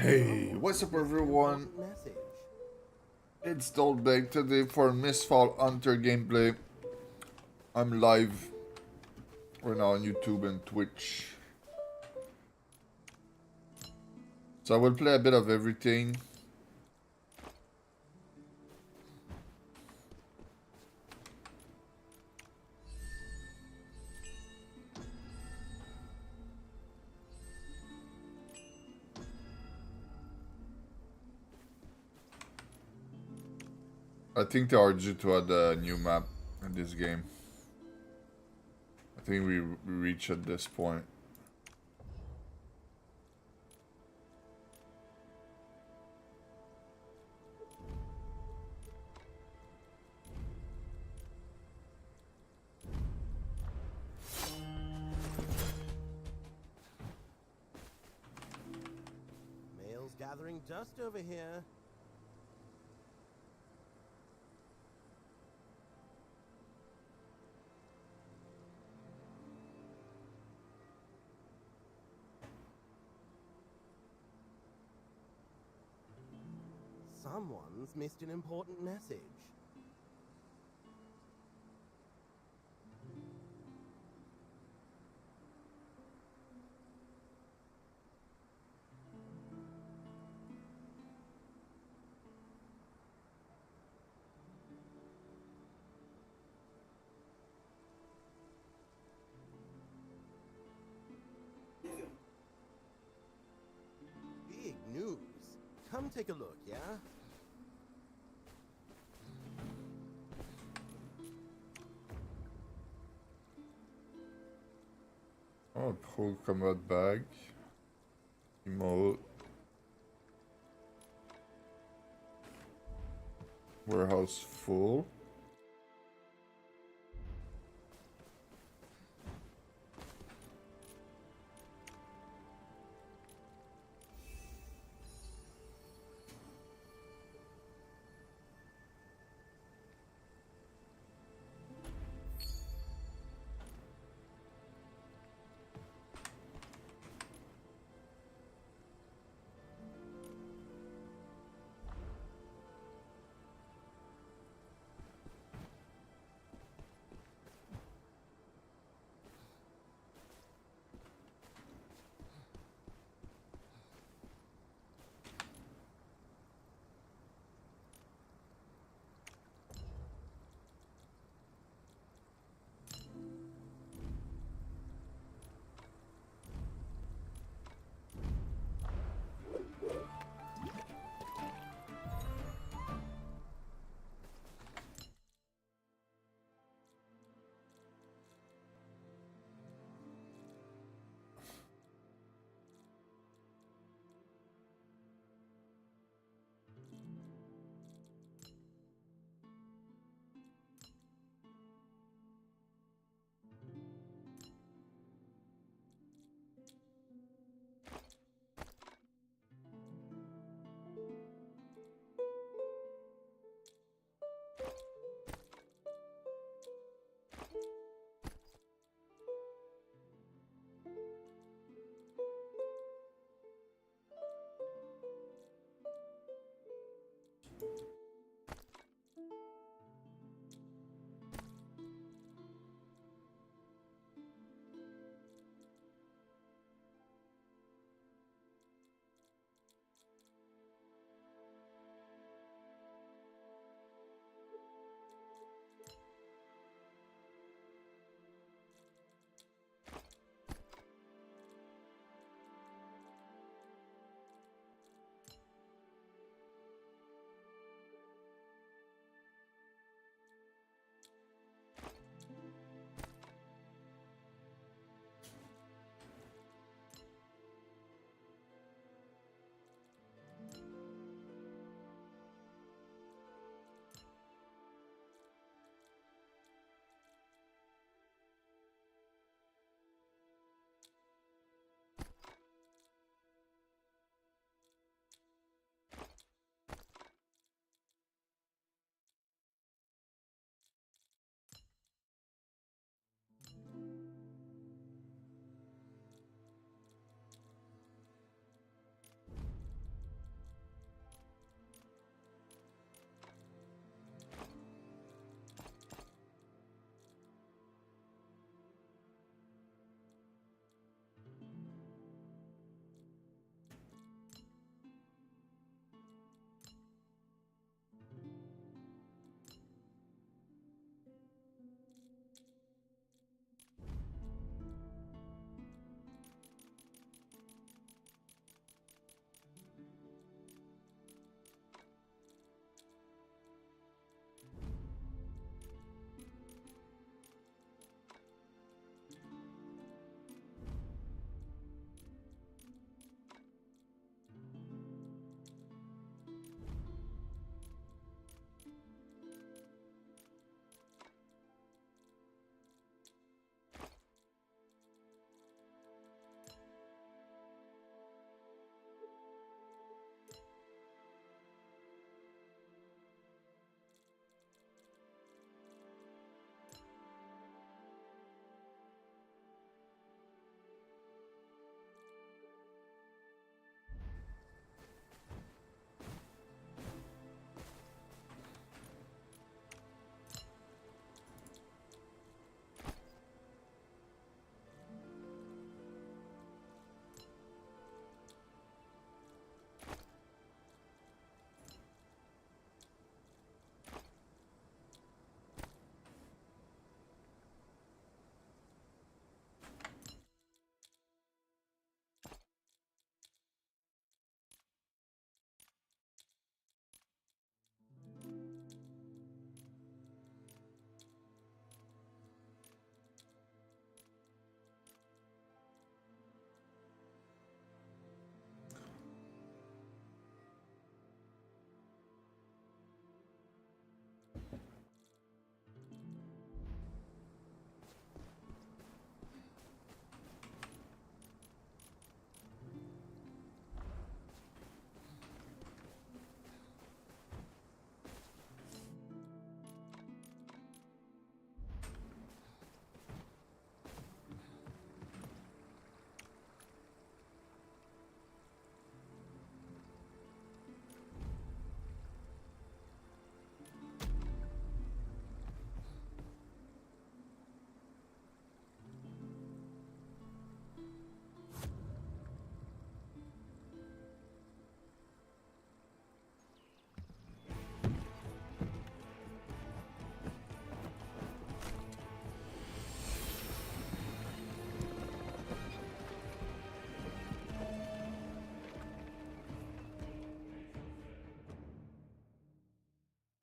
Hey, what's up everyone? It's Dolbeg today for Mistfall Hunter gameplay. I'm live right now on YouTube and Twitch. So I will play a bit of everything. I think they are due to add a new map in this game. I think we reach at this point. Mail's gathering dust over here. Someone's missed an important message. Big news. Come take a look, yeah? Oh, cool combat bag. Emote. Warehouse full.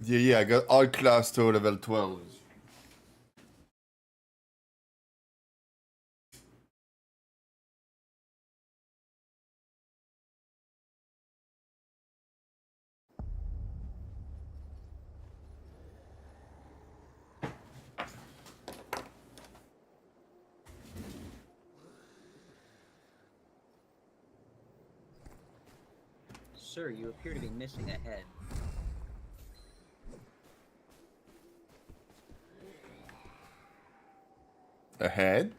Yeah, I got all class to level 12. Sir, you appear to be missing a head. A head?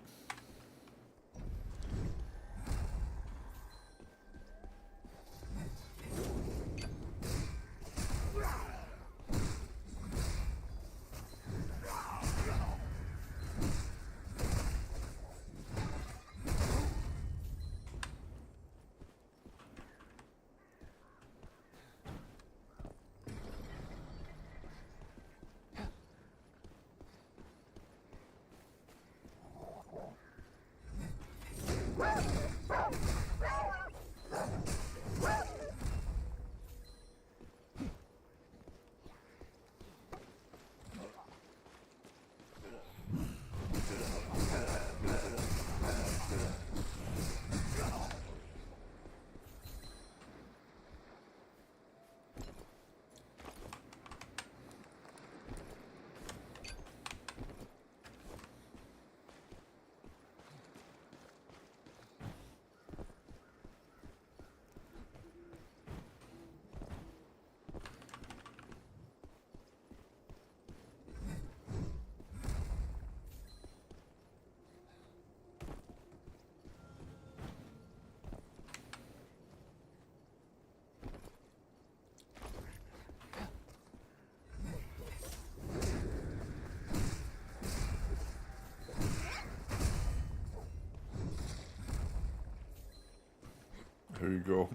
Here you go.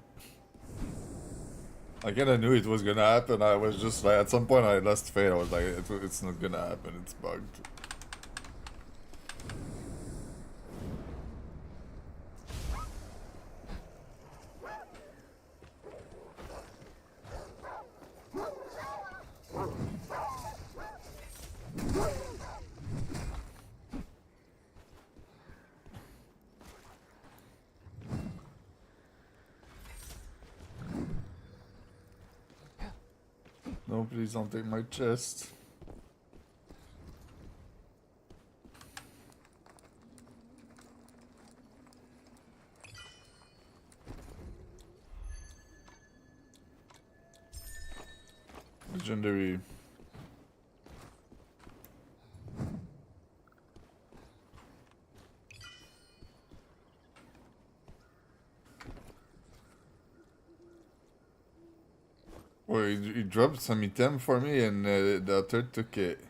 I kinda knew it was gonna happen. I was just like, at some point I lost faith. I was like, it's not gonna happen. It's bugged. No, please don't take my chest. Legendary. Wait, he dropped some item for me and the other took it.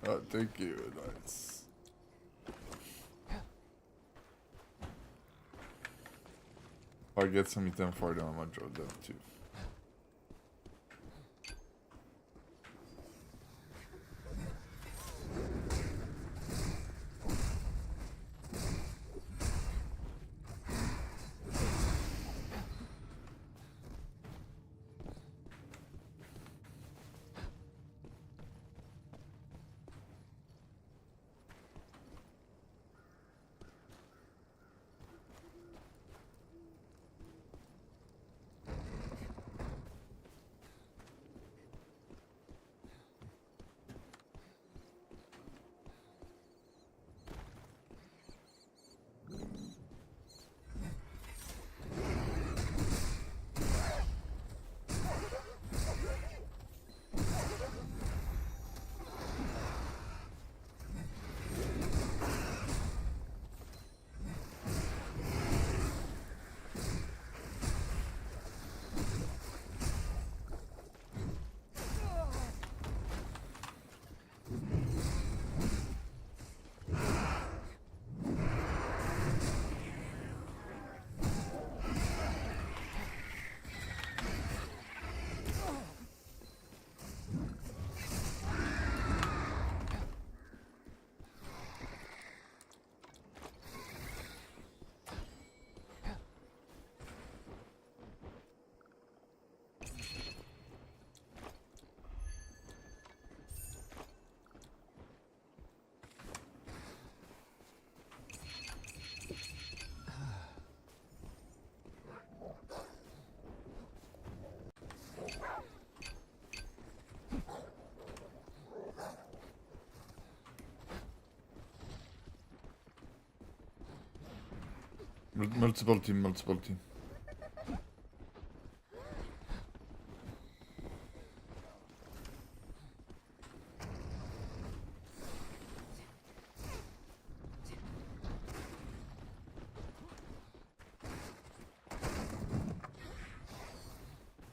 Oh, thank you. Nice. I'll get some item for them. I'm gonna drop them too. Multiple team, multiple team.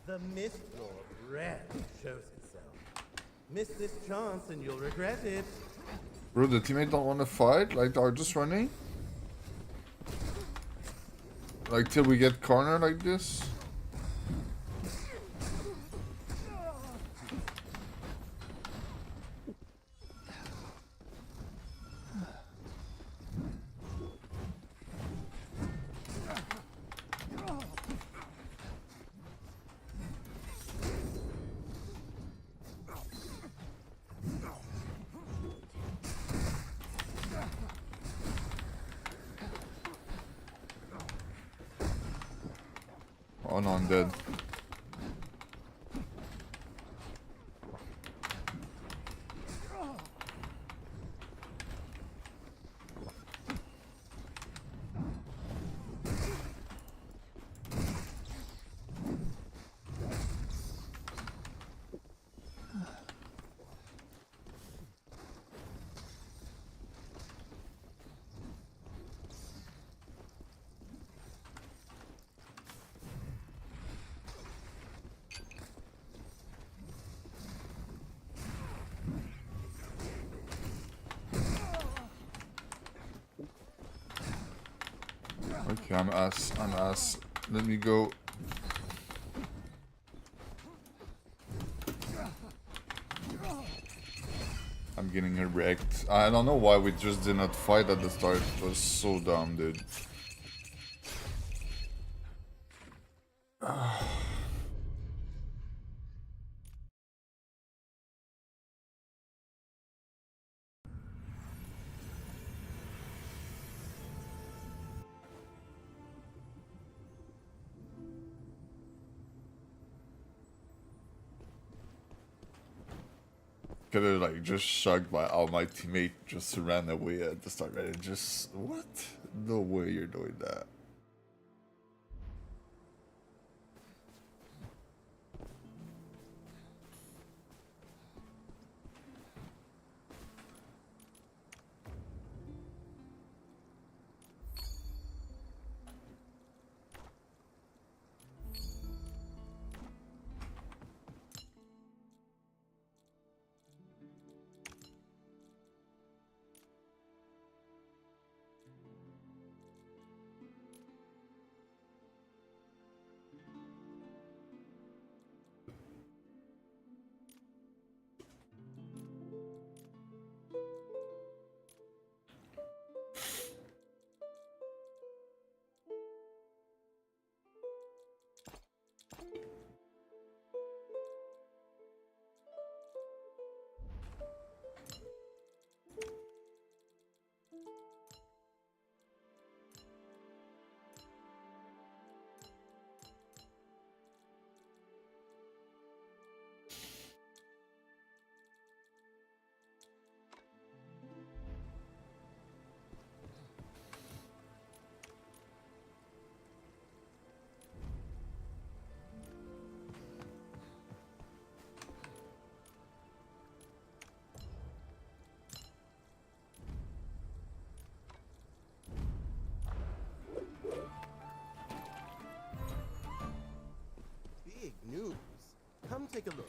The Mistfall rarely shows itself. Miss this chance and you'll regret it. Bro, the teammate don't want to fight? Like, they're just running? Like, till we get cornered like this? Oh no, I'm dead. Okay, I'm ass. Let me go. I'm getting wrecked. I don't know why we just did not fight at the start. It was so dumb, dude. Could've like just shocked by how my teammate just ran away at the start, right? And just what? No way you're doing that. Big news. Come take a look.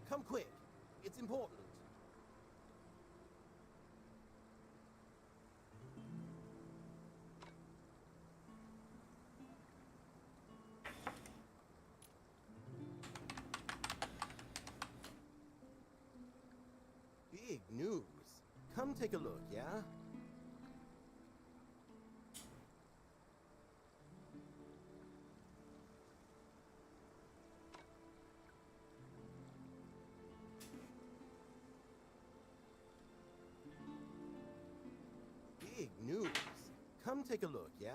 Come quick. It's important. Big news. Come take a look, yeah? Come take a look, yeah?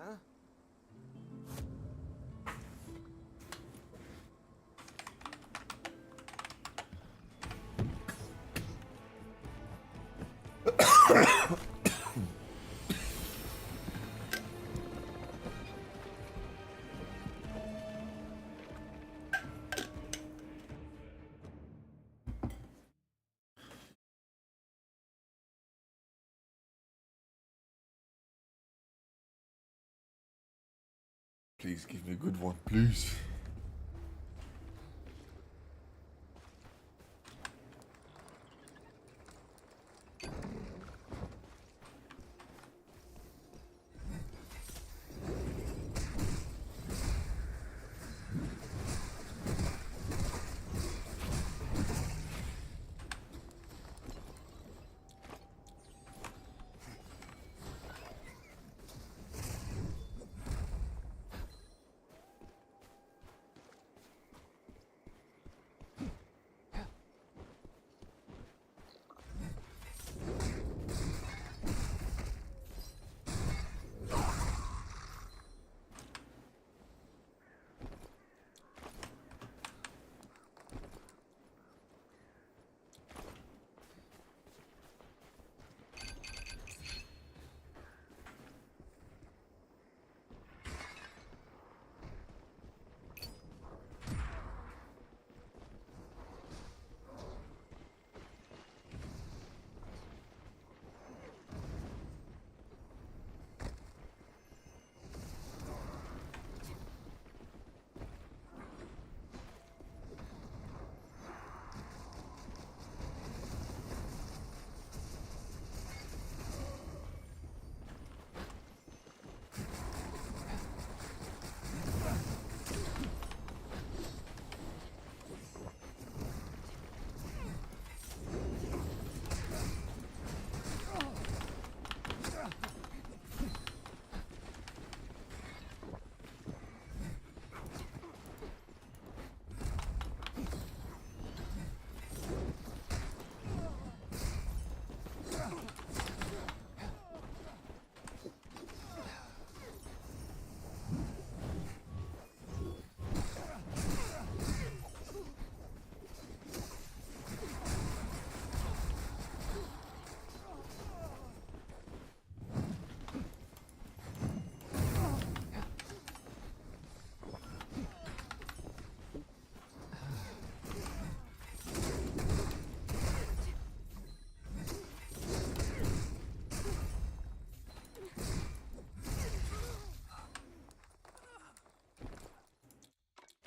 Please give me a good one, please.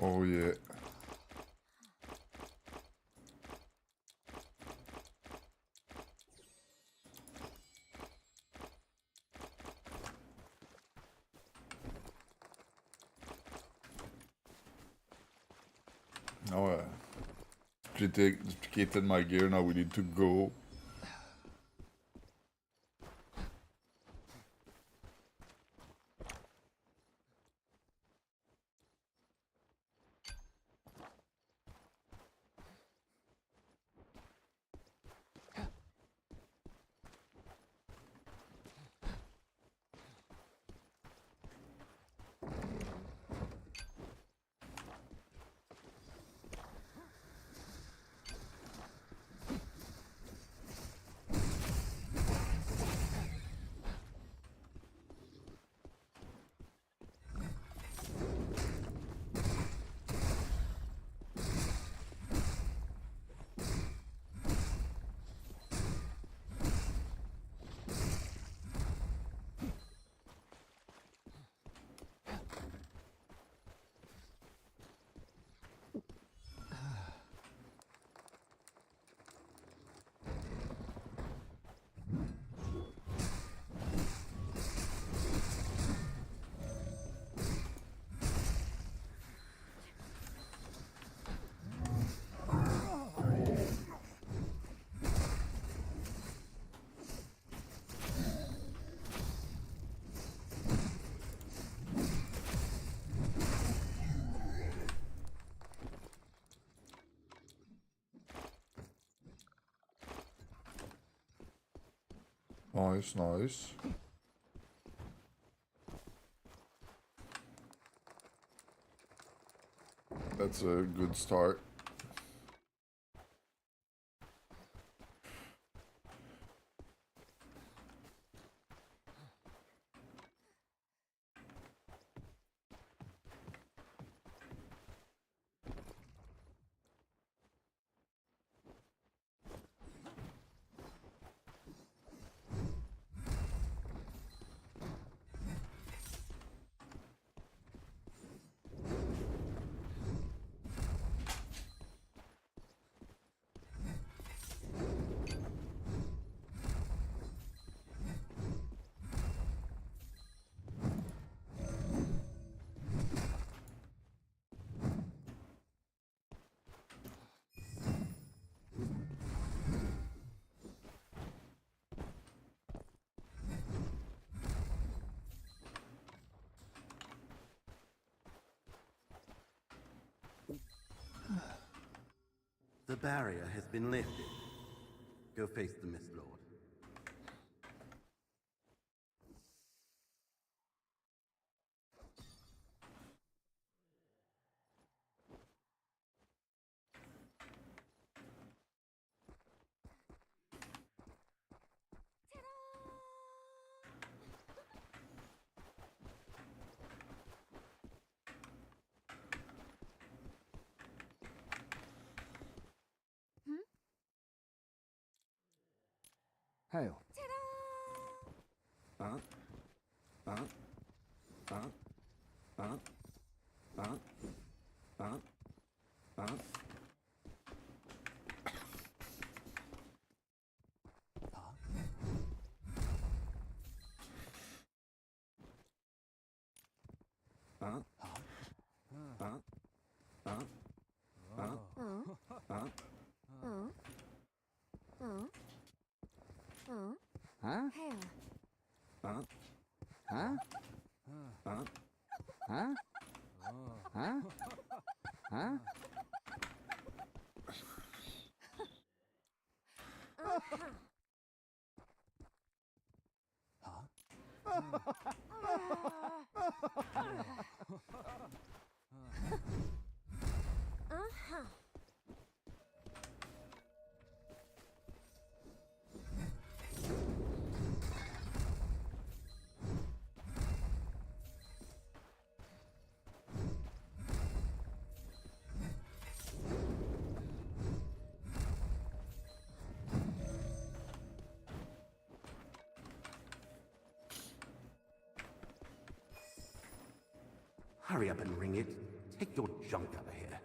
Oh yeah. Now duplicated my gear, now we need to go. Nice, nice. That's a good start. The barrier has been lifted. Go face the Mist Lord. Hail. Huh? Huh? Huh? Huh? Huh? Huh? Hurry up and ring it. Take your junk out of here.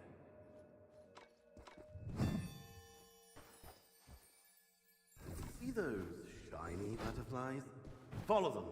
See those shiny butterflies? Follow them.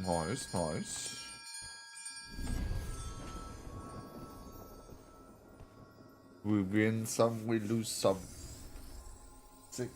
Nice, nice. We win some, we lose some. Sick.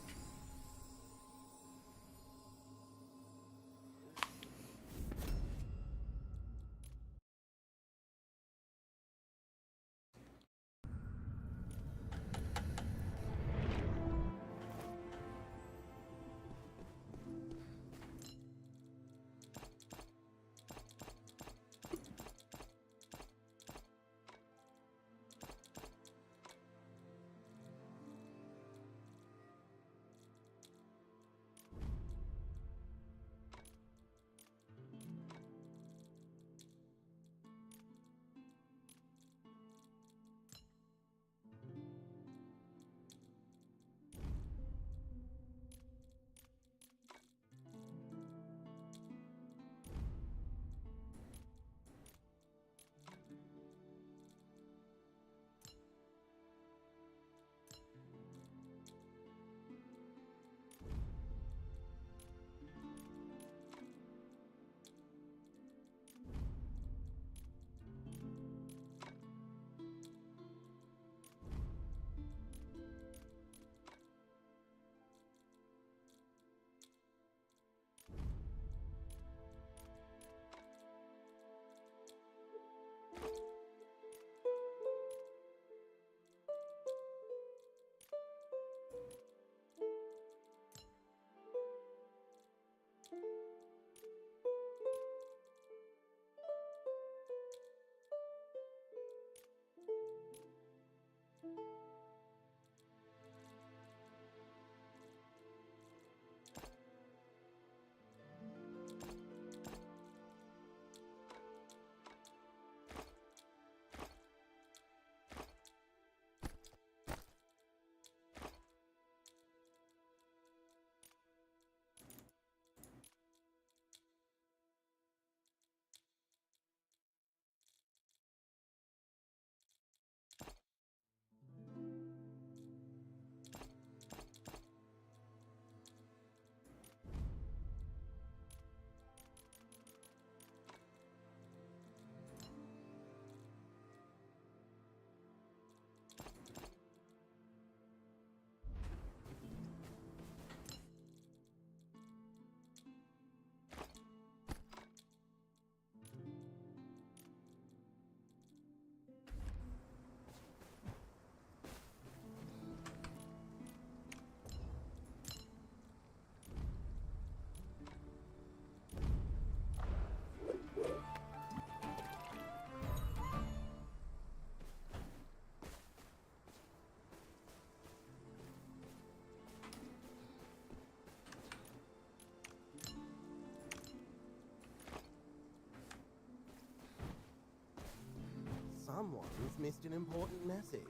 Someone's missed an important message.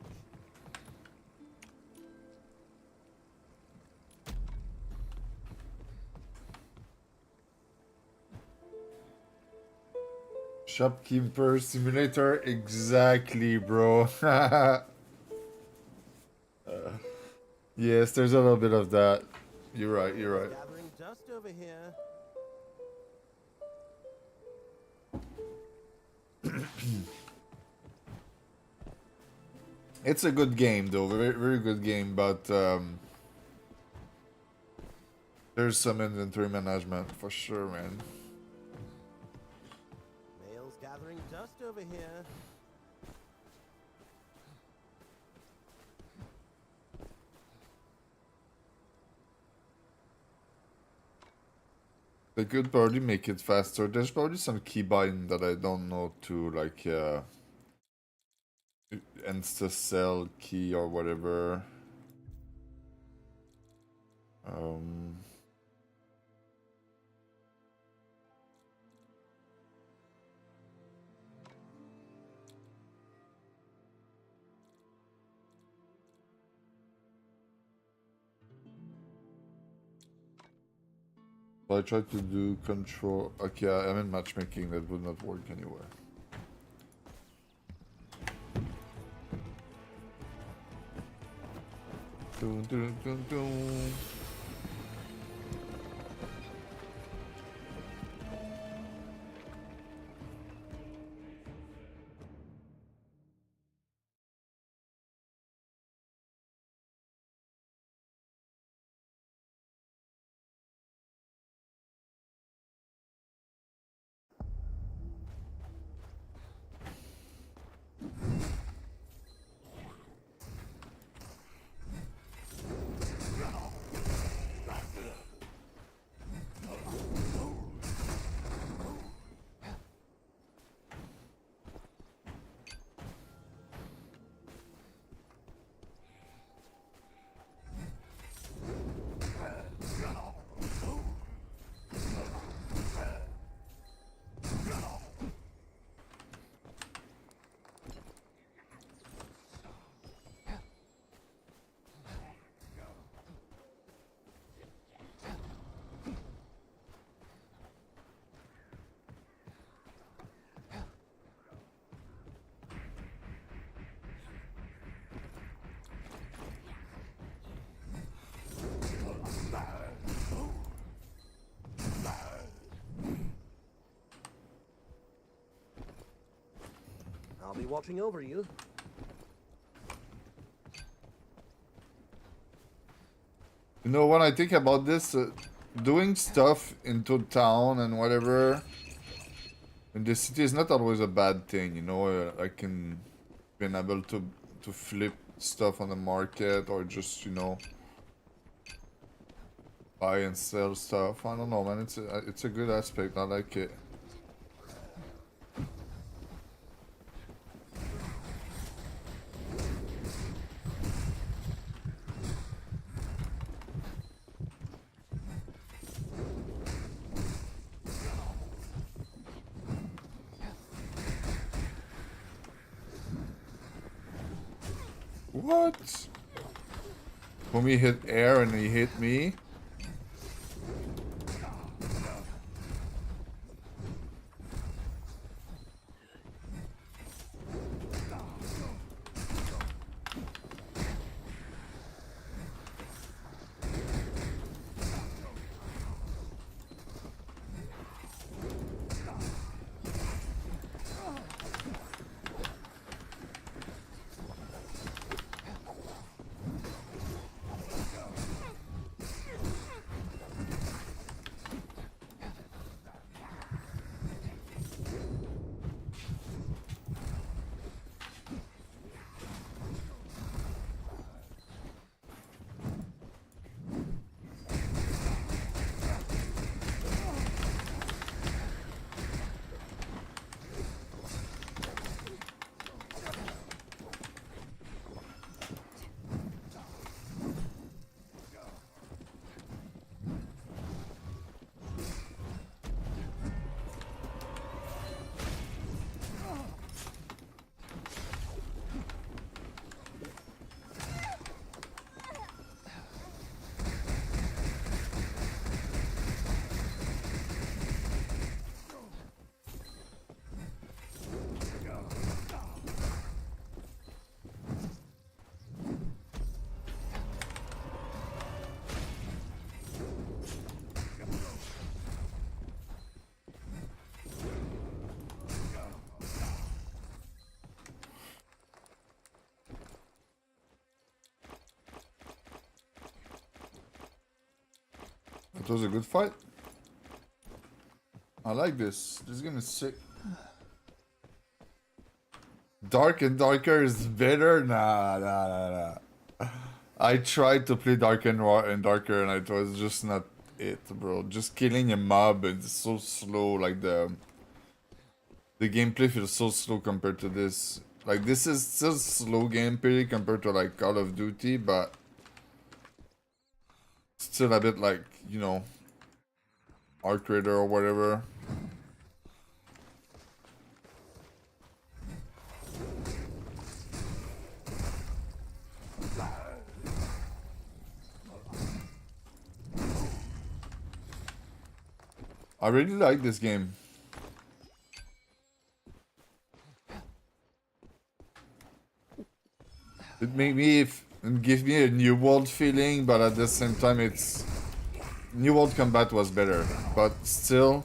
Shopkeeper simulator, exactly, bro. Yes, there's a little bit of that. You're right, you're right. Gathering dust over here. It's a good game, though. Very, very good game, but there's some inventory management for sure, man. Mail's gathering dust over here. They could probably make it faster. There's probably some keybind that I don't know to, like, insta-sell key or whatever. I tried to do control. Okay, I'm in matchmaking. That would not work anywhere. Dun, dun, dun, dun. I'll be watching over you. You know, when I think about this, doing stuff into town and whatever in the city is not always a bad thing, you know. I can been able to flip stuff on the market or just, you know, buy and sell stuff. I don't know, man. It's a good aspect. I like it. What? When we hit air and he hit me? was a good fight. I like this. This game is sick. Dark and Darker is better? Nah. I tried to play Dark and Darker and it was just not it, bro. Just killing a mob, it's so slow, like the gameplay feels so slow compared to this. Like, this is still slow gameplay compared to, like, Call of Duty, but still a bit like, you know, Arc Raider or whatever. I really like this game. It made me give me a New World feeling, but at the same time, it's New World Combat was better, but still,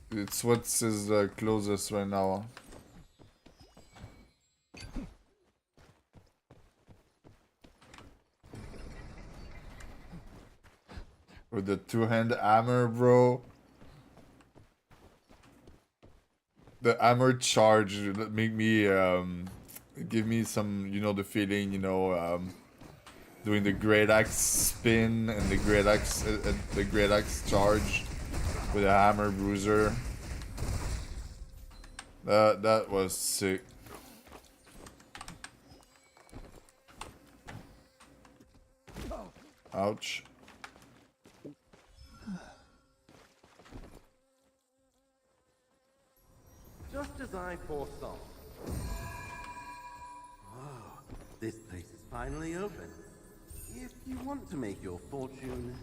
it's what's is the closest right now. With the two-hand hammer, bro. The hammer charge that make me give me some, you know, the feeling, you know, doing the great axe spin and the great axe charge with a hammer bruiser. That was sick. Ouch. Just as I foresaw. Oh, this place is finally open. If you want to make your fortune...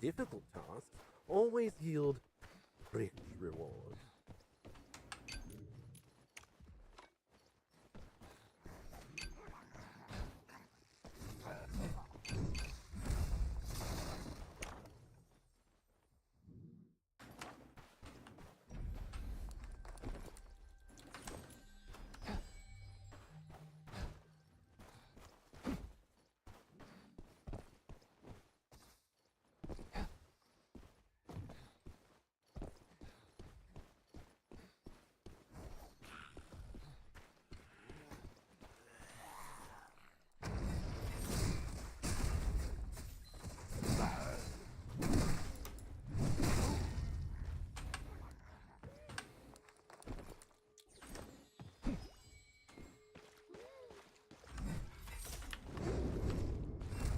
Difficult tasks always yield rich rewards.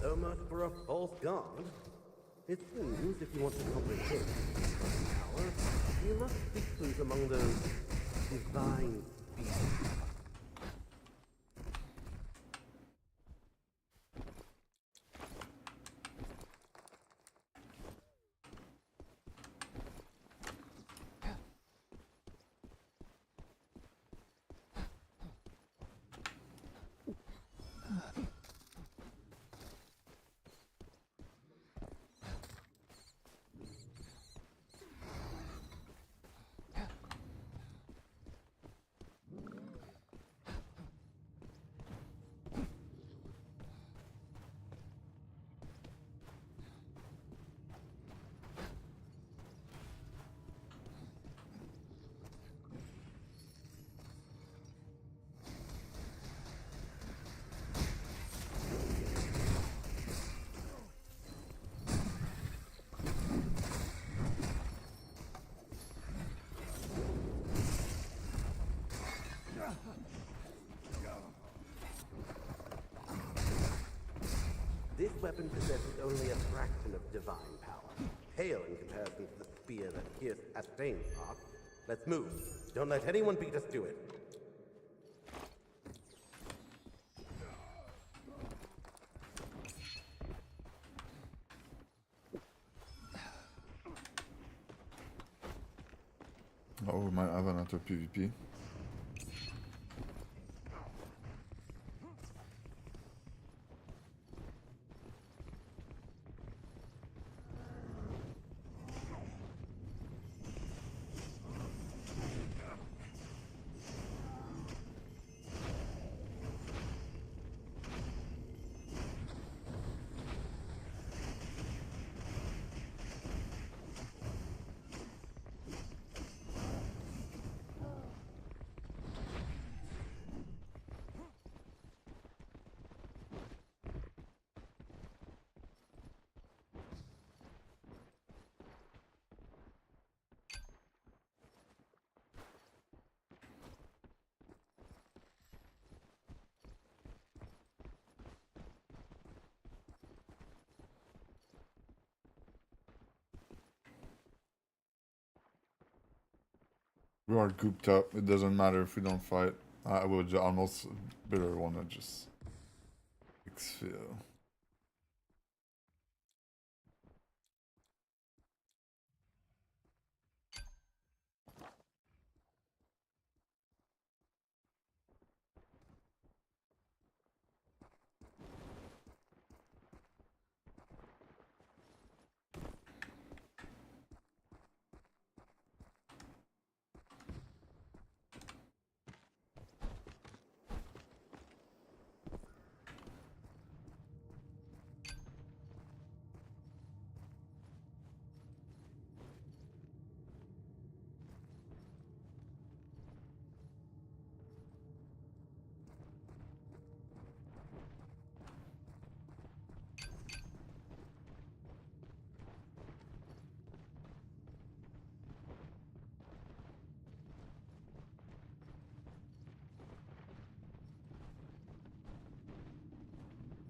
So much for a false god. It seems if you want to comprehend power, you must seek clues among those divine beasts. weapon possesses only a fraction of divine power. Pale in comparison to the spear that pierced Astain's heart. Let's move. Don't let anyone beat us to it. Oh, we might have another PvP. We are cooped up. It doesn't matter if we don't fight. I would almost better wanna just exfil.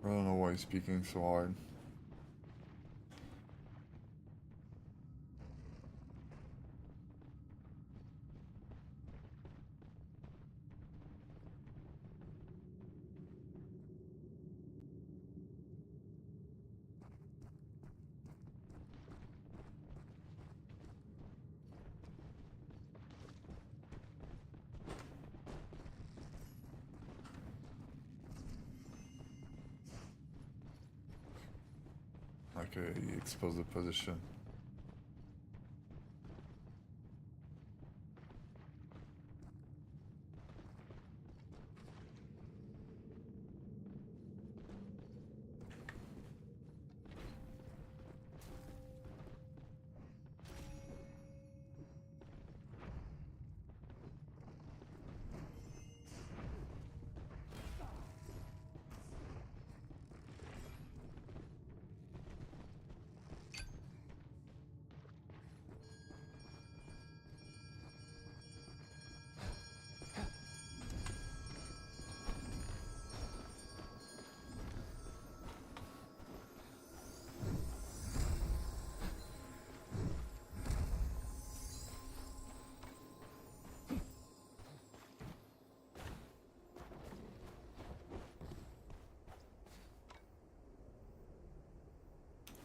I don't know why he's speaking so hard. Okay, he exposed the position.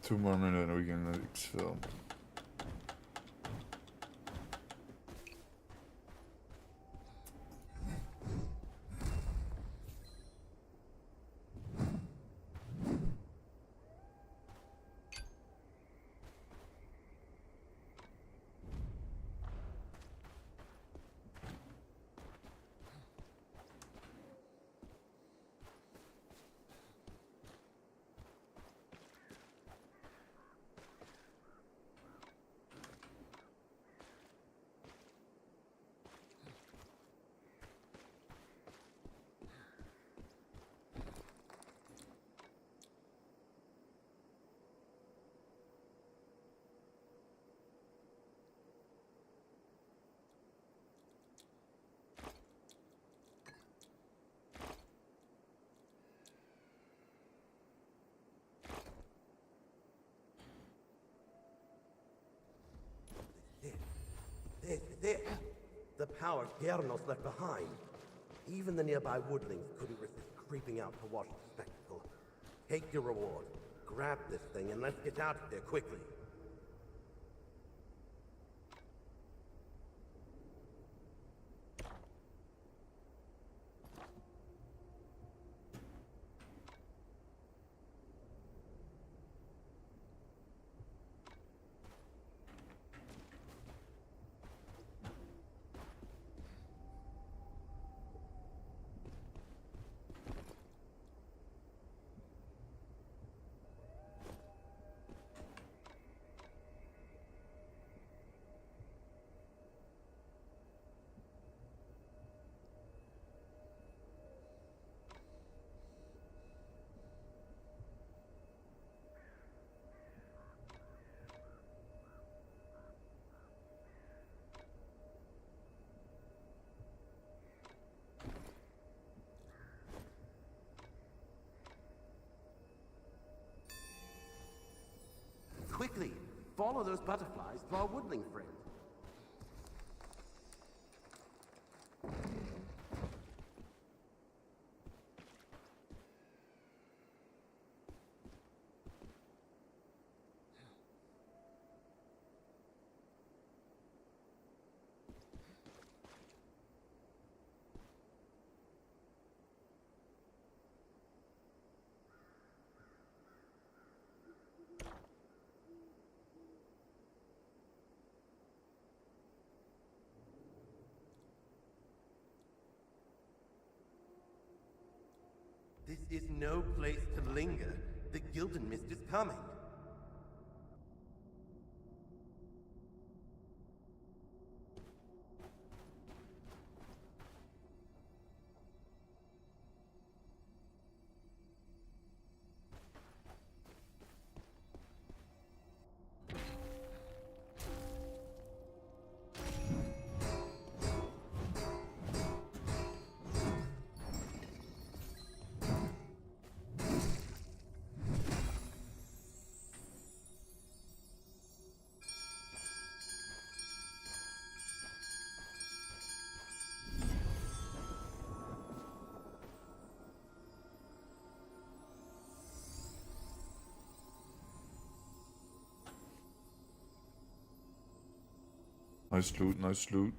Two more minutes and we can exfil. There! The power Gernos left behind. Even the nearby woodlings couldn't resist creeping out to watch the spectacle. Take your reward. Grab this thing and let's get out of here quickly. Quickly! Follow those butterflies to our woodling friend. This is no place to linger. The Gildan Mist is coming. Nice loot, nice loot.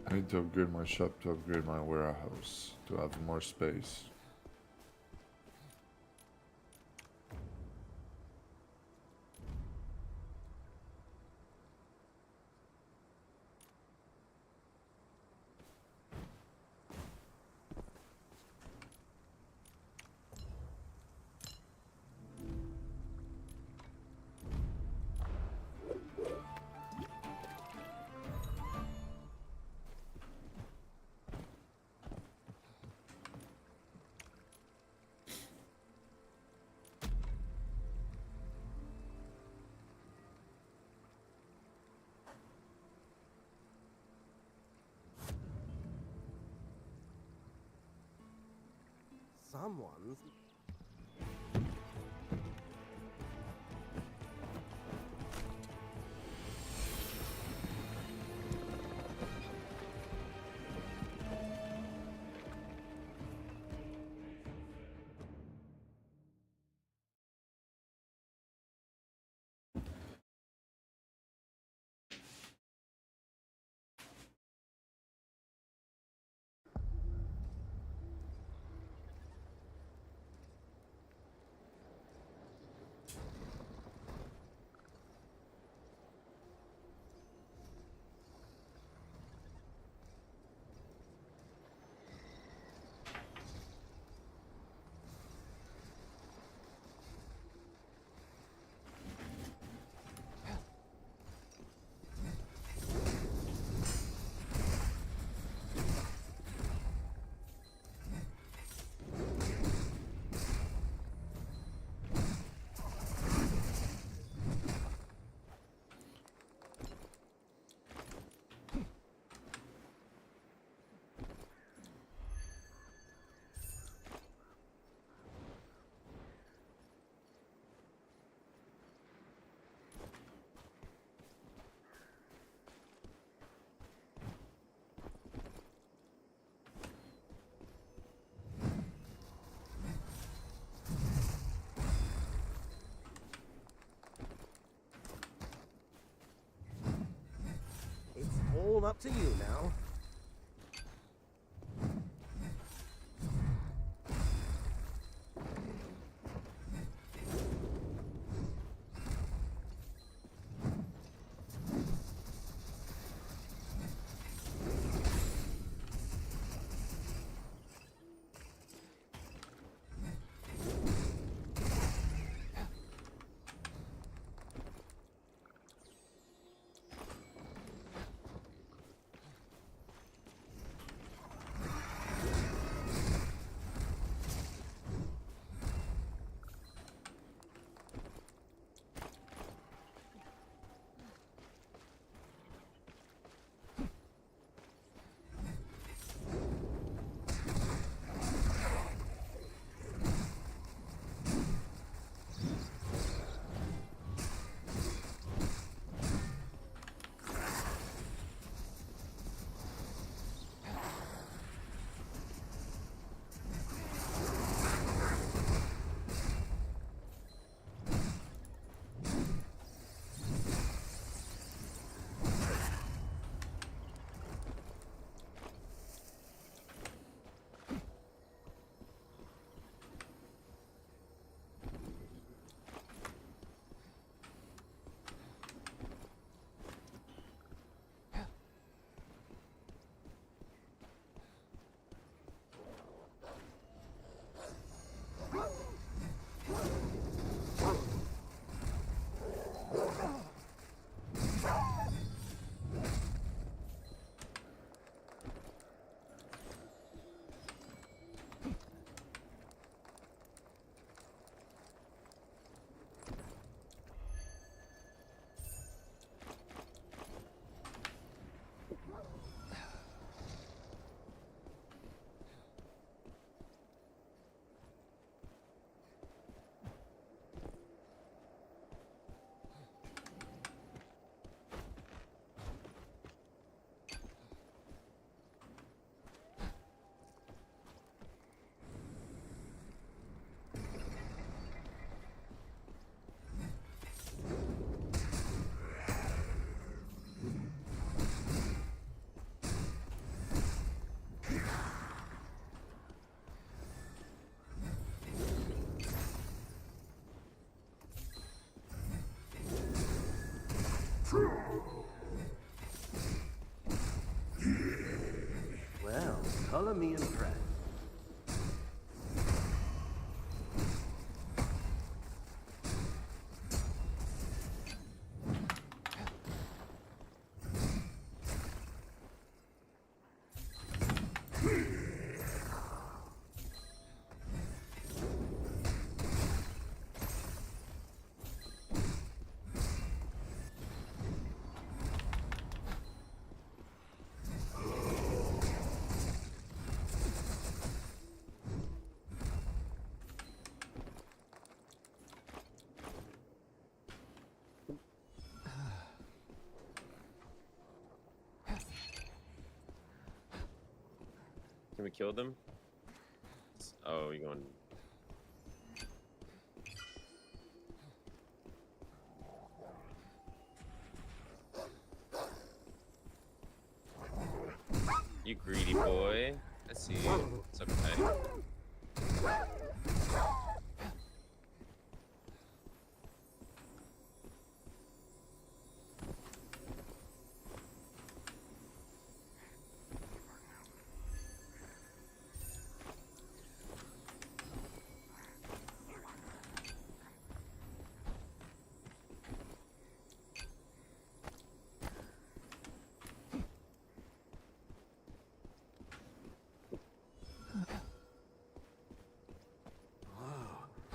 I need to upgrade my shop to upgrade my warehouse to have more space. Someone's... It's all up to you now. me impressed. Can we kill them? Oh, you're going. You greedy boy. I see you. It's okay.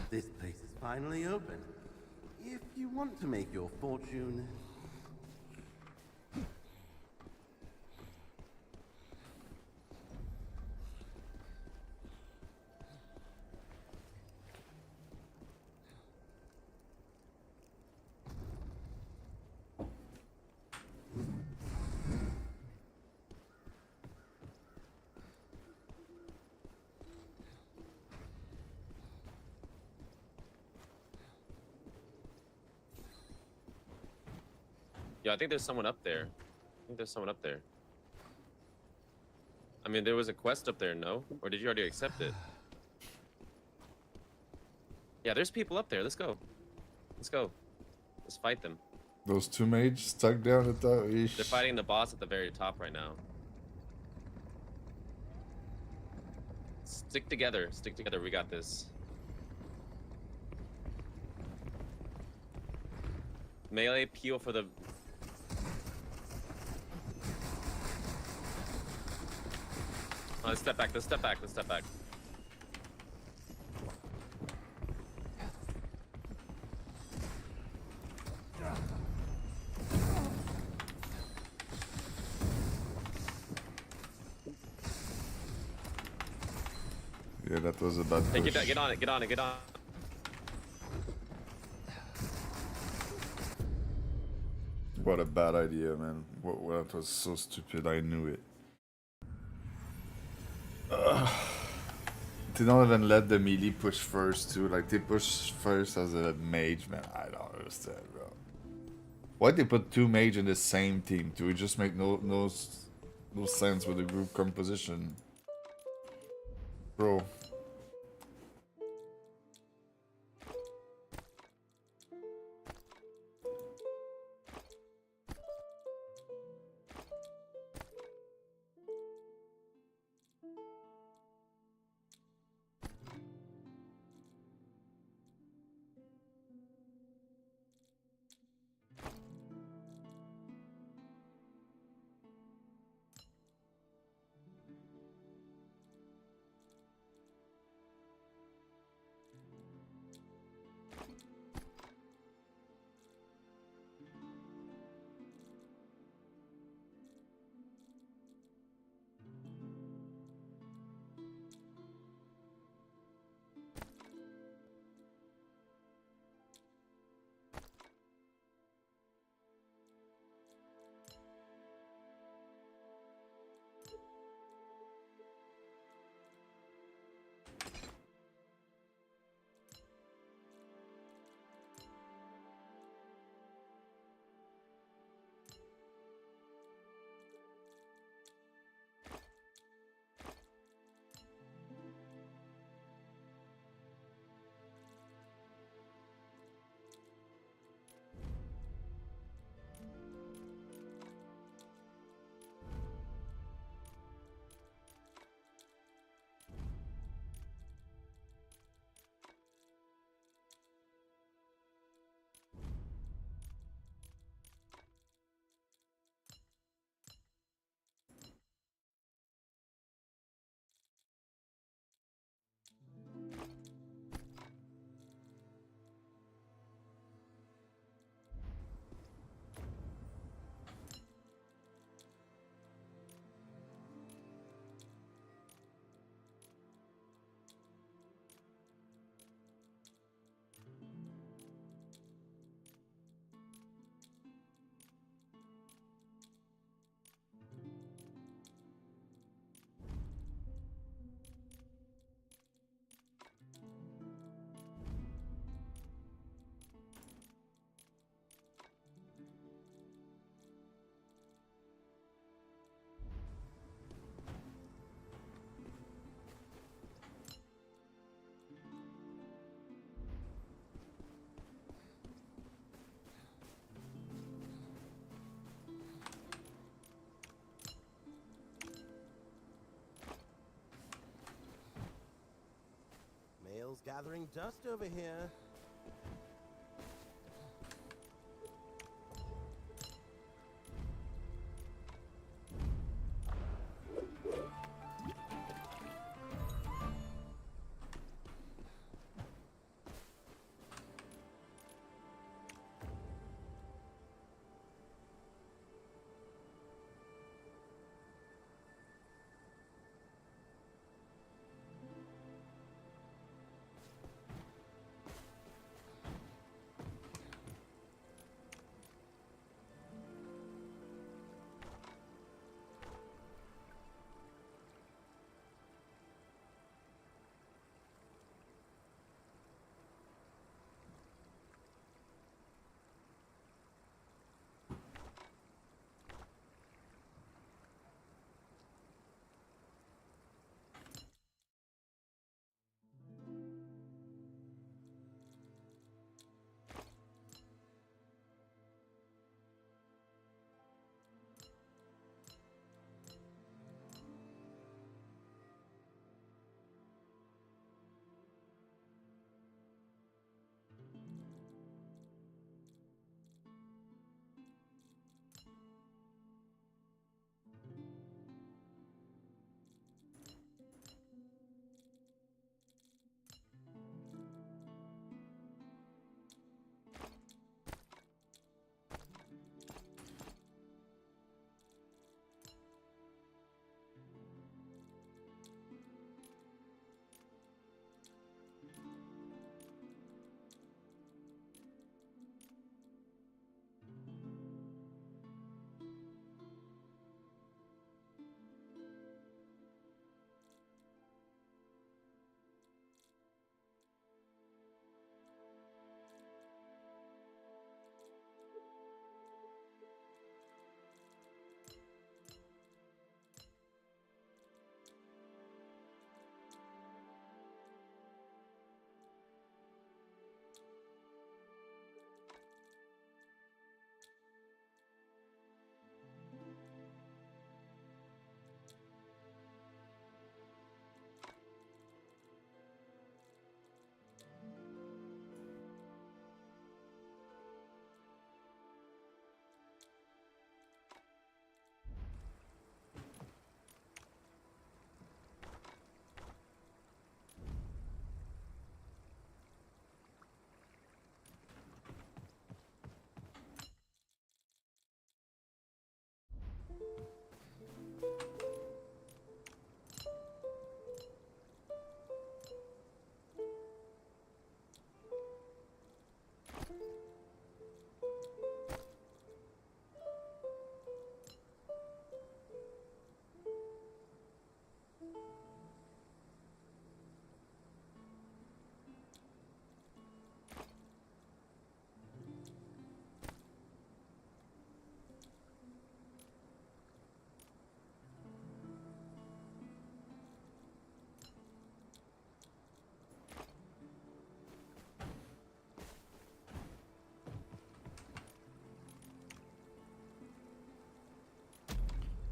This place is finally open. If you want to make your fortune... Yeah, I think there's someone up there. I mean, there was a quest up there, no? Or did you already accept it? Yeah, there's people up there. Let's go. Let's go. Let's fight them. Those two mages stuck down at the... They're fighting the boss at the very top right now. Stick together. Stick together. We got this. Melee peel for the... Oh, let's step back. Let's step back. Let's step back. Yeah, that was a bad Hey, push. get on it. Get on it. Get on. What a bad idea, man. That was so stupid. I knew it. They don't even let the melee push first, too. Like, they push first as a mage, man. I don't understand, bro. Why'd they put two mage in the same team, too? It just make no sense with the group composition. Bro. Hell's gathering dust over here.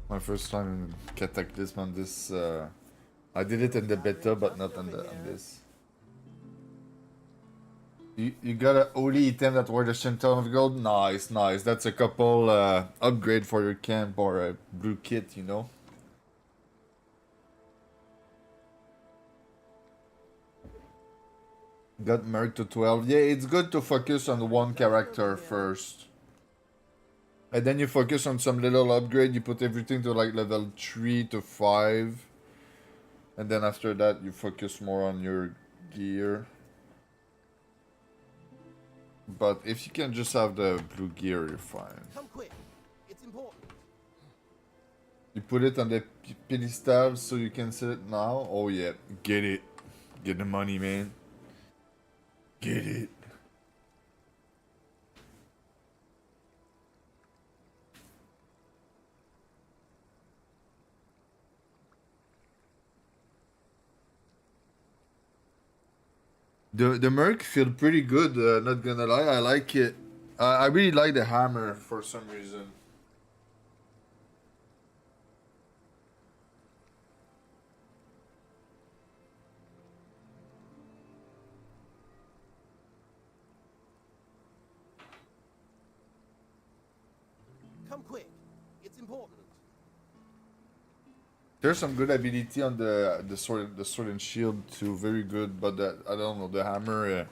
My first time in Cataclysm on this. I did it in the beta, but not on this. You got a holy item that worth a shit ton of gold? Nice, nice. That's a couple upgrade for your camp or a blue kit, you know? Got marked to 12. Yeah, it's good to focus on one character first. And then you focus on some little upgrade. You put everything to like level 3 to 5. And then after that, you focus more on your gear. But if you can just have the blue gear, you're fine. Come quick. It's important. You put it on the pedestal so you can set it now? Oh yeah, get it. Get the money, man. Get it. The Merc feel pretty good, not gonna lie. I like it. I really like the hammer for some reason. Come quick. It's important. There's some good ability on the sword and shield too, very good. But that I don't know, the hammer.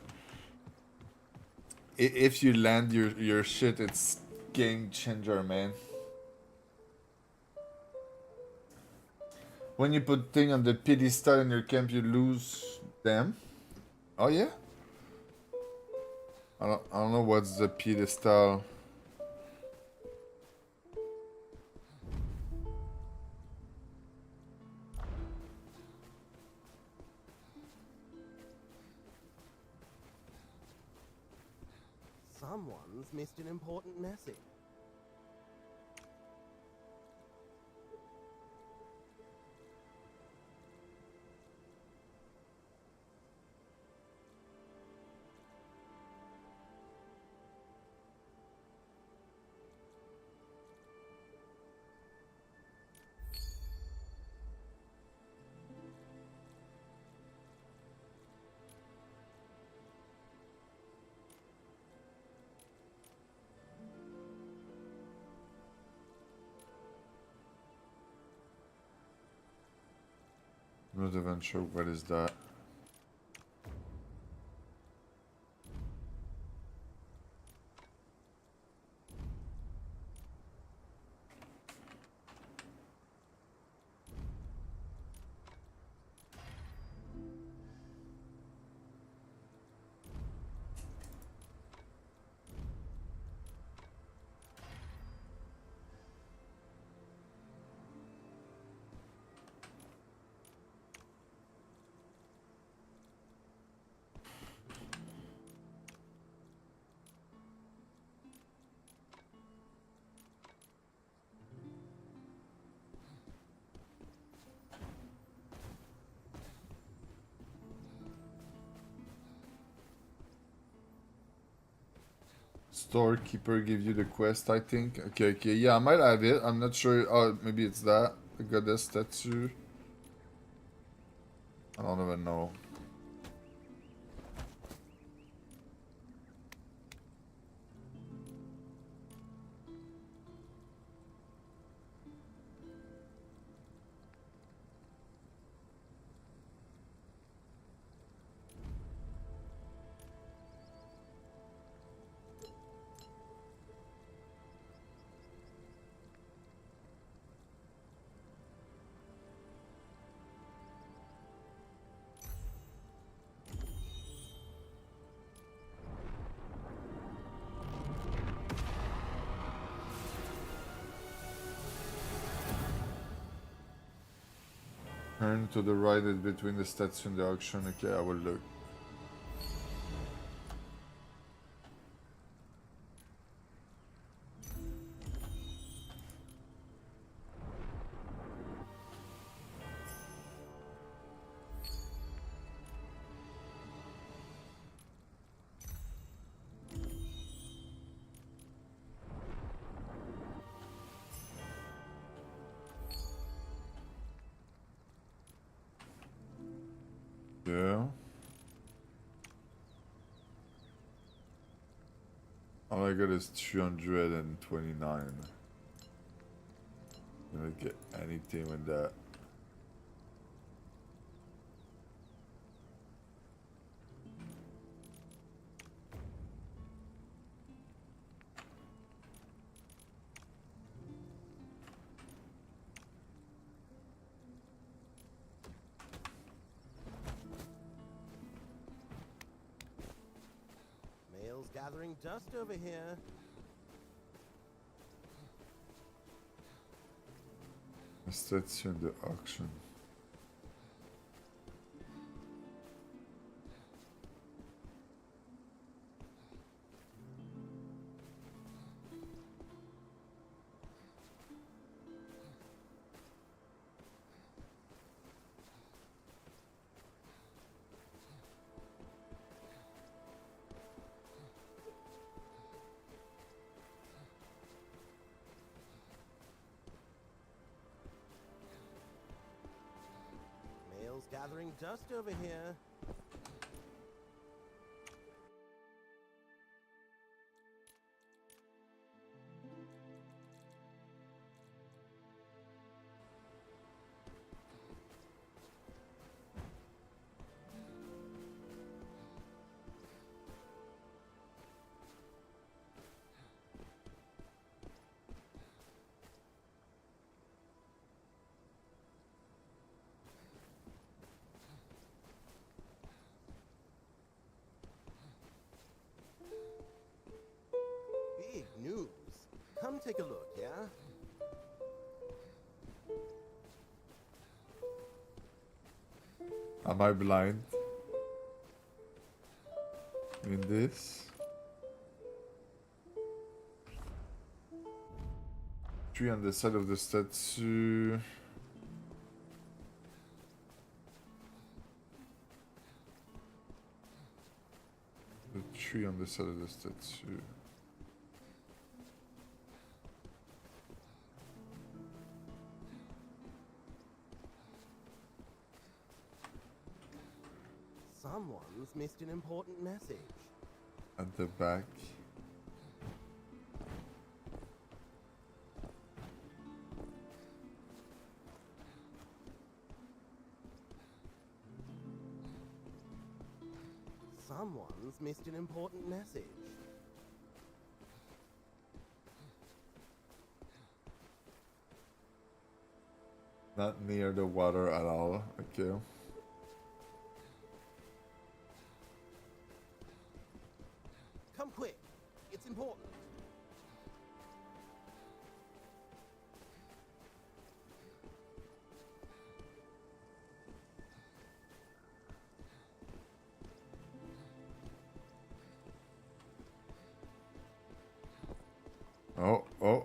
If you land your shit, it's game changer, man. When you put thing on the pedestal in your camp, you lose them. Oh yeah. I don't know what's the pedestal. Someone's missed an important message. I'm not even sure what is that. Storekeeper give you the quest, I think. Okay, okay, yeah, I might have it. I'm not sure. Oh, maybe it's that. The goddess statue. I don't even know. Turn to the right is between the statue and the auction. Okay, I will look. Yeah. All I got is 229. Gonna get anything with that. Mail's gathering dust over here. A statue in the auction. Mail's gathering dust over here. Am I blind? In this? Tree on the side of the statue. The tree on the side of the statue. Someone's missed an important message. At the back. Someone's missed an important message. Not near the water at all. Okay. Come quick. It's important. Oh, oh.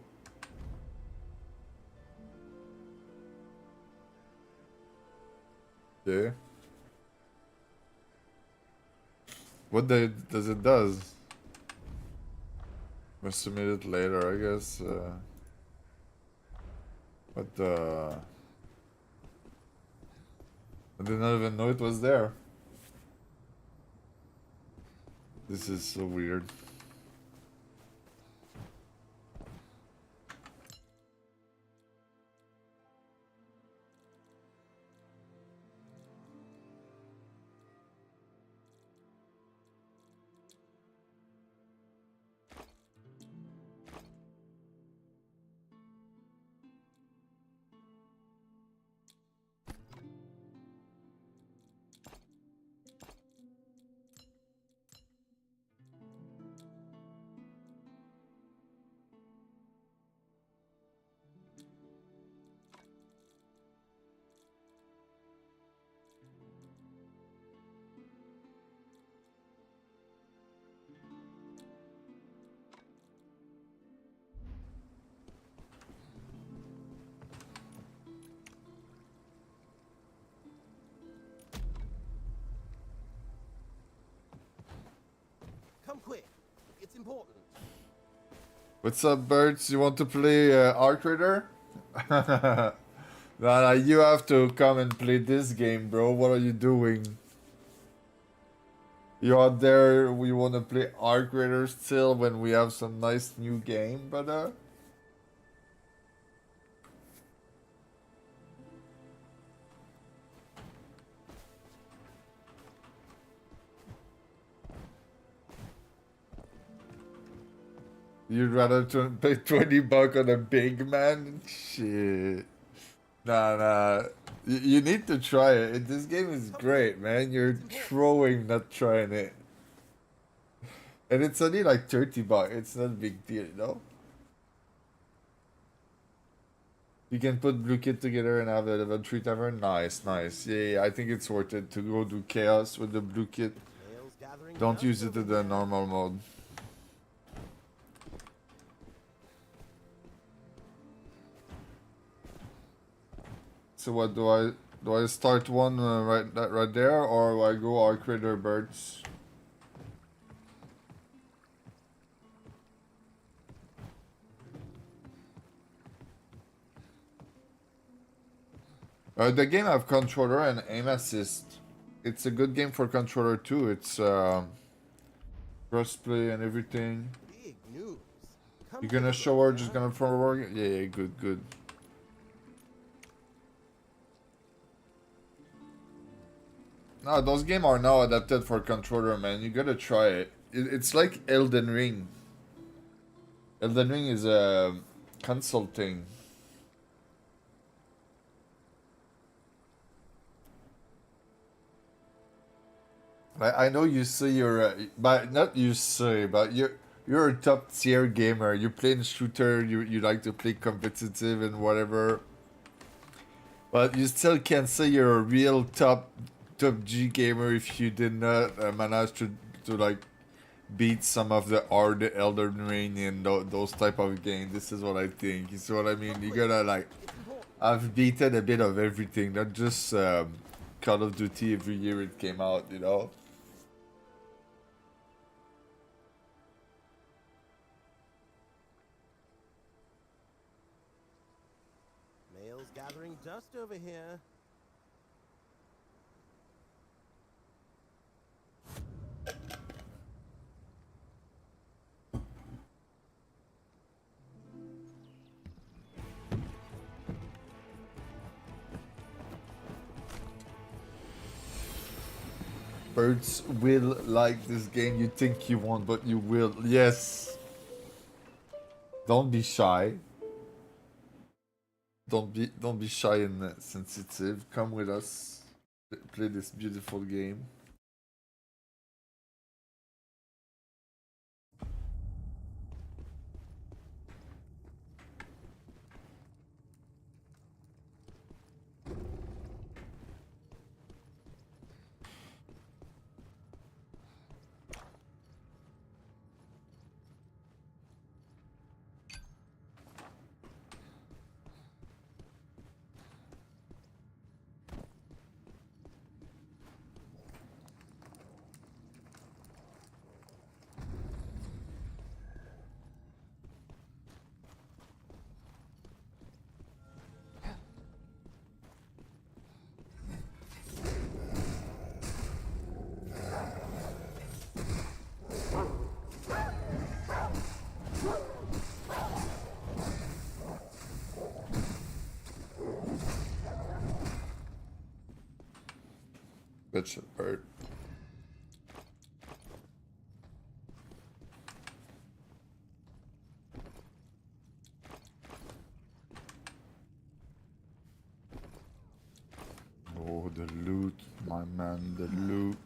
Okay. What does it does? We'll submit it later, I guess. What the... I did not even know it was there. This is so weird. Come quick. It's important. What's up, birds? You want to play Arc Raider? Nah, you have to come and play this game, bro. What are you doing? You out there, we want to play Arc Raider still when we have some nice new game, brother? You'd rather pay 20 bucks on a big man? Shit. Nah. You need to try it. This game is great, man. You're throwing, not trying it. And it's only like 30 bucks. It's not a big deal, you know? You can put Blue Kit together and have a level 3 tavern. Nice. Yeah, I think it's worth it to go do Chaos with the Blue Kit. Don't use it in the normal mode. So what do I start one right there, or do I go Arc Raider birds? The game have controller and aim assist. It's a good game for controller too. It's crossplay and everything. Big news. You gonna show or just gonna forward? Yeah, good. No, those games are now adapted for controller, man. You gotta try it. It's like Elden Ring. Elden Ring is a console thing. I know you say you're, but not you say, but you're a top tier gamer. You play in shooter. You like to play competitive and whatever. But you still can't say you're a real top top G gamer if you did not manage to like beat some of the hard Elden Ring and those type of games. This is what I think. You see what I mean? You gotta like, I've beaten a bit of everything, not just Call of Duty every year it came out, you know? Mail's gathering dust over here. Birds will like this game. You think you won't, but you will. Yes. Don't be shy. Don't be shy and sensitive. Come with us. Play this beautiful game. That should hurt. Oh, the loot, my man, the loot.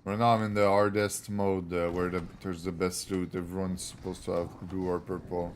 Right now I'm in the hardest mode where there's the best loot. Everyone's supposed to have blue or purple.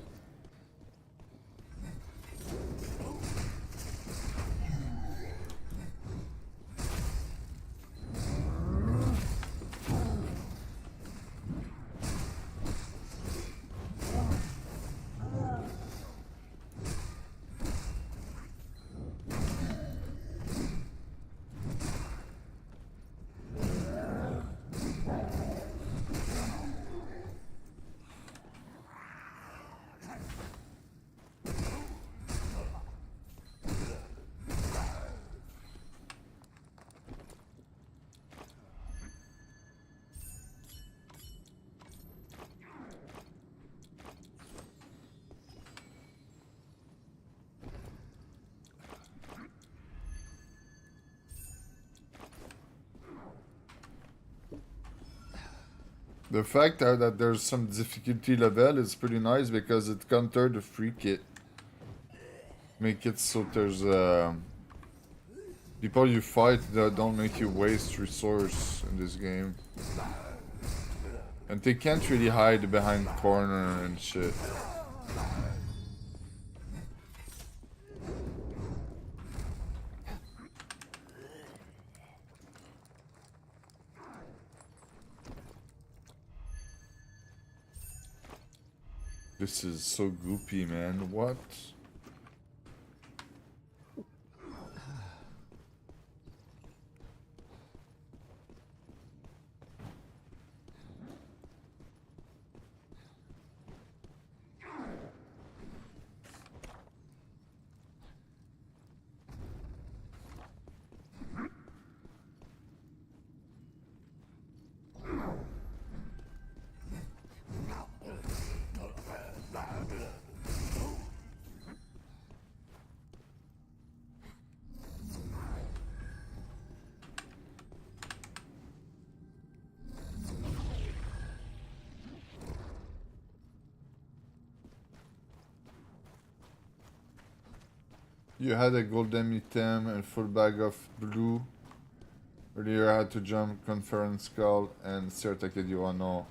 The fact that there's some difficulty level is pretty nice because it countered the free kit. Make it so there's people you fight that don't make you waste resource in this game. And they can't really hide behind corner and shit. This is so goopy, man. What? You had a golden item and full bag of blue. Earlier I had to jump conference call and start attack you on no.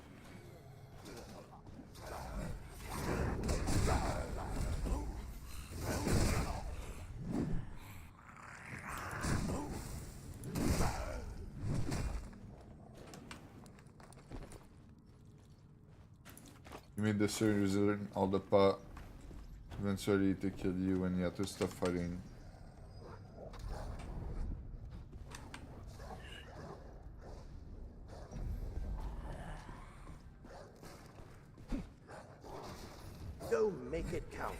You made the series learn all the path. Eventually to kill you when you have to stop fighting. Go make it count.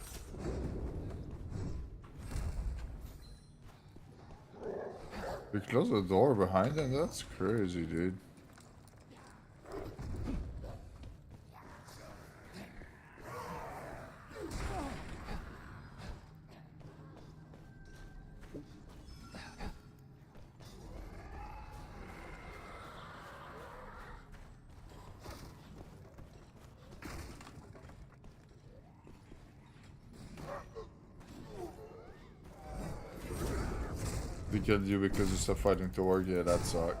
We closed the door behind him? That's crazy, dude. They killed you because you stopped fighting to work? Yeah, that sucked.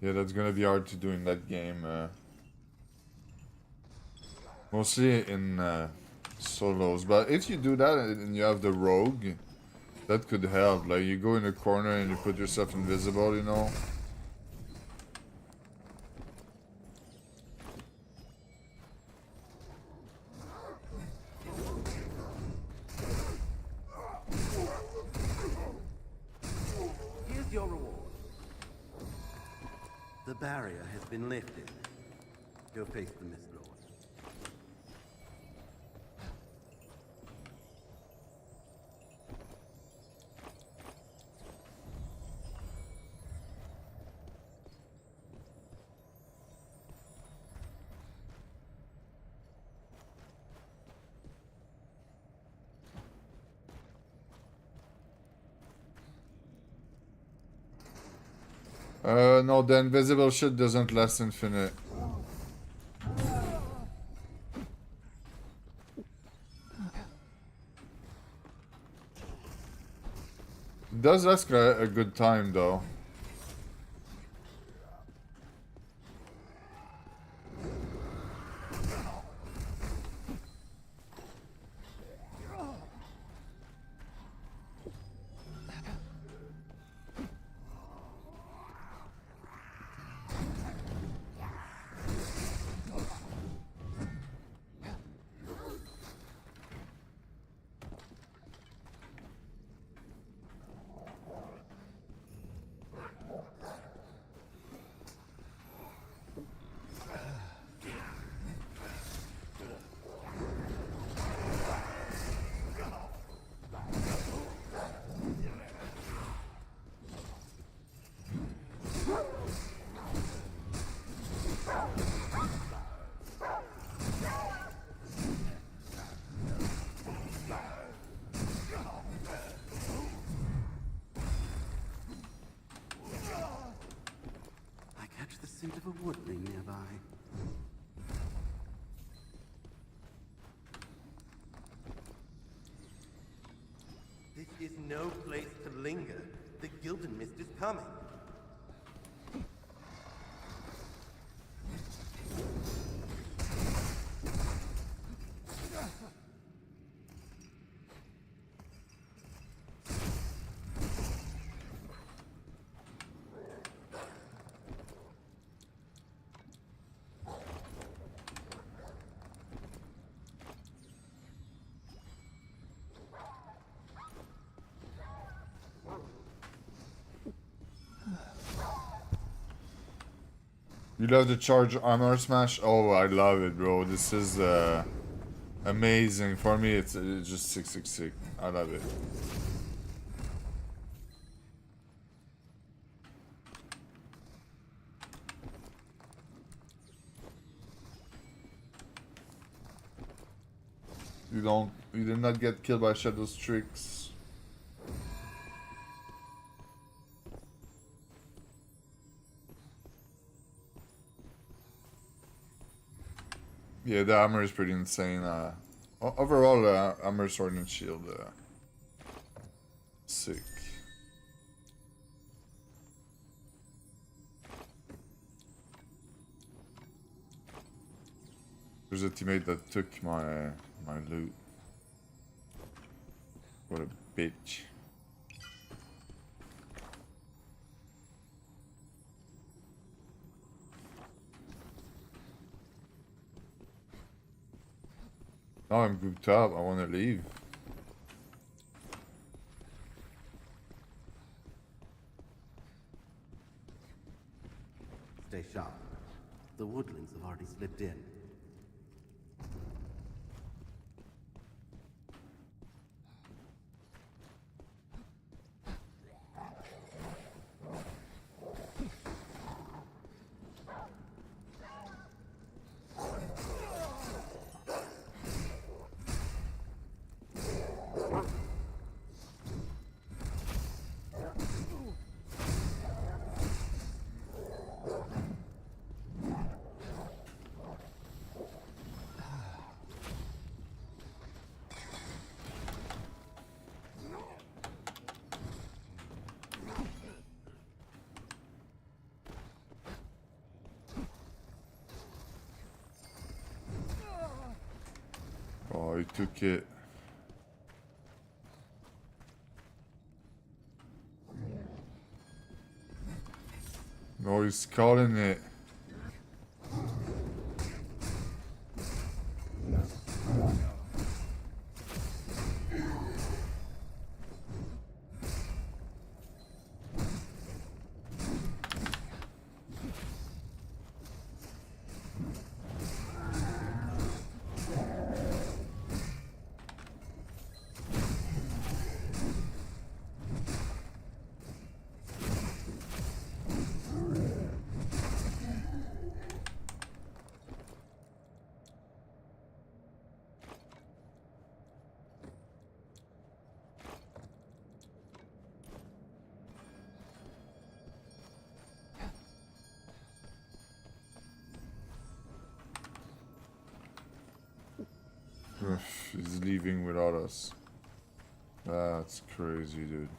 Yeah, that's gonna be hard to do in that game. Mostly in solos. But if you do that and you have the rogue, that could help. Like, you go in a corner and you put yourself invisible, you know? Here's your reward. The barrier has been lifted. Go face the Mist Lord. No, the invisible shit doesn't last infinite. It does last a good time, though. I catch the scent of a woodling nearby. This is no place to linger. The Gildan Mist is coming. You love the charge armor smash? Oh, I love it, bro. This is amazing. For me, it's just 666. I love it. You did not get killed by Shadow's tricks. Yeah, the armor is pretty insane. Overall, armor, sword, and shield, sick. There's a teammate that took my loot. What a bitch. Now I'm booked up. I want to leave. Stay sharp. The woodlands have already slipped in. Oh, he took it. No, he's calling it. Ugh, he's leaving without us. That's crazy, dude.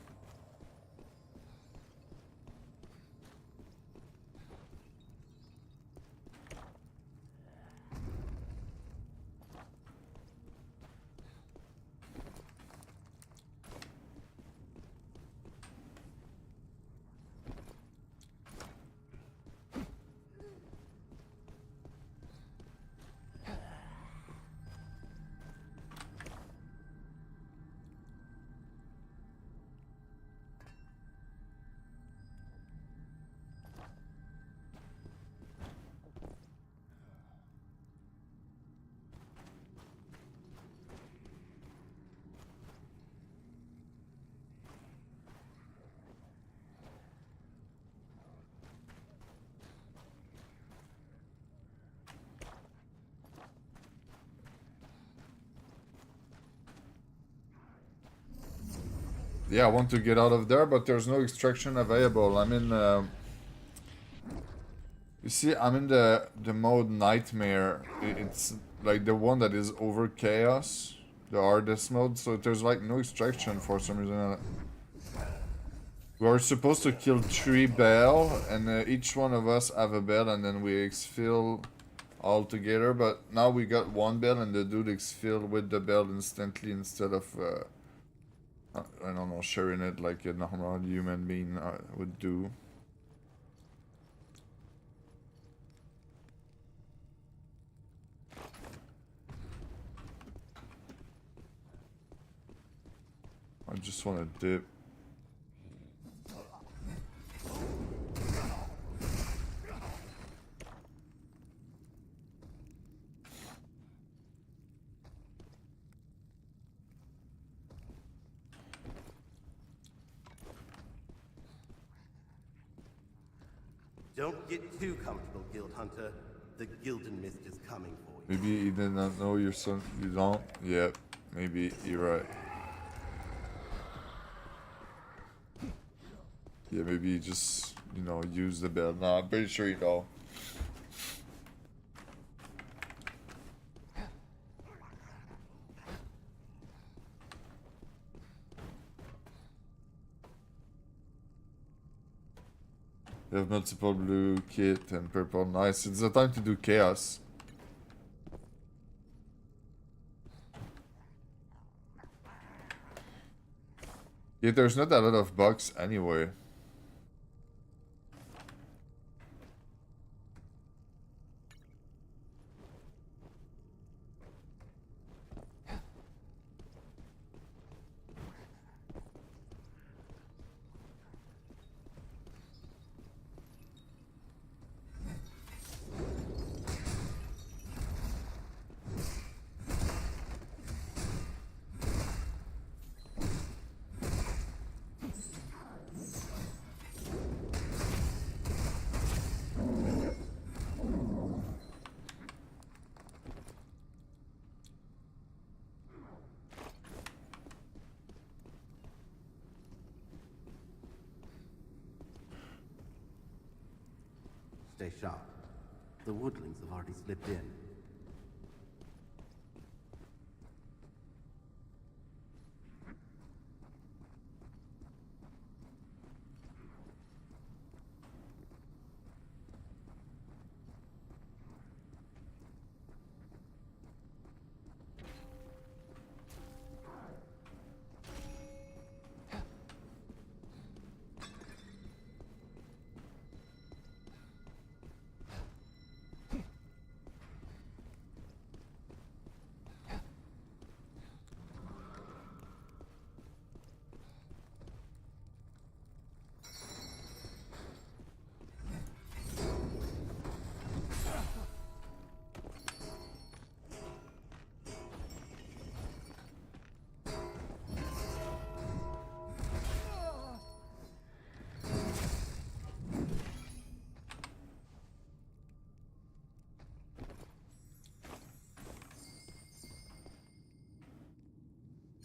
Yeah, I want to get out of there, but there's no extraction available. I'm in. You see, I'm in the mode Nightmare. It's like the one that is over Chaos, the hardest mode. So there's like no extraction for some reason. We are supposed to kill 3 bell, and each one of us have a bell, and then we exfil all together. But now we got 1 bell, and the dude exfil with the bell instantly instead of. I don't know, sharing it like a normal human being would do. I just want to dip. Don't get too comfortable, Guild Hunter. The Gildan Mist is coming for you. Maybe you did not know your son. You don't? Yep. Maybe you're right. Yeah, maybe you just, you know, use the bell. No, I'm pretty sure you know. You have multiple blue kit and purple. Nice. It's the time to do chaos. Yeah, there's not a lot of bugs anyway. Stay sharp. The woodlings have already slipped in.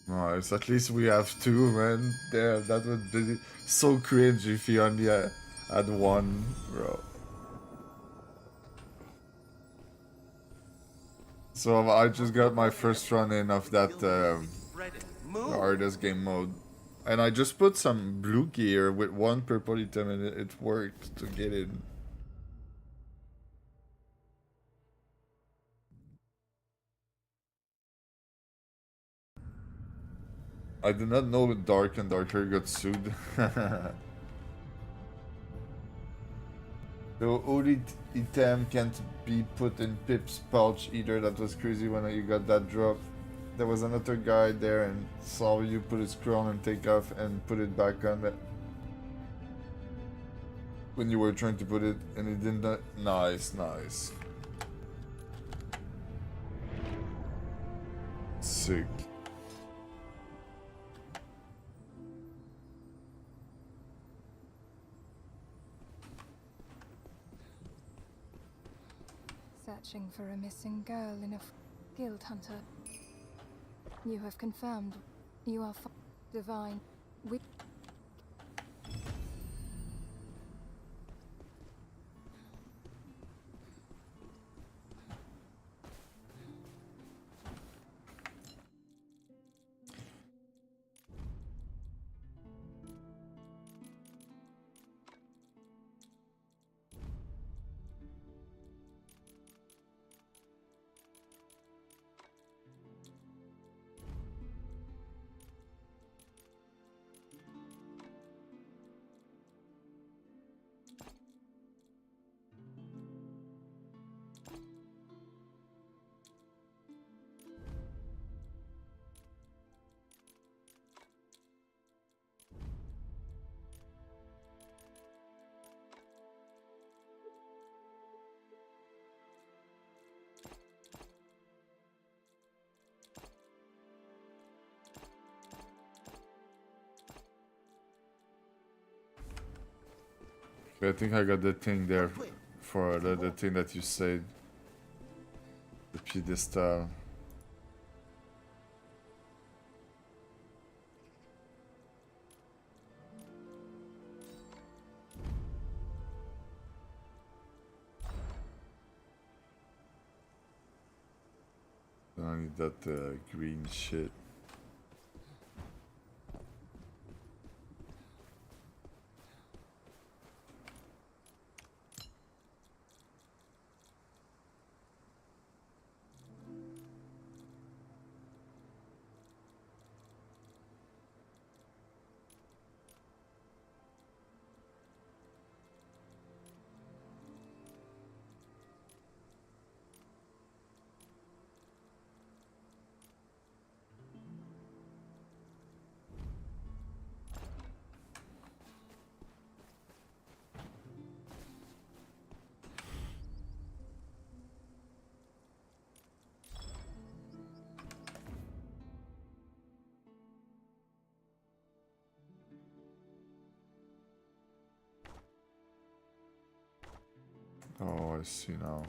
Nice, at least we have two, man. Damn, that would be so cringe if you only had one, bro. So I just got my first run in of that artist game mode. And I just put some blue gear with one purple item and it worked to get in. I did not know Dark and Darker got sued. The only item can't be put in Pip's pouch either. That was crazy when you got that drop. There was another guy there and saw you put his crown and take off and put it back on that. When you were trying to put it and it didn't. Nice, nice. Sick. Searching for a missing girl in a guild hunter. You have confirmed you are divine. We I think I got the thing there for the thing that you said. The pedestal. I need that green shit. Oh, I see now.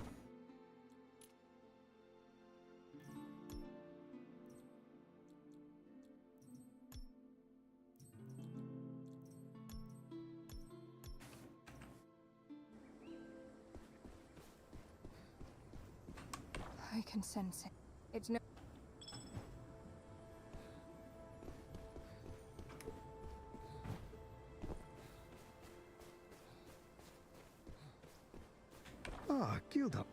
I can sense it. It's no. Ah, Gilda.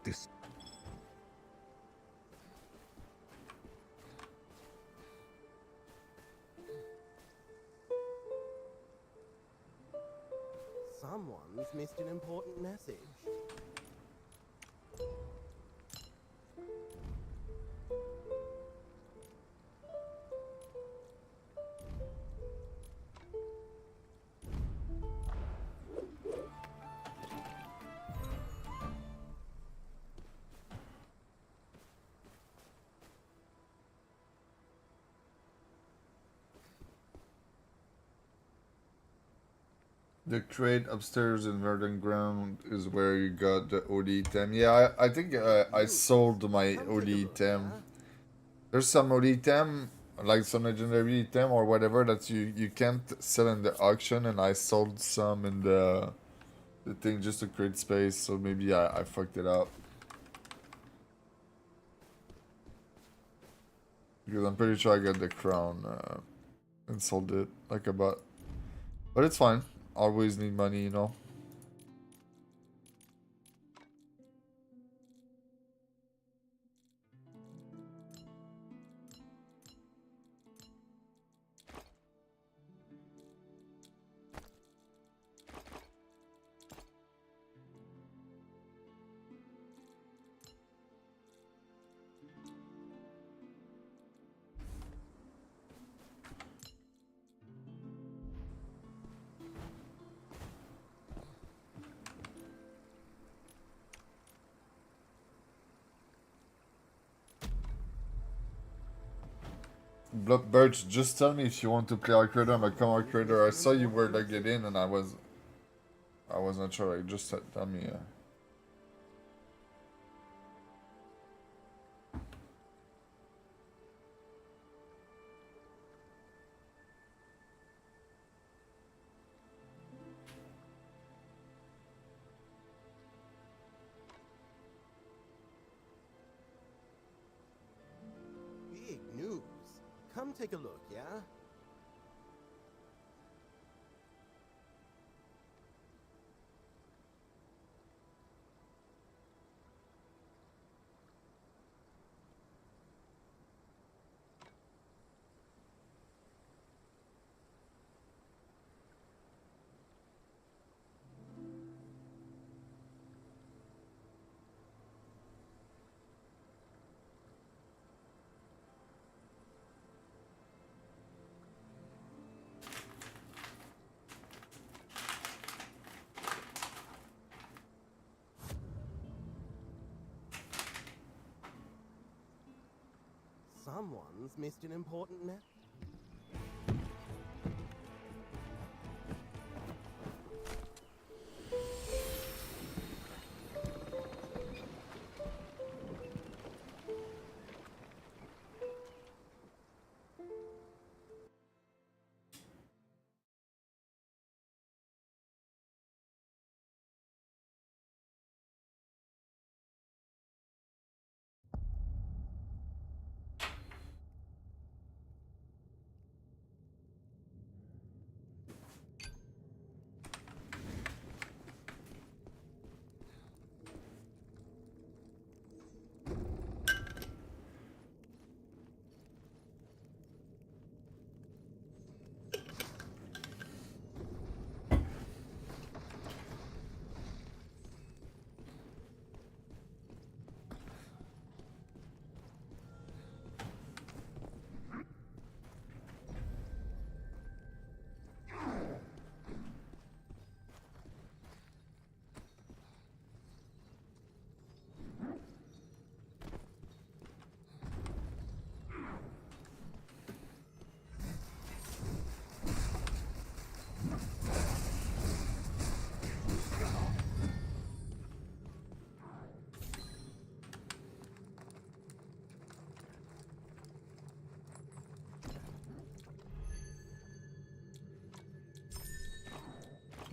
This. Someone's missed an important message. The crate upstairs in Verdant Ground is where you got the OD item. Yeah, I think I sold my Come OD take a look, item. yeah? There's some OD item, like some legendary item or whatever that you can't sell in the auction, and I sold some in the thing just to create space, so maybe I fucked it up. Because I'm pretty sure I got the crown and sold it like a butt. But it's fine. Always need money, you know. Birch, just tell me if you want to play Arc Raider. I'm a come Arc Raider. I saw you were like get in, and I was not sure. Like, just tell me. Big news. Come take a look, yeah? Someone's missed an important message.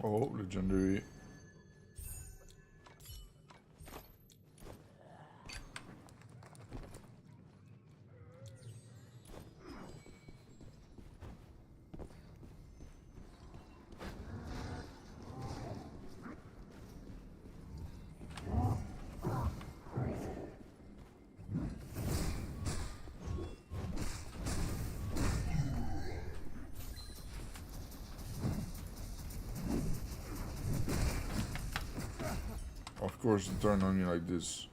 Oh, legendary. Of course, you turn on me like this.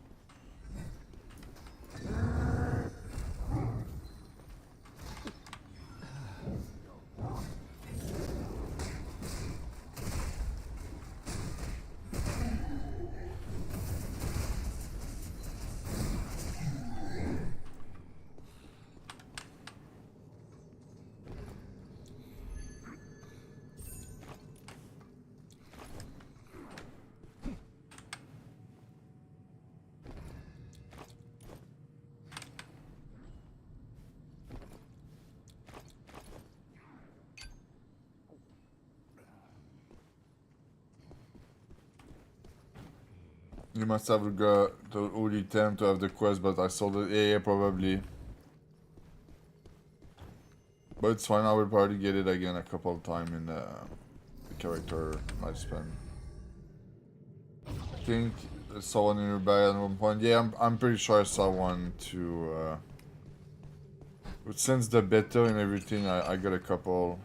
You must have got the only time to have the quest, but I saw the yeah, probably. But it's fine, I will probably get it again a couple of times in the character lifespan. I think I saw one in your bag at one point. Yeah, I'm pretty sure I saw one too. But since the beta and everything, I got a couple.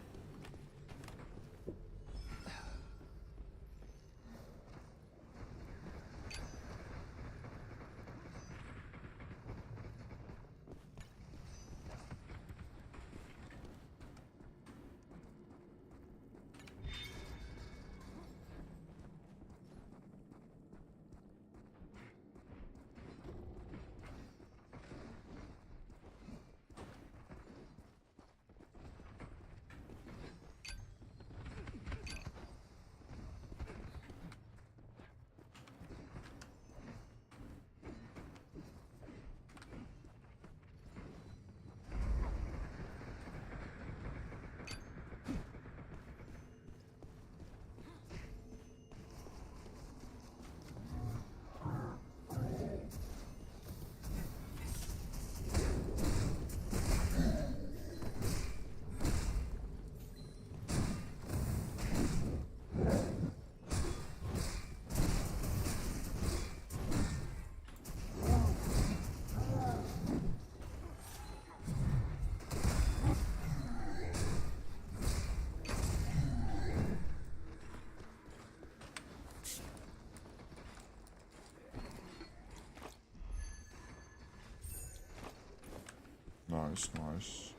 Nice, nice.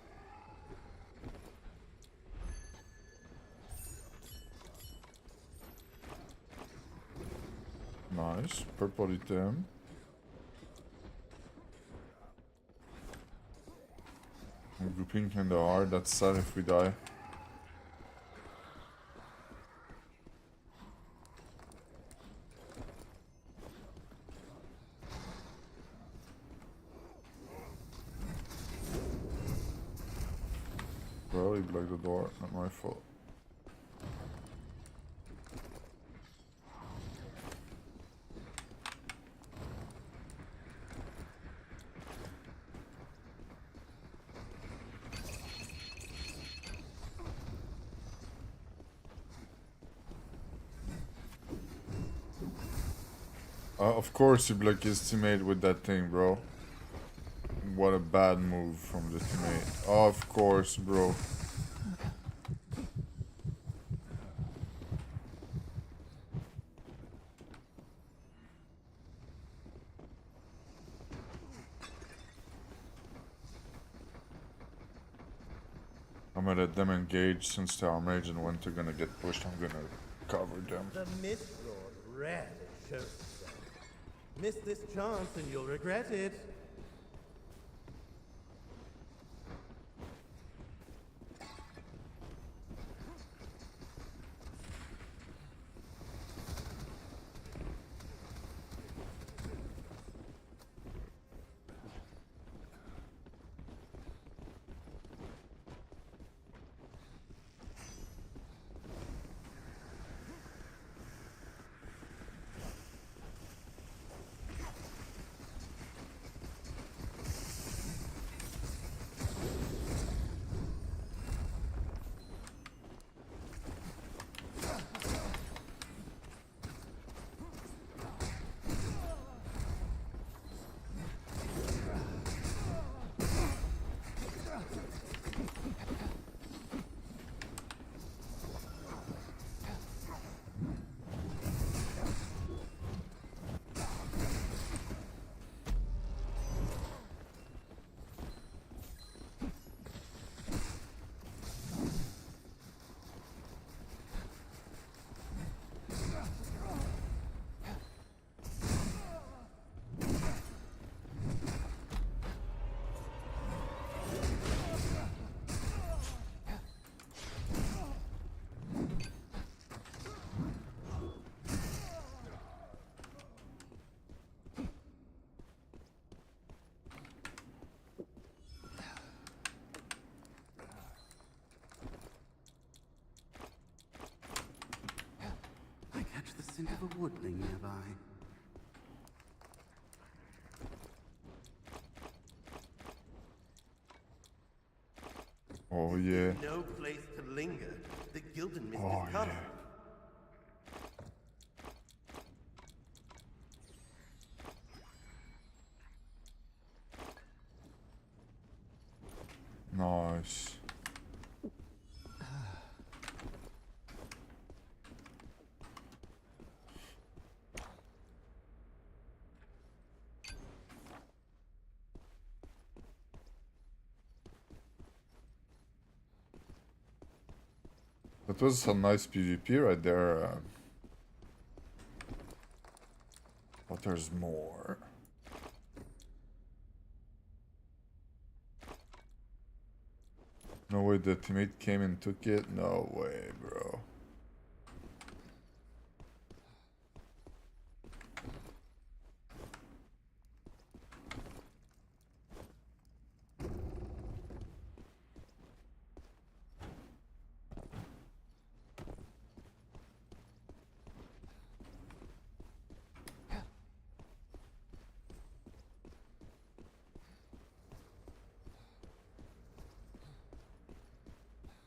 Nice, purple item. I'm grouping kinda hard, that's sad if we die. Well, he blocked the door, not my fault. Of course you block his teammate with that thing, bro. What a bad move from the teammate. Of course, bro. I'm gonna let them engage since they are mage, and when they're gonna get pushed, I'm gonna cover them. The Mist Lord rarely shows himself. Miss this chance and you'll regret it. a woodling nearby. Oh yeah. No place to linger. The Gildan Mist Oh is coming. yeah. Nice. That was some nice PvP right there. But there's more. No way the teammate came and took it? No way, bro.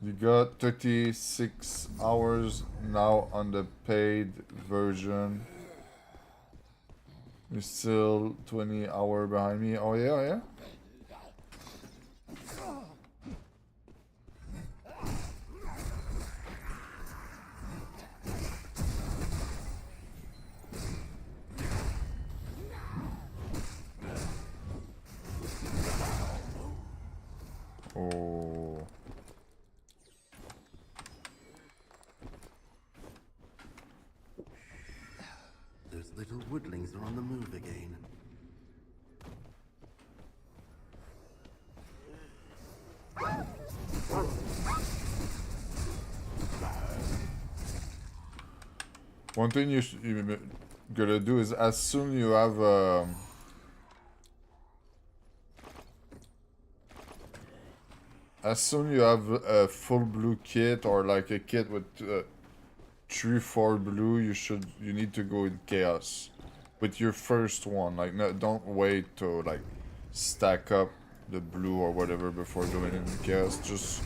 You got 36 hours now on the paid version. You're still 20 hour behind me. Oh yeah, yeah. Oh. Those little woodlings are on the move again. One thing you gotta do is as soon you have as soon you have a full blue kit or like a kit with 3-4 blue, you need to go in chaos with your first one. Like no, don't wait to like stack up the blue or whatever before doing it in chaos. Just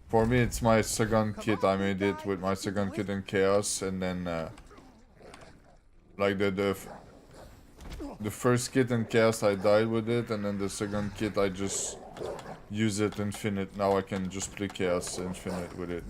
for me, it's my second kit. I made it with my second kit in chaos, and then like the first kit in chaos I died with it, and then the second kit I just use it infinite. Now I can just play chaos infinite with it.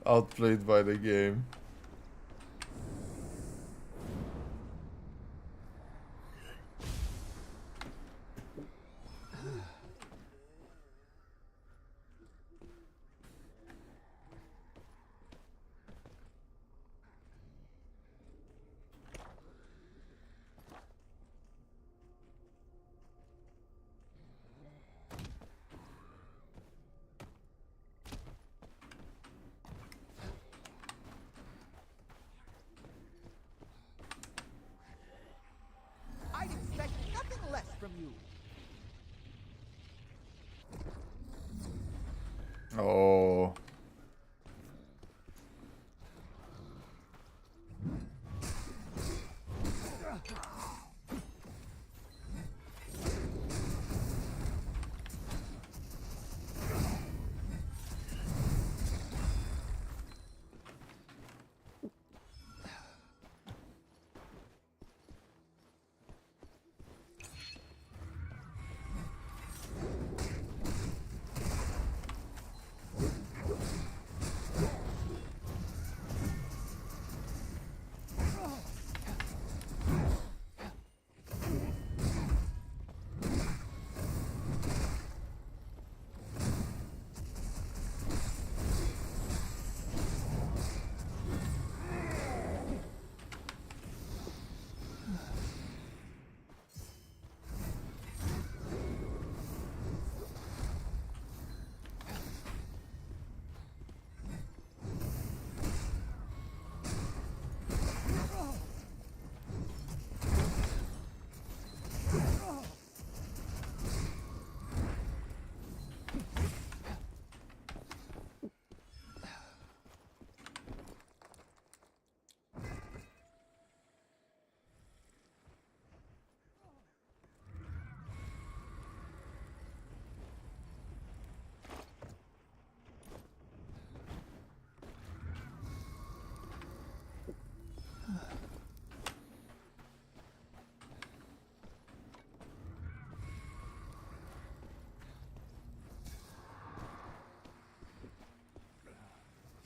Outplayed by the game.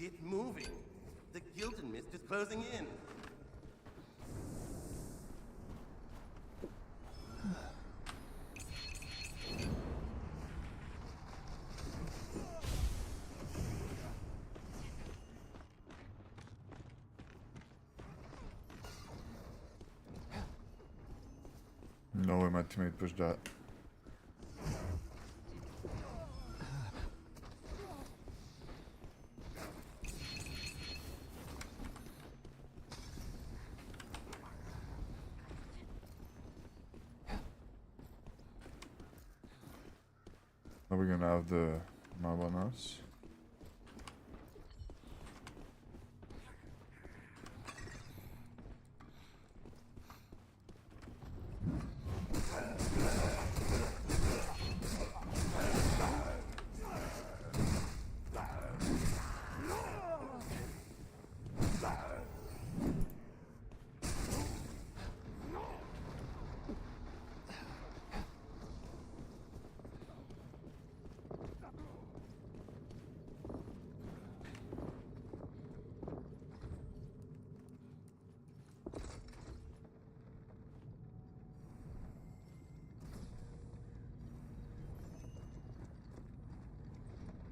Get moving. The Gildan mist is closing in. No way my teammate pushed that. Are we gonna have the mob on us?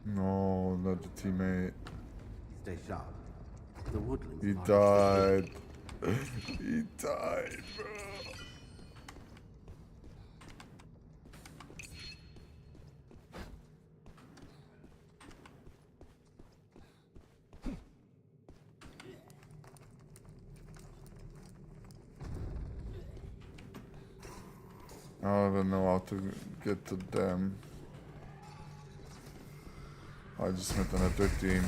No, not the teammate. Stay sharp. The woodlands. He are- died. He died, bro. I don't know how to get to them. I just met another team.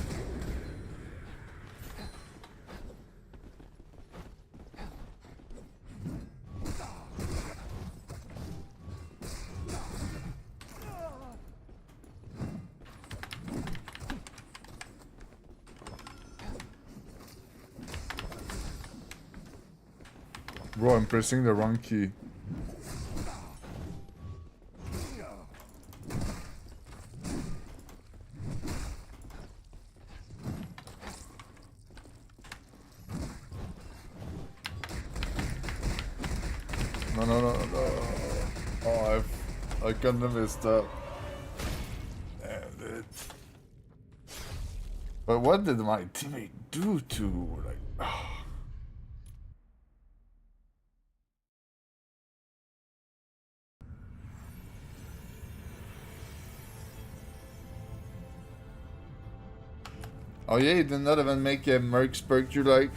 Bro, I'm pressing the wrong key. No. Oh, I kind of messed up. Damn it. But what did my teammate do to, like... Oh yeah, you did not even make a Merc Spec you like?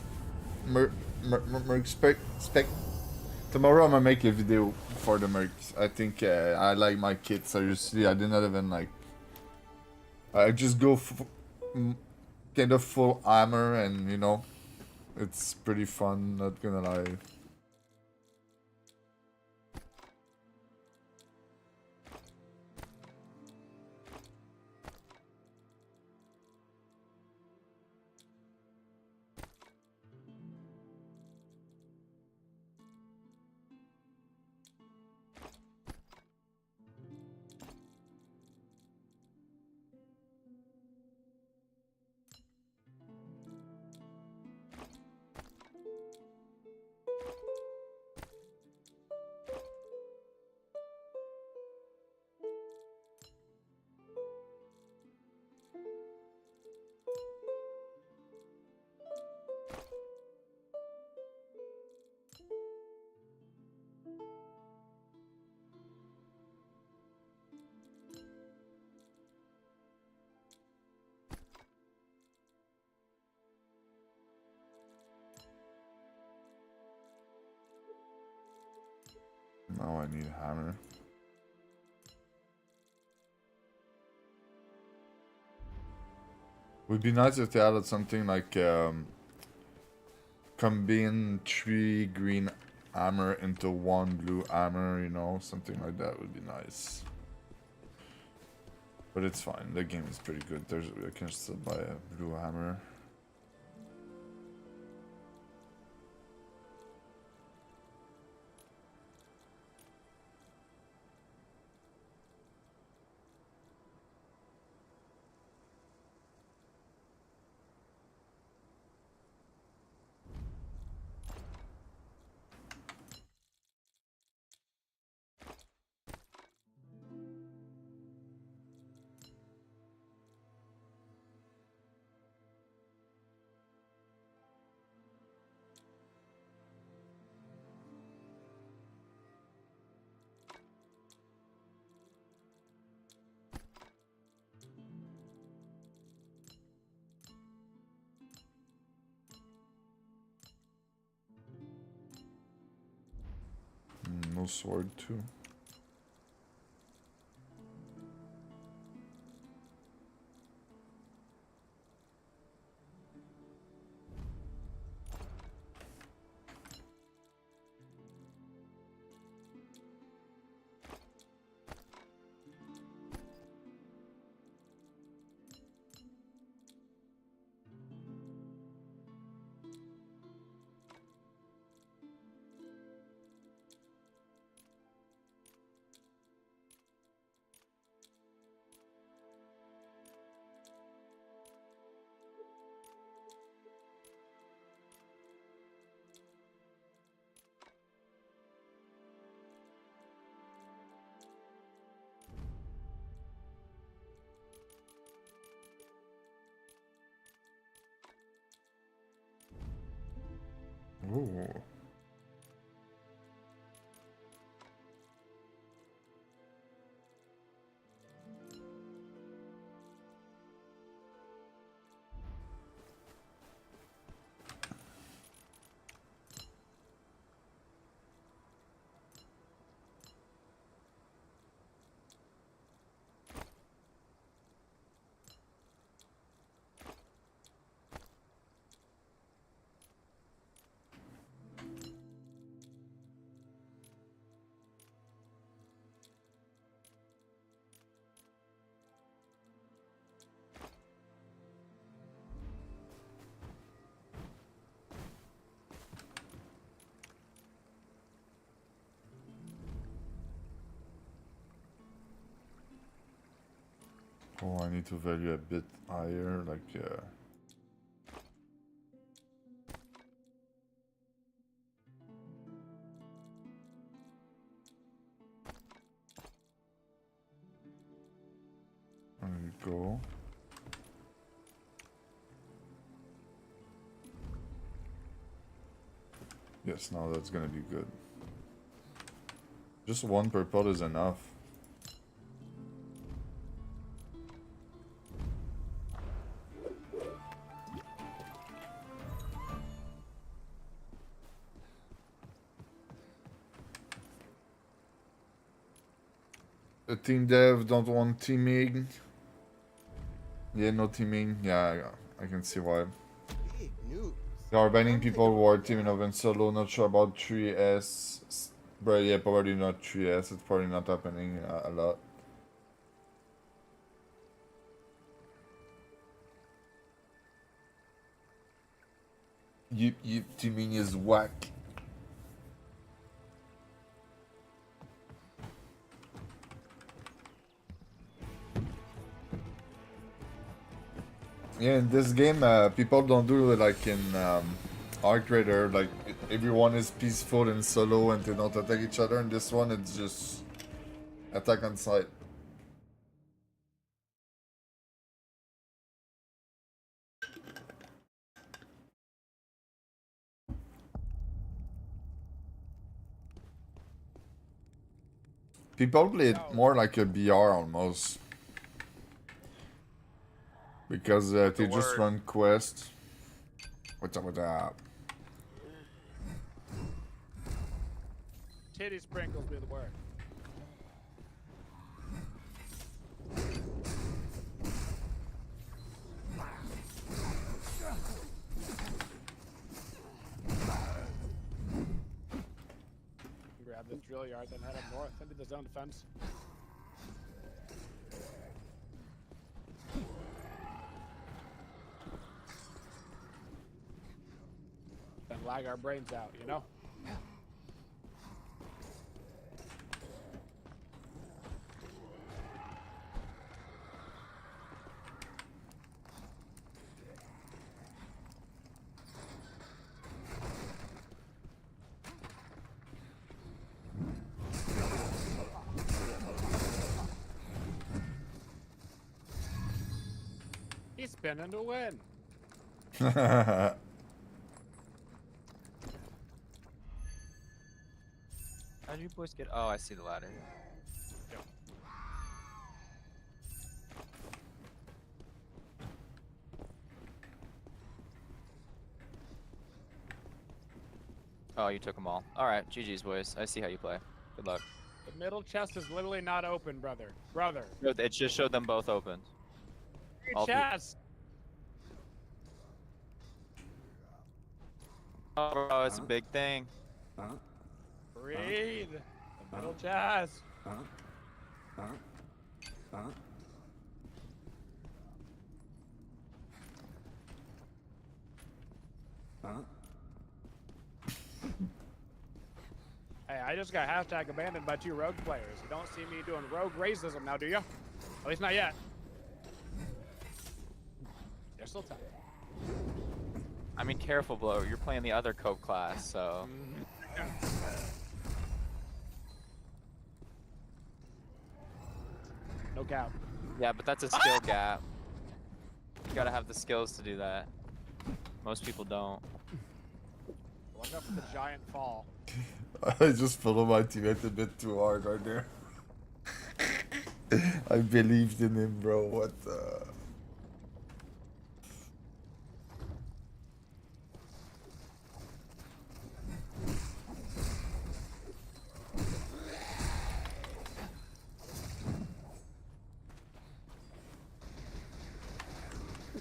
Merc Spec? Tomorrow I'm gonna make a video for the Mercs. I think I like my kit, seriously. I did not even like... I just go kind of full armor and, you know, it's pretty fun, not gonna lie. Now I need a hammer. Would be nice if they added something like combine 3 green armor into 1 blue armor, you know, something like that would be nice. But it's fine, the game is pretty good. I can still buy a blue hammer. No sword too. Ooh. Oh, I need to value a bit higher, like there we go. Yes, now that's gonna be good. Just one per pot is enough. The team dev don't want teaming. Yeah, no teaming. Yeah, I can see why. Big news. They are banning people who are teaming up in solo. Not sure about 3S. But yeah, probably not 3S. It's probably not happening a lot. Yip teaming is whack. Yeah, in this game, people don't do it like in Arc Raider, like everyone is peaceful and solo and they don't attack each other. In this one, it's just attack on sight. People play it more like a BR almost. Because they just run quests. What's up with that? Titty sprinkles be the word. Grab this drill yard, then head up north into the zone defense. Then lag our brains out, you know? He's spinning to win. How did you boys get? Oh, I see the ladder. Yep. Oh, you took them all. All right, GG's boys. I see how you play. Good luck. The middle chest is literally not open, brother. Brother. It just showed them both open. All three. Chest. Oh, bro, it's a big thing. Breathe. The middle chest. Hey, I just got hashtag abandoned by 2 rogue players. You don't see me doing rogue racism now, do you? At least not yet. There's still time. I mean, careful, Blow. You're playing the other Cope class, so. No cap. Yeah, but that's a skill gap. You gotta have the skills to do that. Most people don't. Watch out for the giant fall. I just followed my teammate a bit too hard right there. I believed in him, bro. What the?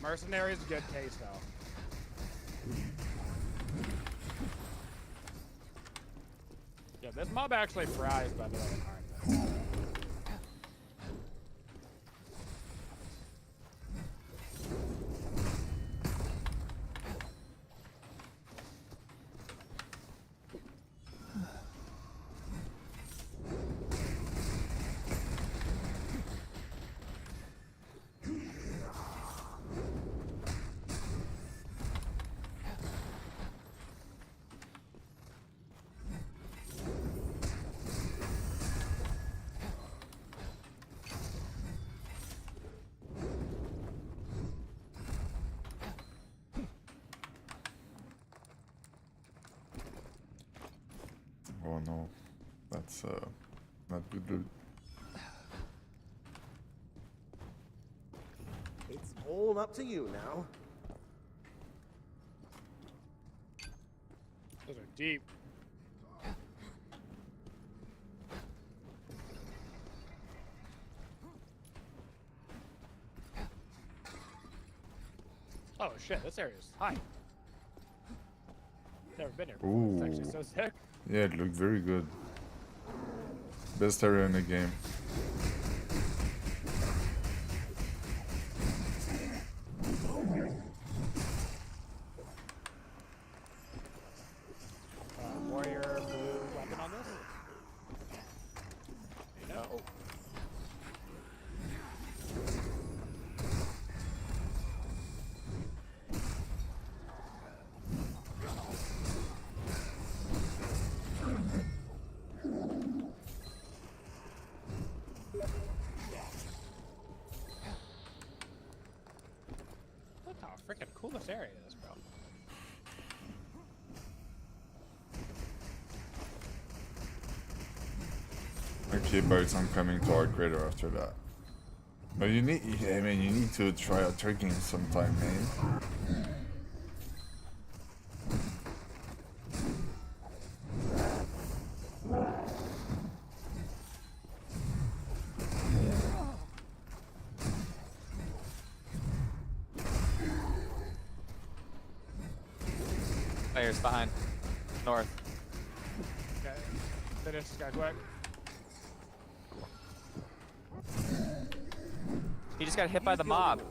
Mercenary's a good case, though. Yeah, this mob actually fries, by the way. Oh no, that's not good loot. It's all up to you now. Those are deep. Oh shit, this area is high. Never been here before. It's actually so sick. Yeah, it looked very good. Best area in the game. Warrior blue weapon on this? No. Look how freaking cool this area is, bro. Okay, but I'm coming to our crater after that. But you need, I mean, you need to try out your game sometime, man. Players behind. North. Okay. Finish this guy quick. He just got hit by the mob.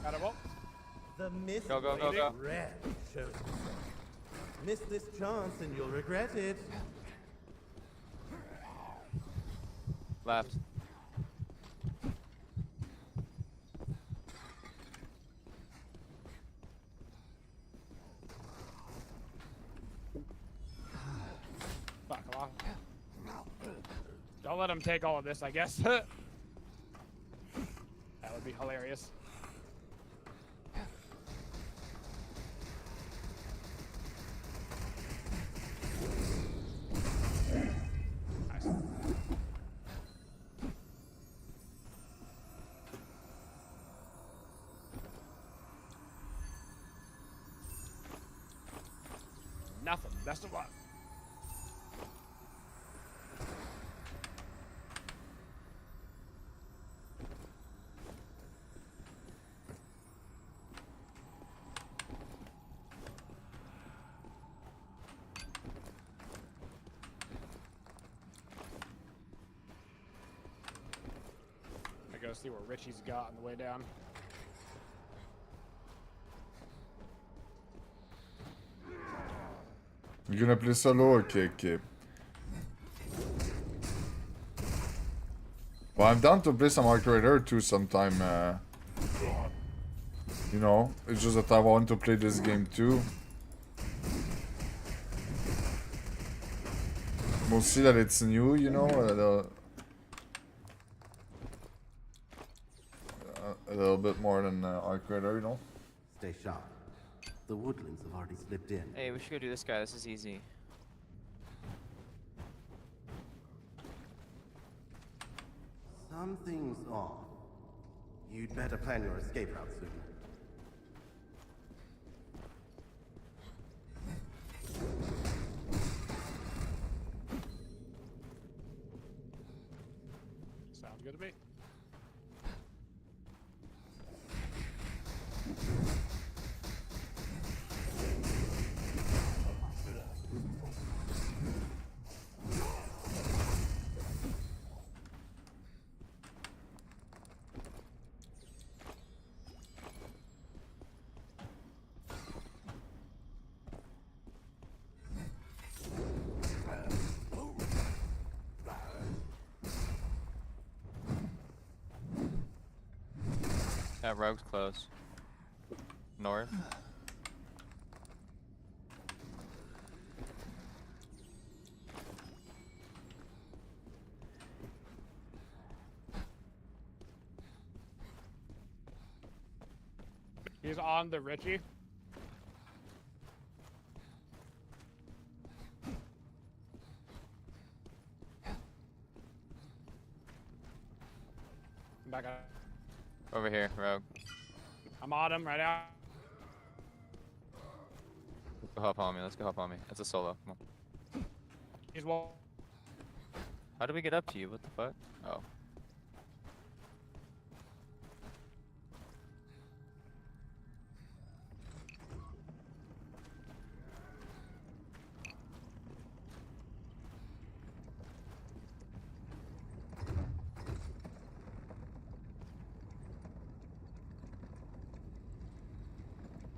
Got him up. The mist Go, go, go, go. red shows. Miss this chance and you'll regret it. Left. Fuck, come on. Don't let him take all of this, I guess. That would be hilarious. Nice. Nothing. Best of luck. go see what Richie's got on the way down. You gonna play solo? Okay, okay. Well, I'm down to play some Arc Raider too sometime. You know, it's just that I want to play this game too. Mostly that it's new, you know. A little bit more than Arc Raider, you know. Stay sharp. The woodlands have already slipped in. Hey, we should go do this guy. This is easy. Something's off. You'd better plan your escape route soon. Sounds good to me. That rogue's close. North. He's on the Richie. I'm back up. Over here, rogue. I'm on him right now. Go help on me. Let's go help on me. It's a solo. Come on. He's one. How do we get up to you? What the fuck? Oh.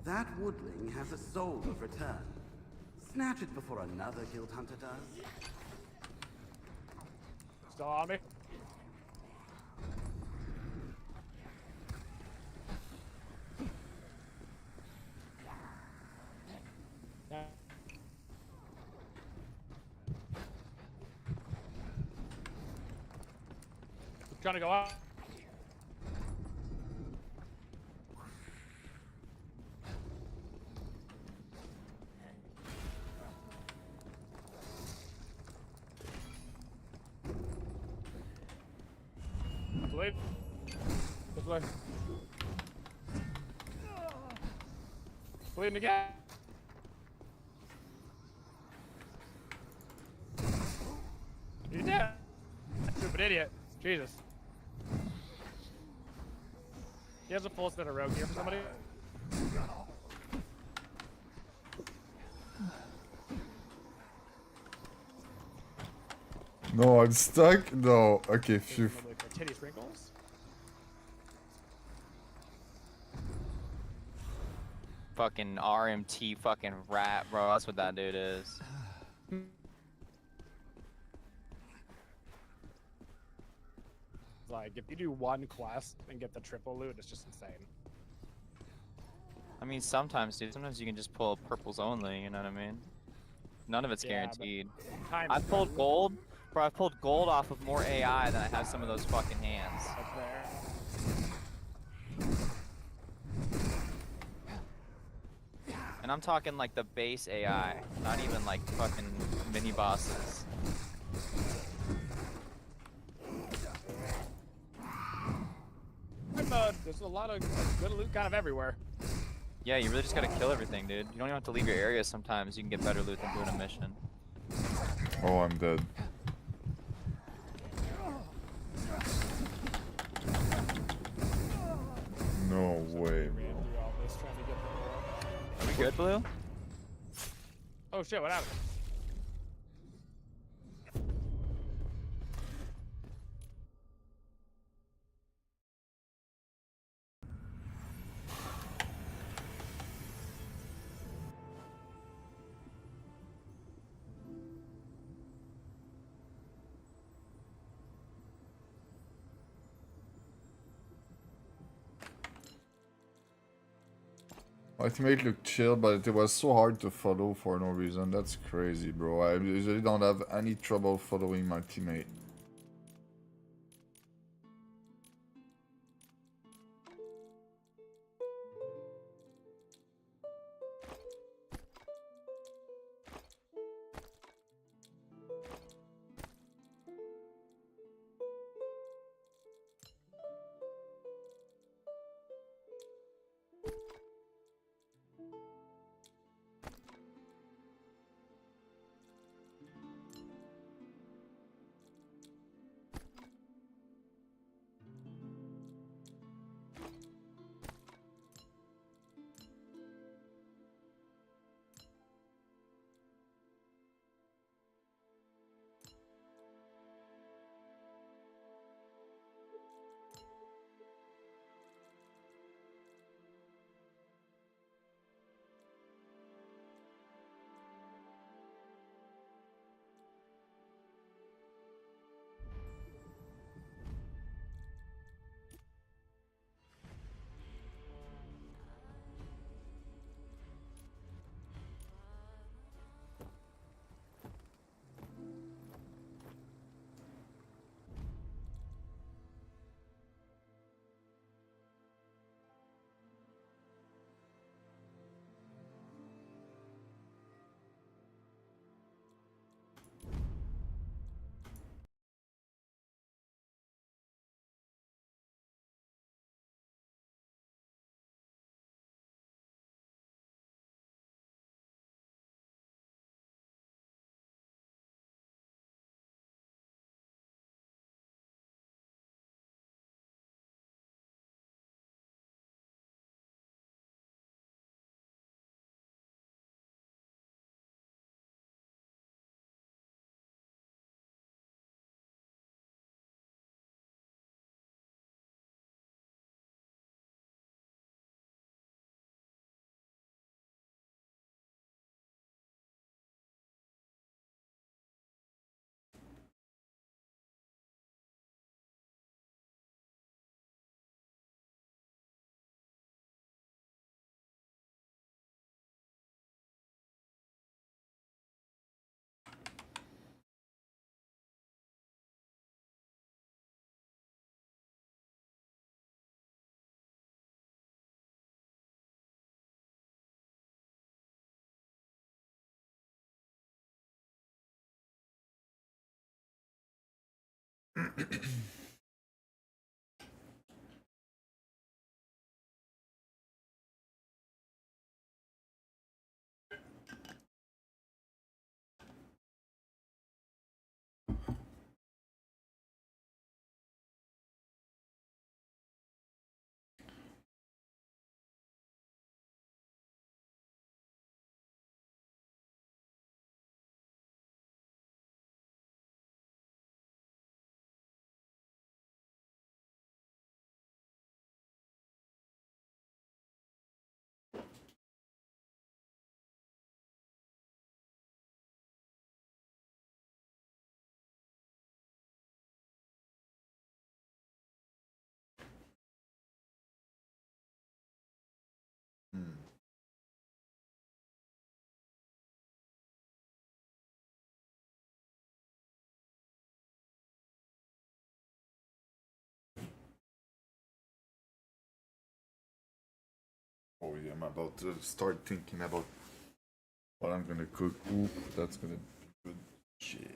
That woodling has a soul of return. Snatch it before another guild hunter does. Still on me. Yeah. Trying to go up. Bleed. This way. Bleeding again. You dead. Stupid idiot. Jesus. He has a full set of rogue here for somebody. No, I'm stuck. No. Okay, phew. Probably for titty sprinkles. Fucking RMT fucking rat, bro. That's what that dude is. Like, if you do one quest and get the triple loot, it's just insane. I mean, sometimes, dude. Sometimes you can just pull purples only. You know what I mean? None of it's Yeah, but guaranteed. time I is pulled not- gold, bro. I pulled gold off of more AI than I have some of those fucking hands. That's there. And I'm talking like the base AI, not even like fucking mini bosses. There's a lot of good loot kind of everywhere. Yeah, you really just gotta kill everything, dude. You don't even have to leave your area sometimes. You can get better loot than doing a mission. Oh, I'm dead. No way, Read bro. through all this, trying to get the ore. Are we good, Blue? Oh shit, what happened? My teammate looked chill, but it was so hard to follow for no reason. That's crazy, bro. I usually don't have any trouble following my teammate. Oh yeah, I'm about to start thinking about what I'm gonna cook. Ooh, that's gonna be good shit.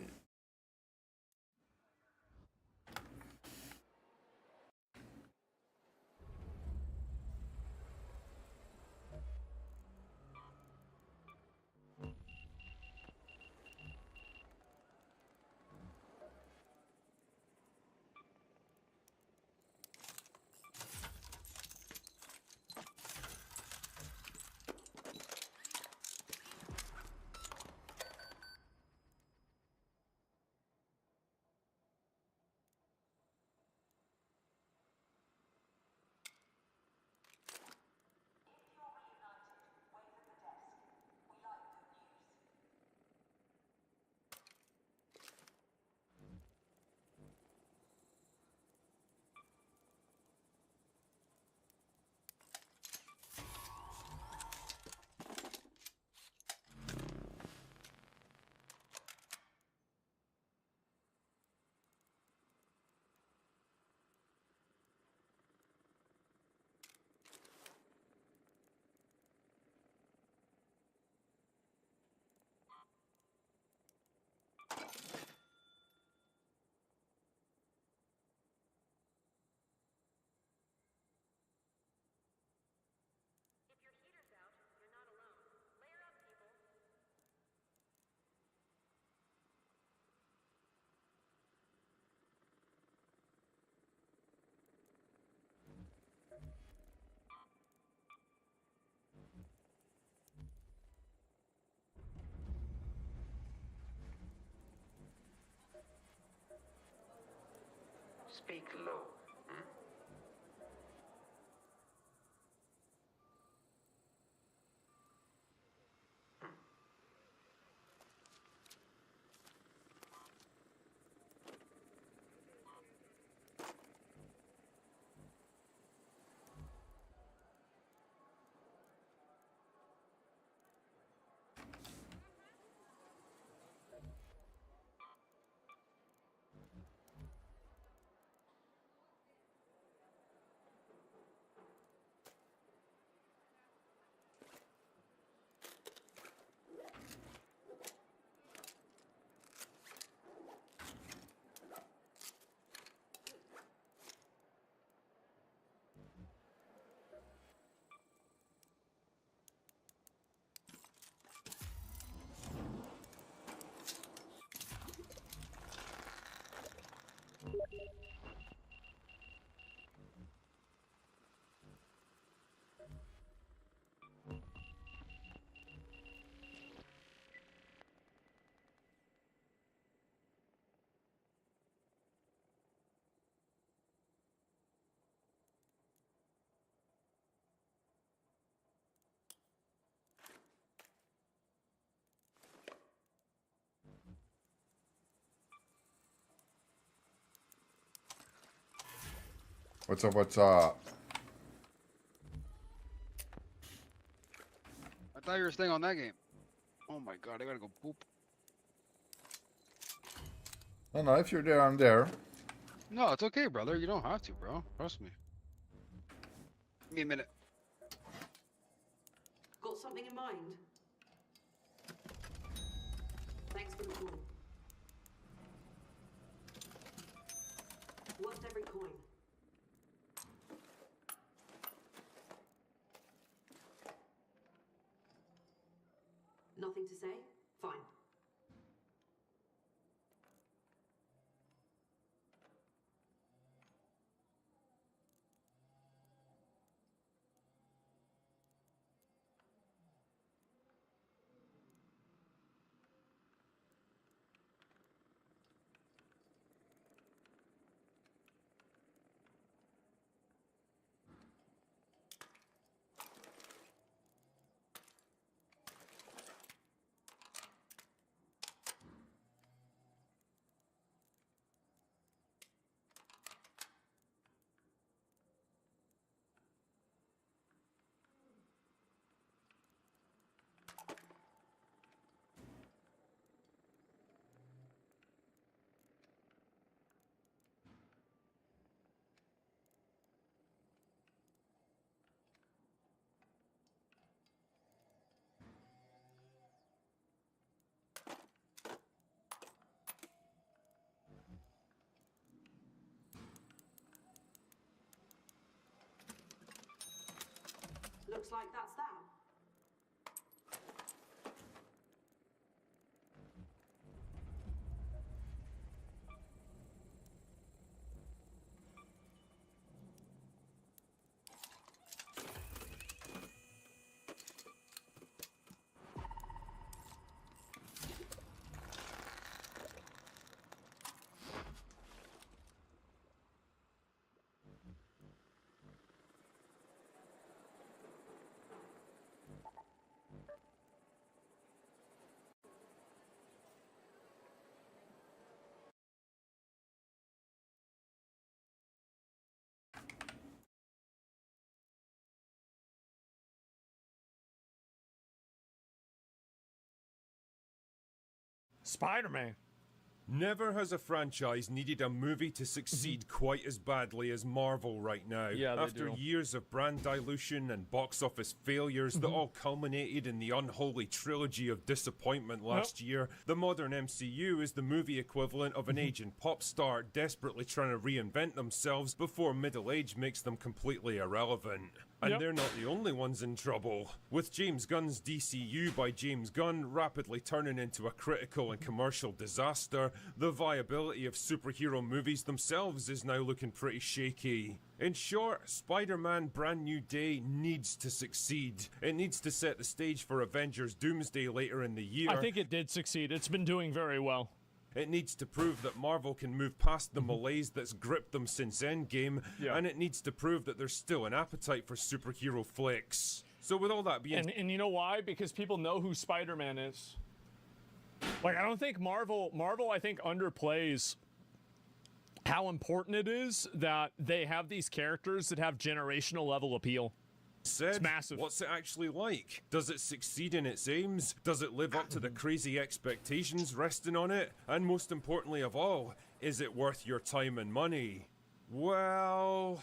Speak low. Hmm? What's up, what's up? I thought you were staying on that game. Oh my god, I gotta go poop. No, if you're there, I'm there. No, it's okay, brother. You don't have to, bro. Trust me. Give me a minute. Got something in mind? Thanks for the call. Worth every coin. Nothing to say? Fine. Looks like that's that. Spider-Man. Never has a franchise needed a movie to succeed quite as badly as Marvel right now. Yeah, they After do. years of brand dilution and box office failures that all culminated in the unholy trilogy of disappointment last year, the modern MCU is the movie equivalent of an aging pop star desperately trying to reinvent themselves before middle age makes them completely irrelevant. And they're not the only ones in trouble. With James Gunn's DCU by James Gunn rapidly turning into a critical and commercial disaster, the viability of superhero movies themselves is now looking pretty shaky. In short, Spider-Man Brand New Day needs to succeed. It needs to set the stage for Avengers Doomsday later in the year. I think it did succeed. It's been doing very well. It needs to prove that Marvel can move past the malaise that's gripped them since Endgame, and it needs to prove that there's still an appetite for superhero flicks. So with all that being And you know why? Because people know who Spider-Man is. Like, I don't think Marvel I think underplays how important it is that they have these characters that have generational level appeal. said, it's massive. What's it actually like? Does it succeed in its aims? Does it live up to the crazy expectations resting on it? And most importantly of all, is it worth your time and money? Well...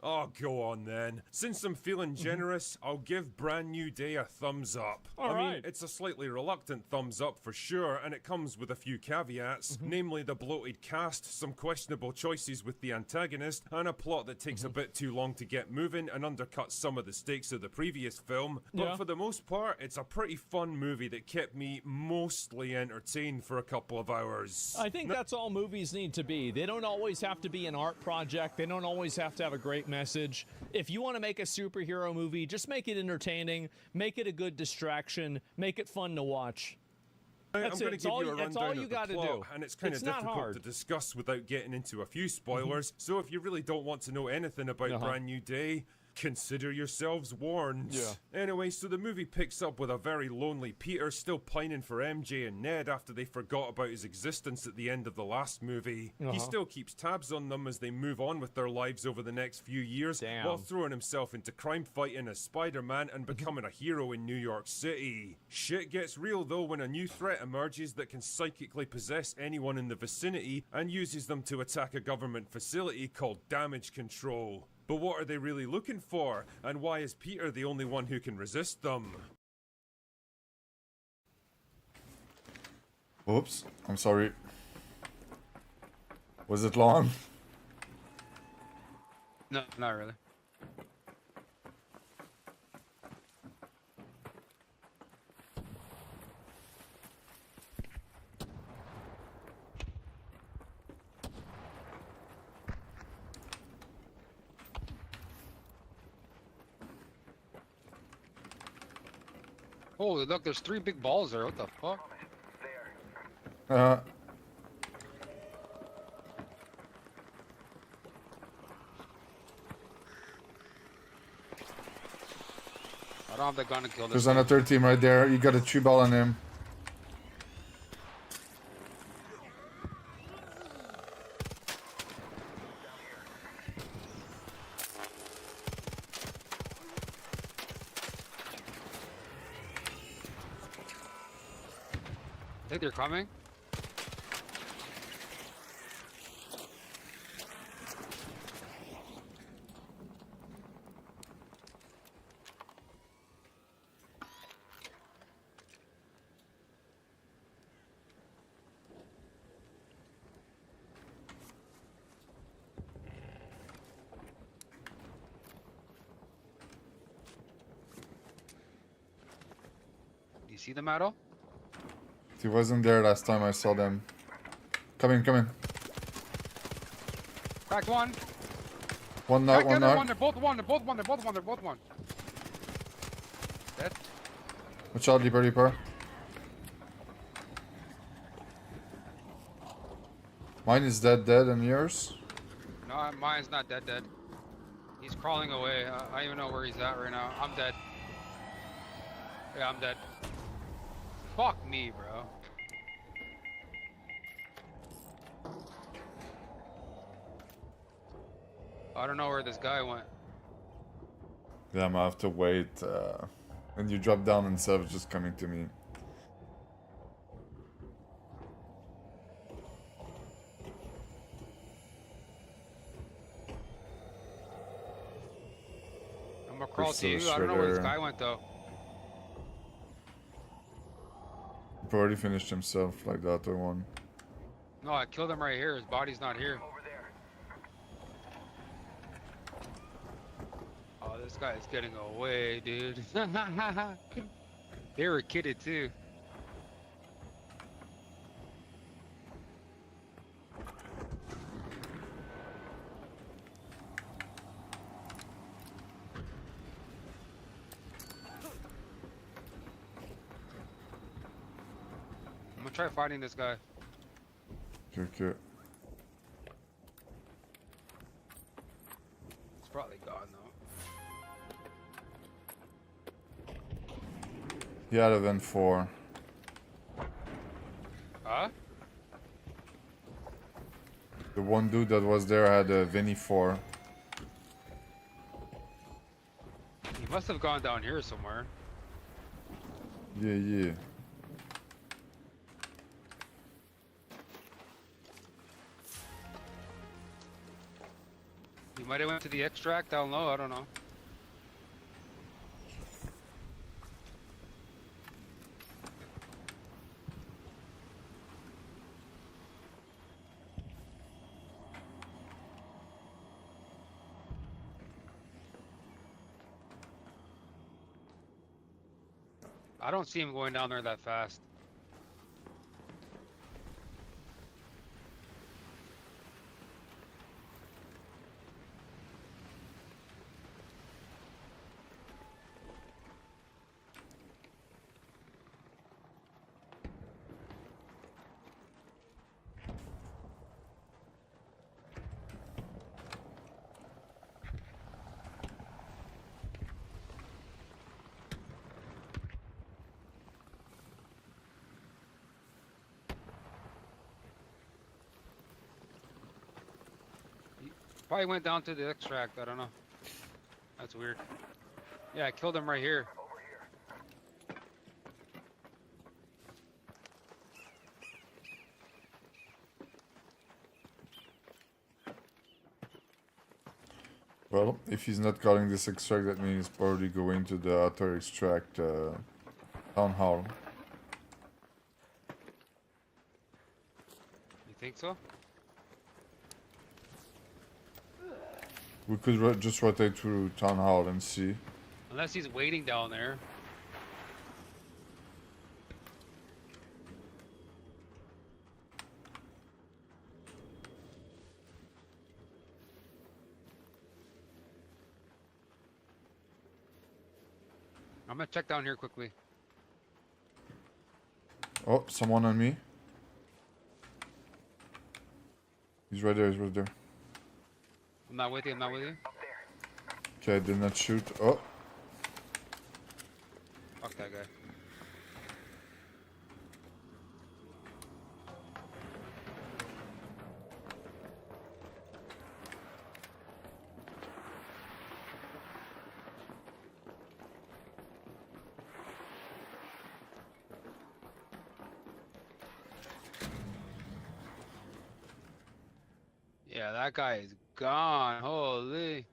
oh, go on then. Since I'm feeling generous, I'll give Brand New Day a thumbs up. I mean, it's a slightly reluctant thumbs up for sure, and it comes with a few caveats, namely the bloated cast, some questionable choices with the antagonist, and a plot that takes a bit too long to get moving and undercuts some of the stakes of the previous film. But for the most part, it's a pretty fun movie that kept me mostly entertained for a couple of hours. I think that's all movies need to be. They don't always have to be an art project. They don't always have to have a great message. If you want to make a superhero movie, just make it entertaining, make it a good distraction, make it fun to watch. That's it. That's all you got to do. And it's kind of difficult to discuss without getting into a few spoilers. So if you really don't want to know anything about Brand New Day, consider yourselves warned. Anyway, so the movie picks up with a very lonely Peter still pining for MJ and Ned after they forgot about his existence at the end of the last movie. He still keeps tabs on them as they move on with their lives over the next few years while throwing himself into crime fighting as Spider-Man and becoming a hero in New York City. Shit gets real though when a new threat emerges that can psychically possess anyone in the vicinity and uses them to attack a government facility called Damage Control. But what are they really looking for? And why is Peter the only one who can resist them? Oops, I'm sorry. Was it long? No, not really. Holy, look, there's 3 big balls there. What the fuck? I don't have the gun to kill this. There's another team right there. You got a 3-ball on him. I think they're coming. Do you see them at all? He wasn't there last time I saw them. Come in, come in. Cracked one. One knock, Cracked one the other knock. one. They're both one. They're both one. They're both one. They're both one. Dead. Watch out, Leaper, Leaper. Mine is dead, and yours? No, mine's not dead. He's crawling away. I don't even know where he's at right now. I'm dead. Yeah, I'm dead. Fuck me, bro. I don't know where this guy went. Yeah, I'm gonna have to wait. And you drop down instead of just coming to me. I'm gonna crawl We're to you. so I don't know where this shredder. guy went though. He already finished himself like the other one. No, I killed him right here. His body's not here. Oh, this guy is getting away, dude. They were kidded too. I'm gonna try fighting this guy. Okay. It's probably gone though. He had event 4. Huh? The one dude that was there had a Vinny 4. He must have gone down here somewhere. Yeah. He might have went to the extract down low, I don't know. I don't see him going down there that fast. Probably went down to the extract, I don't know. That's weird. Yeah, I killed him right here. Well, if he's not calling this extract, that means he's probably going to the other extract town hall. You think so? We could just rotate through town hall and see. Unless he's waiting down there. I'm gonna check down here quickly. Oh, someone on me. He's right there, he's right there. I'm not with you, I'm not with you. Okay, I did not shoot. Oh, Fuck that guy. Yeah, that guy is gone. Holy.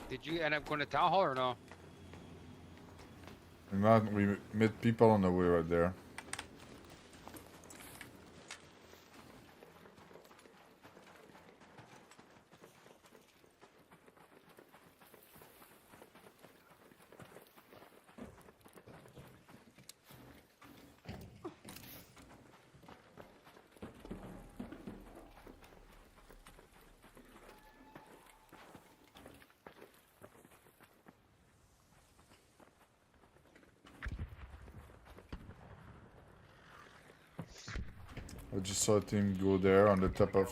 Did you end up going to town hall or no? we met people on the way right there. I just saw a team go there on the top of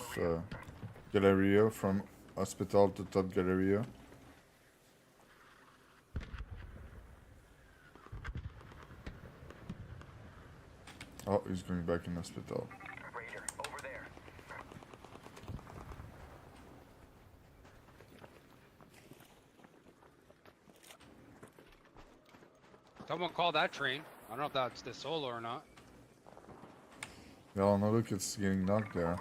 Galleria, from hospital to top Galleria. Oh, he's going back in hospital. Someone called that train. I don't know if that's the solo or not. Yeah, no, look, it's getting knocked there.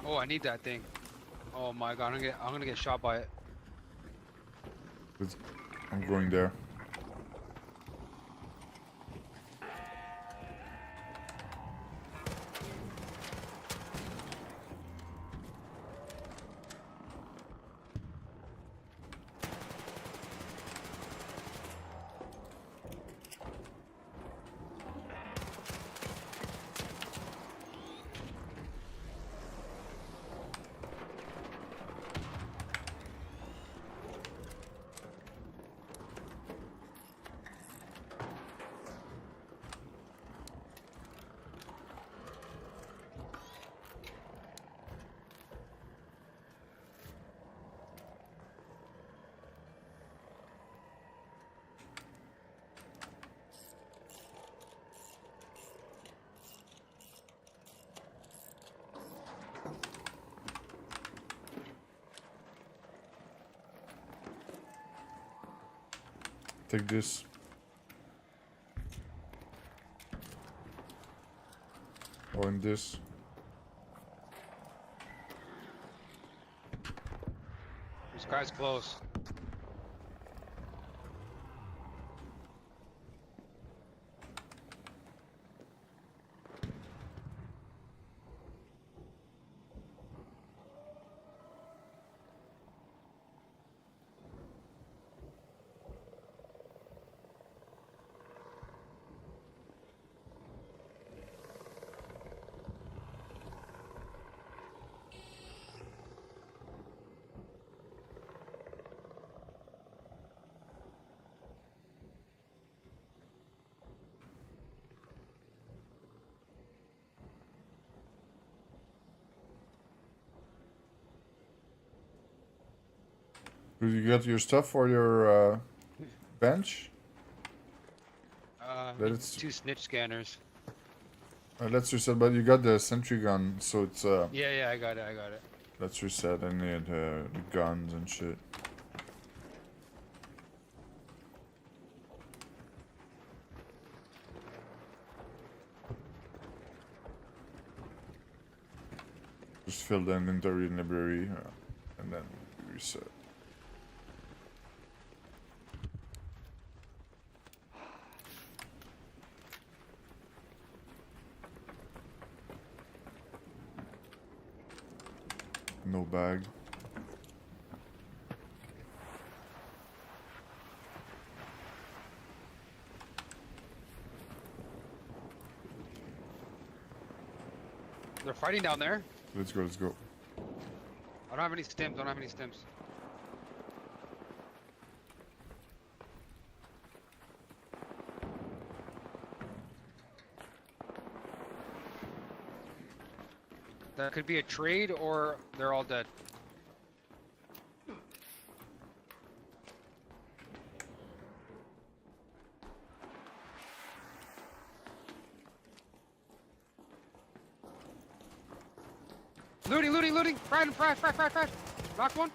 Oh, I need that thing. Oh my god, I'm gonna get shot by it. I'm going there. Take this. Oh, and this. This guy's close. Did you get your stuff for your bench? Let's 2 snitch scanners. let's reset. But you got the sentry gun, so it's Yeah, I got it. let's reset. I need the guns and shit. Just fill the inventory and library, and then reset. No bag. They're fighting down there. Let's go, let's go. I don't have any stims. That could be a trade, or they're all dead. Looting! Fried! Knocked one.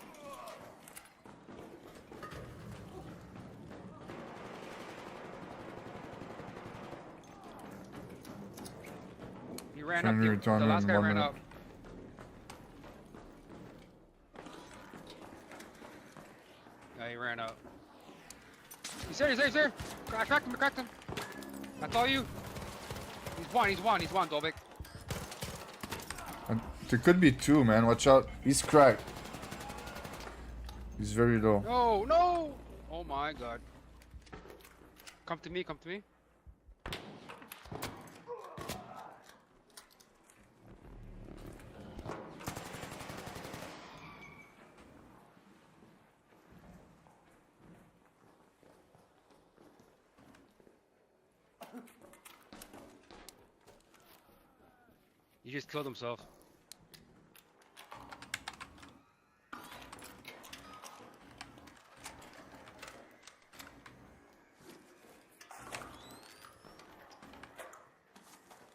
He ran up. The last guy ran up. Yeah, he ran up. He's there! I cracked him. That's all you. He's one, Dolbeck. There could be 2, man. Watch out. He's cracked. He's very low. No! Oh my god. Come to me. He just killed himself.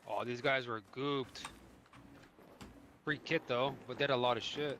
Oh, these guys were gooped. Free kit though, but they had a lot of shit.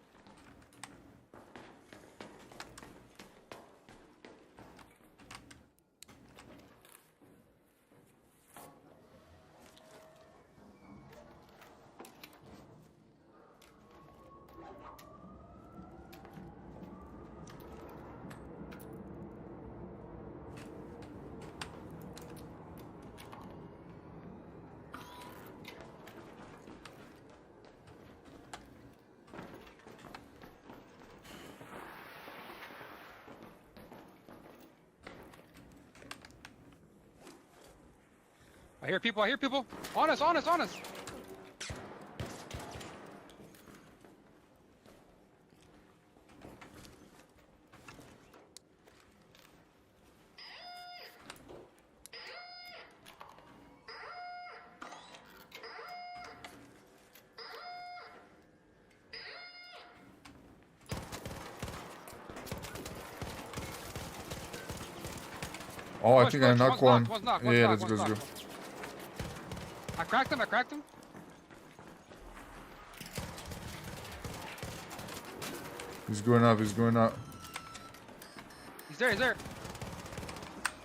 I hear people. I hear people. On us. On us. On us. Oh, I Push, think I push. knocked One's one. knocked, one's knocked, Yeah, one's yeah, knocked, let's go, one's let's go. knocked. I cracked him. I cracked him. He's going up, he's going up. He's there. He's there.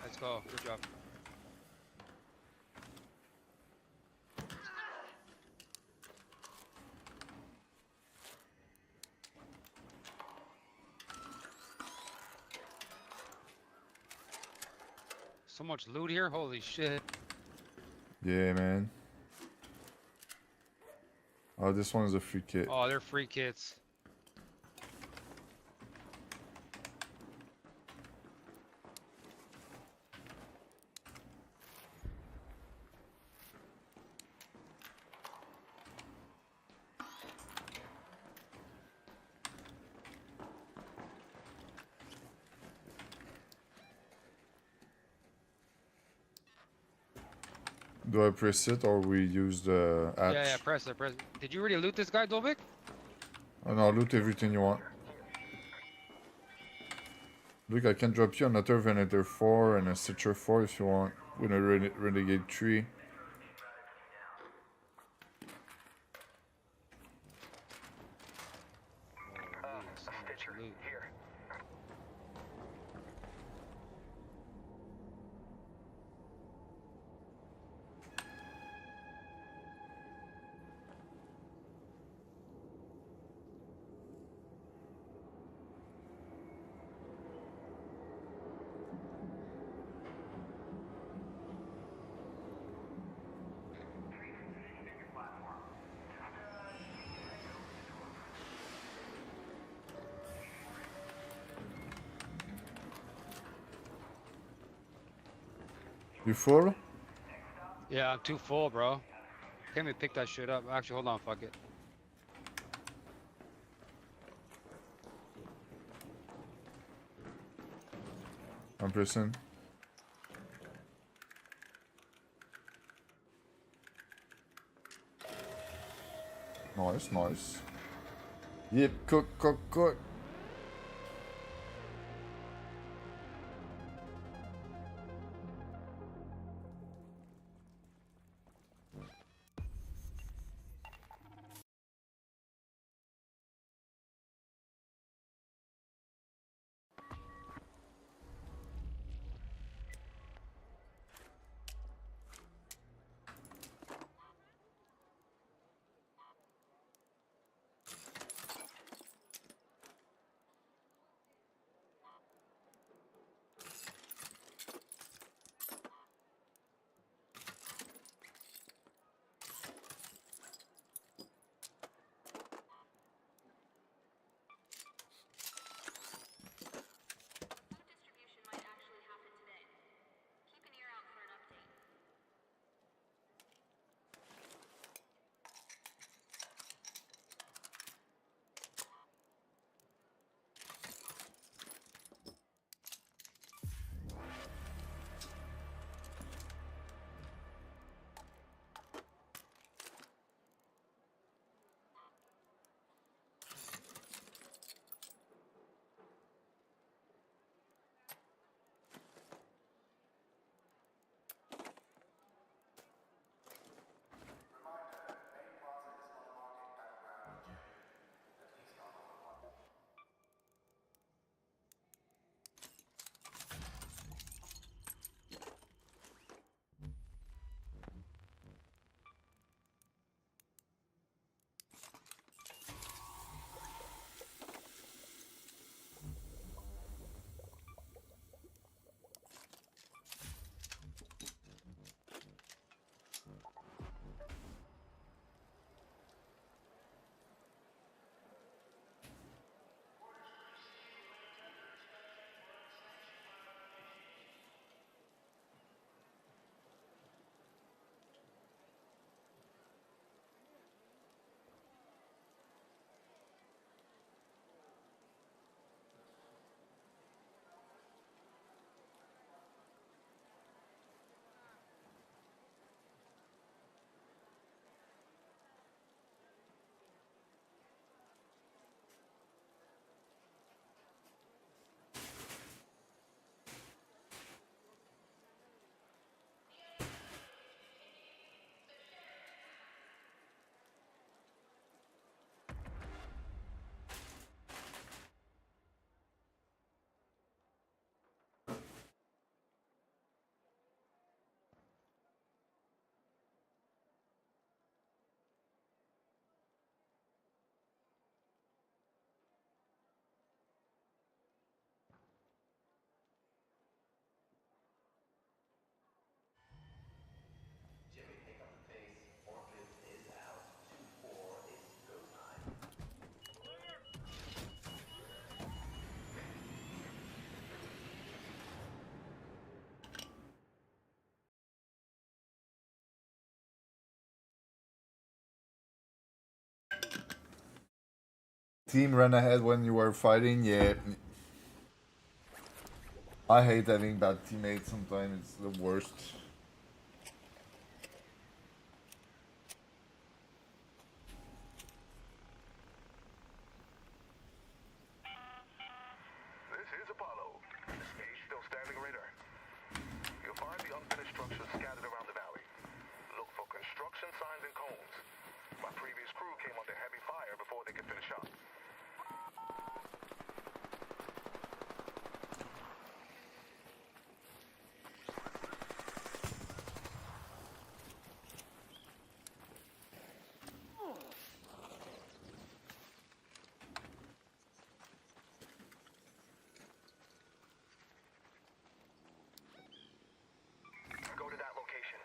Let's go. Good job. So much loot here. Holy shit. Yeah, man. Oh, this one is a free kit. Oh, they're free kits. Do I press it or we use the hatch? Yeah, press it, press it. Did you already loot this guy, Dolvik? Oh no, loot everything you want. Look, I can drop you another Venator 4 and a Stitcher 4 if you want. With a Renegade 3. Holy, so much loot. You full? Yeah, I'm too full, bro. Can't even pick that shit up. Actually, hold on, fuck it. I'm pressing. Nice, nice. Yep, cook, cook, cook. team ran ahead when you were fighting, yeah. I hate having bad teammates sometimes, it's the worst. This is Apollo. Stage still standing radar. You'll find the unfinished structures scattered around the valley. Look for construction signs and cones. My previous crew came under heavy fire before they could finish up. Go to that location.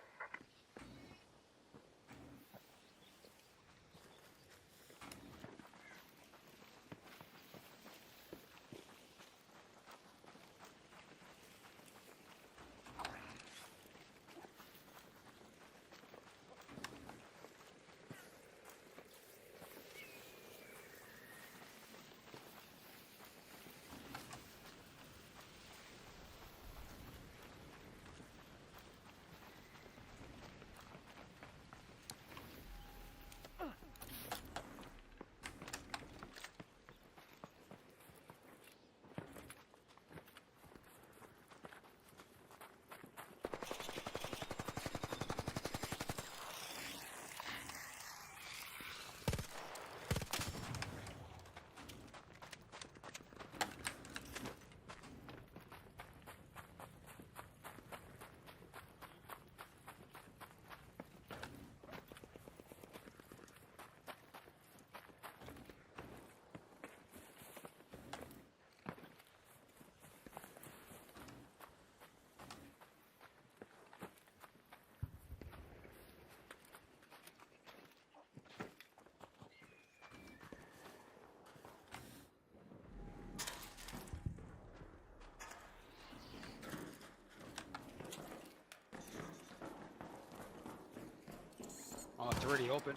Oh, it's already open.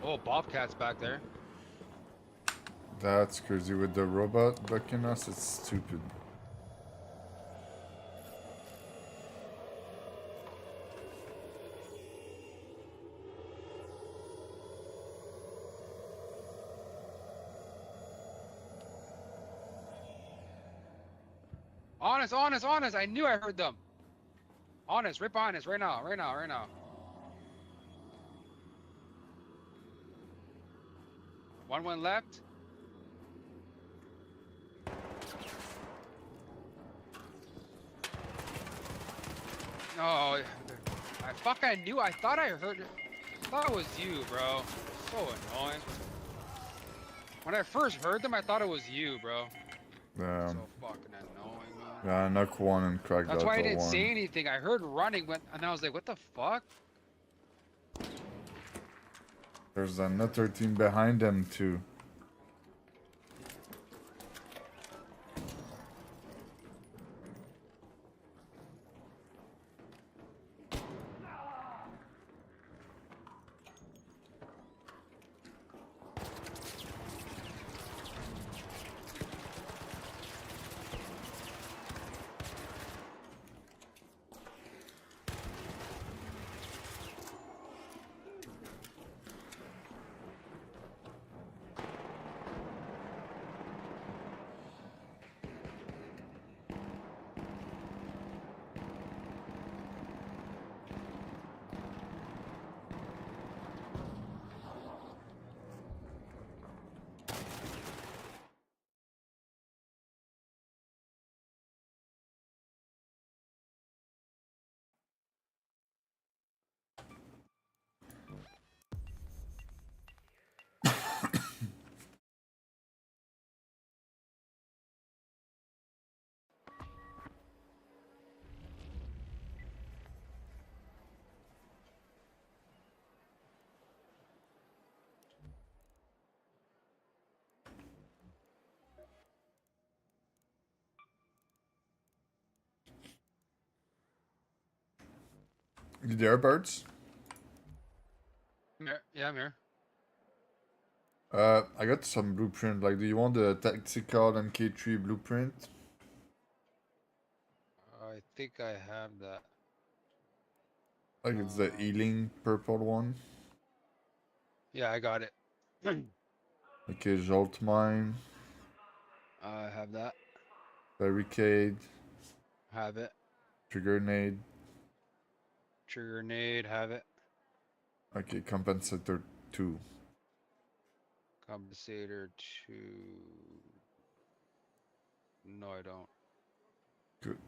Oh, Bobcat's back there. That's crazy with the robot bucking us, it's stupid. Honest. I knew I heard them. Honest, right behind us, right now. One went left. No, I knew. I thought I heard it. I thought it was you, bro. So annoying. When I first heard them, I thought it was you, bro. So fucking annoying, man. Yeah, knock one and crack That's that why I didn't one. say anything. I heard running, and I was like, what the fuck? There's another team behind them too. You there, birds? Yeah, I'm here. I got some blueprint. Like, do you want the tactical MK3 blueprint? I think I have that. Like, it's the healing purple one. Yeah, I got it. Okay, Jolt Mine, I have that. Barricade, Have it. Trigger Nade. Trigger nade. Have it. Okay, Compensator 2. Compensator 2. No, I don't. Good.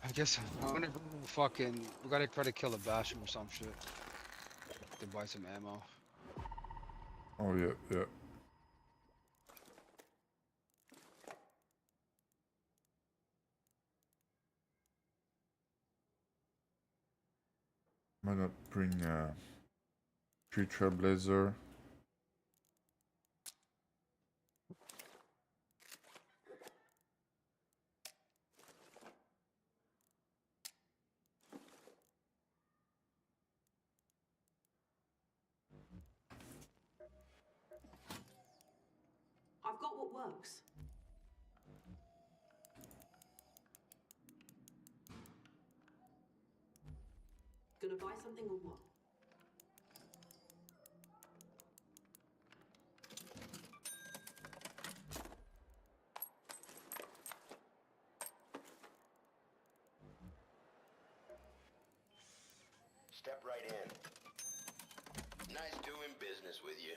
I guess I'm gonna fucking. We gotta try to kill a Basham or some shit. To buy some ammo. Oh, yeah, yeah. Why not bring Tree Trailblazer? I've got what works. Gonna buy something or what? Step right in. Nice doing business with you.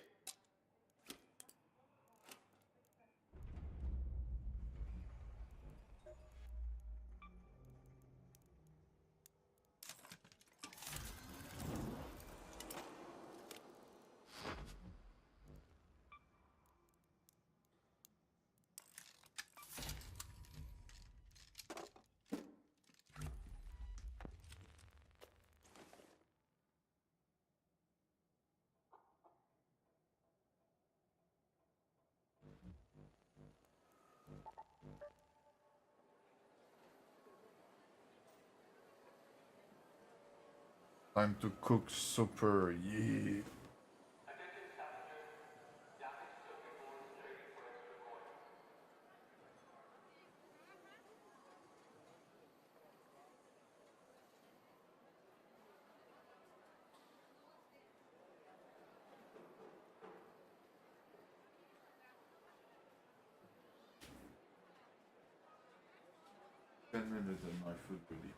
Time to cook supper, yeah. And my food ready.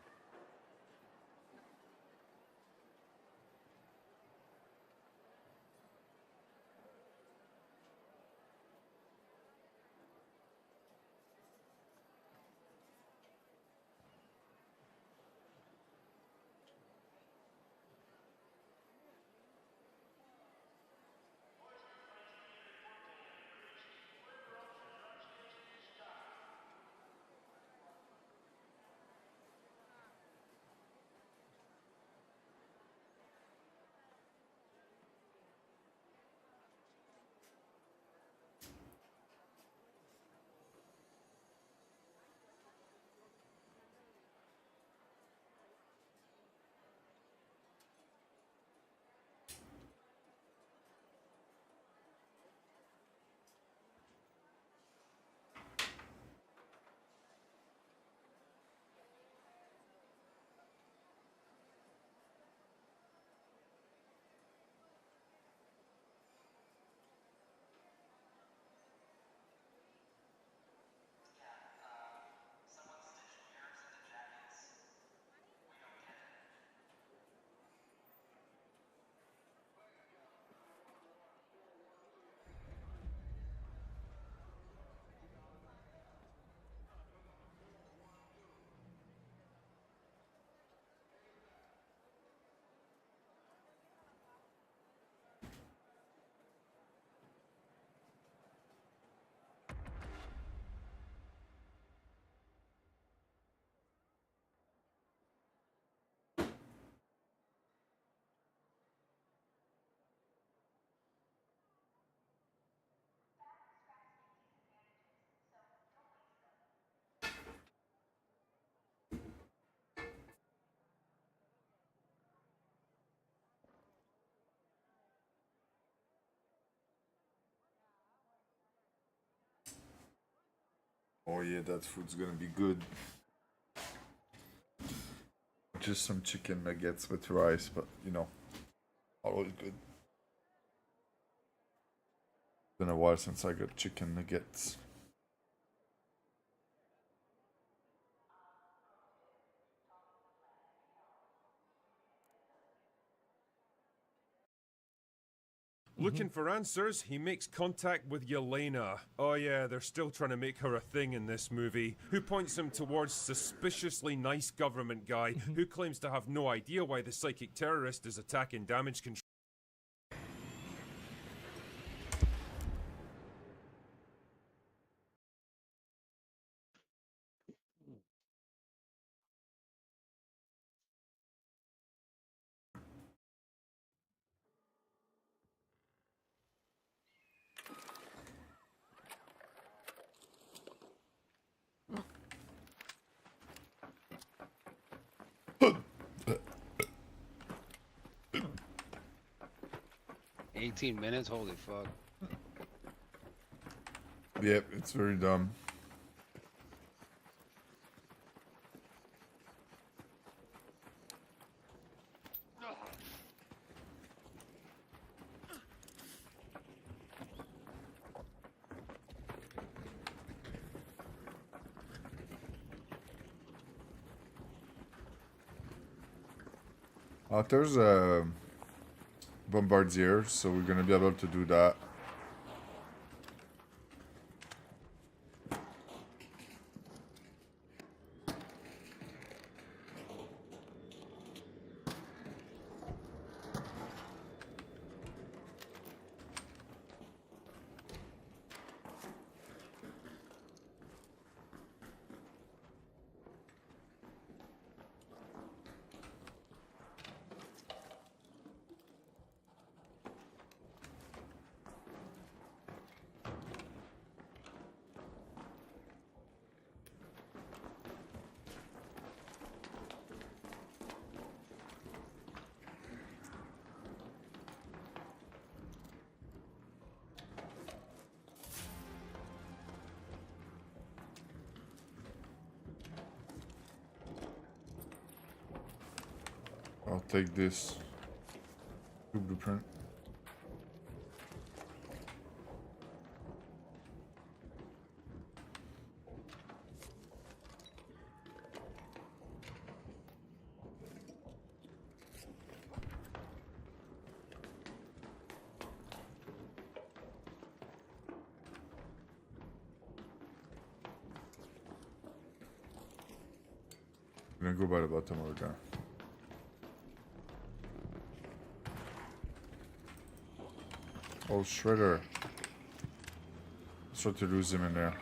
Oh yeah, that food's gonna be good. Just some chicken nuggets with rice, but you know, always good. Been a while since I got chicken nuggets. Looking for answers, he makes contact with Yelena. Oh yeah, they're still trying to make her a thing in this movie. Who points him towards suspiciously nice government guy who claims to have no idea why the psychic terrorist is attacking damage control. $18, holy fuck. Yep, it's very dumb. There's a bombardier, so we're gonna be able to do that. I'll take this blueprint. I'm gonna go by the bottom of the car. Oh, Shredder. Let's try to lose him in there.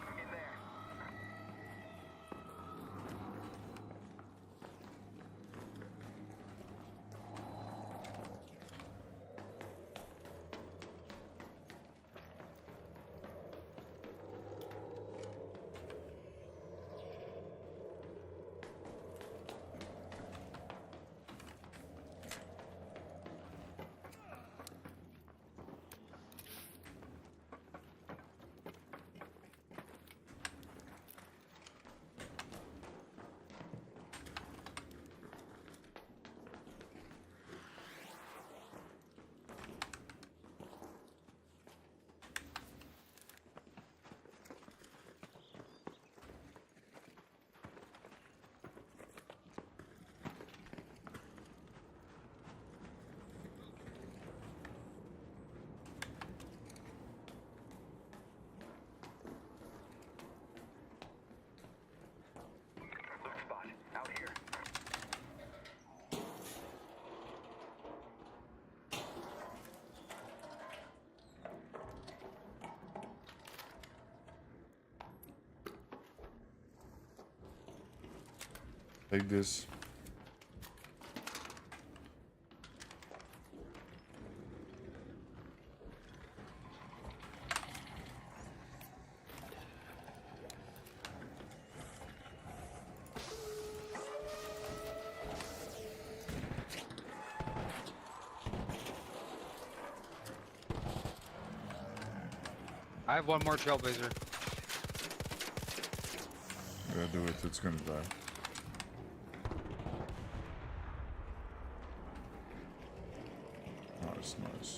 Take this. I have one more trailblazer. Yeah, do it. It's gonna die. Nice, nice.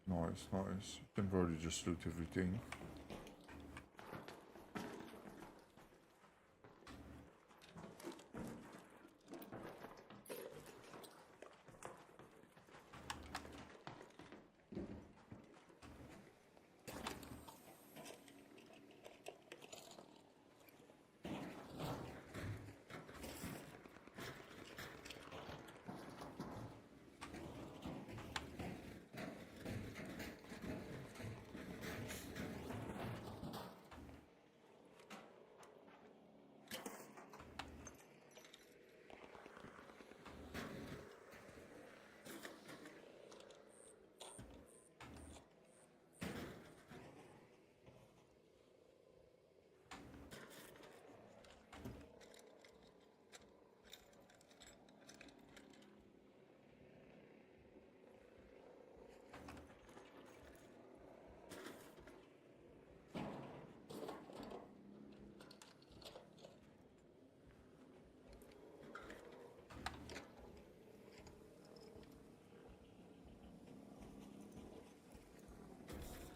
Nice, nice. You can probably just loot everything.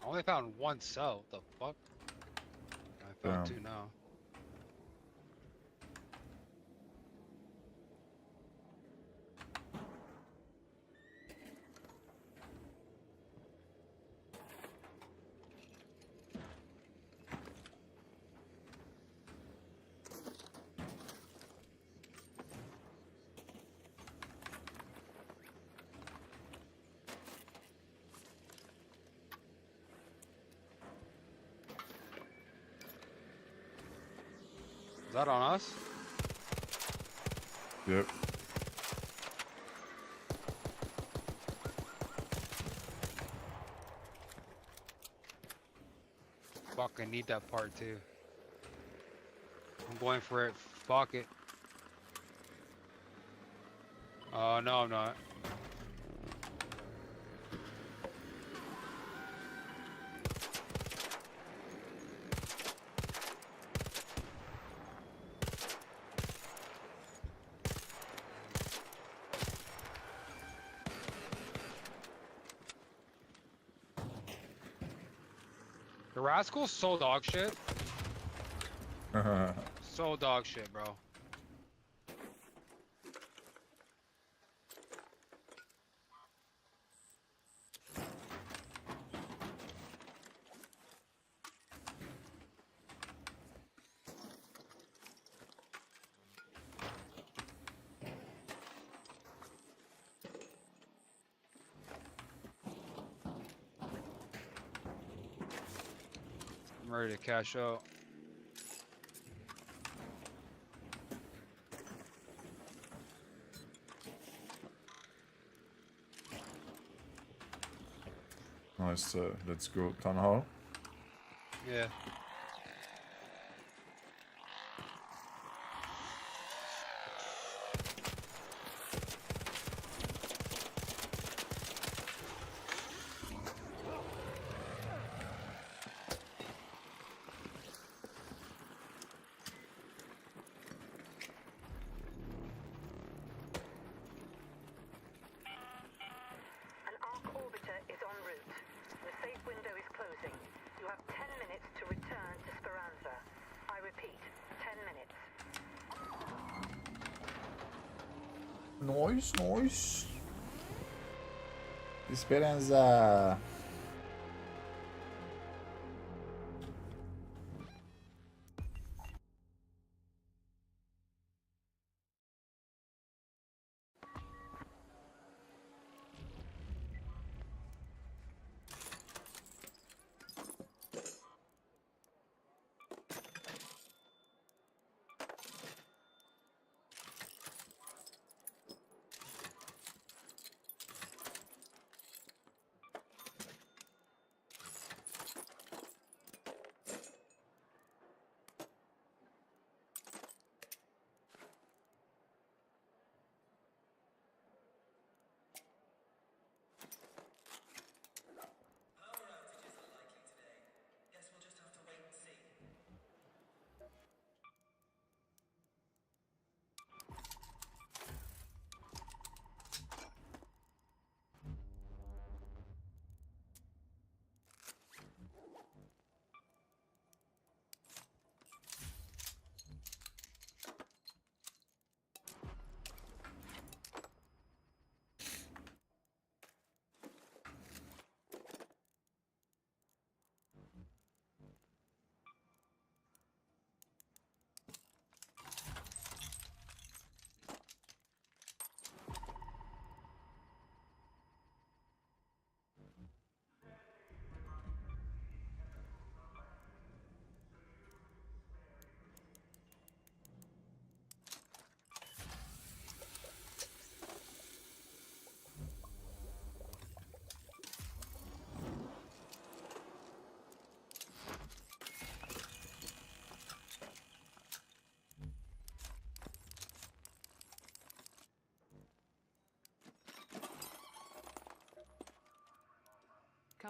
I only found one cell. What the fuck? I found Damn. two now. Is that on us? Yep. Fuck, I need that part too. I'm going for it. Fuck it. No, I'm not. The Rascal's so dog shit. So dog shit, bro. I'm ready to cash out. Nice. Let's go town hall. Yeah. An arc orbiter is en route. The safe window is closing. You have 10 minutes to return to Speranza. I repeat, 10 minutes. Nice, nice. Esperanza.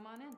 Come on in.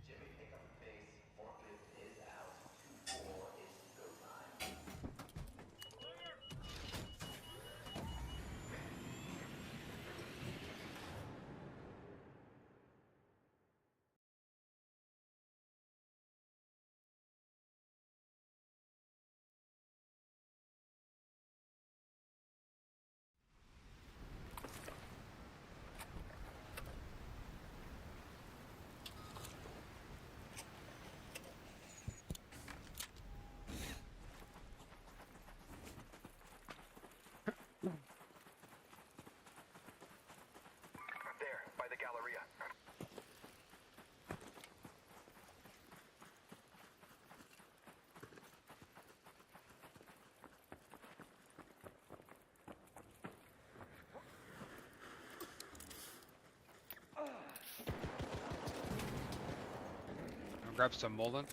Jimmy, pick up the pace. Forklift is out. 2-4 is go time. There, by the Galleria. I'll grab some Molden.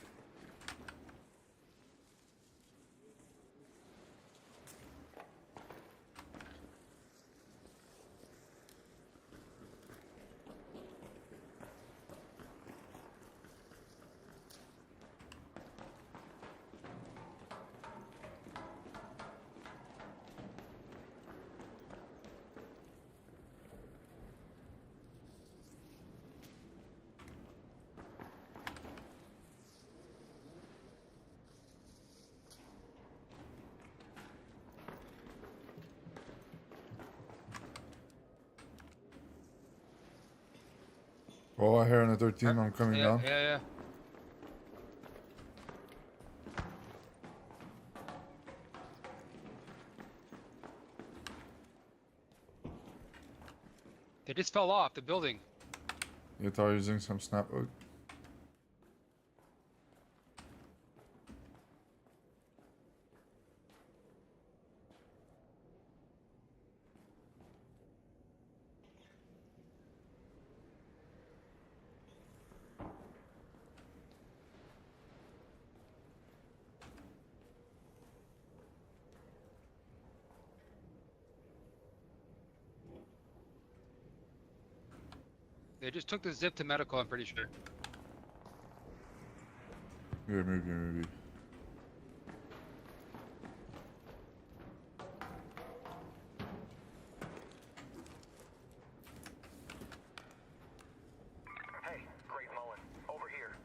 Oh, I hear another team. I'm coming down. Yeah. They just fell off the building. You thought using some snap hook. They just took the zip to medical, I'm pretty sure. Yeah, maybe. Hey, Great Mullen, over here.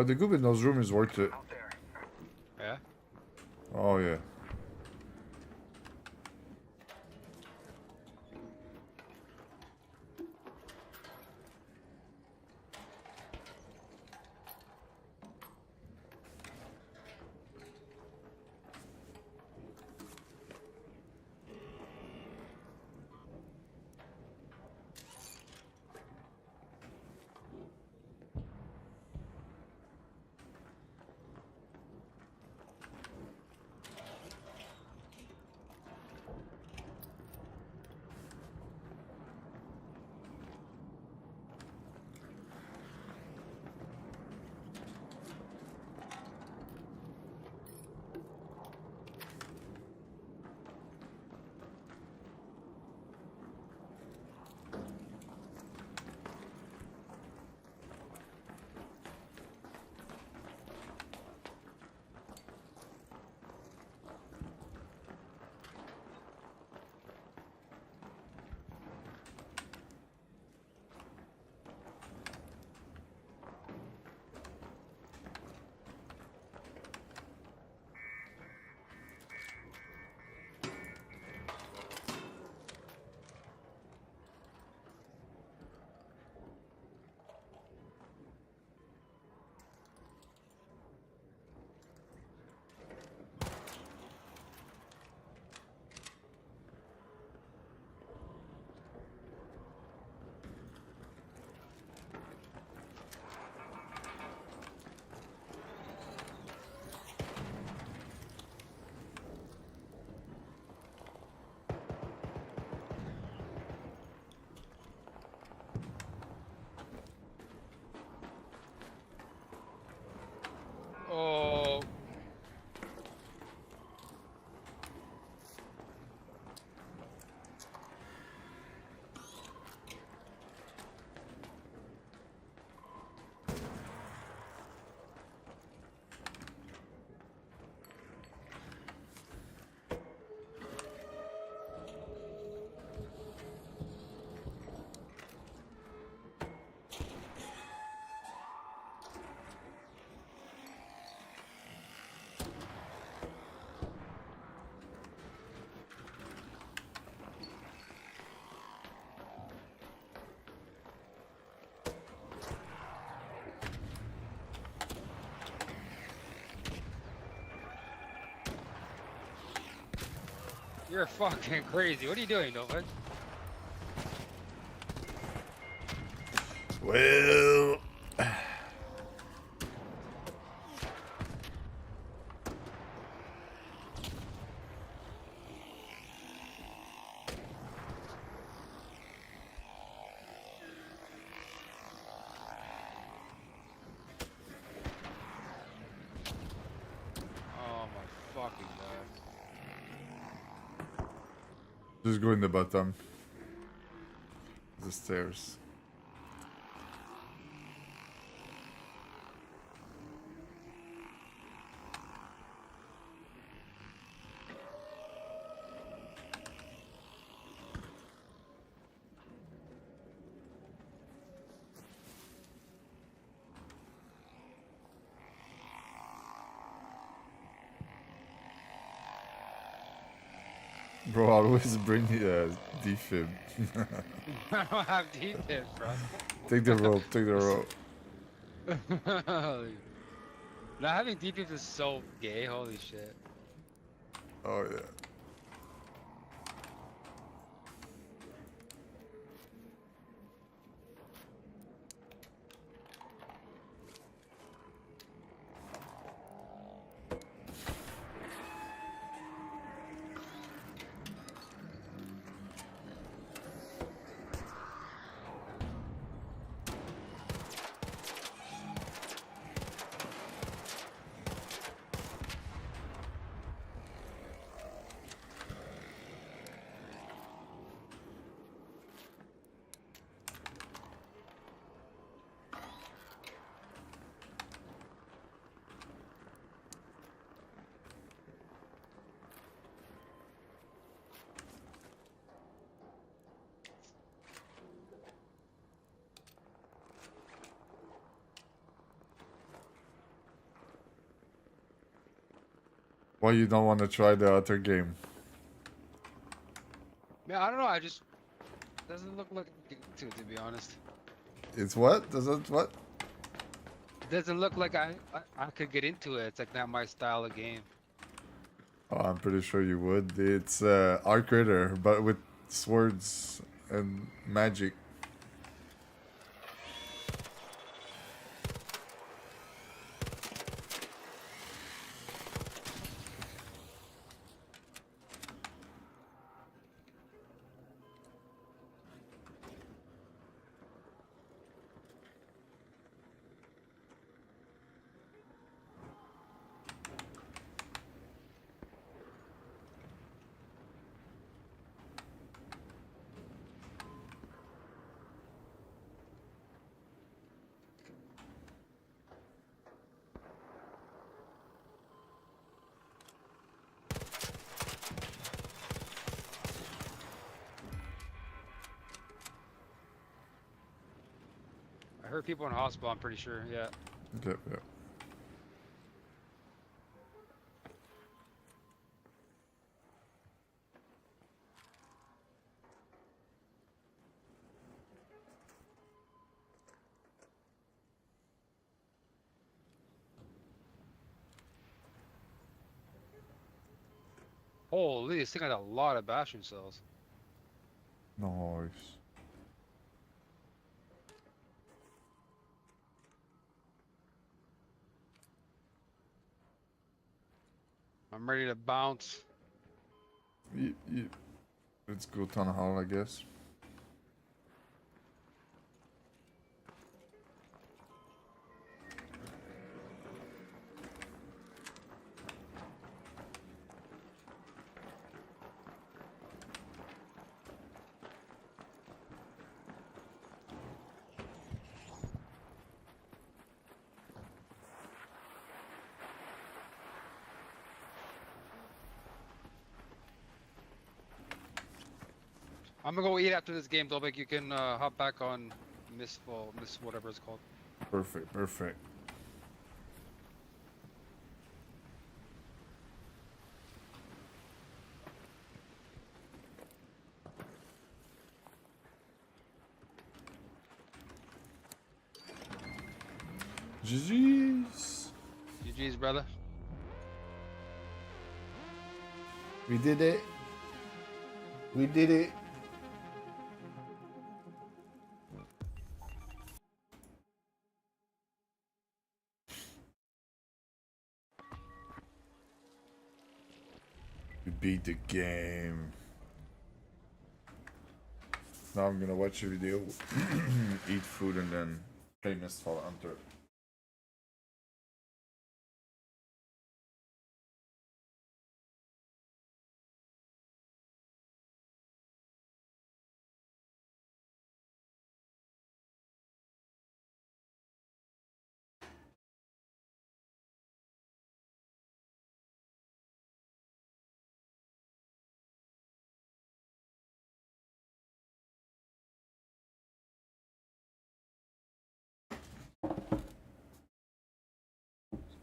The good in those rooms is worth it. Out there. Yeah. yeah. Oh. You're fucking crazy. What are you doing, Nova? Well, Oh my fucking god. just go in the bottom. The stairs. Bro, always bring defib. I don't have defense, bro. Take the rope, take the rope. Not having defense is so gay, holy shit. Oh yeah. Why you don't want to try the other game? Man, I don't know. I just doesn't look like to be honest. It's what? Does it what? Doesn't look like I could get into it. It's like not my style of game. Oh, I'm pretty sure you would. It's Arc Ritter, but with swords and magic. I heard people in hospital. I'm pretty sure. Yeah. Yep, yep. Holy, this thing got a lot of bastion cells. Nice. I'm ready to bounce. Let's go town hall, I guess. I'm gonna go eat after this game, Dobik. You can hop back on Mistfall, whatever it's called. Perfect, perfect. GG's. GG's, brother. We did it. We did it. We beat the game. Now I'm gonna watch a video, eat food, and then play Mistfall Hunter.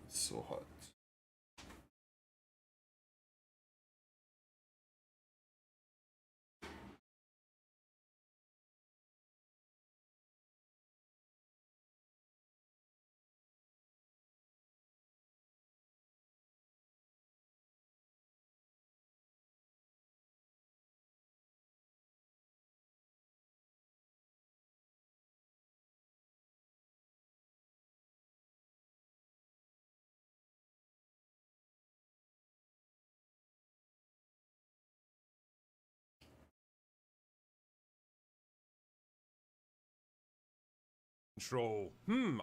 It's so hot. Control.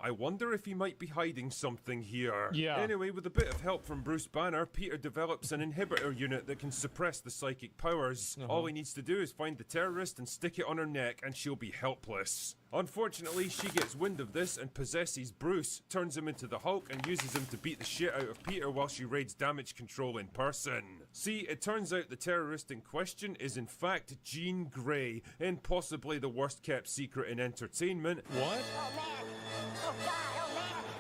I wonder if he might be hiding something here. Yeah. Anyway, with a bit of help from Bruce Banner, Peter develops an inhibitor unit that can suppress the psychic powers. All he needs to do is find the terrorist and stick it on her neck, and she'll be helpless. Unfortunately, she gets wind of this and possesses Bruce, turns him into the Hulk, and uses him to beat the shit out of Peter while she raids damage control in person. See, it turns out the terrorist in question is in fact Jean Grey, in possibly the worst kept secret in entertainment. What?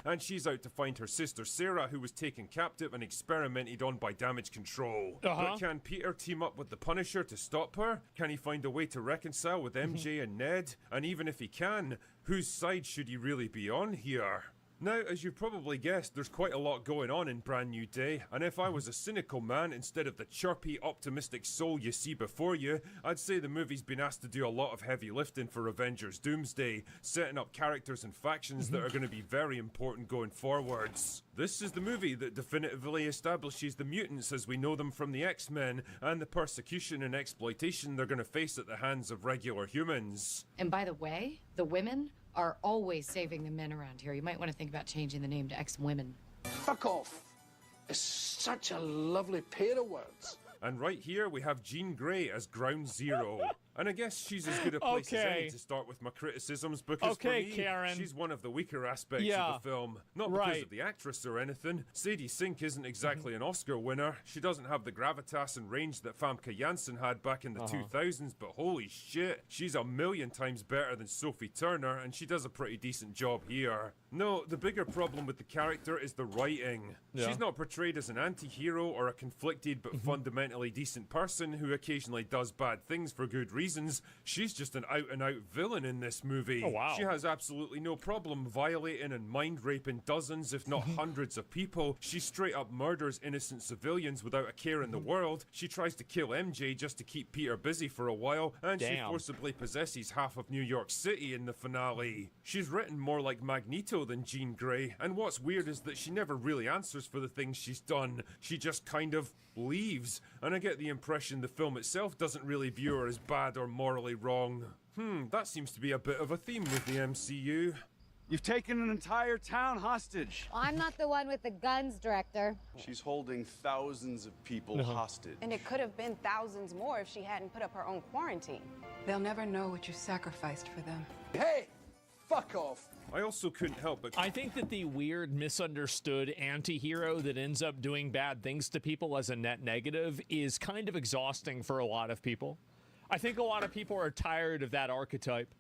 and she's out to find her sister Sarah, who was taken captive and experimented on by damage control. But can Peter team up with the Punisher to stop her? Can he find a way to reconcile with MJ and Ned? And even if he can, whose side should he really be on here? Now, as you've probably guessed, there's quite a lot going on in Brand New Day, and if I was a cynical man instead of the chirpy, optimistic soul you see before you, I'd say the movie's been asked to do a lot of heavy lifting for Avengers Doomsday, setting up characters and factions that are going to be very important going forwards. This is the movie that definitively establishes the mutants as we know them from the X-Men, and the persecution and exploitation they're going to face at the hands of regular humans. And by the way, the women are always saving the men around here. You might want to think about changing the name to X-Women. Fuck off. It's such a lovely pair of words. And right here we have Jean Grey as Ground Zero. And I guess she's as good a place as any to start with my criticisms, because for me, Karen. she's one of the weaker aspects of the film. Not because of the actress or anything. Sadie Sink isn't exactly an Oscar winner. She doesn't have the gravitas and range that Famke Janssen had back in the 2000s, but holy shit, she's a million times better than Sophie Turner, and she does a pretty decent job here. No, the bigger problem with the character is the writing. She's not portrayed as an anti-hero or a conflicted but fundamentally decent person who occasionally does bad things for good reasons. She's just an out-and-out villain in this movie. Oh, wow. She has absolutely no problem violating and mind-raping dozens, if not hundreds of people. She straight up murders innocent civilians without a care in the world. She tries to kill MJ just to keep Peter busy for a while, and she forcibly possesses half of New York City in the finale. She's written more like Magneto than Jean Grey, and what's weird is that she never really answers for the things she's done. She just kind of leaves, and I get the impression the film itself doesn't really view her as bad or morally wrong. That seems to be a bit of a theme with the MCU. You've taken an entire town hostage. I'm not the one with the guns, Director. She's holding thousands of people hostage. And it could have been thousands more if she hadn't put up her own quarantine. They'll never know what you sacrificed for them. Hey, fuck off. I also couldn't help but... I think that the weird, misunderstood anti-hero that ends up doing bad things to people as a net negative is kind of exhausting for a lot of people. I think a lot of people are tired of that archetype.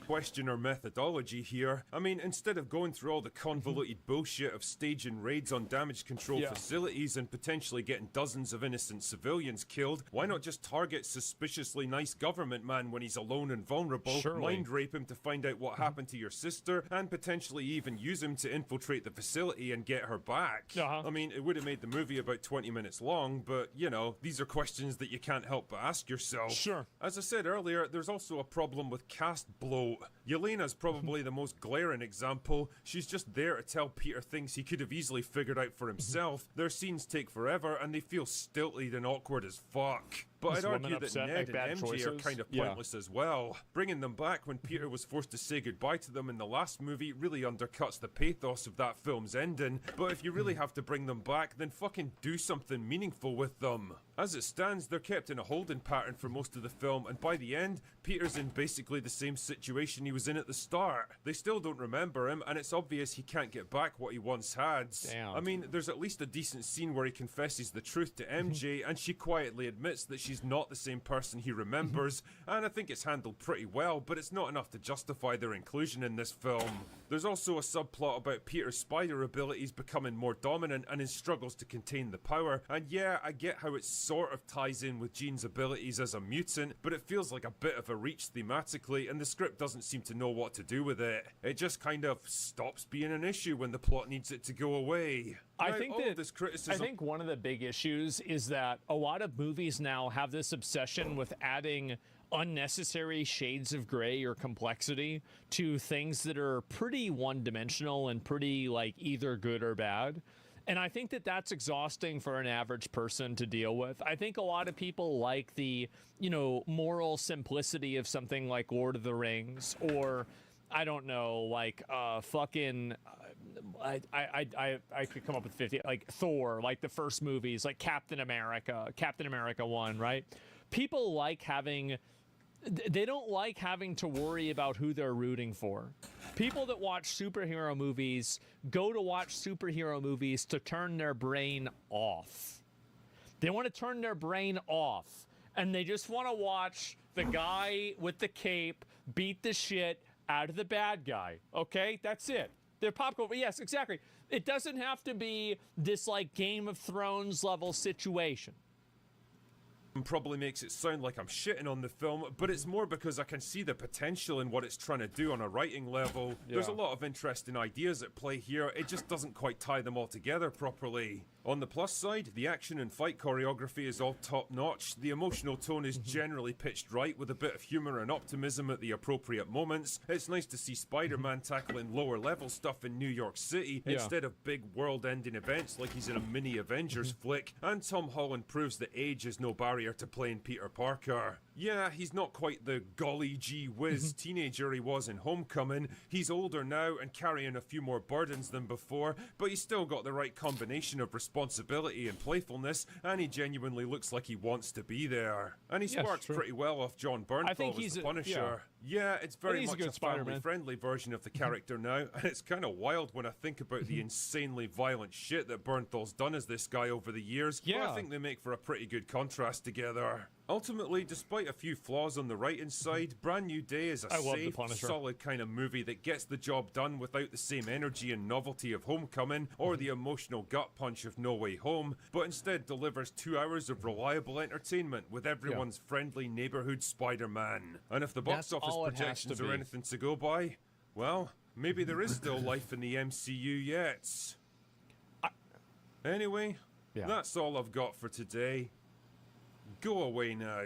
Question her methodology here. I mean, instead of going through all the convoluted bullshit of staging raids on damage control facilities and potentially getting dozens of innocent civilians killed, why not just target suspiciously nice government man when he's alone and vulnerable, mind rape him to find out what happened to your sister, and potentially even use him to infiltrate the facility and get her back? I mean, it would have made the movie about 20 minutes long, but, you know, these are questions that you can't help but ask yourself. As I said earlier, there's also a problem with cast bloat. Yelena's probably the most glaring example. She's just there to tell Peter things he could have easily figured out for himself. Their scenes take forever and they feel stilted and awkward as fuck. But I'd argue that Ned and MJ are kind of pointless as well. Bringing them back when Peter was forced to say goodbye to them in the last movie really undercuts the pathos of that film's ending. But if you really have to bring them back, then fucking do something meaningful with them. As it stands, they're kept in a holding pattern for most of the film, and by the end, Peter's in basically the same situation he was in at the start. They still don't remember him, and it's obvious he can't get back what he once had. I mean, there's at least a decent scene where he confesses the truth to MJ, and she quietly admits that she's not the same person he remembers, and I think it's handled pretty well, but it's not enough to justify their inclusion in this film. There's also a subplot about Peter's spider abilities becoming more dominant and his struggles to contain the power, and yeah, I get how it sort of ties in with Jean's abilities as a mutant, but it feels like a bit of a reach thematically, and the script doesn't seem to know what to do with it. It just kind of stops being an issue when the plot needs it to go away. I think one of the big issues is that a lot of movies now have this obsession with adding unnecessary shades of gray or complexity to things that are pretty one-dimensional and pretty like either good or bad. And I think that that's exhausting for an average person to deal with. I think a lot of people like the, you know, moral simplicity of something like Lord of the Rings, or I don't know, like fucking I could come up with 50, like Thor, like the first movies, like Captain America 1, right? People like having, they don't like having to worry about who they're rooting for. People that watch superhero movies go to watch superhero movies to turn their brain off. They want to turn their brain off, and they just want to watch the guy with the cape beat the shit out of the bad guy. Okay, that's it. They're pop culture. Yes, exactly. It doesn't have to be this like Game of Thrones level situation. Probably makes it sound like I'm shitting on the film, but it's more because I can see the potential in what it's trying to do on a writing level. There's a lot of interesting ideas at play here, it just doesn't quite tie them all together properly. On the plus side, the action and fight choreography is all top notch, the emotional tone is generally pitched right with a bit of humour and optimism at the appropriate moments. It's nice to see Spider-Man tackling lower level stuff in New York City instead of big world-ending events like he's in a mini Avengers flick, and Tom Holland proves that age is no barrier to playing Peter Parker. Yeah, he's not quite the golly gee whiz teenager he was in Homecoming. He's older now and carrying a few more burdens than before, but he's still got the right combination of responsibility and playfulness, and he genuinely looks like he wants to be there. And he sparks pretty well off John Bernthal as the Punisher. Yeah, it's very much a family-friendly version of the character now, and it's kind of wild when I think about the insanely violent shit that Bernthal's done as this guy over the years, but I think they make for a pretty good contrast together. Ultimately, despite a few flaws on the writing side, Brand New Day is a safe, solid kind of movie that gets the job done without the same energy and novelty of Homecoming or the emotional gut punch of No Way Home, but instead delivers 2 hours of reliable entertainment with everyone's friendly neighborhood Spider-Man. And if the box office projections are anything to go by, well, maybe there is still life in the MCU yet. Anyway, that's all I've got for today. Go away now.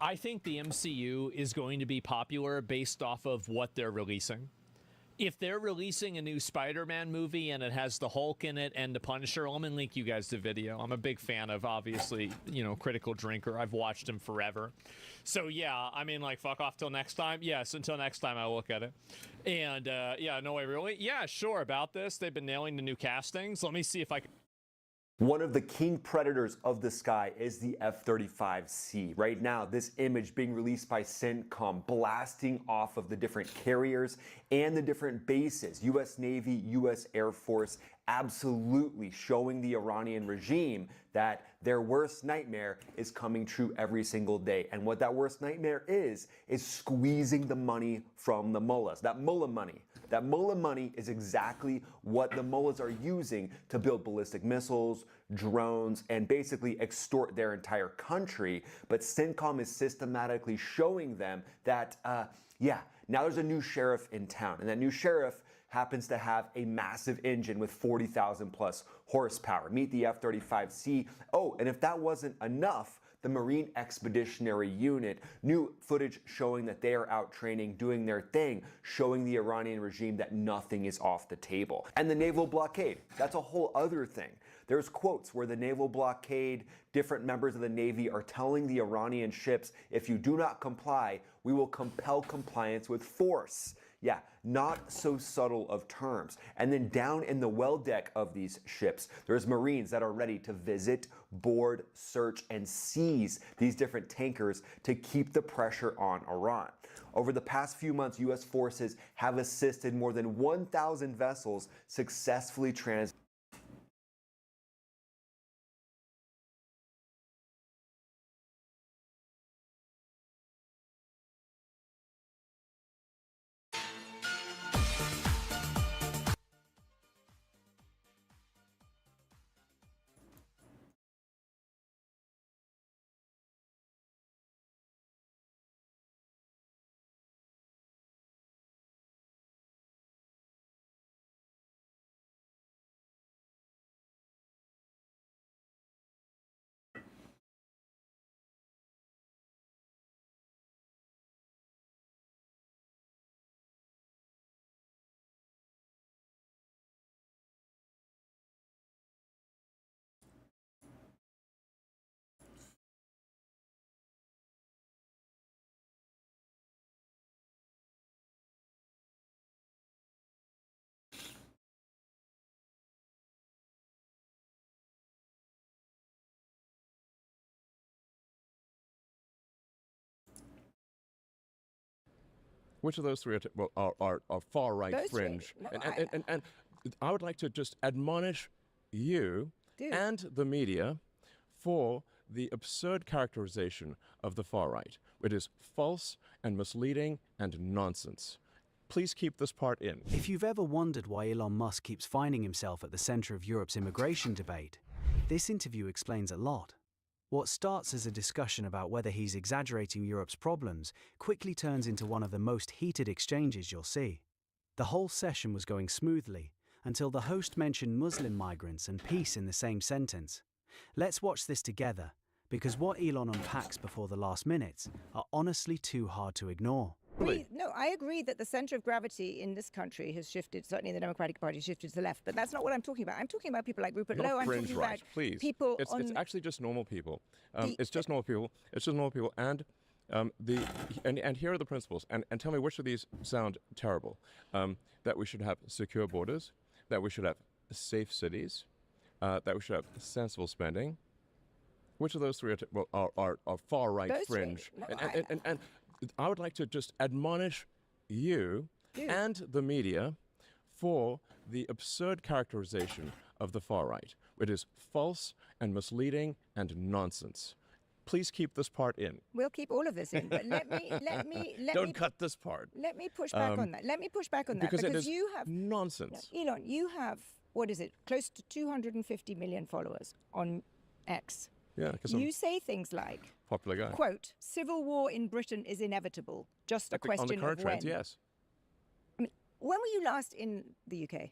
I think the MCU is going to be popular based off of what they're releasing. If they're releasing a new Spider-Man movie and it has the Hulk in it and the Punisher, I'm gonna link you guys the video. I'm a big fan of, obviously, you know, Critical Drinker. I've watched him forever. So yeah, I mean, like, fuck off till next time. Yes, until next time I'll look at it. And yeah, no way, really? Yeah, sure, about this. They've been nailing the new castings. Let me see if I can... One of the king predators of the sky is the F-35C. Right now, this image being released by CENTCOM, blasting off of the different carriers and the different bases, US Navy, US Air Force, absolutely showing the Iranian regime that their worst nightmare is coming true every single day. And what that worst nightmare is squeezing the money from the mullahs, that mullah money. That mullah money is exactly what the mullahs are using to build ballistic missiles, drones, and basically extort their entire country. But CENTCOM is systematically showing them that, now there's a new sheriff in town, and that new sheriff happens to have a massive engine with 40,000 plus horsepower. Meet the F-35C. Oh, and if that wasn't enough, the Marine Expeditionary Unit, new footage showing that they are out training, doing their thing, showing the Iranian regime that nothing is off the table. And the naval blockade, that's a whole other thing. There's quotes where the naval blockade, different members of the Navy are telling the Iranian ships, if you do not comply, we will compel compliance with force. Yeah, not so subtle of terms. And then down in the well deck of these ships, there's Marines that are ready to visit, board, search, and seize these different tankers to keep the pressure on Iran. Over the past few months, U.S. forces have assisted more than 1,000 vessels successfully Which of those three are far right Those fringe? three. No, And I would like to just admonish you and the media for the absurd characterization of the far right. It is false and misleading and nonsense. Please keep this part in. If you've ever wondered why Elon Musk keeps finding himself at the center of Europe's immigration debate, this interview explains a lot. What starts as a discussion about whether he's exaggerating Europe's problems quickly turns into one of the most heated exchanges you'll see. The whole session was going smoothly until the host mentioned Muslim migrants and peace in the same sentence. Let's watch this together, because what Elon unpacks before the last minutes are honestly too hard to ignore. No, I agree that the center of gravity in this country has shifted, certainly the Democratic Party shifted to the left, but that's not what I'm talking about. I'm talking about people like Rupert Not Lowe. I'm fringe talking right, about please. people It's actually just normal people. It's just normal people. It's just normal people. And and here are the principles. And tell me which of these sound terrible. That we should have secure borders, that we should have safe cities, that we should have sensible spending. Which of those three are far right Those fringe? three. No, And I would like to just admonish you and the media for the absurd characterization of the far right. It is false and misleading and nonsense. Please keep this part in. We'll keep all of this in, but let me Don't cut this part. Let me push back on that. Let me push back on that Because it is you have nonsense. No, Elon, you have, what is it, close to 250 million followers on X. Yeah, because You say things like, popular guy. quote, civil war in Britain is inevitable, just a question On the current of when. trends, yes. I mean, when were you last in the UK?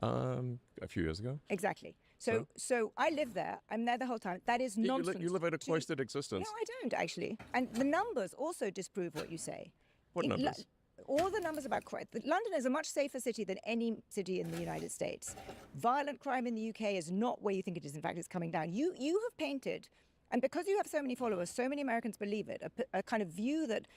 A few years ago. Exactly. So I live there. I'm there the whole time. That is nonsense. You live a cloistered existence. No, I don't actually. And the numbers also disprove what you say. What numbers? All the numbers about crime. London is a much safer city than any city in the United States. Violent crime in the UK is not where you think it is. In fact, it's coming down. You have painted, and because you have so many followers, so many Americans believe it, a kind of view that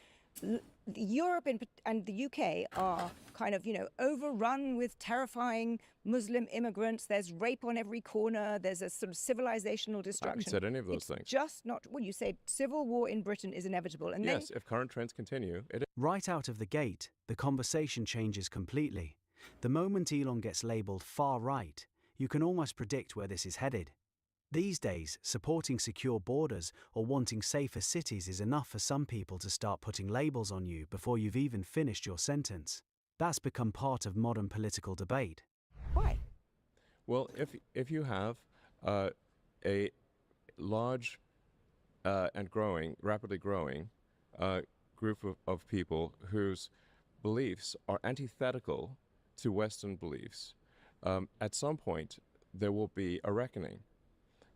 Europe and the UK are kind of, overrun with terrifying Muslim immigrants. There's rape on every corner. There's a sort of civilizational destruction. I haven't said any of those things. Just not. Well, you say civil war in Britain is inevitable, and yes, if current trends continue, it is. Right out of the gate, the conversation changes completely. The moment Elon gets labelled far right, you can almost predict where this is headed. These days, supporting secure borders or wanting safer cities is enough for some people to start putting labels on you before you've even finished your sentence. That's become part of modern political debate. Why? Well, if you have a large and rapidly growing group of people whose beliefs are antithetical to Western beliefs, at some point there will be a reckoning.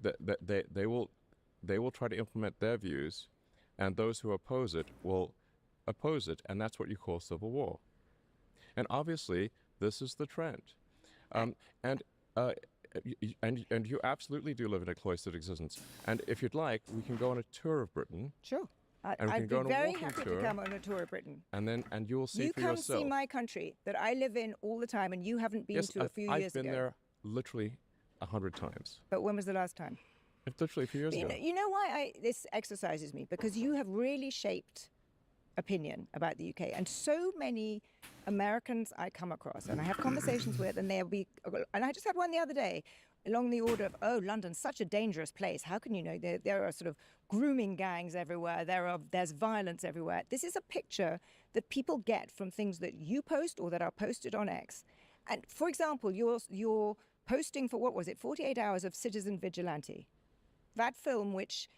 They will try to implement their views, and those who oppose it will oppose it, and that's what you call civil war. And obviously, this is the trend. And you absolutely do live in a cloistered existence. And if you'd like, we can go on a tour of Britain. Sure. And we I'd can go be on a very walking happy tour, to come on a tour of Britain. and you will see You for come yourself. see my country that I live in all the time, and you haven't been to a few years ago. I've been there literally 100 times. But when was the last time? Literally a few years ago. You know why this exercises me? Because you have really shaped opinion about the UK, and so many Americans I come across and I have conversations with, and I just had one the other day along the order of, oh, London's such a dangerous place. How can you know? There are sort of grooming gangs everywhere. There's violence everywhere. This is a picture that people get from things that you post or that are posted on X. And for example, you're posting for, what was it, 48 hours of Citizen Vigilante. That film, which,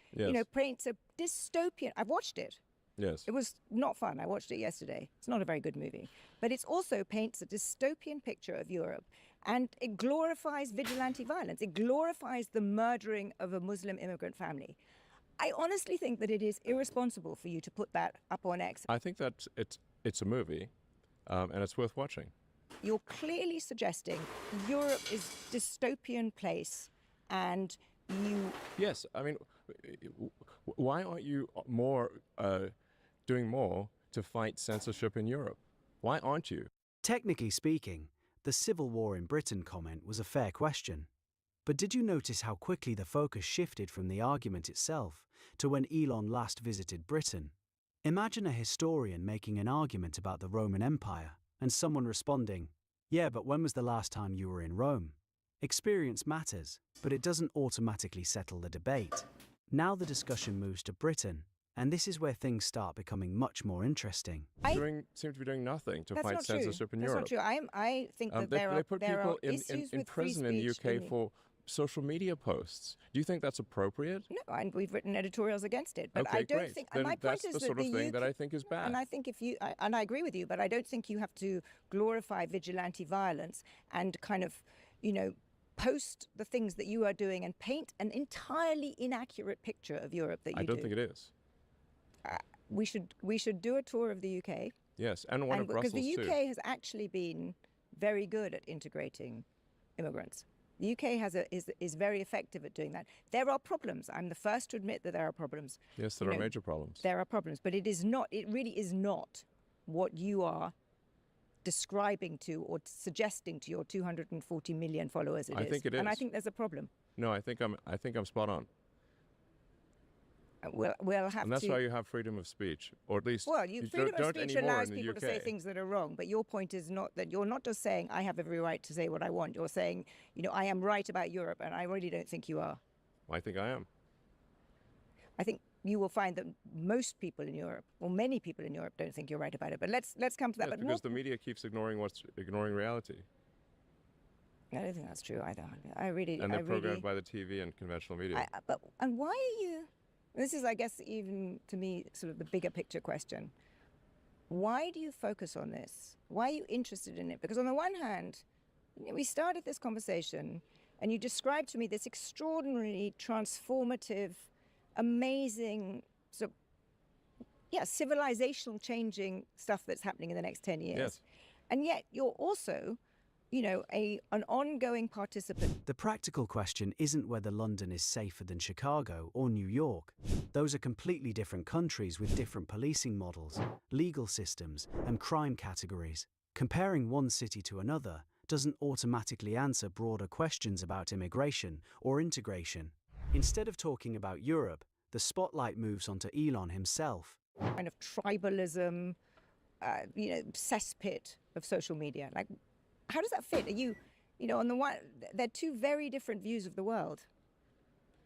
paints a dystopian... I've watched it. Yes. It was not fun. I watched it yesterday. It's not a very good movie. But it also paints a dystopian picture of Europe. And it glorifies vigilante violence. It glorifies the murdering of a Muslim immigrant family. I honestly think that it is irresponsible for you to put that up on X. I think that it's a movie, and it's worth watching. You're clearly suggesting Europe is a dystopian place, and you... Yes, I mean, why aren't you doing more to fight censorship in Europe? Why aren't you? Technically speaking, the civil war in Britain comment was a fair question. But did you notice how quickly the focus shifted from the argument itself to when Elon last visited Britain? Imagine a historian making an argument about the Roman Empire and someone responding, "Yeah, but when was the last time you were in Rome?" Experience matters, but it doesn't automatically settle the debate. Now the discussion moves to Britain, And this is where things start becoming much more interesting. Seem to be doing nothing to That's fight not true. censorship in That's Europe. not true. I think that They put there people are issues in with free prison in the speech UK for social media posts. Do you think that's appropriate? No, and we've written editorials against it. But Okay, I don't great. think. Then And my that's point is the that sort of the thing UK, that I think is bad. And I think and I agree with you, but I don't think you have to glorify vigilante violence and kind of, post the things that you are doing and paint an entirely inaccurate picture of Europe that you do. I don't think it is. We should do a tour of the UK. Yes, and one of Brussels because the too. UK has actually been very good at integrating immigrants. The UK is very effective at doing that. There are problems. I'm the first to admit that there are problems. Yes, there are major problems. There are problems, but it really is not what you are describing to or suggesting to your 240 million followers I think it is. And I think there's a problem. No, I think I'm spot on. We'll have and that's to. why you have freedom of speech, or at least freedom of speech allows people to say UK. things that are wrong. But your point is not that you're not just saying I have every right to say what I want. You're saying, I am right about Europe, and I really don't think you are. I think I am. I think you will find that most people in Europe, or many people in Europe, don't think you're right about it. But let's come to that. Yes, but because the media keeps ignoring reality. I don't think that's true either. I really. And they're programmed by the TV and conventional media. And why are you? This is, I guess, even to me, sort of the bigger picture question. Why do you focus on this? Why are you interested in it? Because on the one hand, we started this conversation and you described to me this extraordinarily transformative, amazing, civilizational changing stuff that's happening in the next 10 years. Yes. And yet you're also, an ongoing participant. The practical question isn't whether London is safer than Chicago or New York. Those are completely different countries with different policing models, legal systems, and crime categories. Comparing one city to another doesn't automatically answer broader questions about immigration or integration. Instead of talking about Europe, the spotlight moves onto Elon himself. Kind of tribalism, cesspit of social media. Like, how does that fit? Are you, on the one, they're two very different views of the world.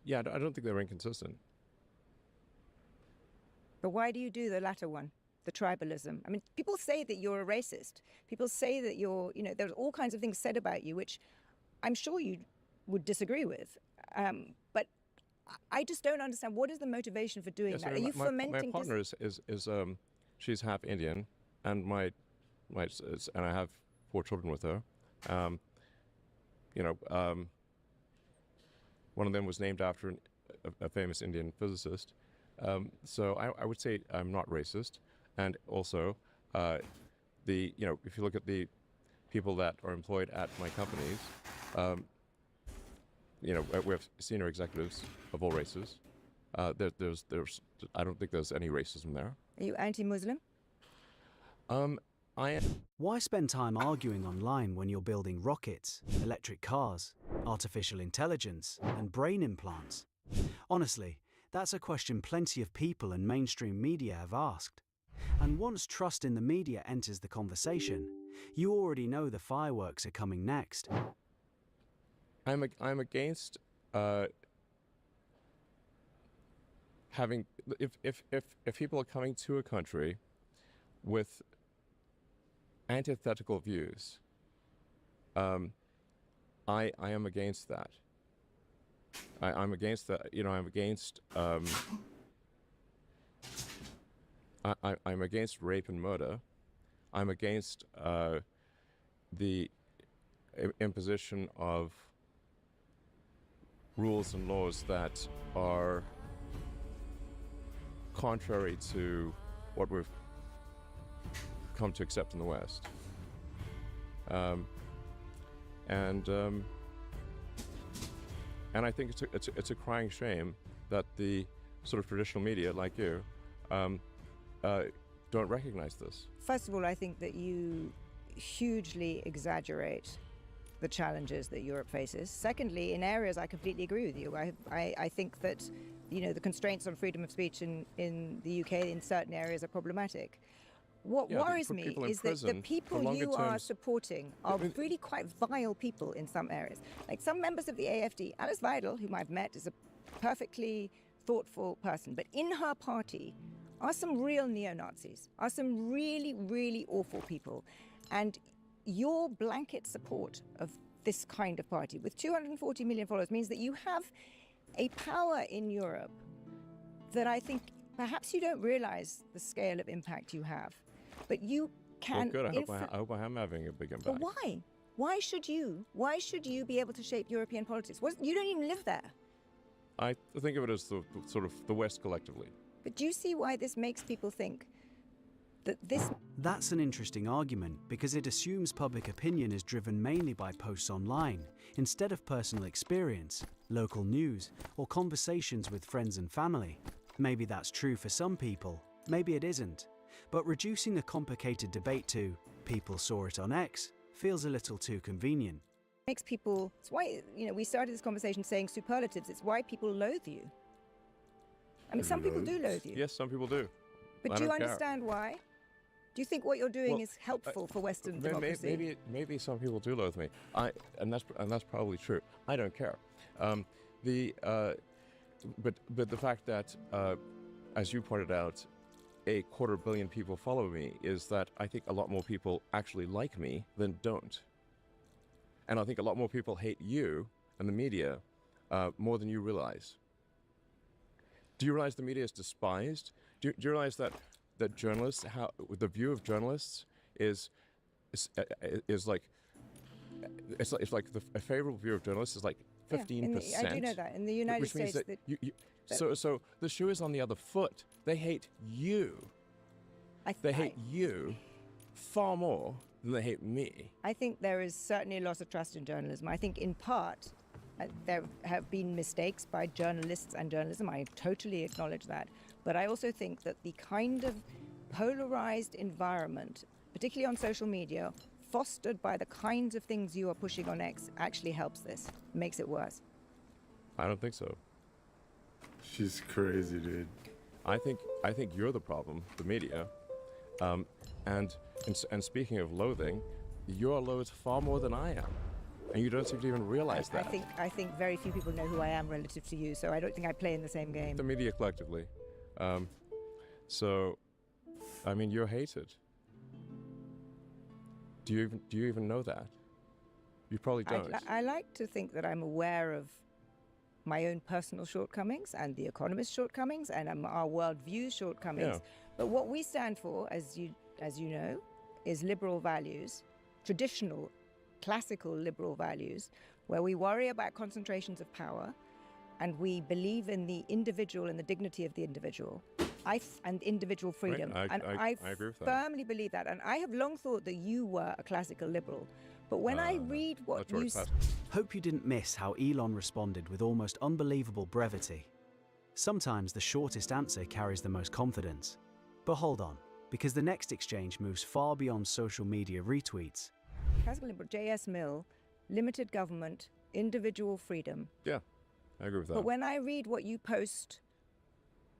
Yeah, I don't think they're inconsistent. But why do you do the latter one, the tribalism? I mean, people say that you're a racist. People say that you're, there's all kinds of things said about you, which I'm sure you would disagree with. But I just don't understand. What is the motivation for doing that? Are you fomenting? My partner is she's half Indian, and and I have 4 children with her. One of them was named after a famous Indian physicist. So I would say I'm not racist. And also, if you look at the people that are employed at my companies, we have senior executives of all races. I don't think there's any racism there. Are you anti-Muslim? Why spend time arguing online when you're building rockets, electric cars, artificial intelligence, and brain implants? Honestly, that's a question plenty of people and mainstream media have asked. And once trust in the media enters the conversation, you already know the fireworks are coming next. I'm against having if people are coming to a country with antithetical views. I am against that. I'm against that. I'm against. I'm against rape and murder. I'm against the imposition of rules and laws that are contrary to what we've come to accept in the West. And I think it's a crying shame that the sort of traditional media like you don't recognize this. First of all, I think that you hugely exaggerate the challenges that Europe faces. Secondly, in areas I completely agree with you. I think that the constraints on freedom of speech in the UK in certain areas are problematic. What worries me is that the people you are supporting are really quite vile people in some areas. Like some members of the AFD, Alice Weidel, whom I've met, is a perfectly thoughtful person. But in her party are some real neo-Nazis, are some really, really awful people. And your blanket support of this kind of party with 240 million followers means that you have a power in Europe that I think perhaps you don't realize the scale of impact you have. But you can... Well, good. I hope I am having a big impact. But why? Why should you? Why should you be able to shape European politics? You don't even live there. I think of it as the sort of the West collectively. But do you see why this makes people think that this... That's an interesting argument because it assumes public opinion is driven mainly by posts online, instead of personal experience, local news, or conversations with friends and family. Maybe that's true for some people, maybe it isn't. But reducing a complicated debate to "people saw it on X" feels a little too convenient. Makes people... It's why, we started this conversation saying superlatives. It's why people loathe you. I mean, some people do loathe you. Yes, some people do. I But do you don't care. understand why? Do you think what you're doing is helpful for Western democracy? Maybe some people do loathe me. And that's probably true. I don't care. But the fact that, as you pointed out, 250 million people follow me is that I think a lot more people actually like me than don't. And I think a lot more people hate you and the media more than you realize. Do you realize the media is despised? Do you realize that journalists, the view of journalists is like a favorable view of journalists is like 15%. Yeah, I do know that in the United States. Which means that so the shoe is on the other foot. They hate you. They hate you far more than they hate me. I think there is certainly a loss of trust in journalism. I think in part there have been mistakes by journalists and journalism. I totally acknowledge that. But I also think that the kind of polarized environment, particularly on social media, fostered by the kinds of things you are pushing on X, actually helps this, makes it worse. I don't think so. She's crazy, dude. I think you're the problem, the media. And speaking of loathing, you're loathed far more than I am, and you don't seem to even realize that. I think very few people know who I am relative to you, so I don't think I play in the same game. The media collectively. So, I mean, you're hated. Do you even know that? You probably don't. I like to think that I'm aware of my own personal shortcomings and the Economist's shortcomings and our worldview's shortcomings. Yeah. But what we stand for, as you know, is liberal values, traditional, classical liberal values, where we worry about concentrations of power and we believe in the individual and the dignity of the individual and individual freedom. Right. I agree with that. firmly believe that. And I have long thought that you were a classical liberal. But when I read what you... Hope you didn't miss how Elon responded with almost unbelievable brevity. Sometimes the shortest answer carries the most confidence. But hold on, because the next exchange moves far beyond social media retweets. Classical liberal, J.S. Mill, limited government, individual freedom. Yeah, I agree with that. But when I read what you post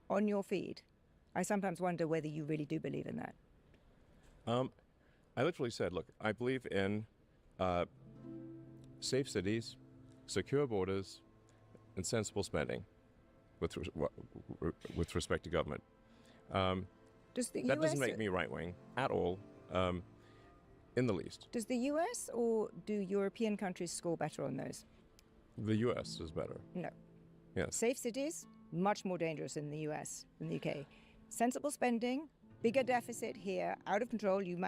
on your feed, I sometimes wonder whether you really do believe in that. I literally said, look, I believe in safe cities, secure borders, and sensible spending with respect to government. That doesn't make me right-wing at all, in the least. Does the US or do European countries score better on those? The US is better. No. Yes. Safe cities, much more dangerous in the US than the UK. Sensible spending, bigger deficit here, out of control, you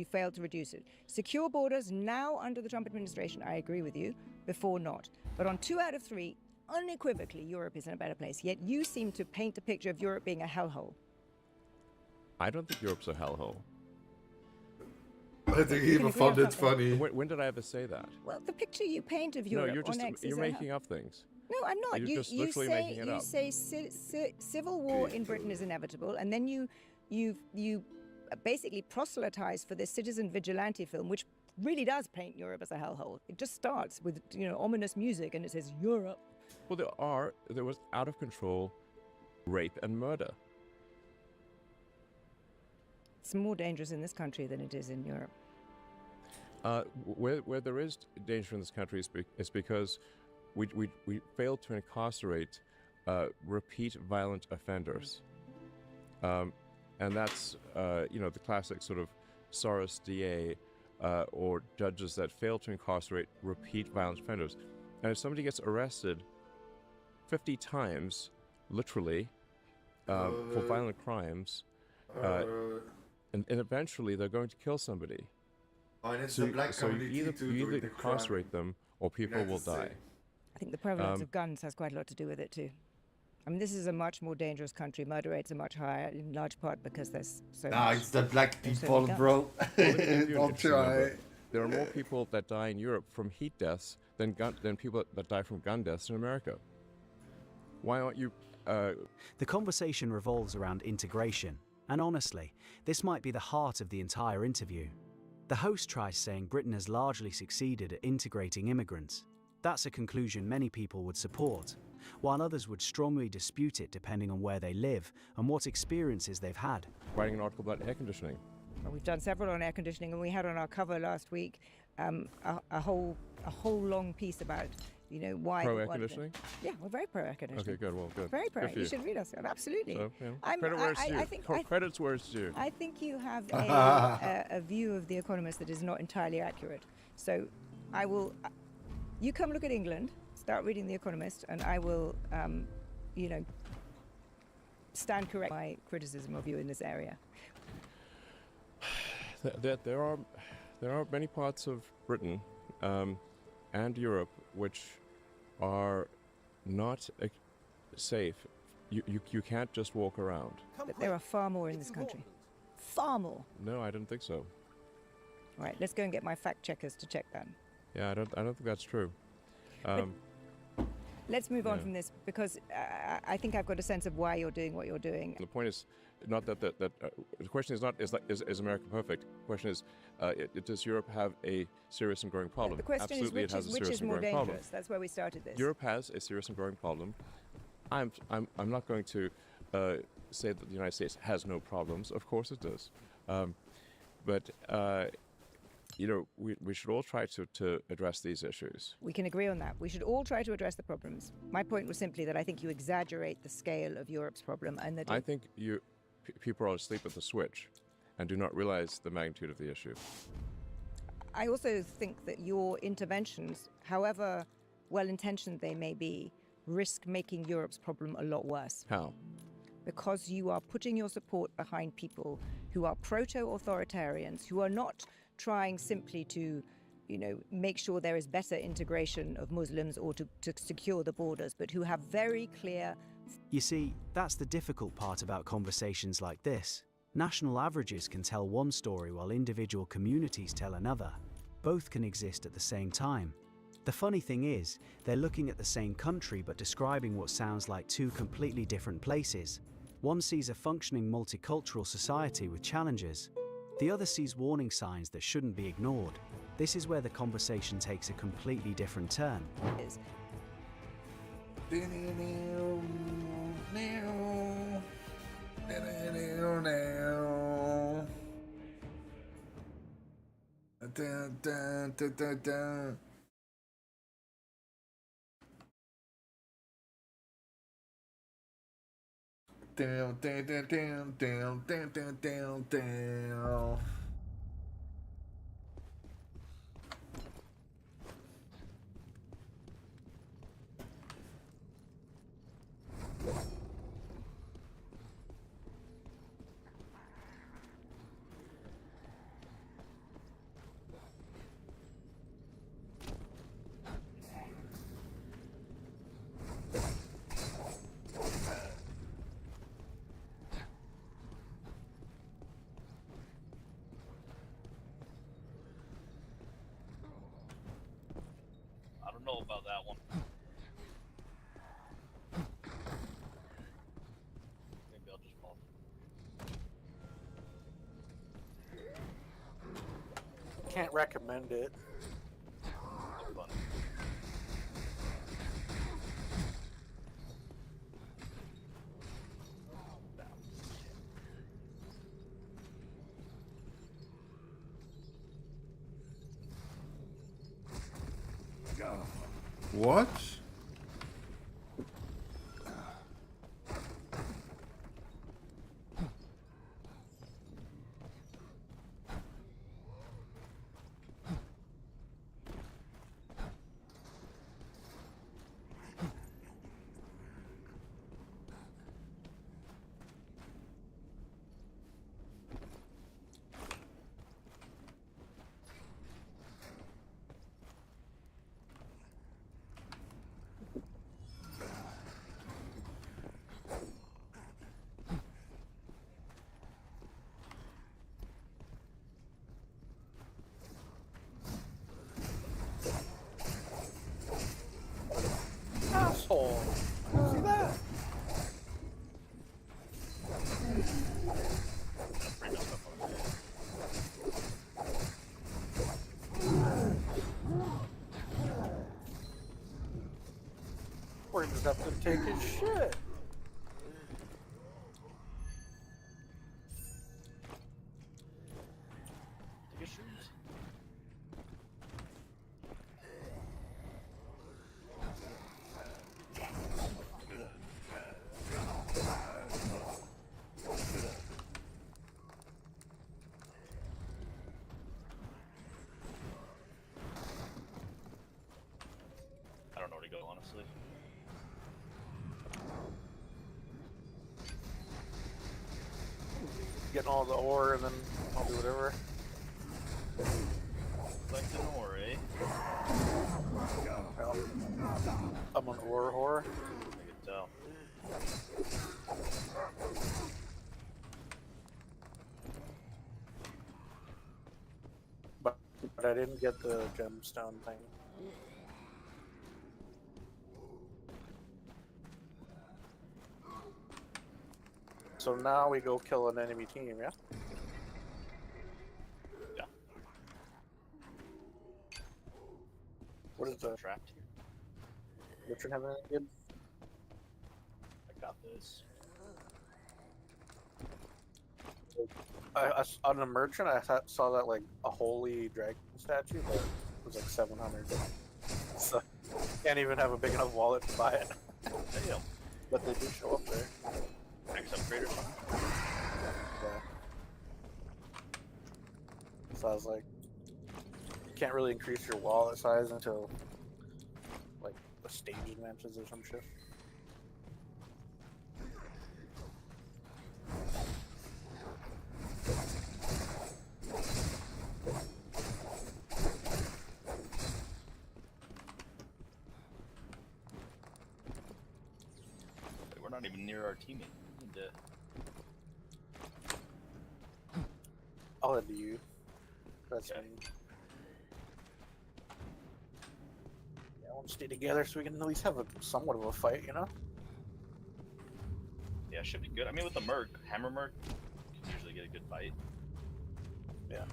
failed to reduce it. Secure borders, now under the Trump administration, I agree with you, before not. But on 2 out of 3, unequivocally, Europe is in a better place. Yet you seem to paint a picture of Europe being a hellhole. I don't think Europe's a hellhole. I think he even found it funny. When did I ever say that? Well, the picture you paint of Europe on X you're is making up things. No, I'm not. You're just literally making it up. You say civil war in Britain is inevitable, and then you basically proselytize for this citizen vigilante film, which really does paint Europe as a hellhole. It just starts with ominous music, and it says Europe. Well, there was out of control rape and murder. It's more dangerous in this country than it is in Europe. Where there is danger in this country is because we failed to incarcerate repeat violent offenders. And that's, the classic sort of Soros DA or judges that fail to incarcerate repeat violent offenders. And if somebody gets arrested 50 times, literally, for violent crimes, and eventually they're going to kill somebody. And it's So, the black so you community either, too you during either the crime. incarcerate them or people will die. I think the prevalence of guns has quite a lot to do with it too. I mean, this is a much more dangerous country. Murder rates are much higher, in large part because there's so Nah, much. it's the black there's so people, many guns. bro. Well, let me give you an Don't interesting try. number. There are more people that die in Europe from heat deaths than people that die from gun deaths in America. Why aren't you? The conversation revolves around integration, and honestly, this might be the heart of the entire interview. The host tries saying Britain has largely succeeded at integrating immigrants. That's a conclusion many people would support, while others would strongly dispute it depending on where they live and what experiences they've had. Writing an article about air conditioning. Well, we've done several on air conditioning, and we had on our cover last week a whole long piece about why Pro we air wanted it. conditioning? Yeah, we're very pro air conditioning. Okay, good. Well, good. Very pro. Good for You you. should read us. Absolutely. So, I'm- credit where it's due. I think Credit's where it's due. I think you have a view of The Economist that is not entirely accurate. So I will. You come look at England, start reading The Economist, and I will, stand correct my criticism of you in this area. There are many parts of Britain and Europe which are not safe. You can't just walk around. But there are far more in this country. Far more. No, I don't think so. All right, let's go and get my fact checkers to check that. Yeah, I don't think that's true. Let's move on Yeah. from this because I think I've got a sense of why you're doing what you're doing. The point is not that the question is not is America perfect? The question is does Europe have a serious and growing problem? The question Absolutely, is it has a which serious is and more growing dangerous. problem. That's where we started this. Europe has a serious and growing problem. I'm not going to say that the United States has no problems. Of course it does. But we should all try to address these issues. We can agree on that. We should all try to address the problems. My point was simply that I think you exaggerate the scale of Europe's problem and that I think people are asleep at the switch and do not realize the magnitude of the issue. I also think that your interventions, however well-intentioned they may be, risk making Europe's problem a lot worse. How? Because you are putting your support behind people who are proto-authoritarians, who are not trying simply to, make sure there is better integration of Muslims or to secure the borders, but who have very clear... You see, that's the difficult part about conversations like this. National averages can tell one story while individual communities tell another. Both can exist at the same time. The funny thing is, they're looking at the same country but describing what sounds like two completely different places. One sees a functioning multicultural society with challenges. The other sees warning signs that shouldn't be ignored. This is where the conversation takes a completely different turn. I don't know about that one. Maybe I'll just fall. Can't recommend it. What? We're just have to take his shit. Take his shoes. I don't know where to go, honestly. Getting all the ore and then I'll do whatever. Collecting ore, eh? Well, I'm an ore whore. I can tell. But I didn't get the gemstone thing. So now we go kill an enemy team, yeah? Yeah. What is the trapped here? Richard have anything good? I got this. On the merchant, saw that like a holy dragon statue, but it was like 700. So can't even have a big enough wallet to buy it. Damn. But they do show up there. Max upgrade or something? Yeah. So I was like, you can't really increase your wallet size until like the staged matches or some shit. We're not even near our teammate. We need to... I'll head to you. That's fine. Yeah, I want to stay together so we can at least have somewhat of a fight, you know? Yeah, should be good. I mean, with the Merc, Hammer Merc, you can usually get a good fight. Yeah.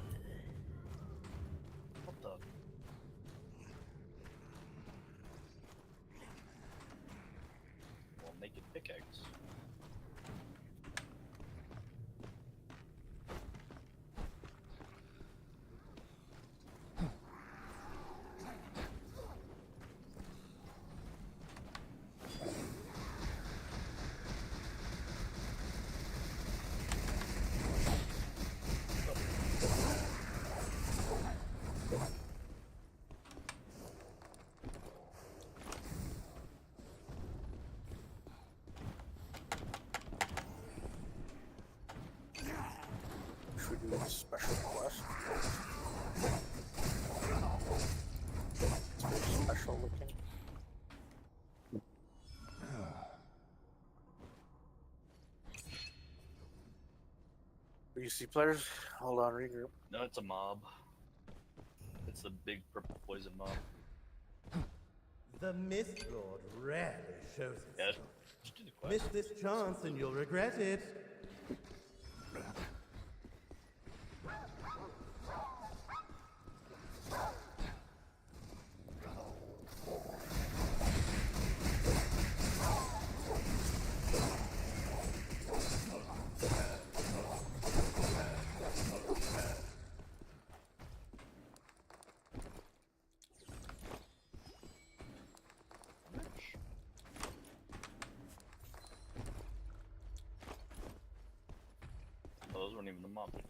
What the? Well, naked pickaxe. Should we do a special quest? It's very special looking. BC players, hold on, regroup. No, it's a mob. It's the big purple poison mob. The Mist Lord rarely shows Yeah, himself. just do the quest. Miss this chance and you'll regret it. Oh, those weren't even the mob things.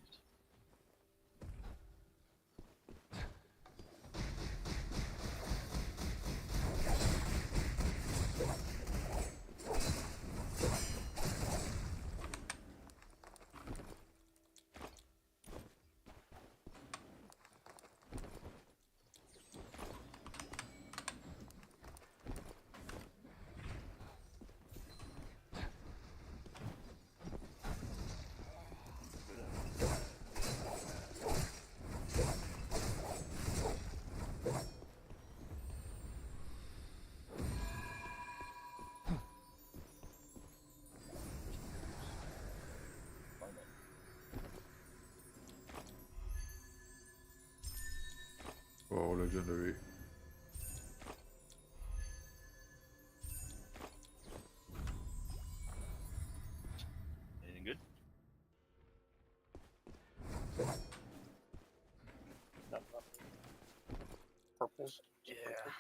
Oh, legendary.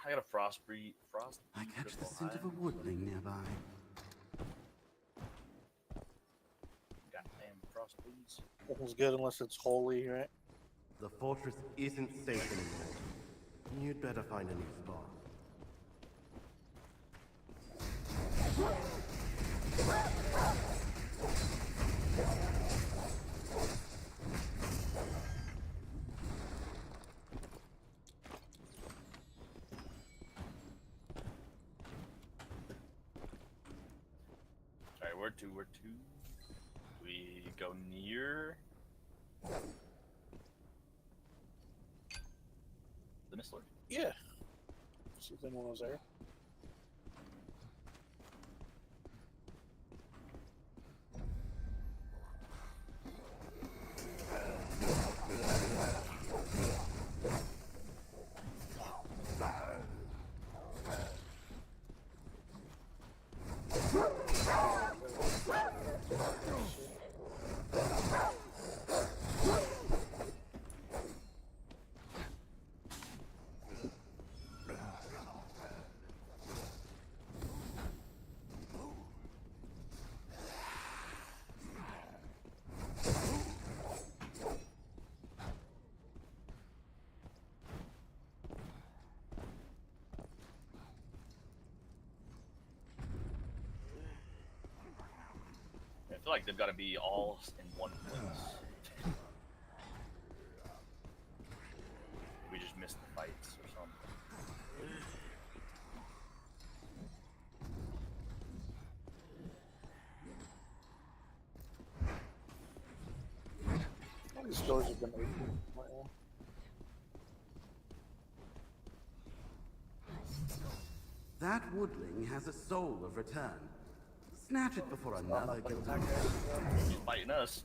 I got a frost breed. Frost. I catch the crystal scent of a hive. woodling nearby. Goddamn frost breeds. Nothing's good unless it's holy, right? The fortress isn't safe anymore. You'd better find a new spot. Alright, where to? We go near the Mist Lord. Yeah. See if anyone was there. I feel like they've got to be all in one place. We just missed the fights or something. All these doors have been open. That woodling has a soul of return. Snatch it before another goes out. He's fighting us.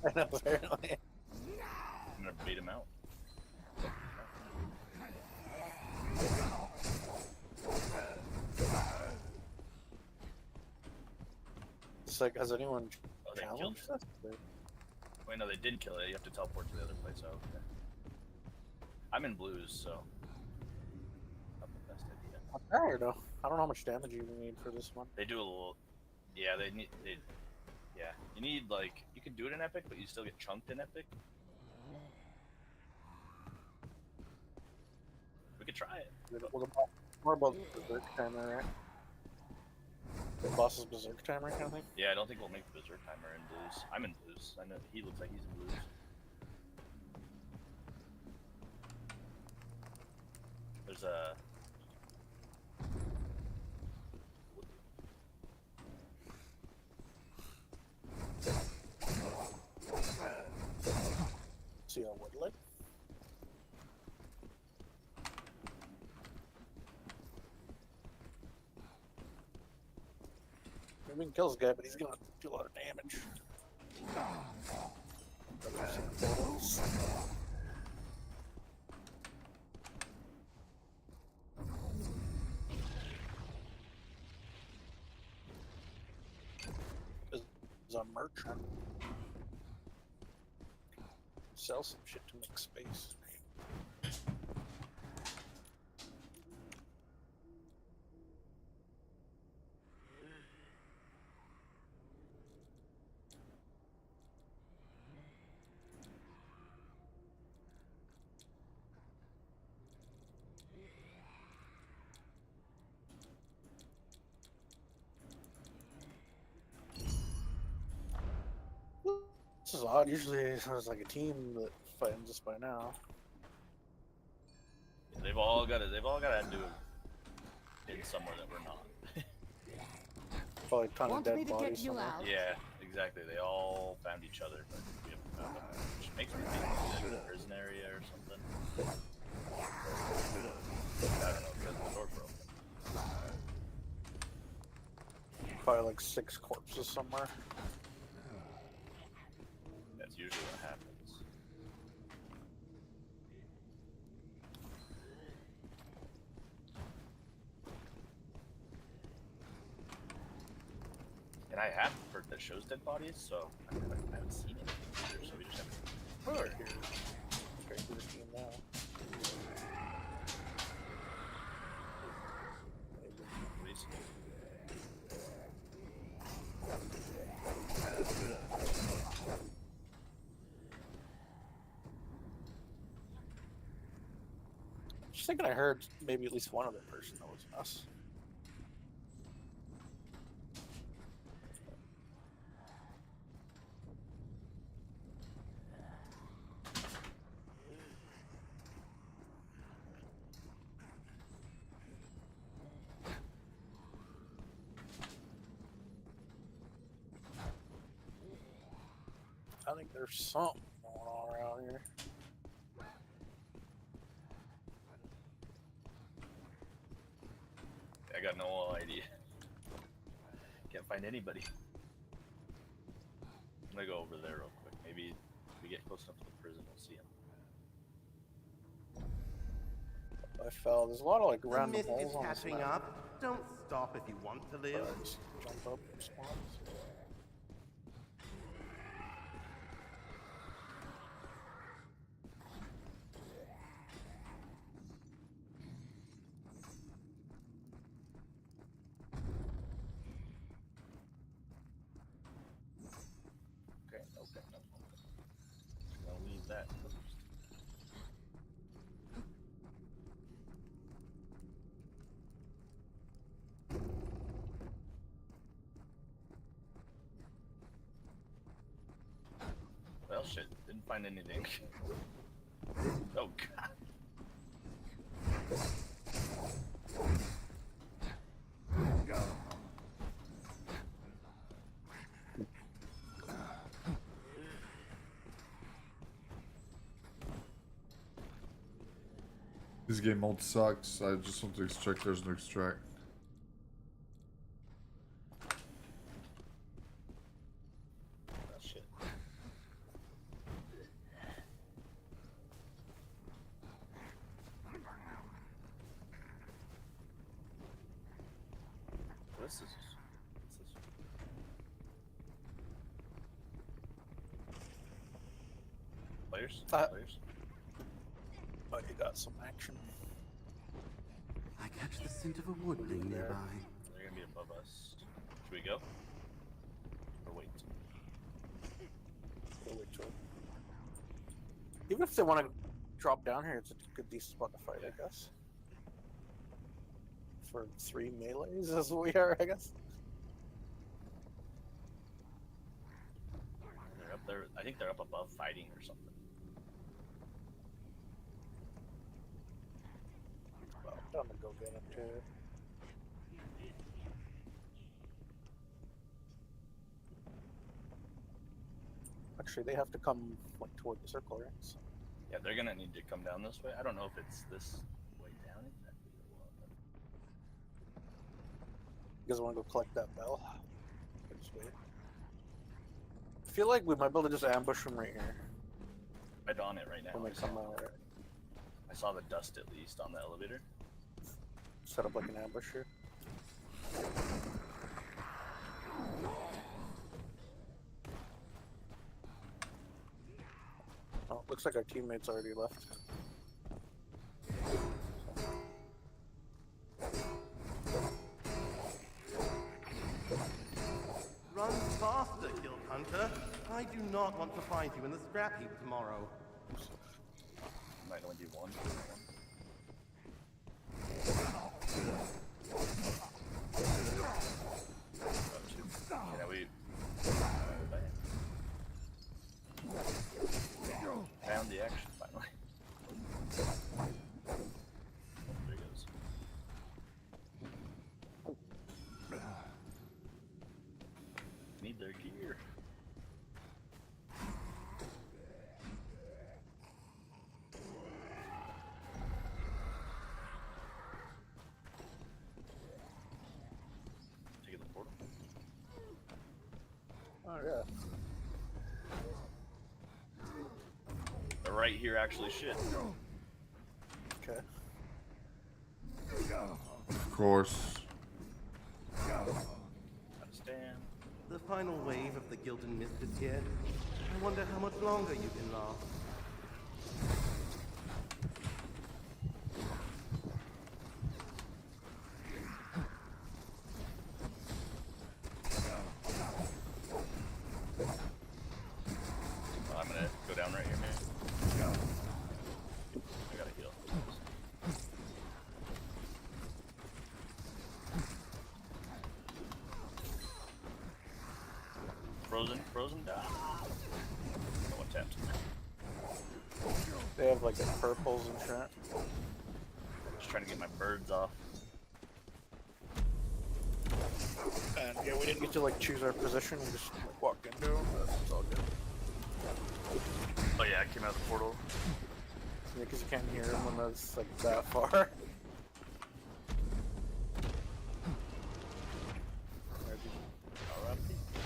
I know, apparently. I'm gonna beat him out. It's like, has anyone Oh, they killed challenged it. us? Wait, no, they didn't kill it. You have to teleport to the other place. Oh, okay. I'm in blues, so not the best idea. I don't know. I don't know how much damage you need for this one. They do a little. Yeah, they need. Yeah, you need like you can do it in epic, but you still get chunked in epic. We could try it. More about the berserk timer, right? The boss's berserk timer kind of thing. Yeah, I don't think we'll make the berserk timer in blues. I'm in blues. I know he looks like he's in blues. There's a. See a woodland. We can kill this guy, but he's gonna do a lot of damage. Is a merchant. Sell some shit to make space. This is odd. Usually it sounds like a team that fighting just by now. They've all got to do it in somewhere that we're not. Probably a ton of Want me dead to get bodies you somewhere. out? Yeah, exactly. They all found each other, but we haven't found them. Which makes me think it's like a prison area or something. I don't know because the door broke. Probably like 6 corpses somewhere. That's usually what happens. And I have heard that shows dead bodies, so I haven't seen it either, so we just have to. Right here. Straight to the team now. Just thinking I heard maybe at least one other person that was us. I think there's something going on around here. I got no idea. Can't find anybody. I'm gonna go over there real quick. Maybe if we get close enough to the prison, we'll see him. I fell. There's a lot of like The random mist is holes on this catching map. up. Don't stop if you want to live. Just jump up and spawns. Okay, okay, no. Just gonna leave that closed. Well, shit, didn't find anything. Oh, God. This game mode sucks. I just want to extract. There's no extract. Oh, shit. What is this? What's this? Players? Players? Oh, you got some action. I catch the scent of a woodling nearby. They're gonna be above us. Should we go? Or wait? We'll wait till. Even if they want to drop down here, it's a good decent spot to fight, I guess. For 3 melees as we are, I guess. They're up there. I think they're up above fighting or something. Well, I'm gonna go get him too. Actually, they have to come like toward the circle, right? So. Yeah, they're gonna need to come down this way. I don't know if it's this way down exactly or what. But... You guys want to go collect that bell? Just wait. I feel like we might be able to just ambush them right here. Right on it right now. When they come out. I saw the dust at least on the elevator. Set up like an ambush here. Oh, looks like our teammates already left. Run faster, Guild Hunter. I do not want to find you in the scrap heap tomorrow. Might only do one. Yeah, we found the action finally. There he goes. Need their gear. Taking the portal. Oh yeah. They're right here, actually. Shit. Okay. Of course. Understand. The final wave of the Gildan Mist is here. I wonder how much longer you can last. I'm gonna go down right here, man. I gotta heal. frozen down. No one tapped. They have like the purples and shit. Just trying to get my birds off. And yeah, we didn't get to like choose our position. We just like walked into them. It's all good. Oh yeah, I came out of the portal. Yeah, because you can't hear them when that's like that far.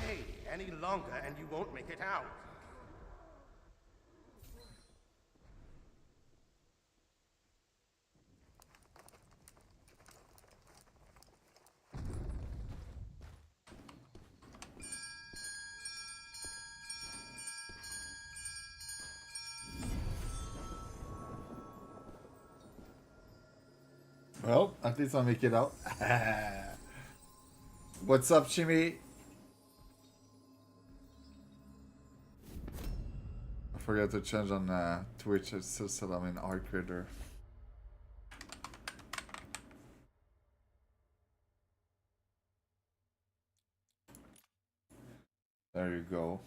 Hey, any longer and you won't make it out. Well, at least I'll make it out. What's up, Jimmy? I forgot to change on Twitch. It still said I'm in art creator. There you go.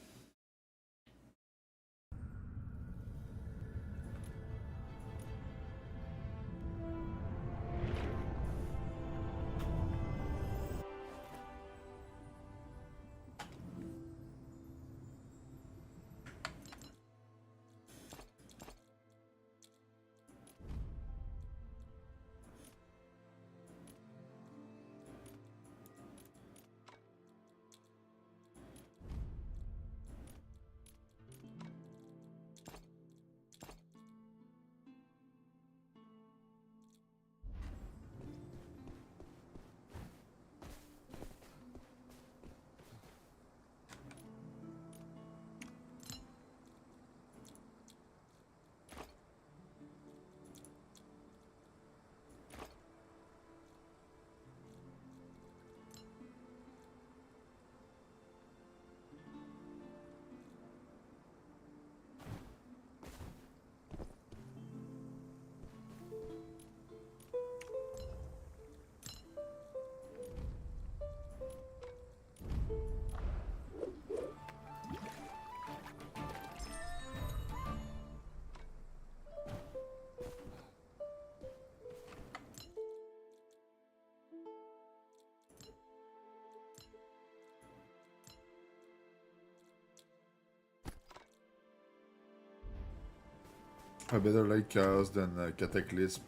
I better like Chaos than Cataclysm.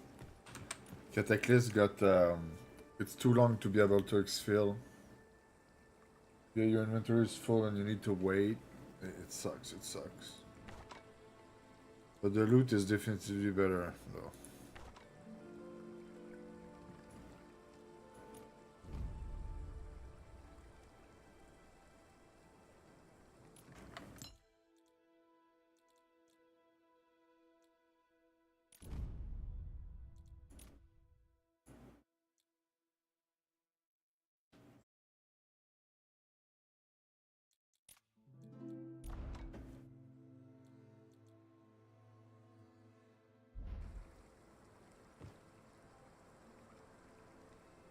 Cataclysm got it's too long to be able to exfil. Yeah, your inventory is full and you need to wait. It sucks, it sucks. But the loot is definitely better though.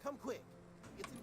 Come quick. It's in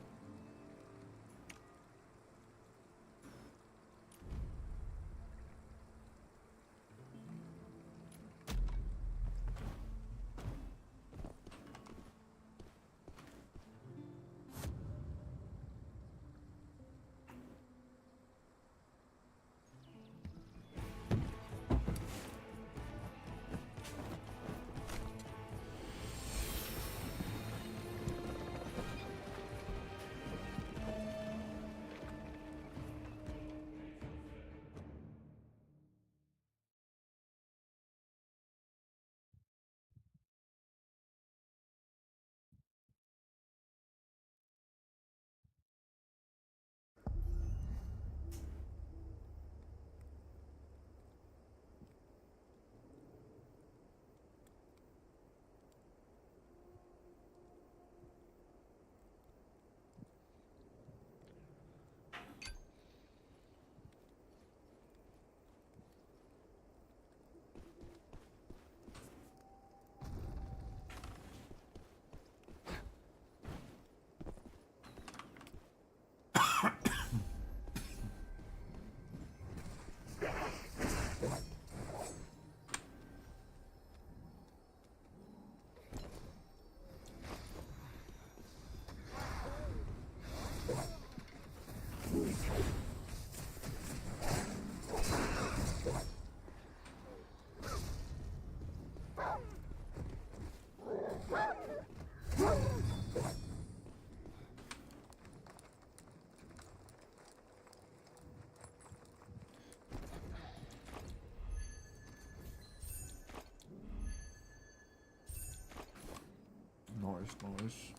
Nice.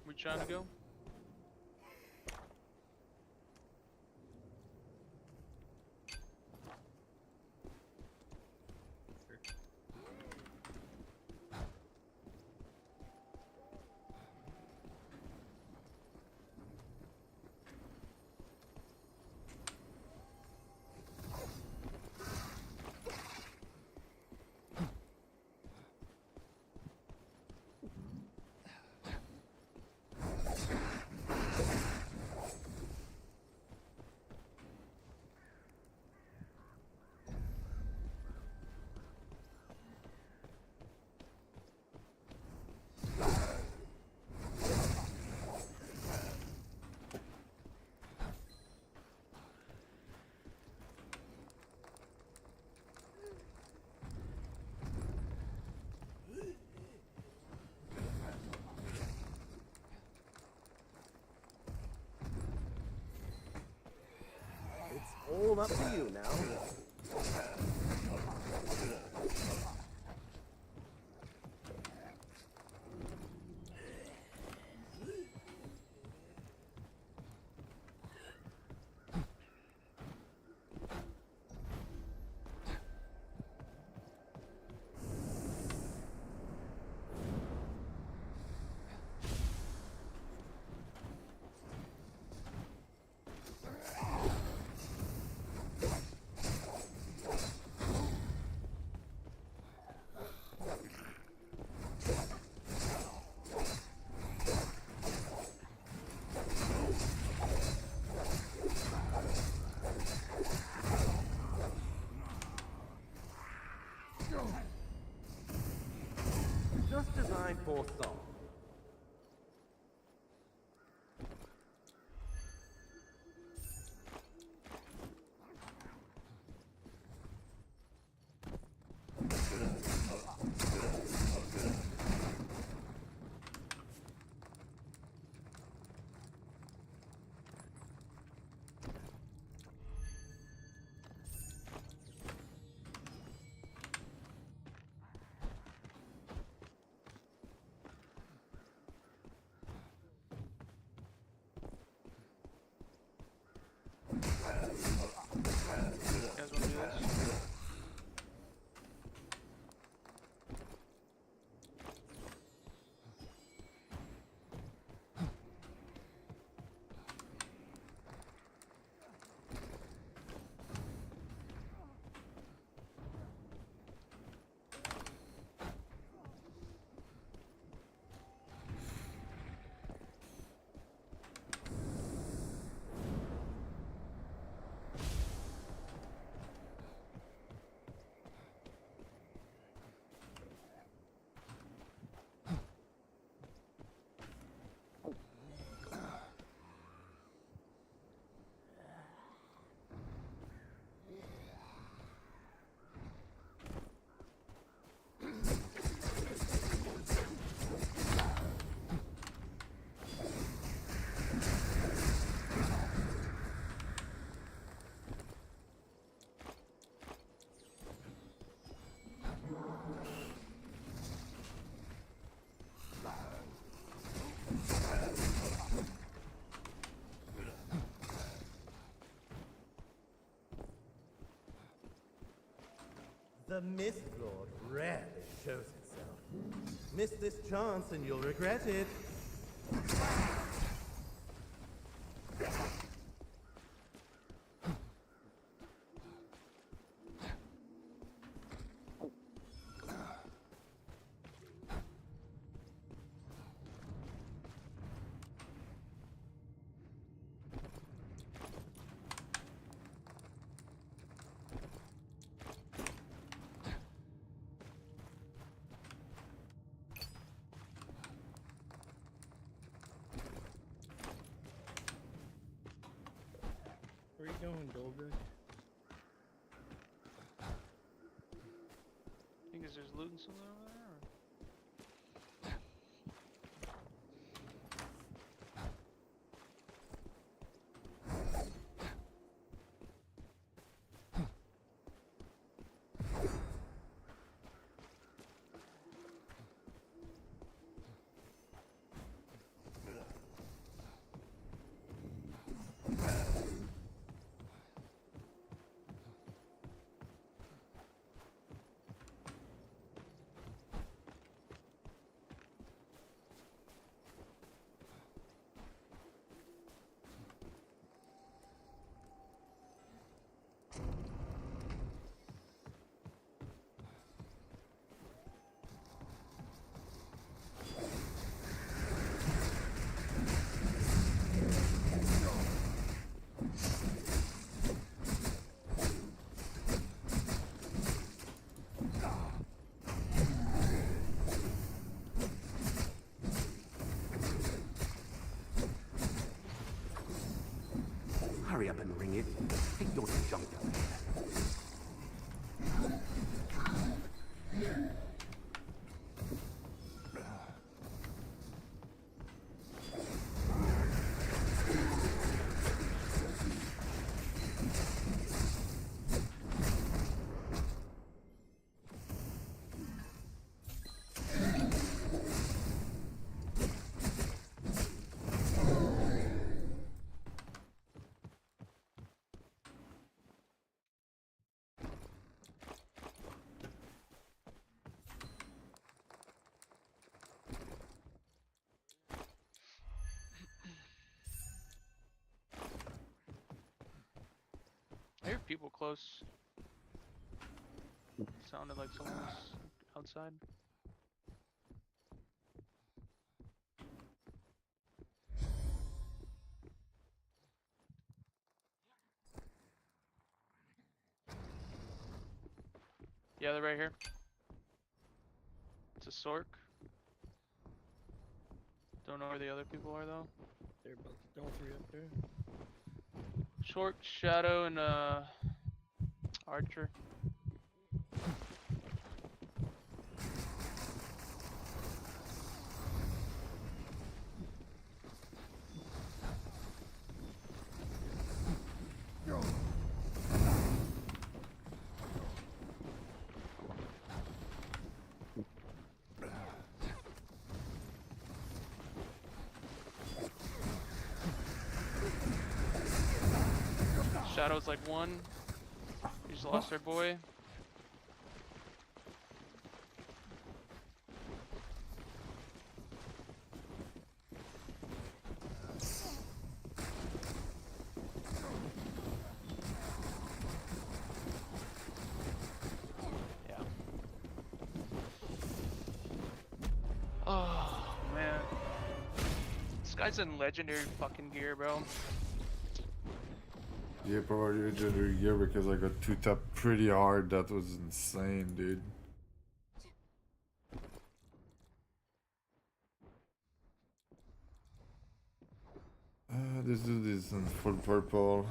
We trying to go? All up to you now. Just as I foresaw. The Mist Lord rarely shows himself. Miss this chance and you'll regret it. doing, Goldberg? Think is there's loot and something over there? Or? Hurry up and ring it. Take your junk out of here. I hear people close. Sounded like someone was outside. Yeah, they're right here. It's a Sork. Don't know where the other people are though. They're both all three up there. Short, Shadow, and Archer. Shadow's like one. We just lost our boy. Yeah. Oh man. This guy's in legendary fucking gear, bro. Yeah, probably legendary gear because I got two tapped pretty hard. That was insane, dude. This dude is in full purple.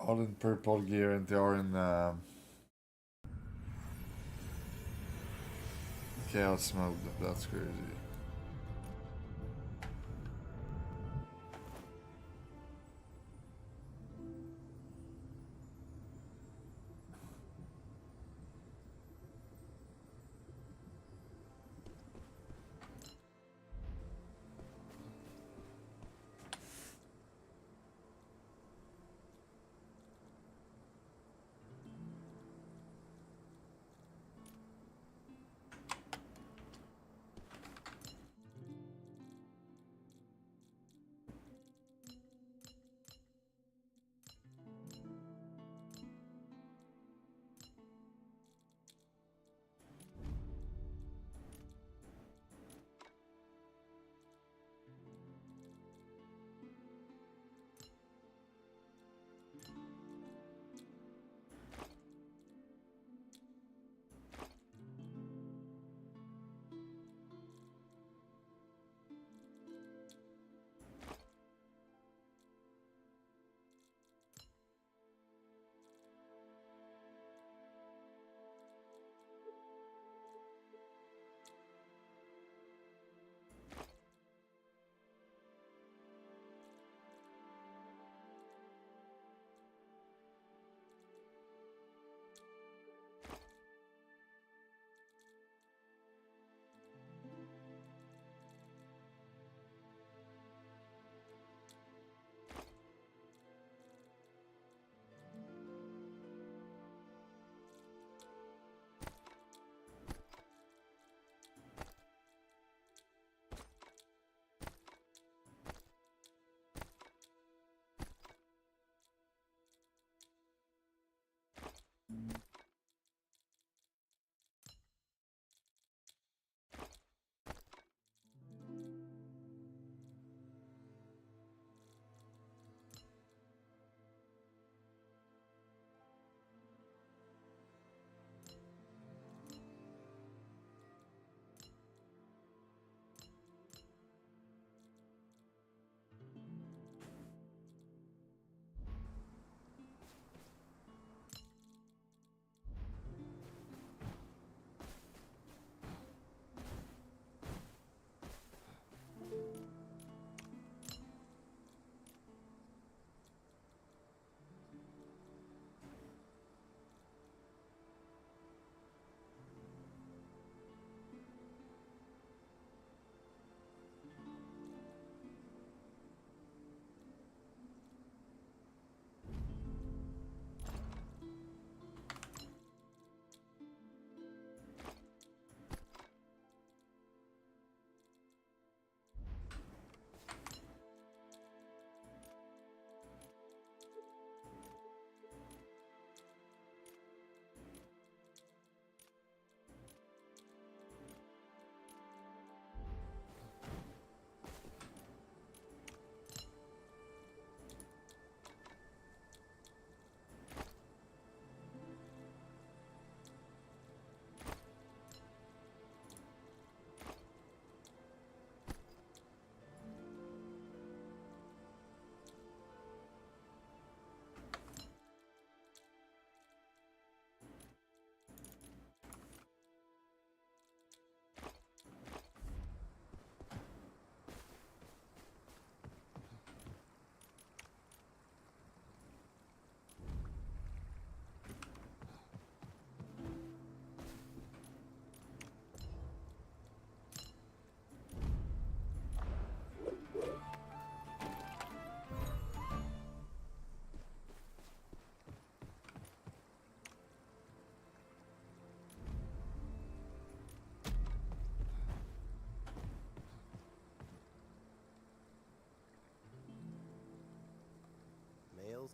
All in purple gear and they are in chaos mode. That's crazy.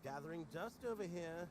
gathering just over here.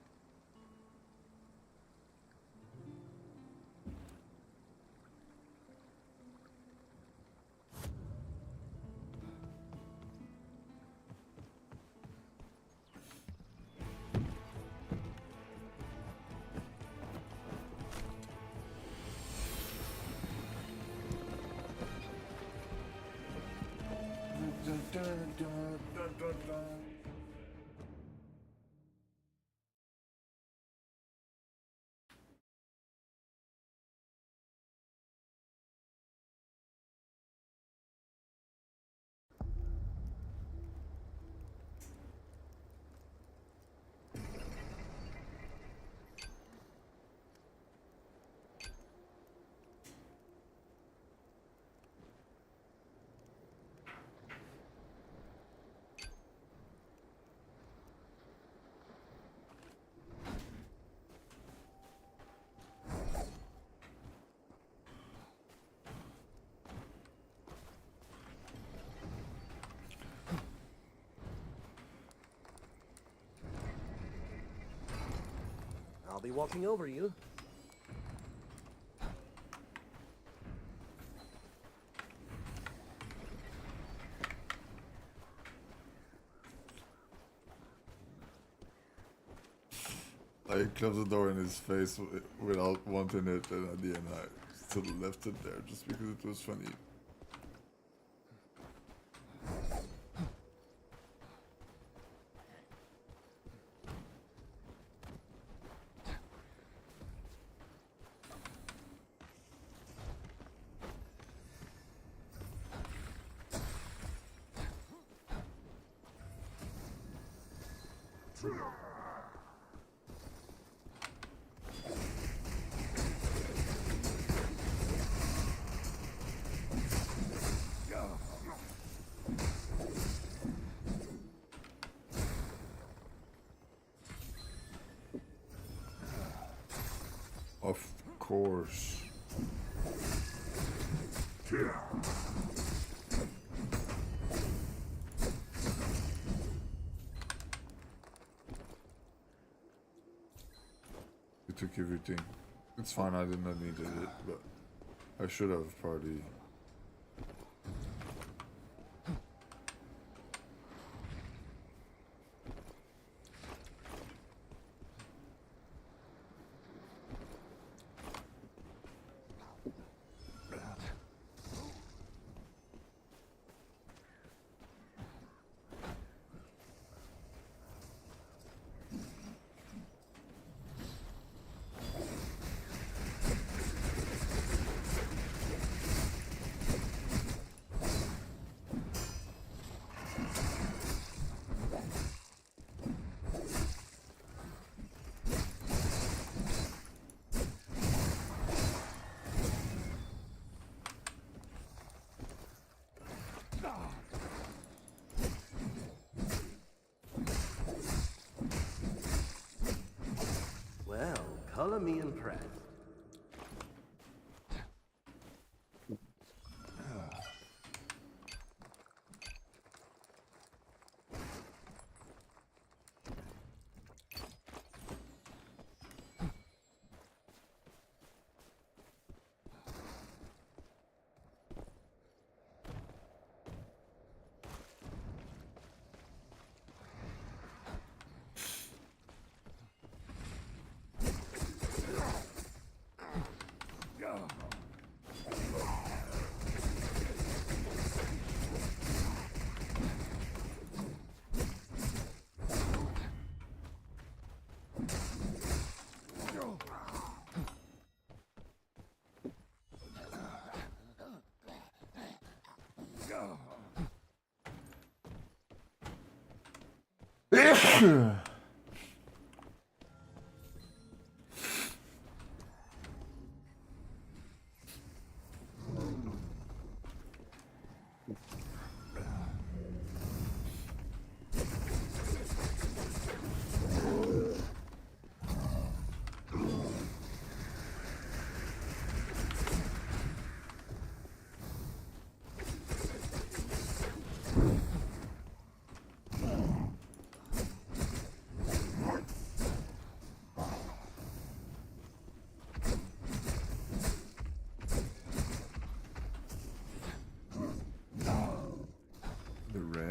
I'll be walking over you. I closed the door in his face without wanting it, and at the end I still left it there just because it was funny. Of course. You took everything. It's fine, I did not need it, but I should have probably. Well, color me impressed.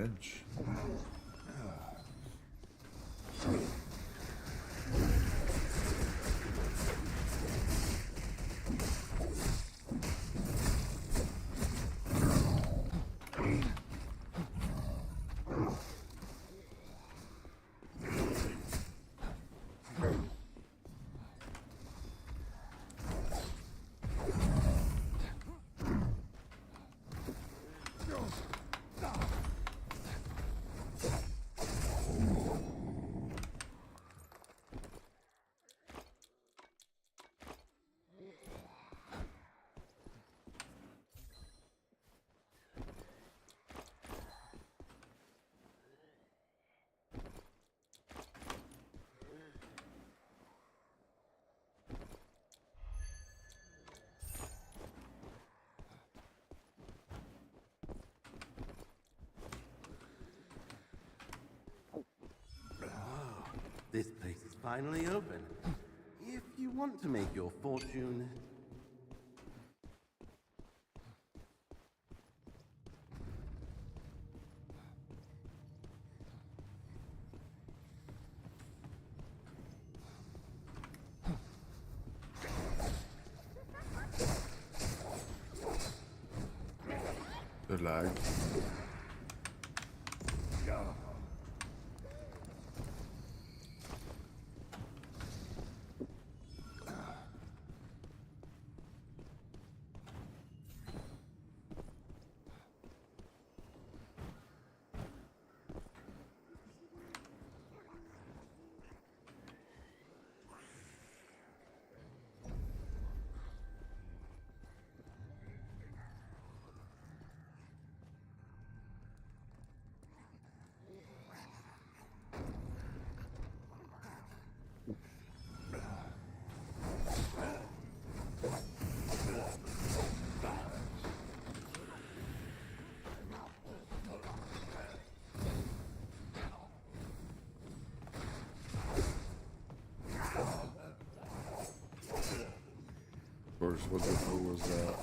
damage. This place is finally open. If you want to make your fortune... The lag. Of course, what the hell was that?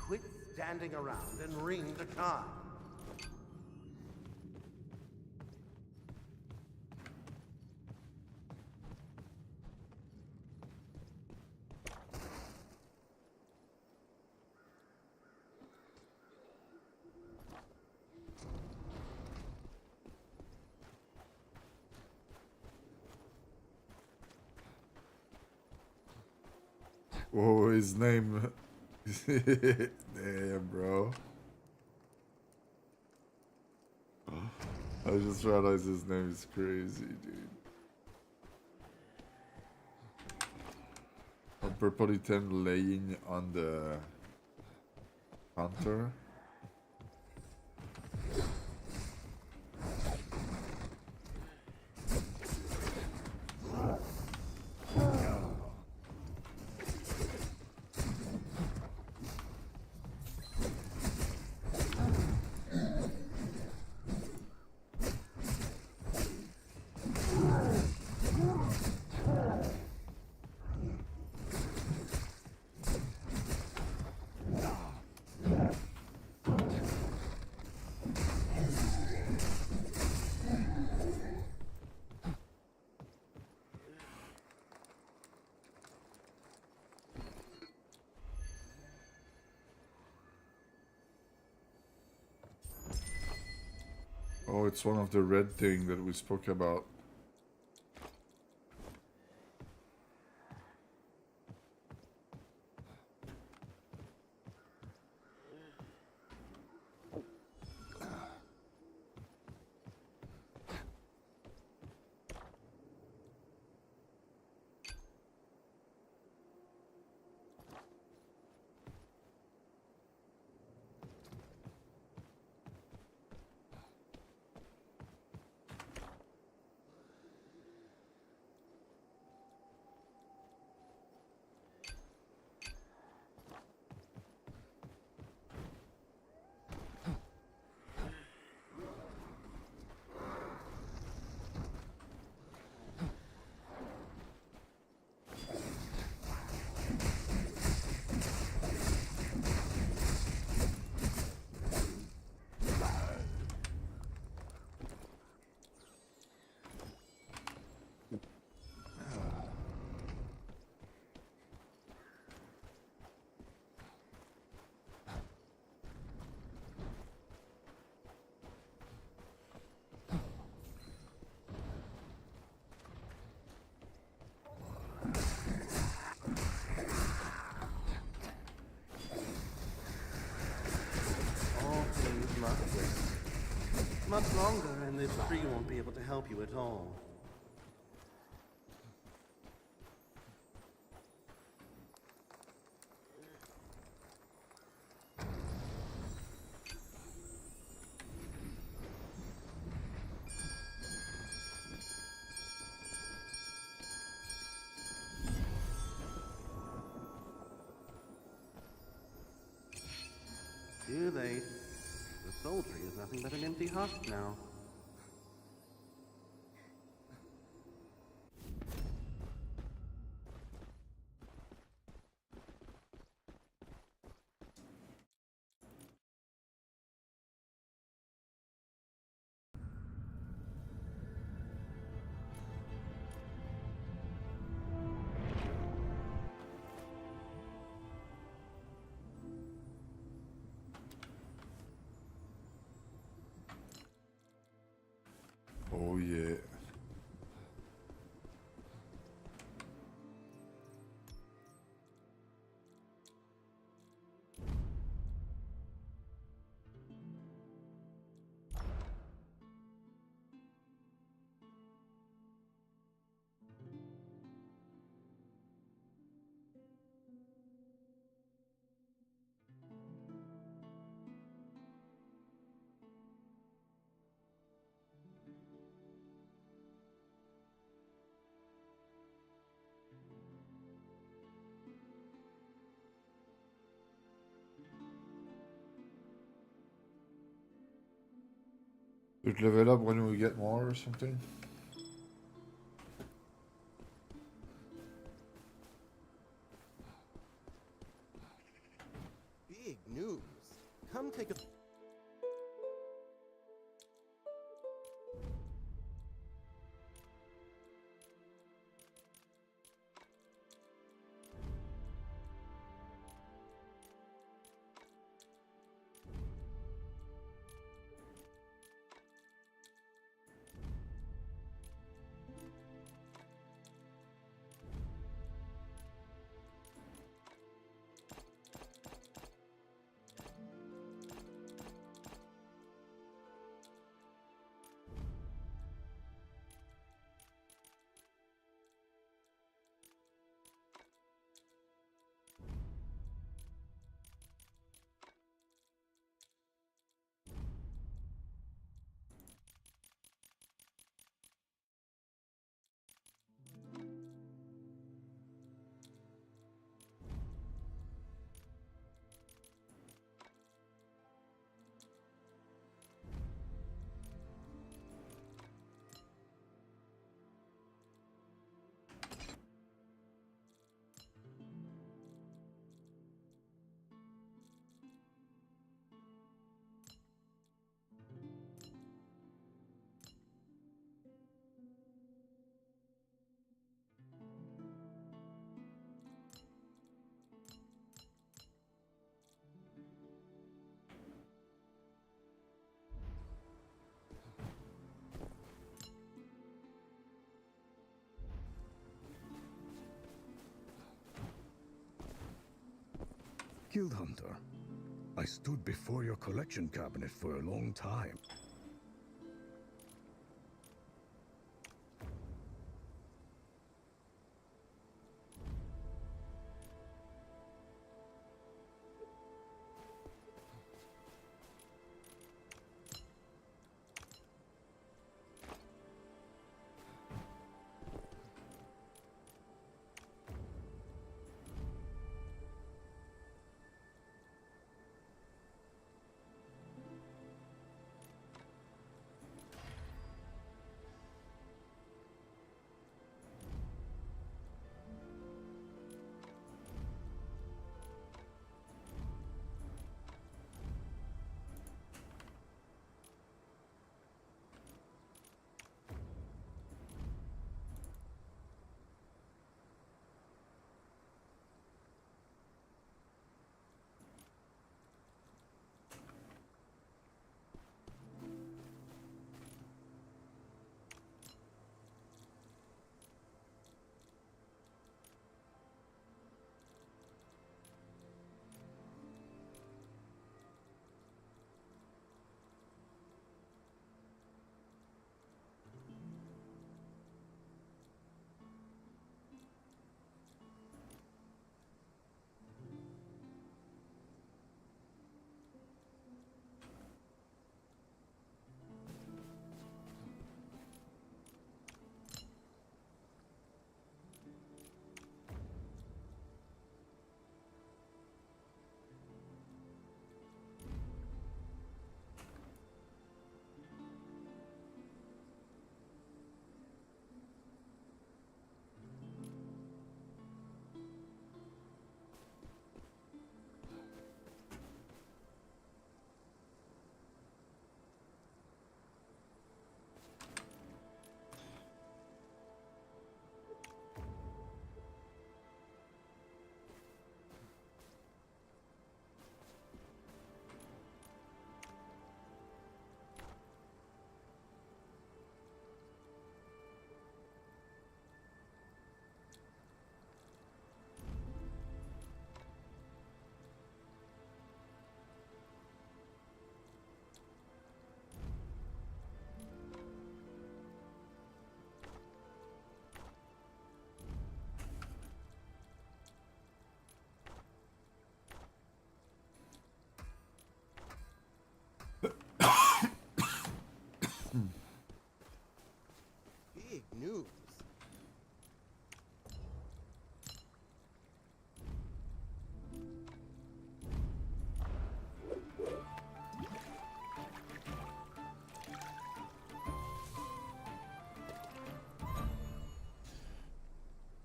Quit standing around and ring the chime. Whoa, his name. Damn, bro. I just realized his name is crazy, dude. Perpolitan laying on the counter. Oh, it's one of the red thing that we spoke about. longer, and this tree won't be able to help you at all. Too late. The soul tree is nothing but an empty husk now. Oh yeah. Just level up when we get more or something. Big news. Come take a... Guild Hunter, I stood before your collection cabinet for a long time.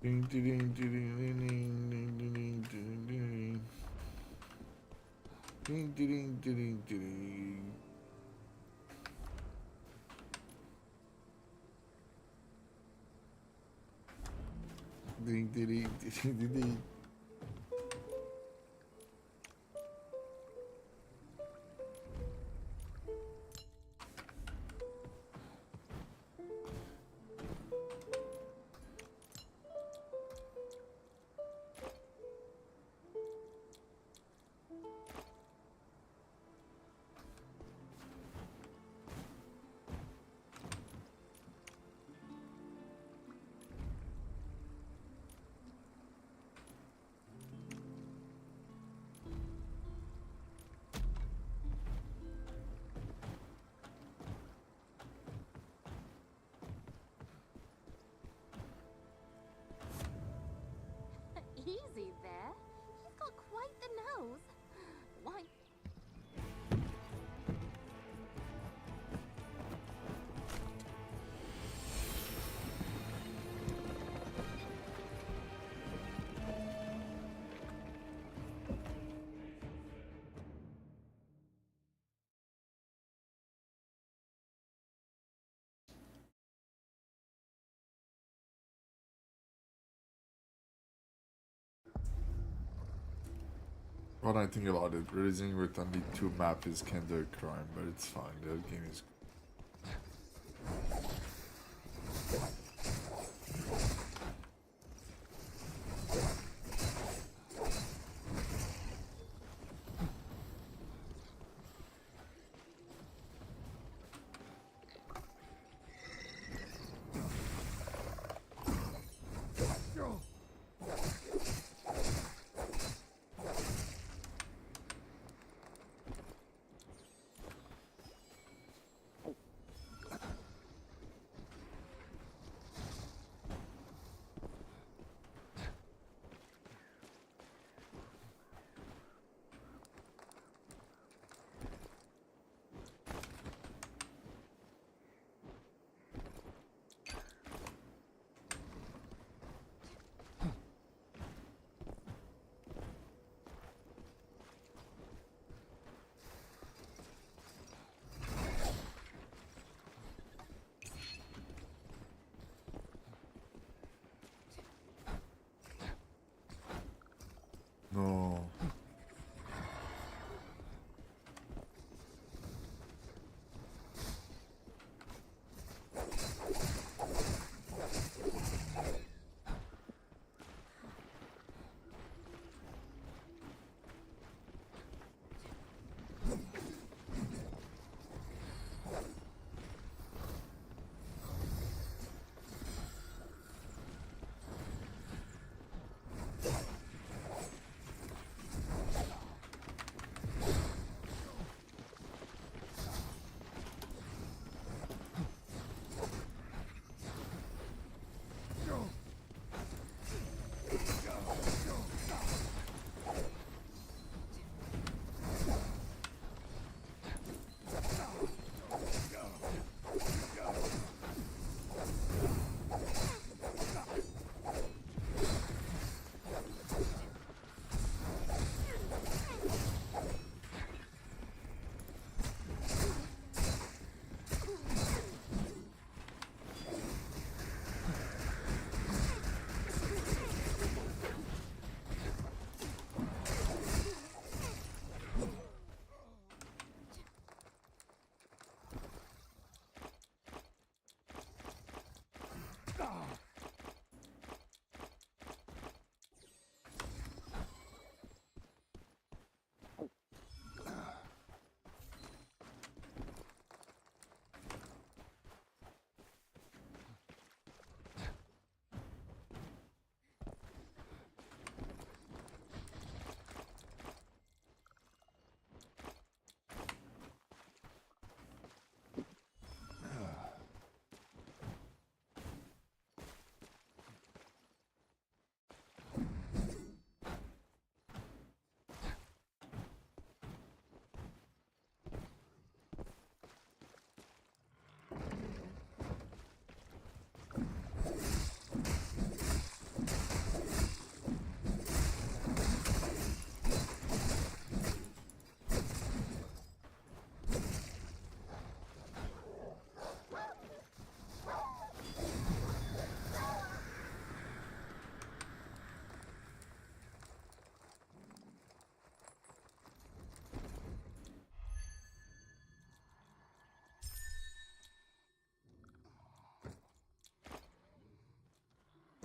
Ding, ding, ding, ding, ding, ding, ding, ding, ding, ding. Ding, ding, ding, ding, ding. Ding, ding, ding, ding, ding, ding. Easy there. He's got quite the nose. Why? When I think about it, releasing with only 2 maps is kinda a crime, but it's fine. The game is.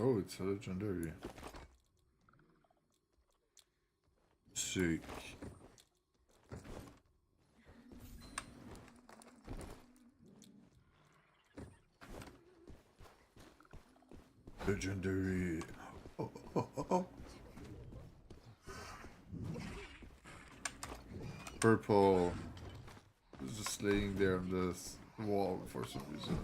Oh, it's a legendary. Sick. Legendary. Oh, oh, oh, oh. Purple. It's just laying there on this wall for some reason.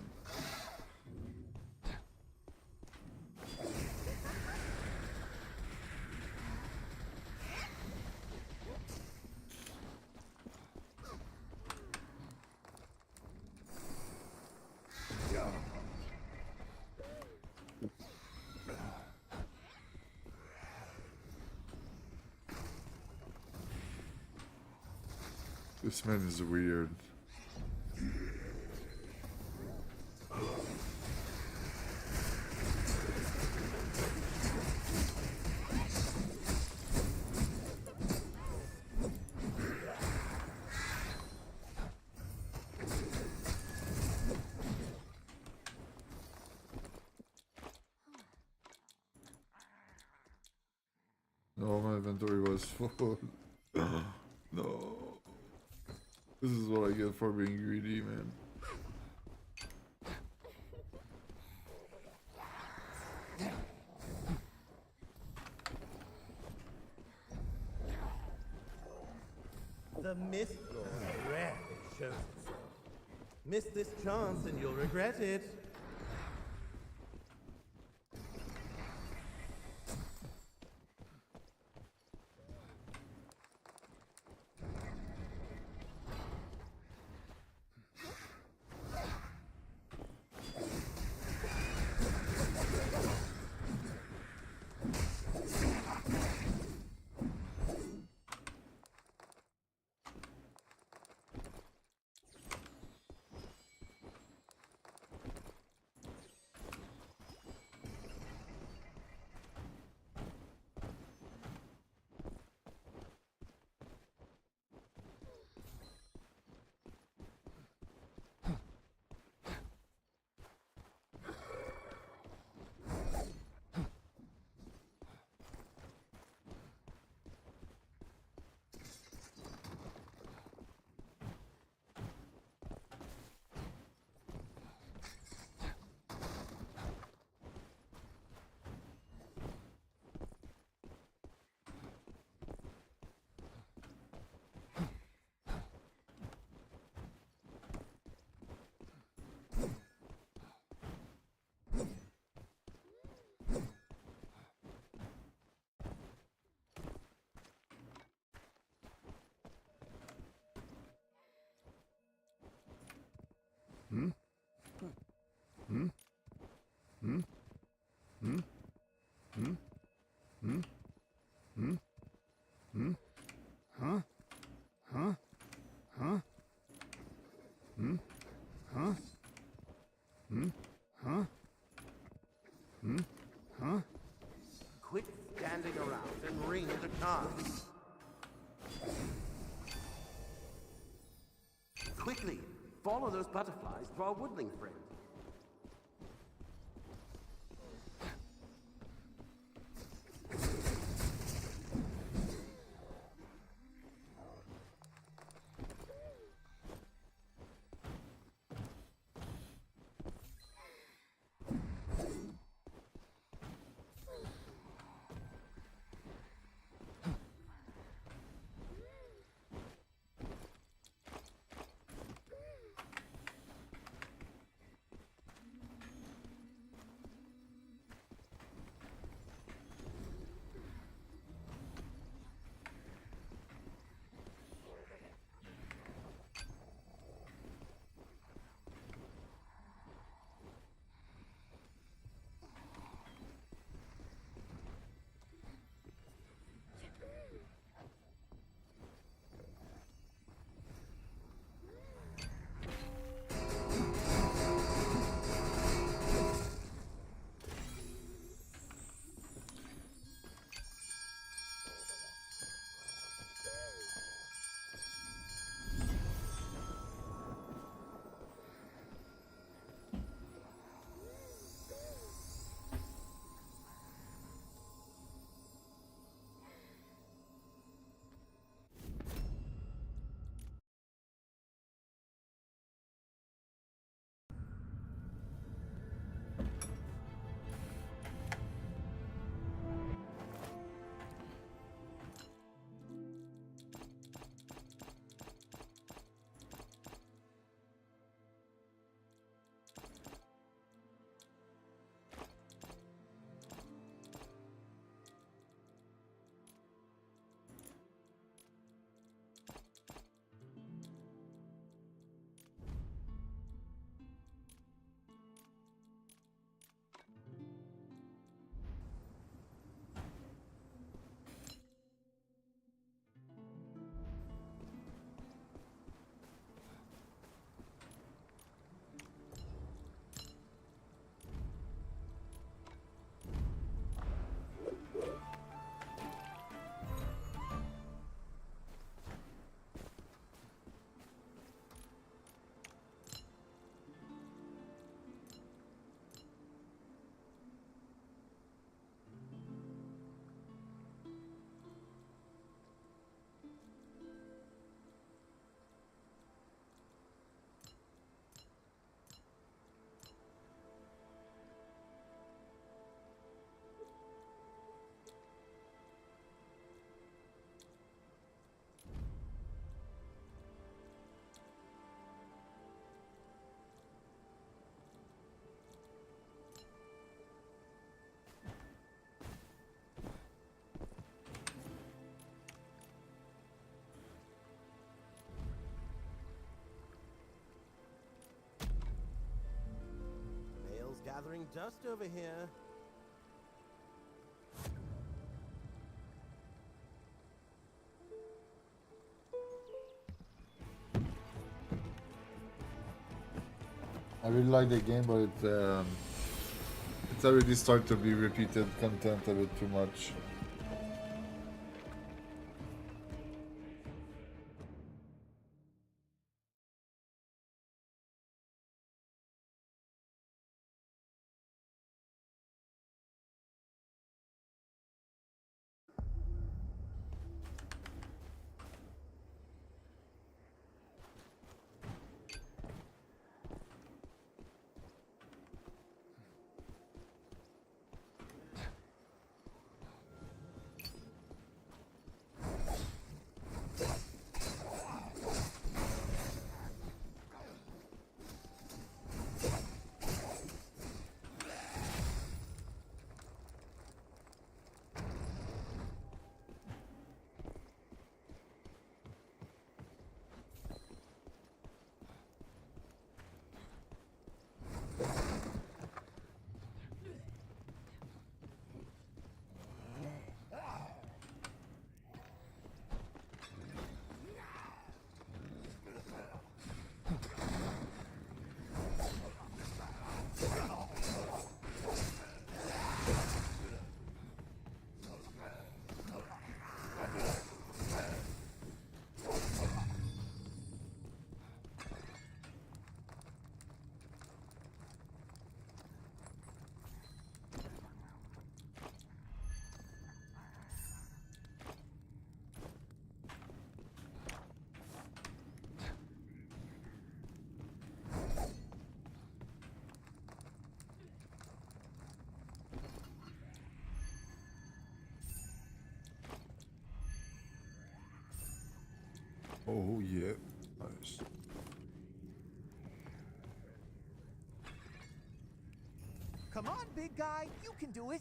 This man is weird. No, my inventory was full. No. This is what I get for being greedy, man. The Mistfall rarely shows itself. Miss this chance and you'll regret it. Hmm? Hmm? Hmm? Hmm? Hmm? Hmm? Hmm? Hmm? Huh? Huh? Huh? Hmm? Huh? Hmm? Huh? Hmm? Huh? Quit standing around and ring the cards. Quickly, follow those butterflies to our woodling friend. gathering dust over here. I really like the game, but it's already started to be repeated content a bit too much. Oh yeah, nice. Come on, big guy, you can do it.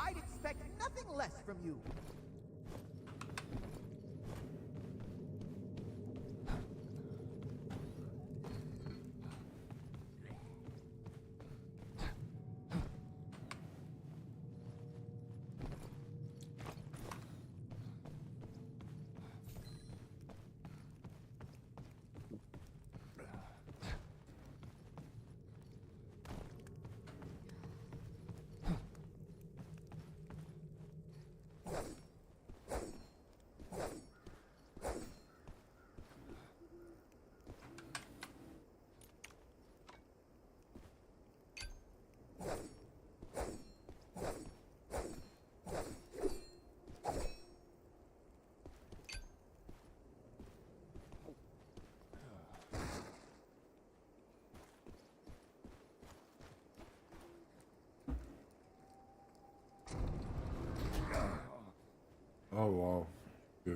I'd expect nothing less from you. Oh wow. Yeah.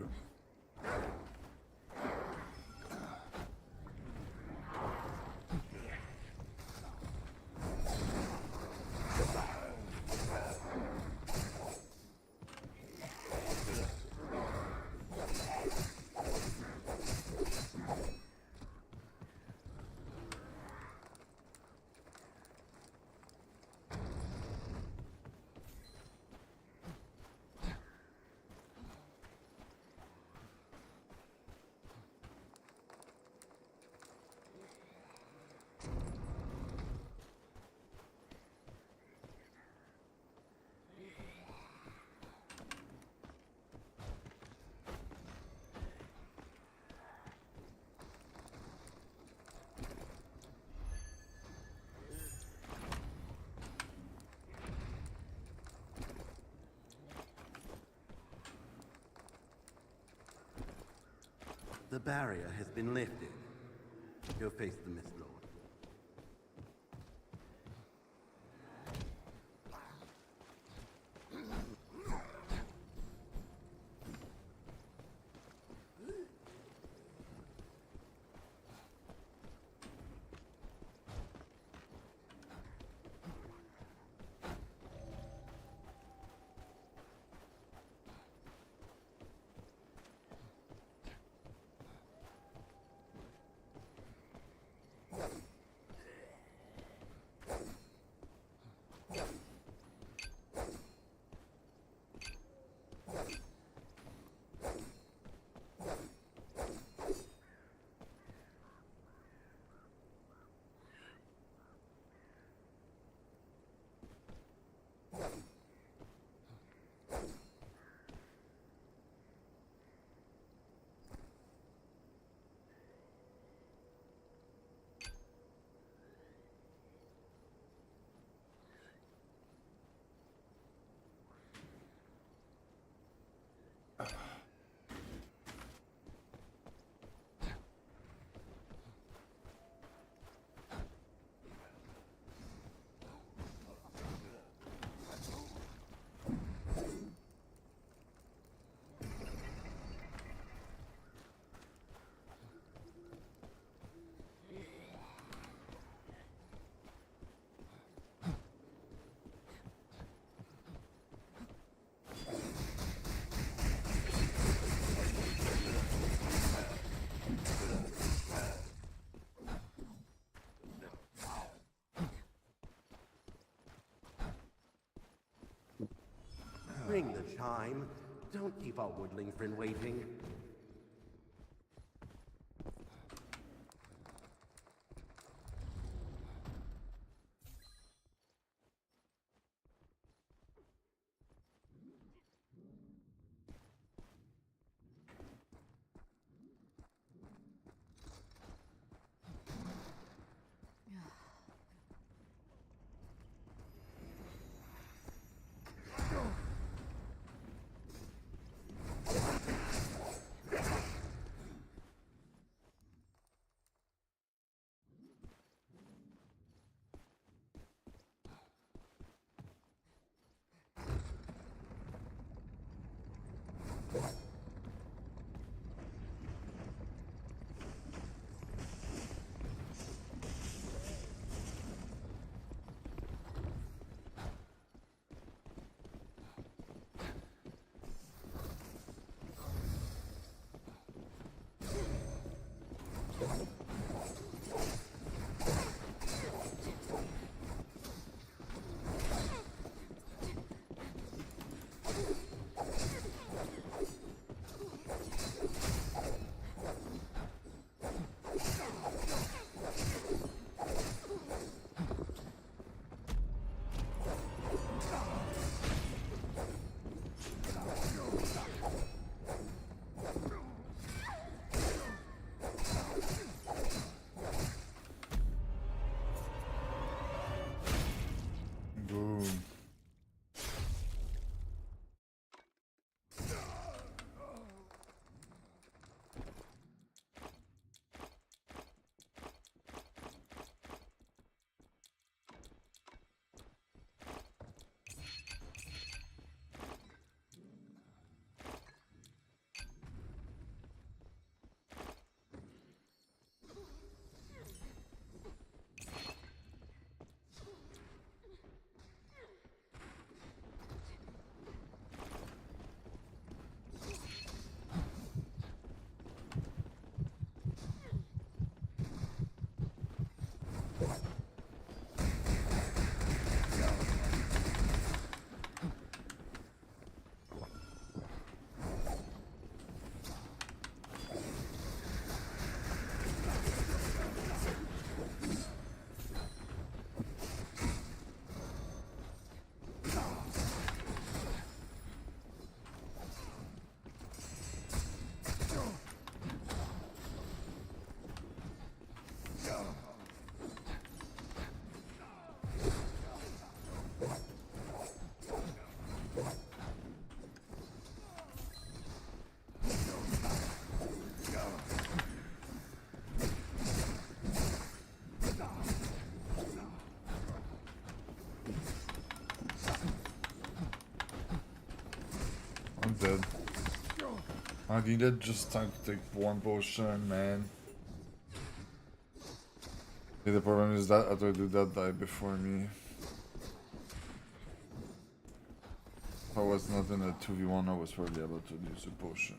The barrier has been lifted. Go face the Mist Lord. Ring the chime. Don't keep our woodling friend waiting. dead. I needed just time to take one potion, man. Yeah, the problem is that other dude that died before me. If I was not in a 2v1, I was probably able to use a potion.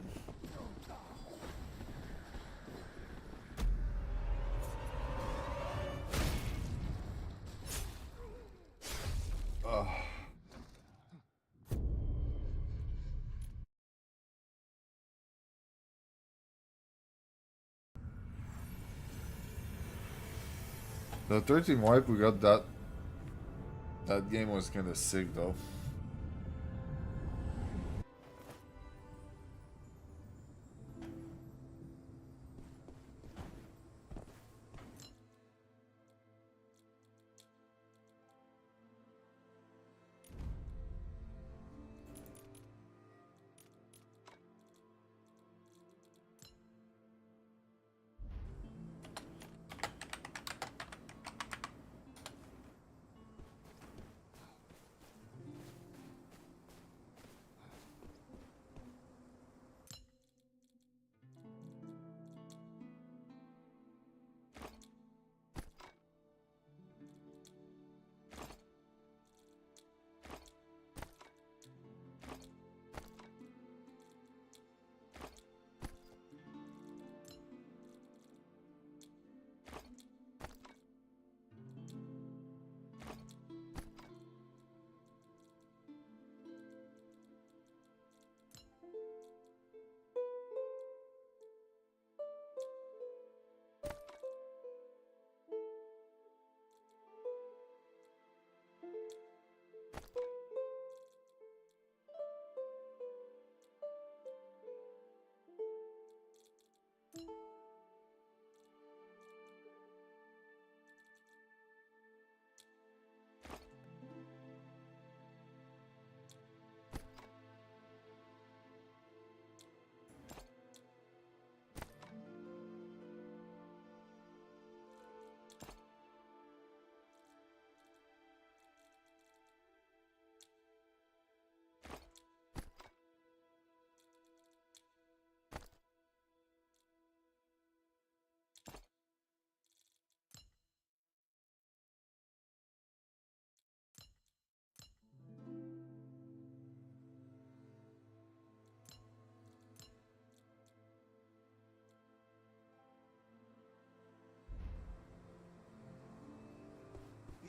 Ugh. The 13 wipe we got that game was kinda sick though.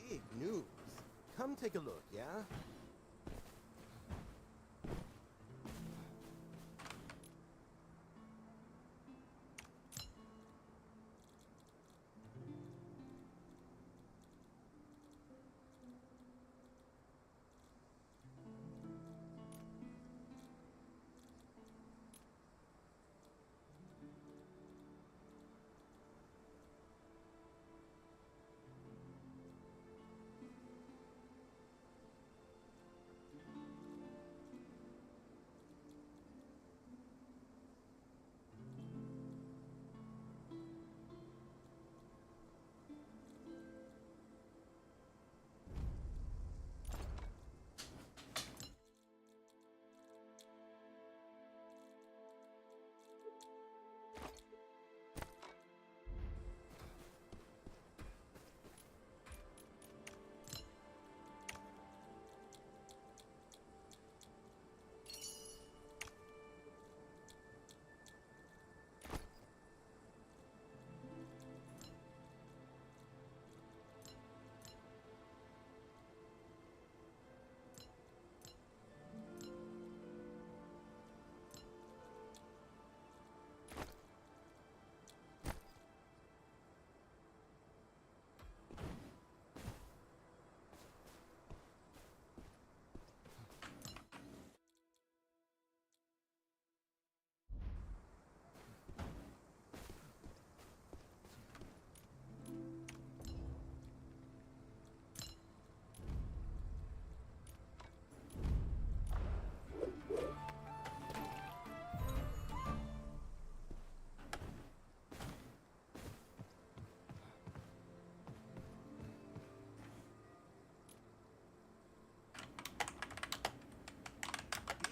Big news. Come take a look, yeah?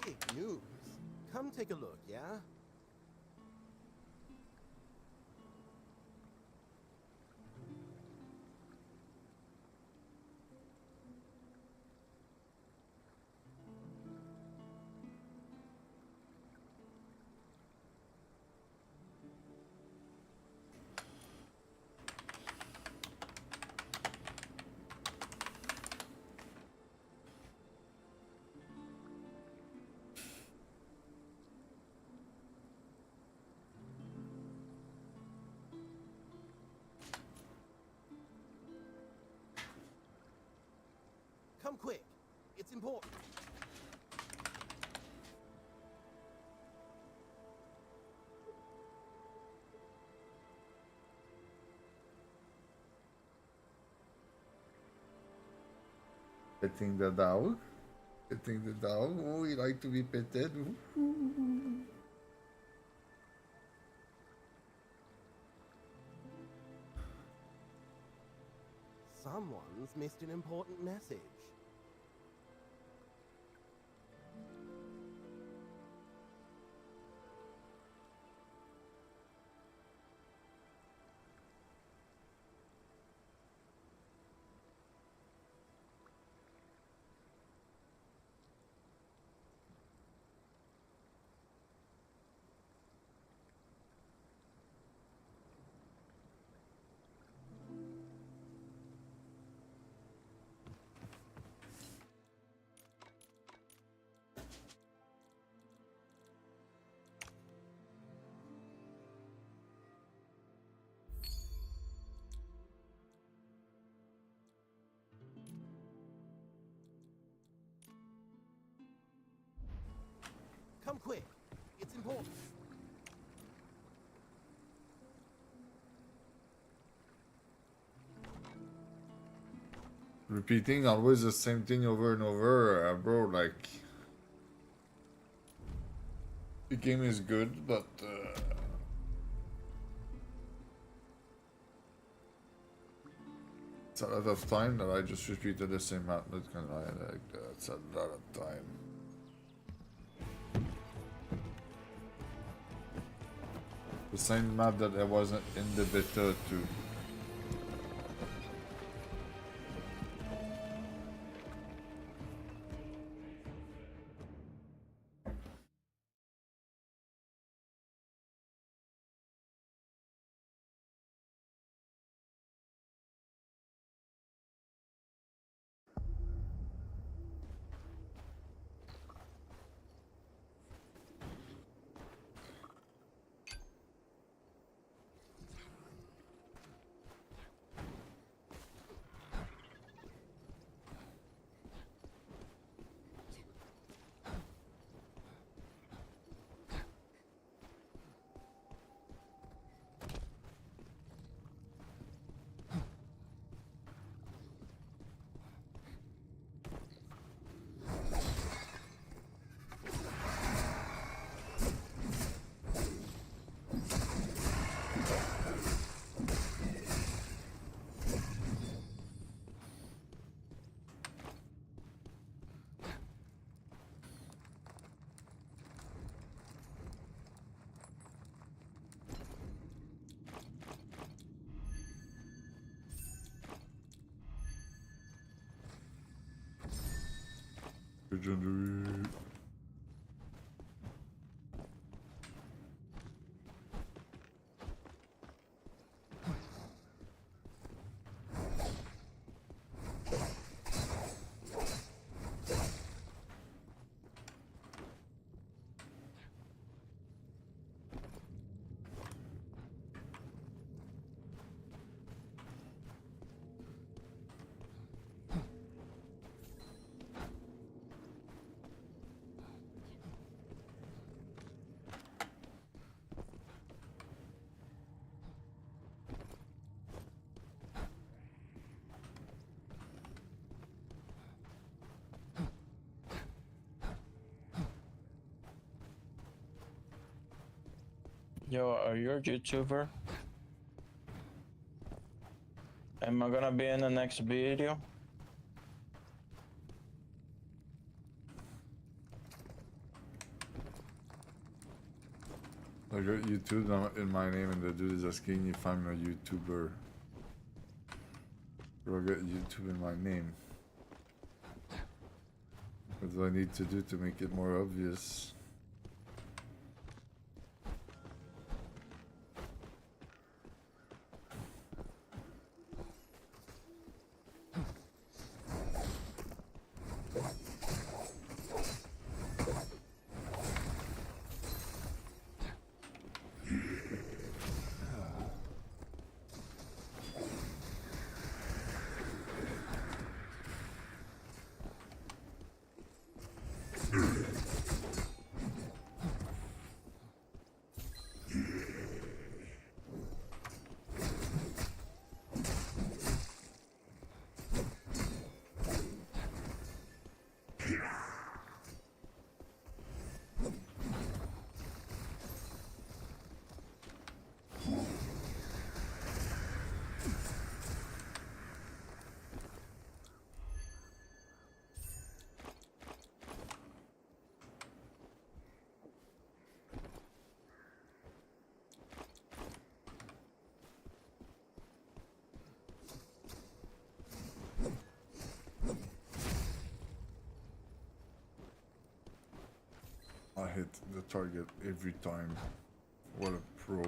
Big news. Come take a look, yeah? Come quick. It's important. Petting the dog. Petting the dog. Oh, he like to be petted. Ooh. Someone's missed an important message. Come quick. It's important. Repeating always the same thing over and over, bro, like... The game is good, but... it's a lot of time that I just repeated the same map, not gonna lie, like, it's a lot of time. The same map that I wasn't in the beta too. Legendary. Yo, are you a YouTuber? Am I gonna be in the next video? I got YouTube in my name, and the dude is asking if I'm a YouTuber. I got YouTube in my name. What do I need to do to make it more obvious? I hit the target every time. What a pro.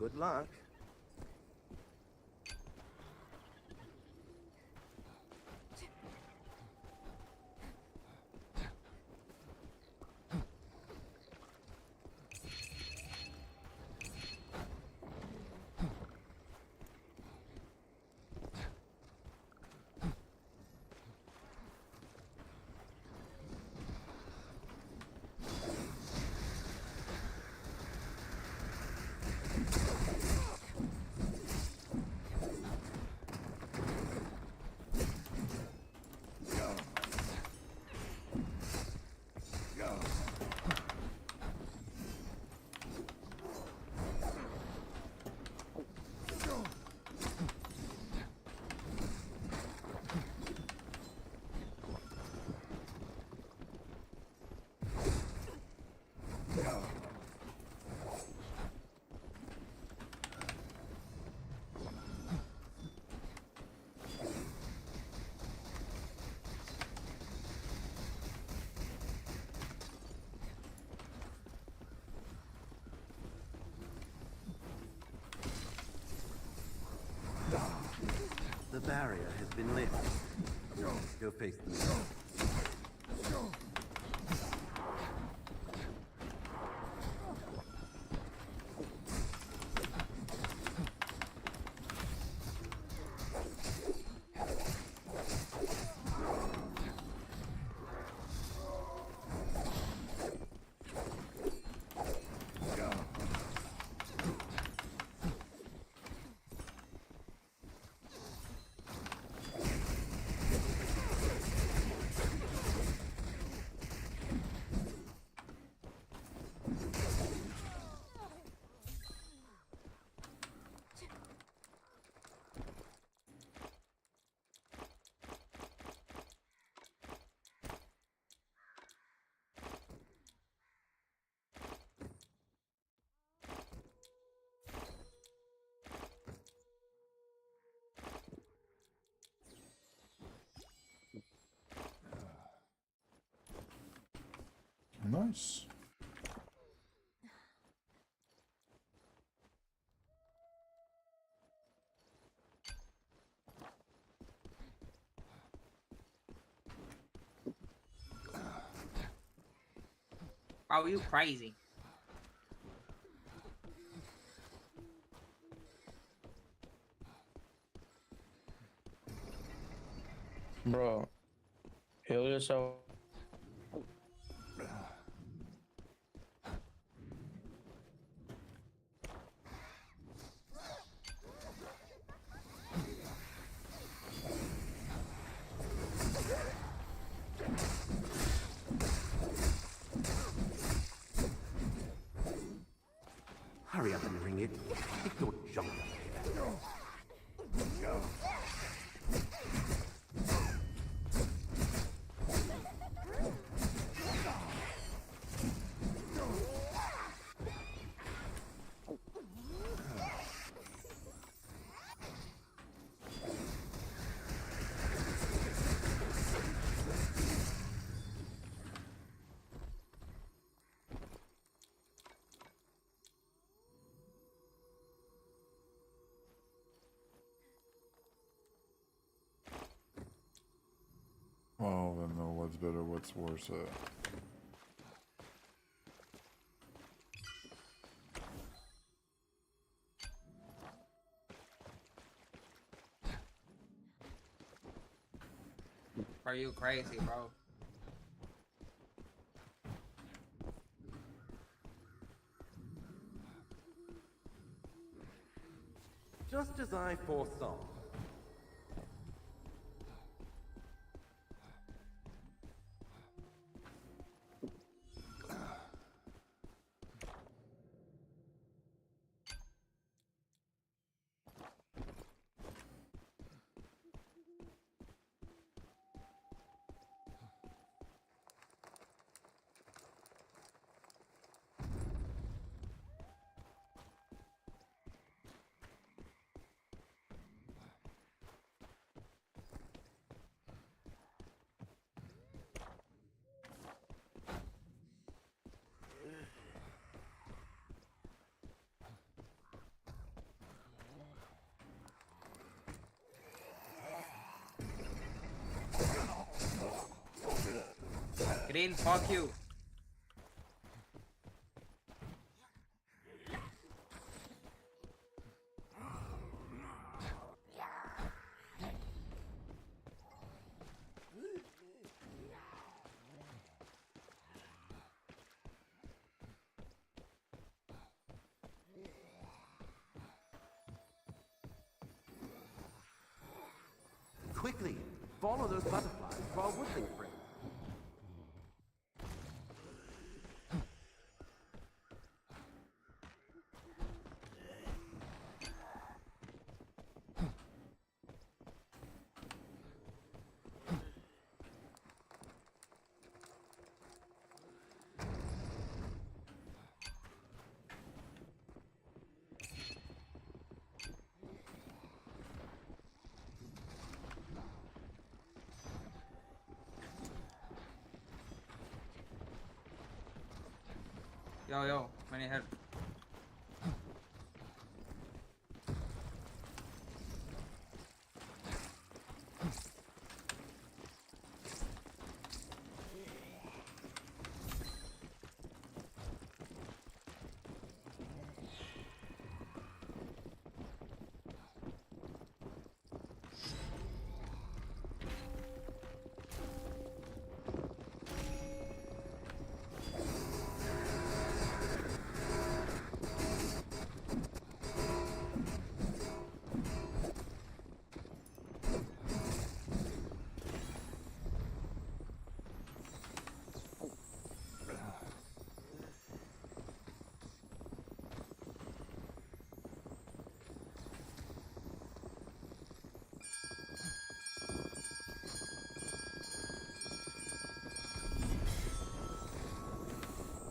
Good luck. The barrier has been lifted. Go face the mirror. Nice. Oh, you crazy. Bro, Heal yourself. Hurry up and ring it. Get your junk up here. Oh, I don't know what's better, what's worse. Are you crazy, bro? Just as I foresaw. Green, fuck you. Quickly, follow those butterflies to our woodling friend. Yo, many help.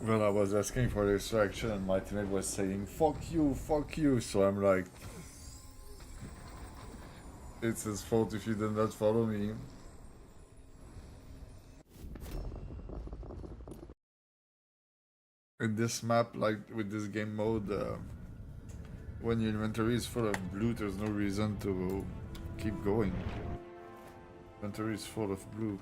Well, I was asking for the extraction and my teammate was saying, fuck you, so I'm like, it's his fault if you did not follow me. In this map, like with this game mode, when your inventory is full of blue, there's no reason to keep going. Inventory is full of blue.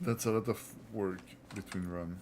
That's a lot of work between run.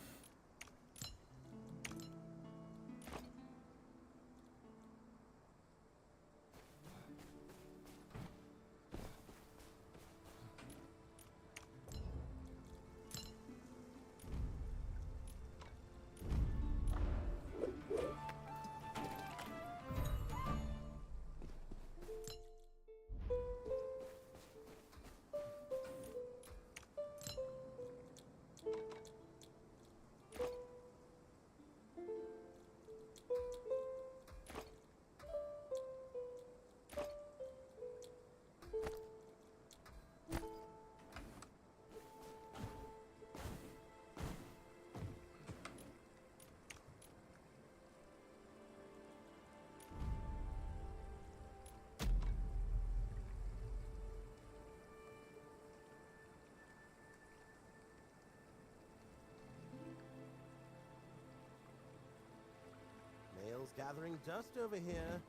Mail's gathering dust over here.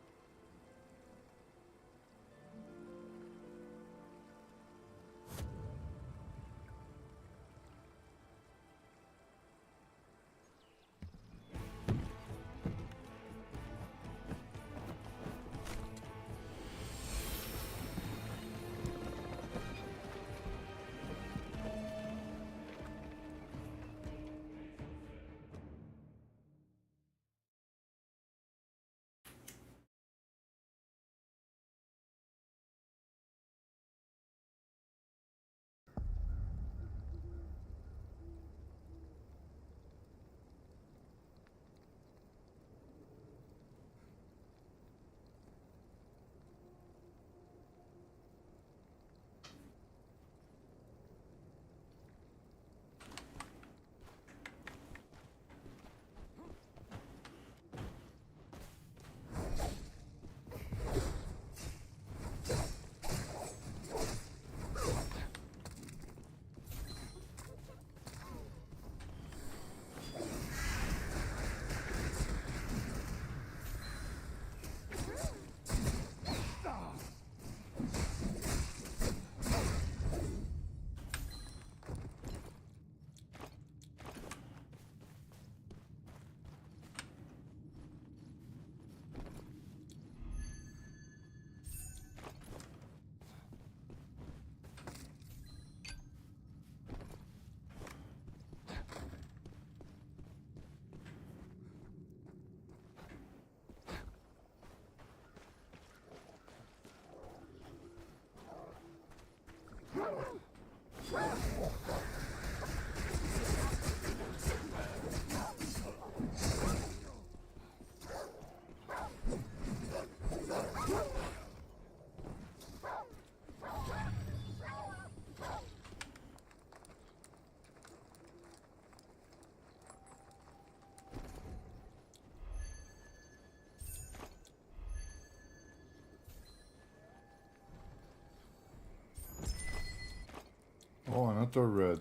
Oh, another red.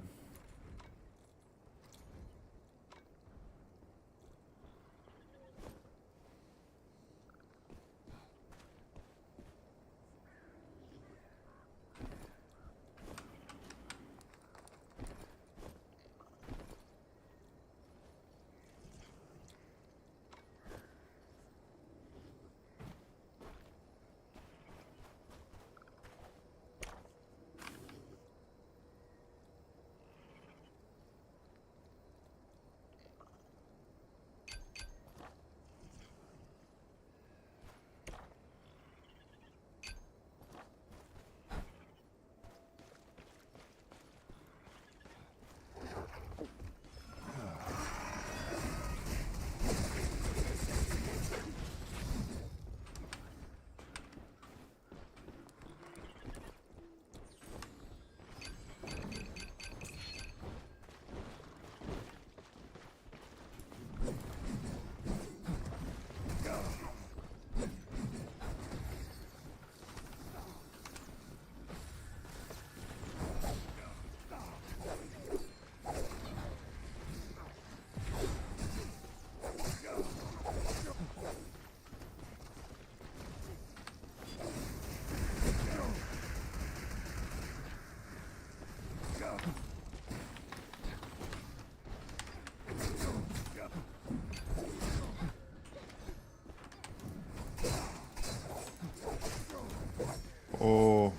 Oh.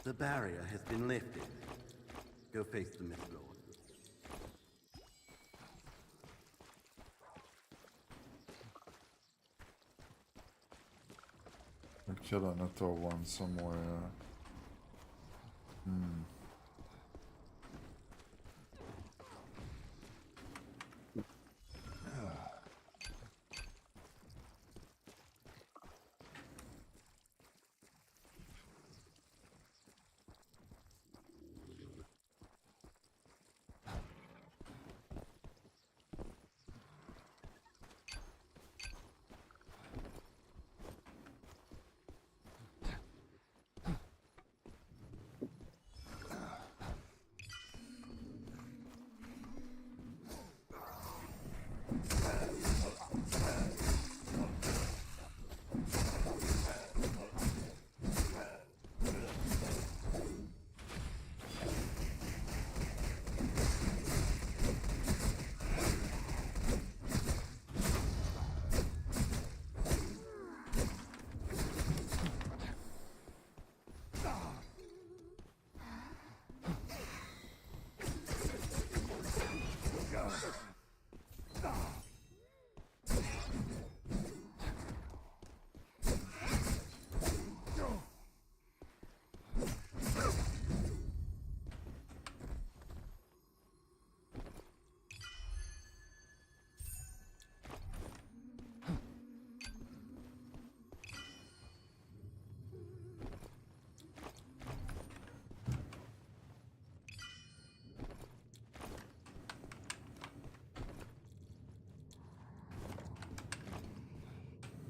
The barrier has been lifted. Go face the Mistfall. I'll kill another one somewhere.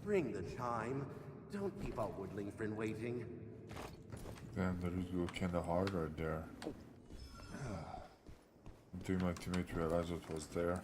Ring the chime. Don't keep our woodling friend waiting. Damn, that is go kinda hard right there. Until my teammate realized it was there.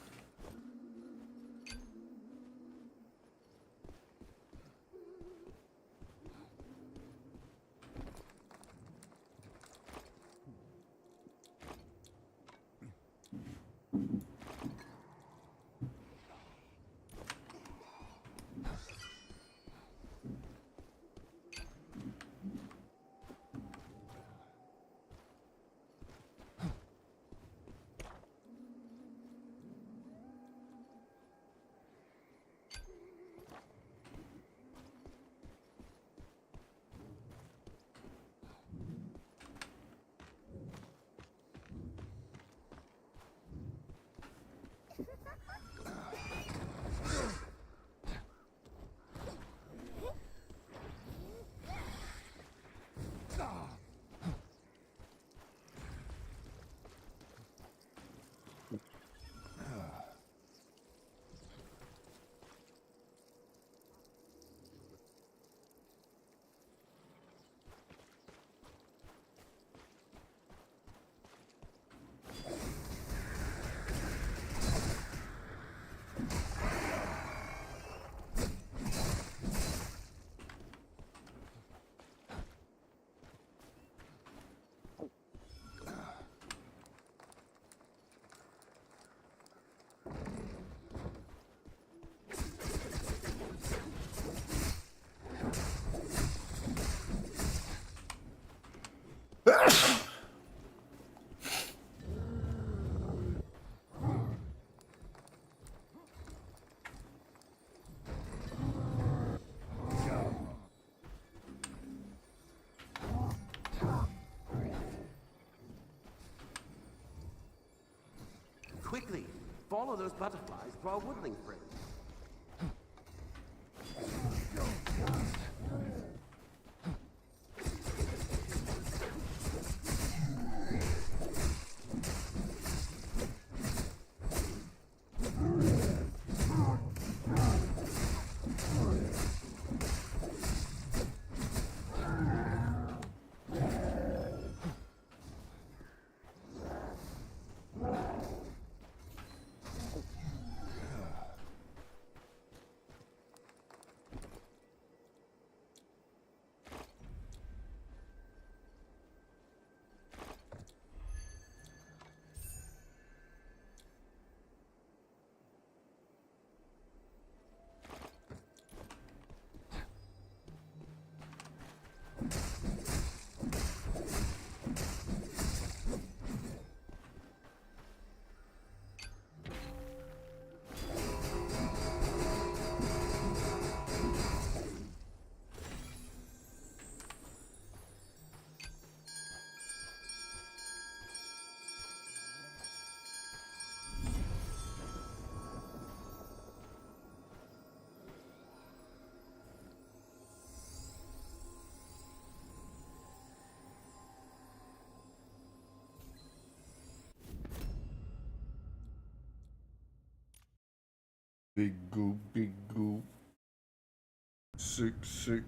Quickly, follow those butterflies to our woodling friend. Big goop, big goop. Sick, sick.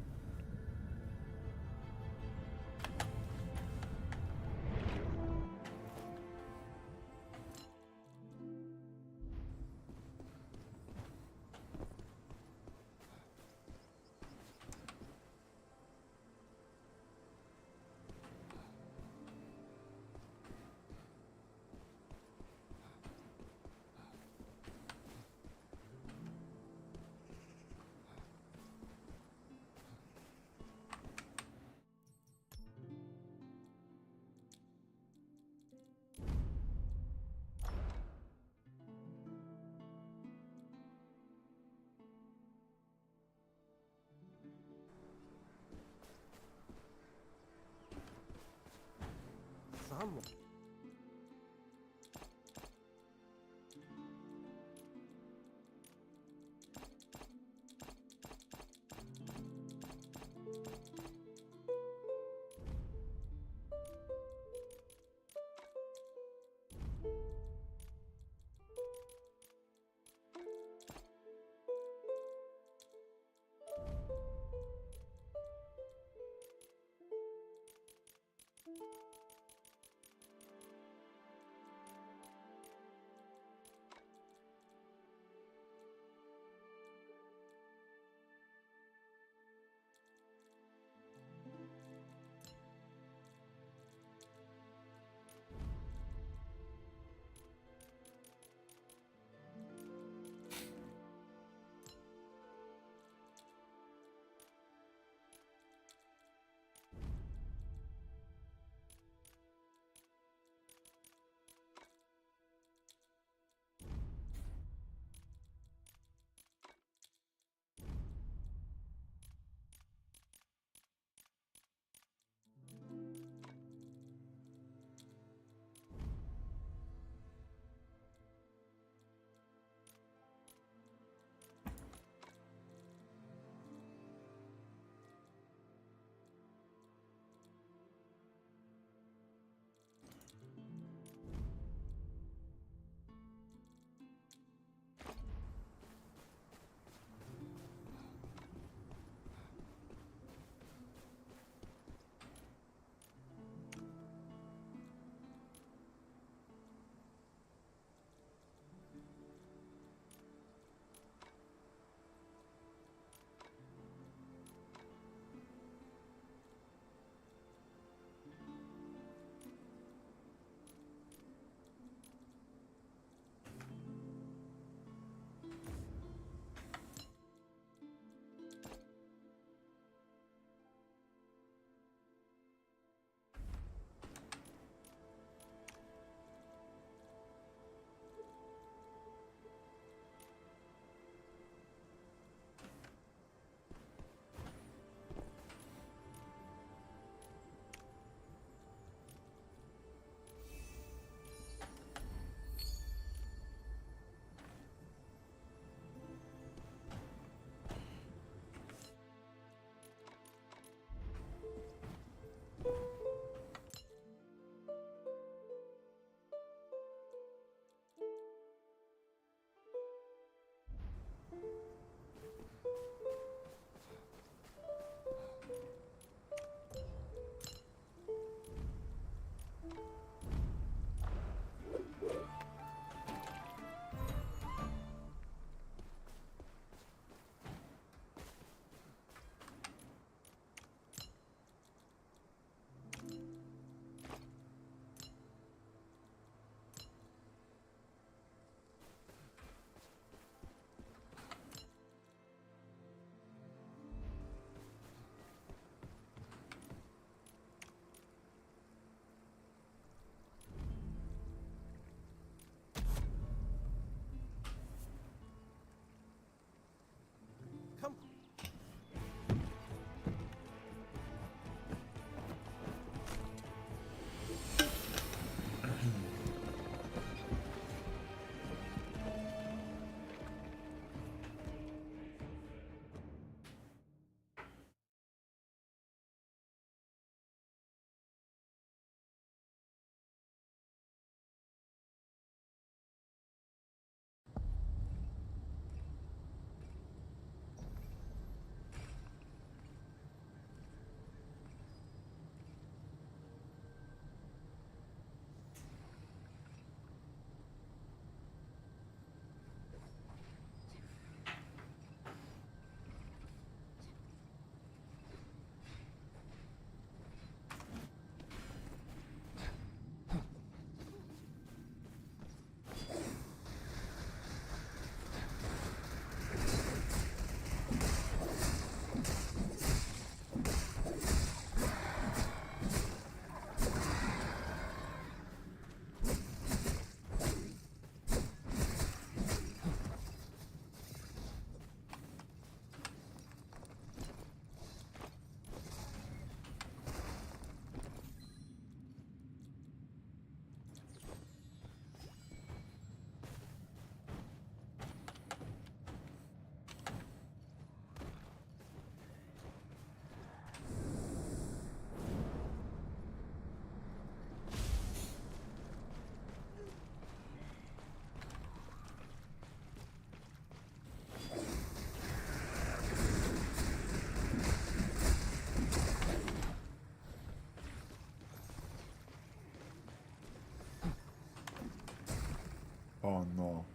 Oh no.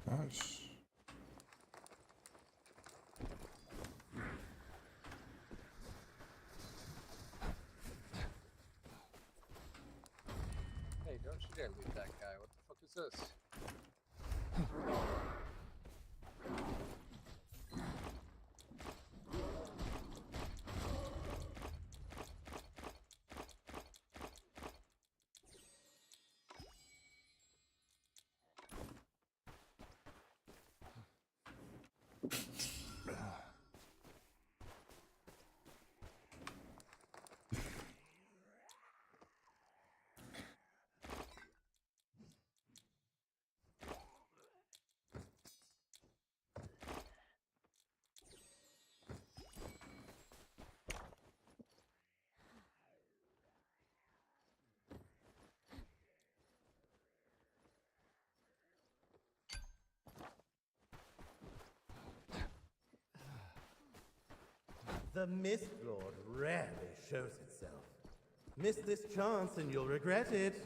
Nice. Hey, don't you dare loot that guy. What the fuck is this? The Mistlord rarely shows itself. Miss this chance and you'll regret it.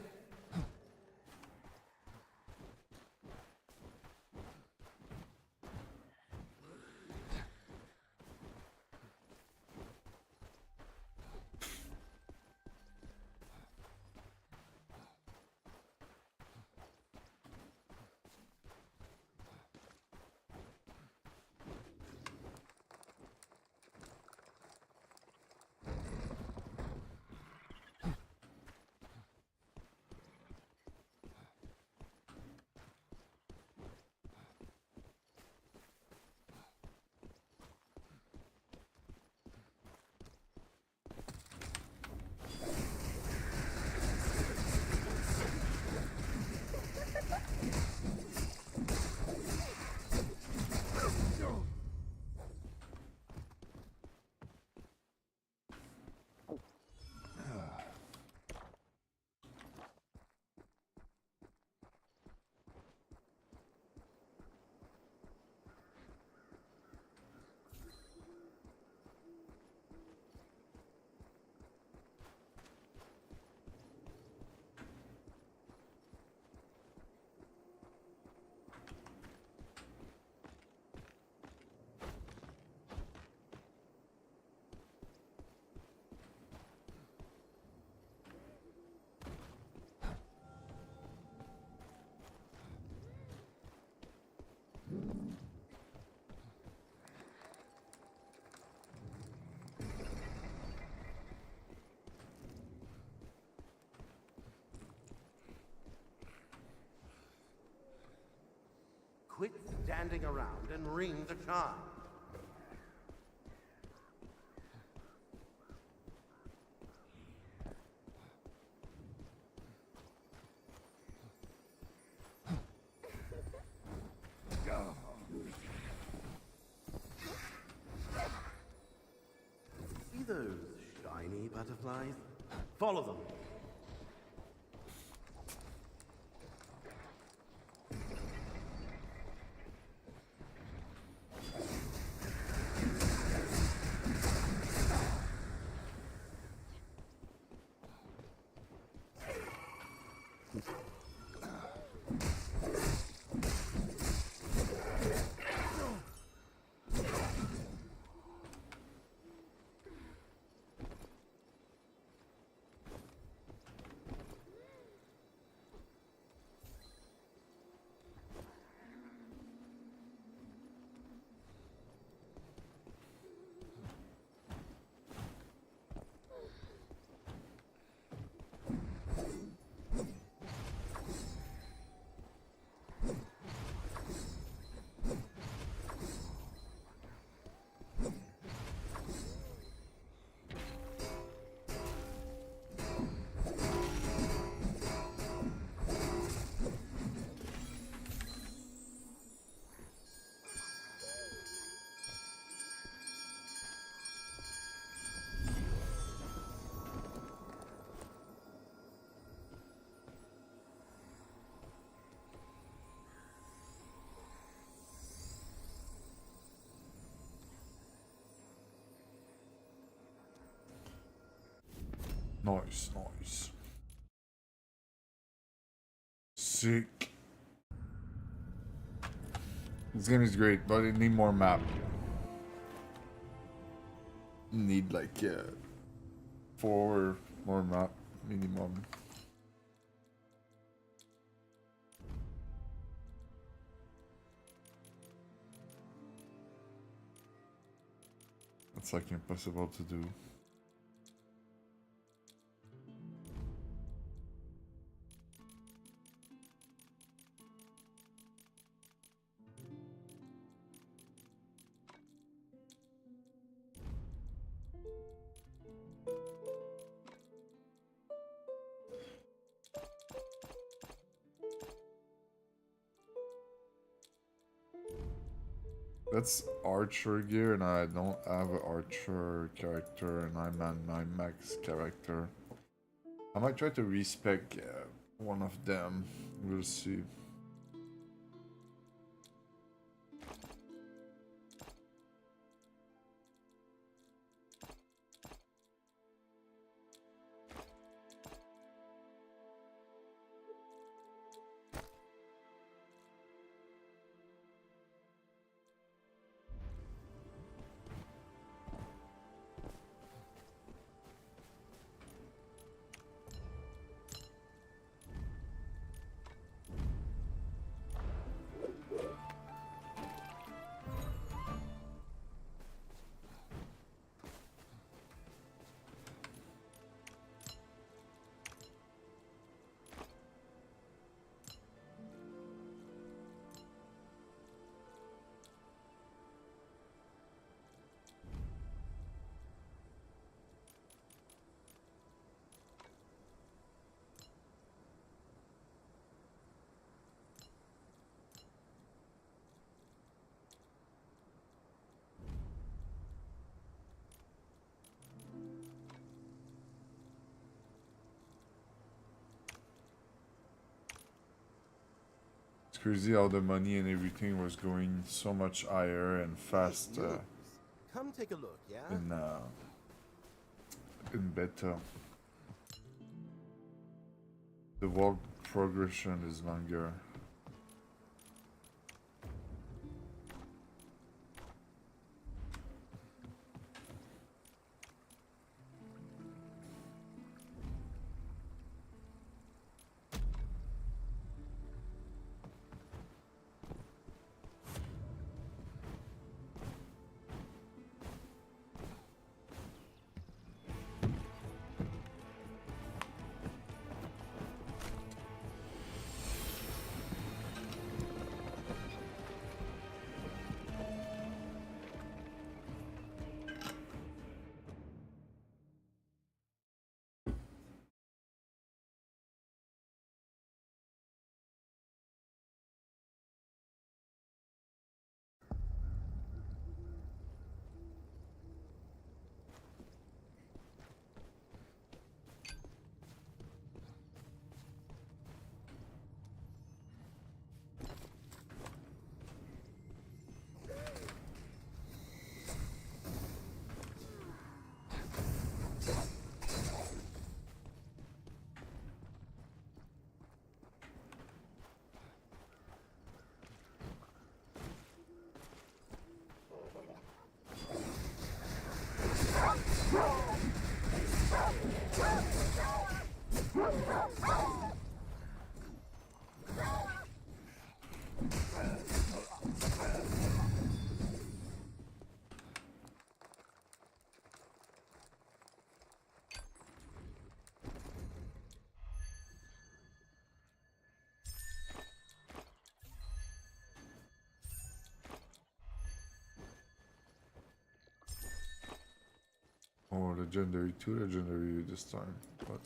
Quit standing around and ring the charm. See those shiny butterflies? Follow them. Nice, nice. Sick. This game is great, but it need more map. Need like 4 more map minimum. It's like impossible to do. That's archer gear, and I don't have an archer character, and I'm an my max character. I might try to respec one of them. We'll see. It's crazy how the money and everything was going so much higher and fast Come take a look, yeah? in beta. The walk progression is longer. legendary, 2 legendary this time, but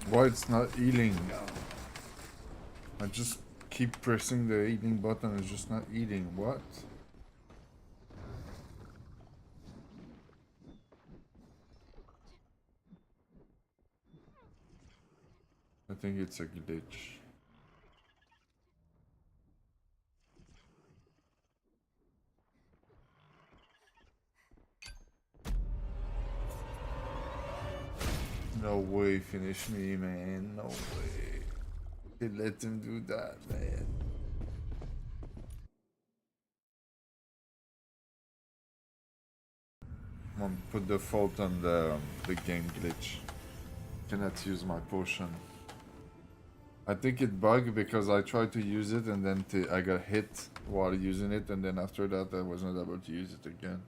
why it's not eating? I just keep pressing the eating button, it's just not eating. What? I think it's a glitch. No way, finish me, man. No way. They let him do that, man. Come on, put the fault on the game glitch. Cannot use my potion. I think it bugged because I tried to use it and then I got hit while using it, and then after that I wasn't able to use it again.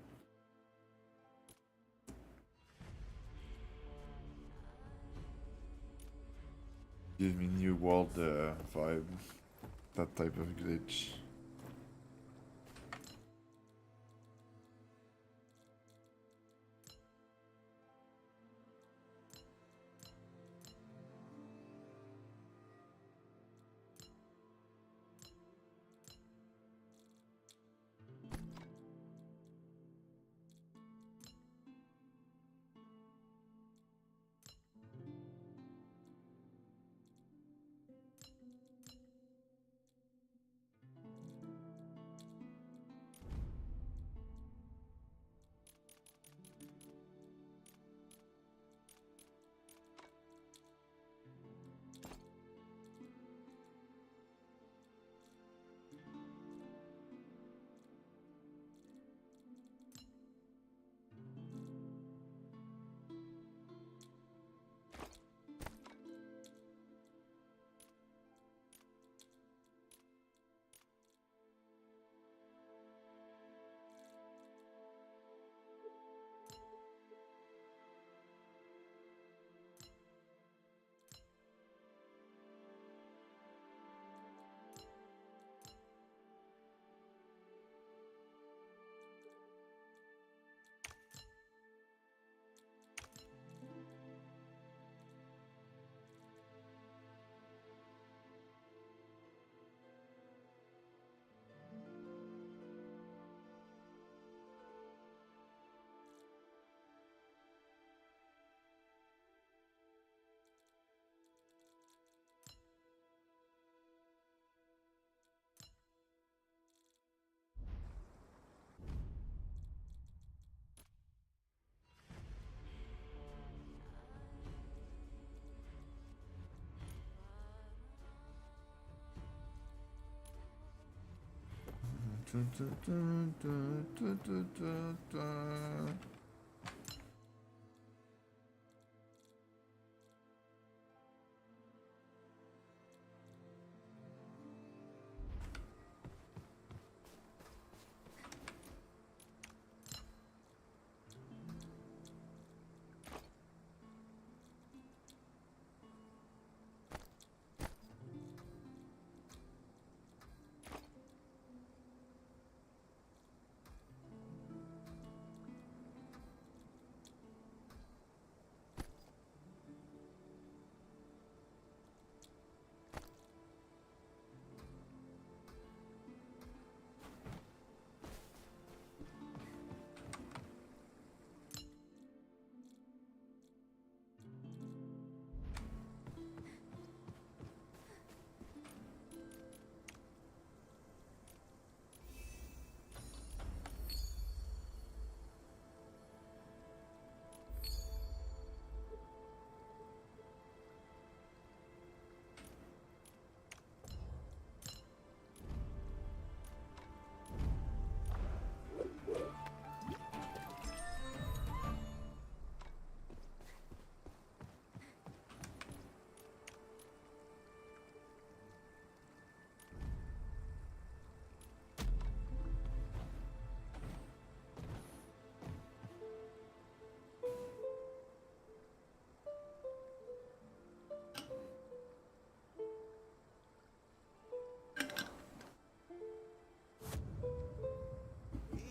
Give me New World vibe. That type of glitch.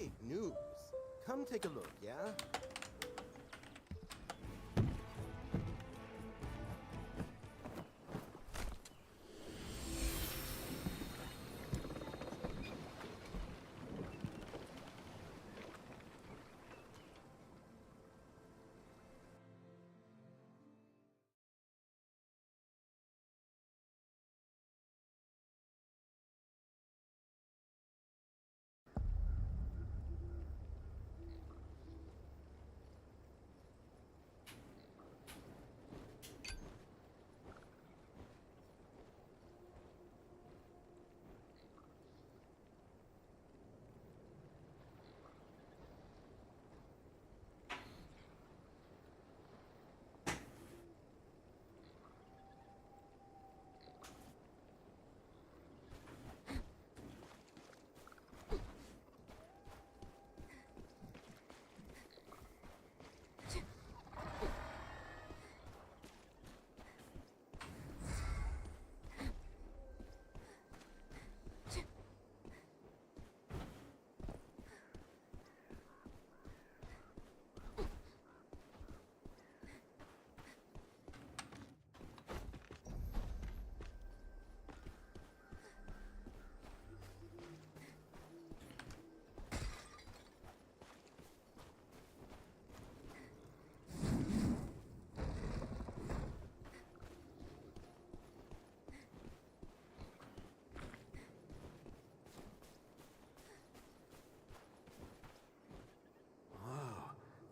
Big news. Come take a look, yeah?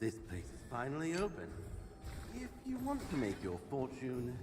This place is finally open. If you want to make your fortune...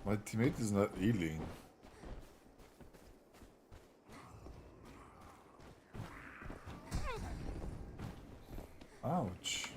My teammate is not healing. Ouch.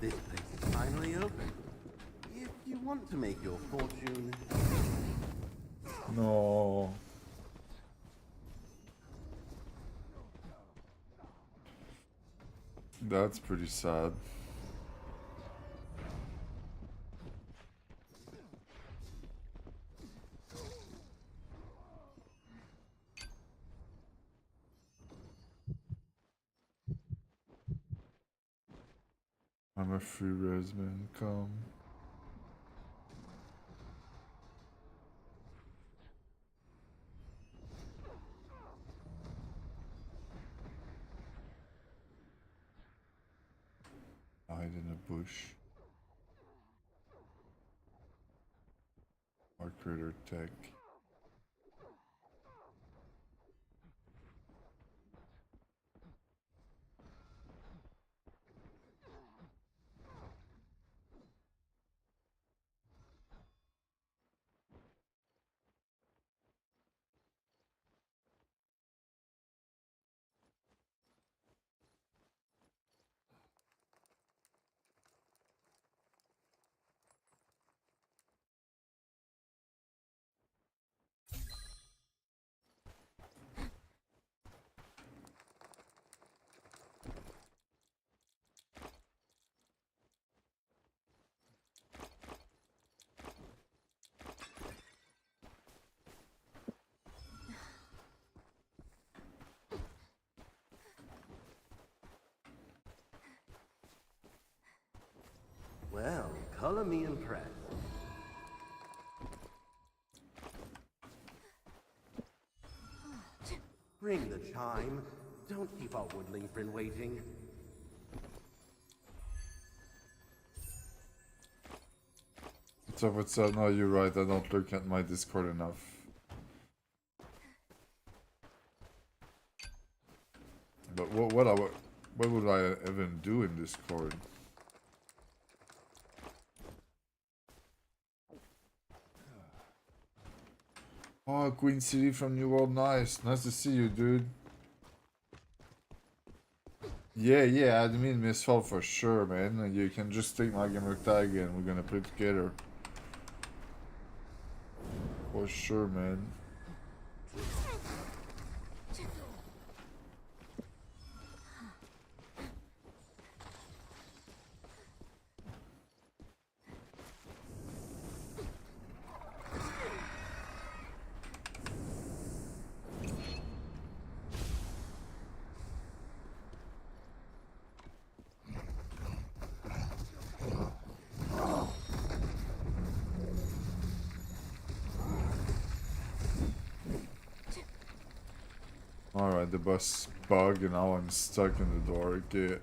This place is finally open. If you want to make your fortune... No. That's pretty sad. I'm a free res man, come. Hide in a bush. Or critter tech. Well, color me impressed. Ring the chime. Don't keep our woodling friend waiting. What's up, what's up? No, you're right, I don't look at my Discord enough. But what would I even do in Discord? Oh, Queen City from New World, nice. Nice to see you, dude. Yeah, admin Mistfall for sure, man. You can just take my gamer tag and we're gonna play together. For sure, man. Alright, the bus bugged and now I'm stuck in the door. Okay.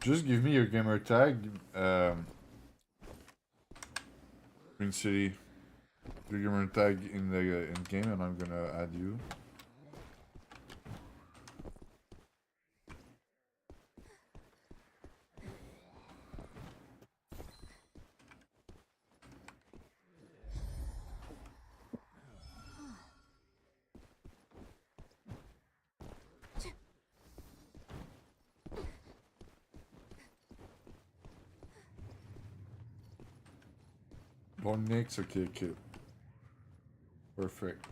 Just give me your gamer tag, Green City. Your gamer tag in the in game, and I'm gonna add you. Bon Nix, okay. Perfect.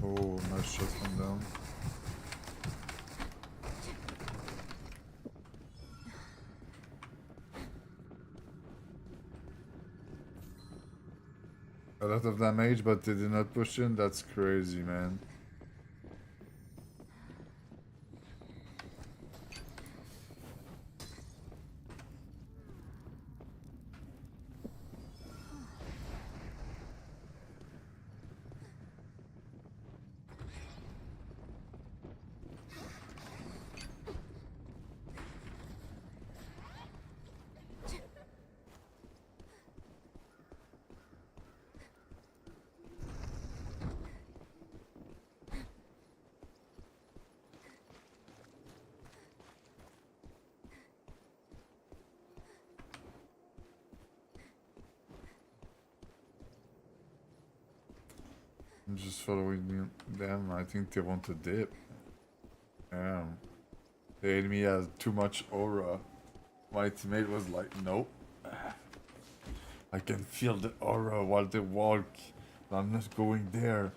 Oh, nice shot from down. A lot of damage, but they did not push in. That's crazy, man. I'm just following them. I think they want to dip. Yeah. The enemy has too much aura. My teammate was like, nope. I can feel the aura while they walk. I'm not going there.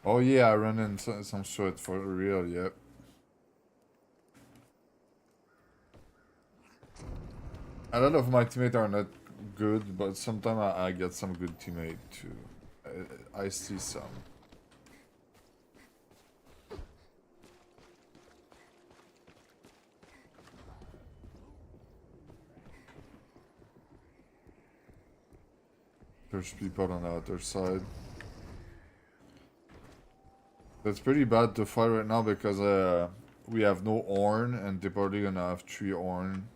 Oh yeah, I ran in some sort for real, yep. A lot of my teammates are not good, but sometimes I get some good teammate too. I see some. There's people on the other side. That's pretty bad to fight right now because we have no horn and they're probably gonna have 3 horn.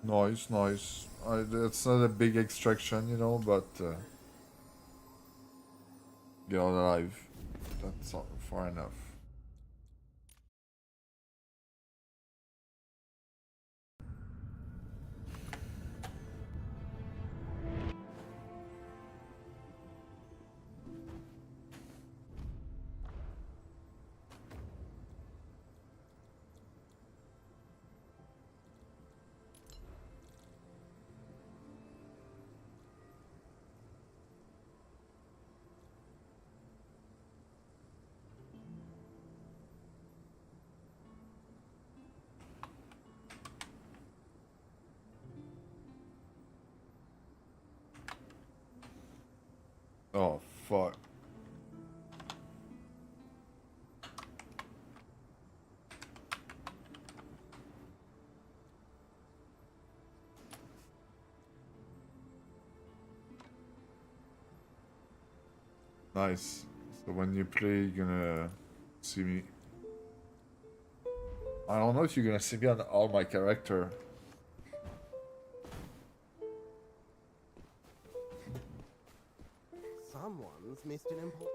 Nice, nice. It's not a big extraction, you know, but get out alive. That's far enough. Oh, fuck. Nice. So when you play, you're gonna see me. I don't know if you're gonna see me on all my character. Someone's missed an important.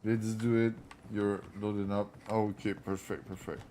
Let's do it. You're loading up. Oh, okay, perfect, perfect.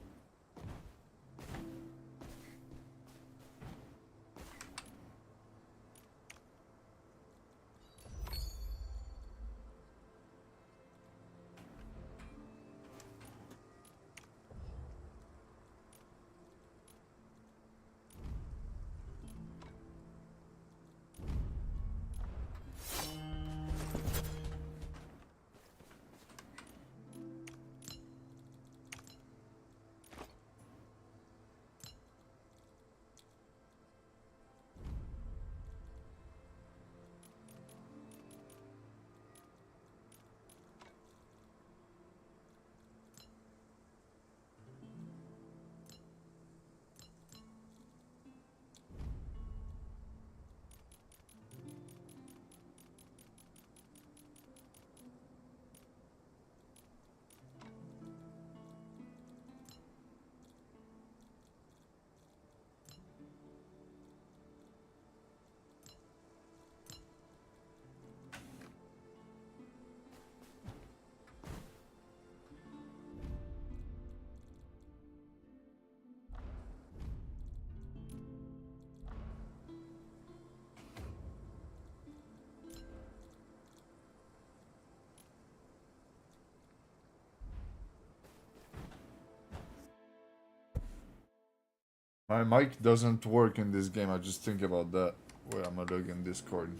My mic doesn't work in this game. I just think about that. Wait, I'm gonna log in Discord.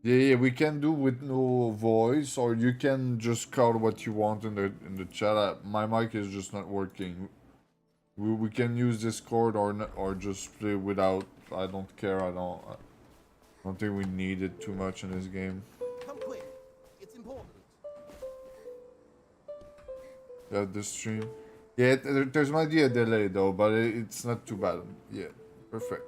Yeah, we can do with no voice, or you can just call what you want in the chat. My mic is just not working. We can use Discord or just play without. I don't care. I don't think we need it too much in this game. Come quick. It's important. Yeah, this stream. Yeah, there's might be a delay though, but it's not too bad. Yeah, perfect.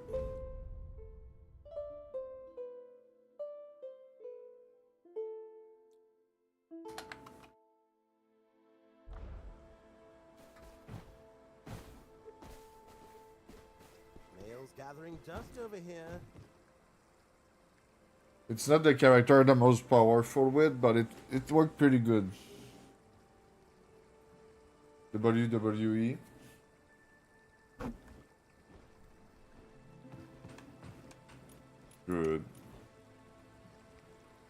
Males gathering dust over here. It's not the character I'm the most powerful with, but it worked pretty good. WWE. Good.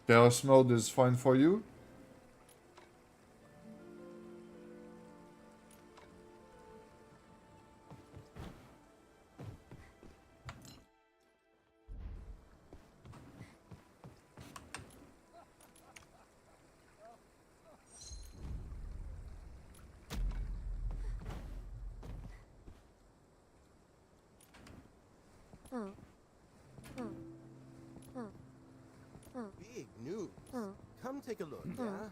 Chaos mode is fine for you? Big news. Come take a look, yeah?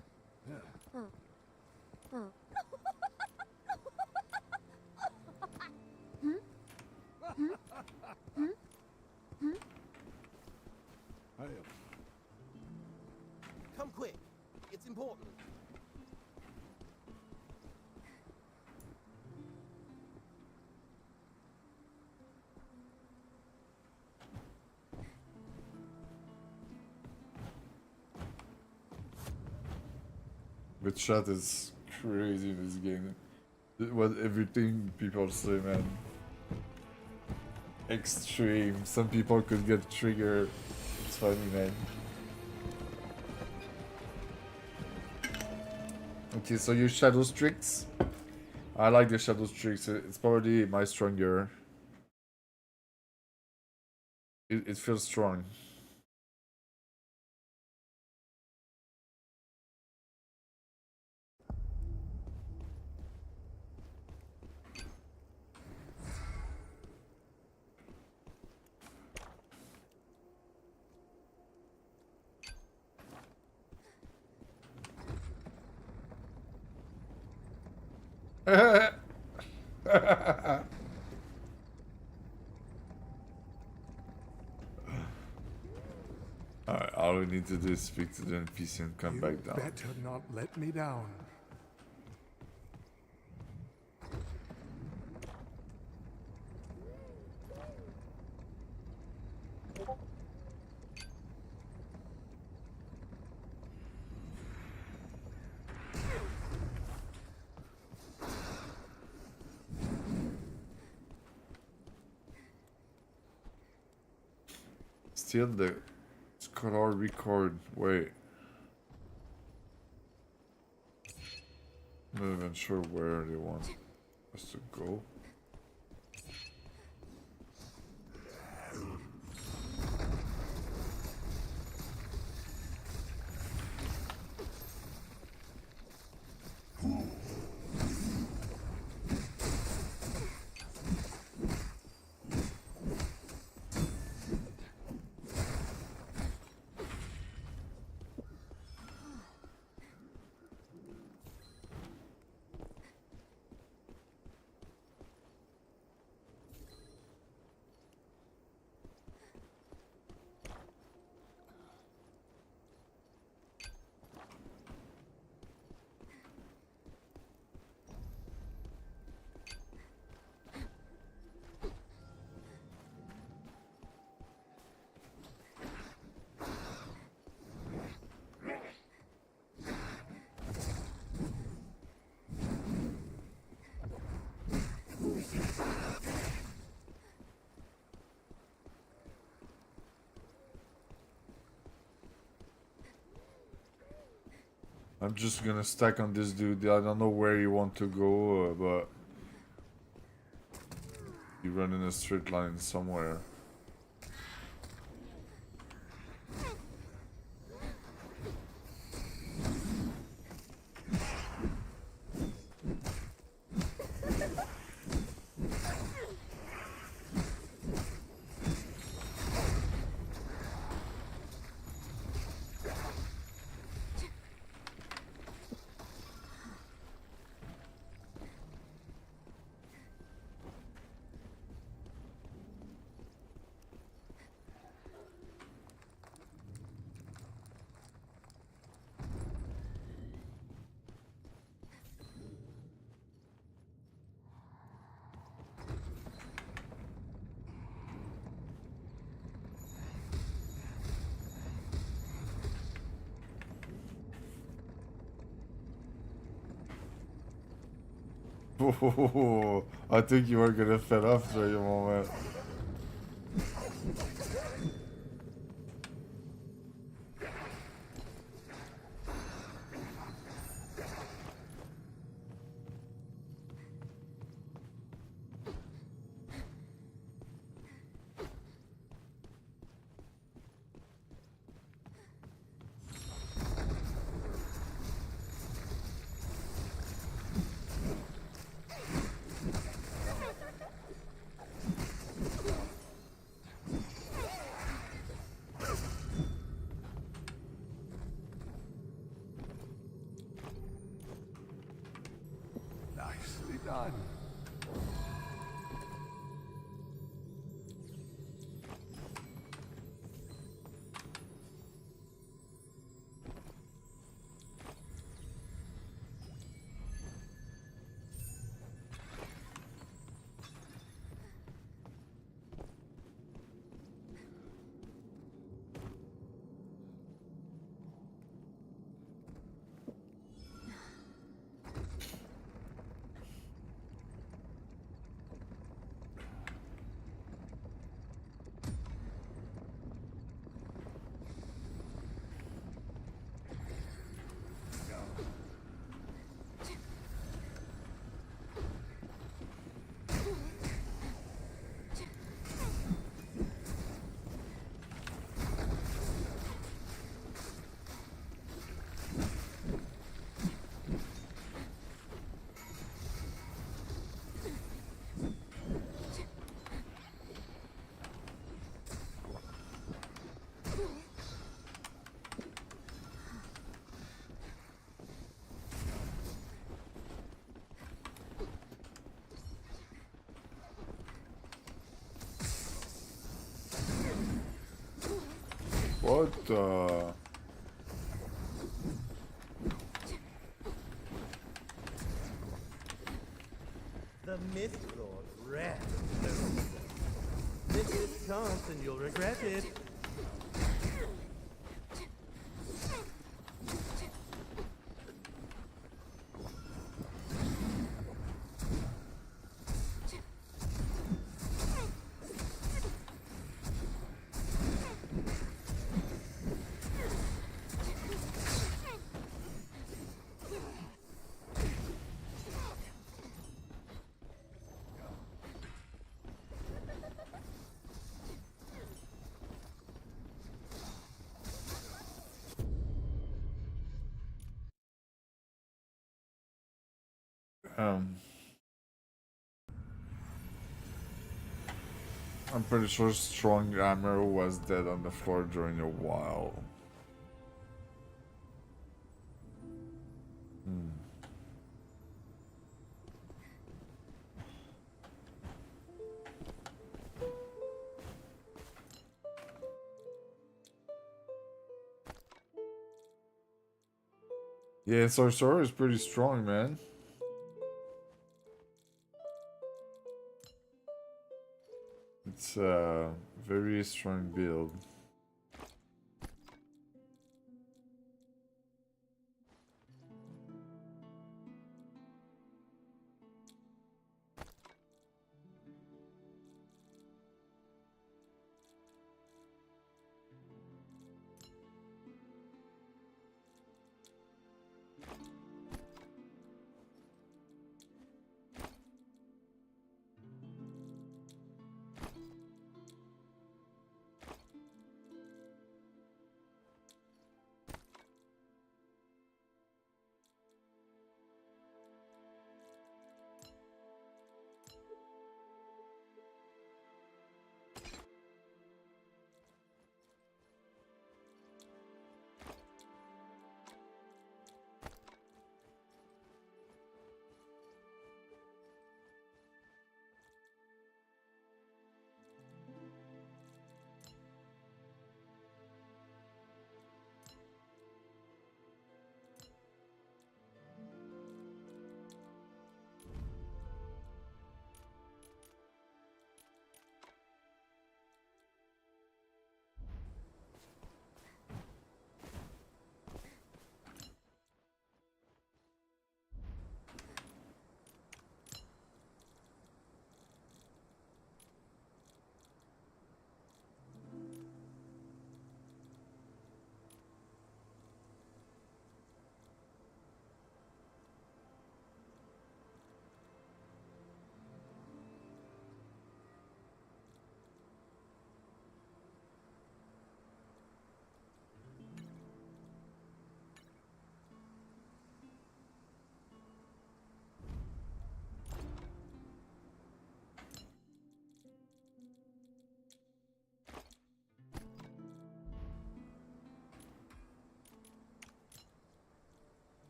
Come quick. It's important. The chat is crazy in this game. What everything people say, man. Extreme. Some people could get triggered. It's funny, man. Okay, so you shadow tricks. I like the shadow tricks. It's probably my stronger. It feels strong. Alright, all we need to do is speak to the NPC and come back down. Better not let me down. Still the color record. Wait. I'm not even sure where they want us to go. I'm just gonna stack on this dude. I don't know where you want to go, but you run in a straight line somewhere. I think you were gonna fed off for a moment. Nicely done. What the? The Mistfall rat shows itself. Miss this chance and you'll regret it. I'm pretty sure Strong Hammer was dead on the floor during a while. Yeah, Sorcerer is pretty strong, man. It's a very strong build.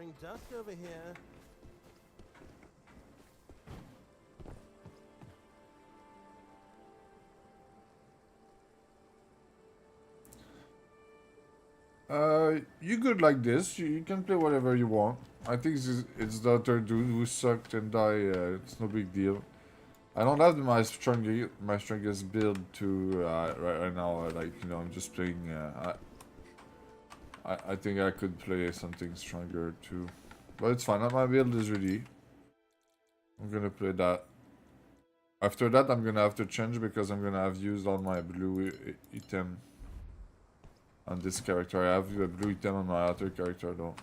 gathering dust over here. You good like this. You can play whatever you want. I think it's the other dude who sucked and died. It's no big deal. I don't have my strongest build to right now. Like, you know, I'm just playing. I think I could play something stronger too, but it's fine. My build is ready. I'm gonna play that. After that, I'm gonna have to change because I'm gonna have used all my blue item on this character. I have a blue item on my other character though.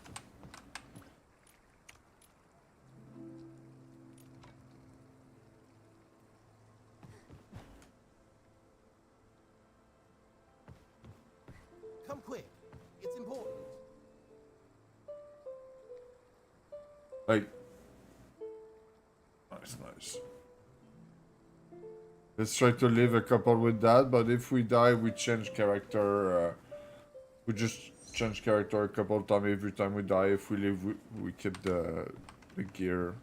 Come quick. It's important. Like, nice. Let's try to live a couple with that, but if we die, we change character. We just change character a couple times every time we die. If we live, we keep the gear.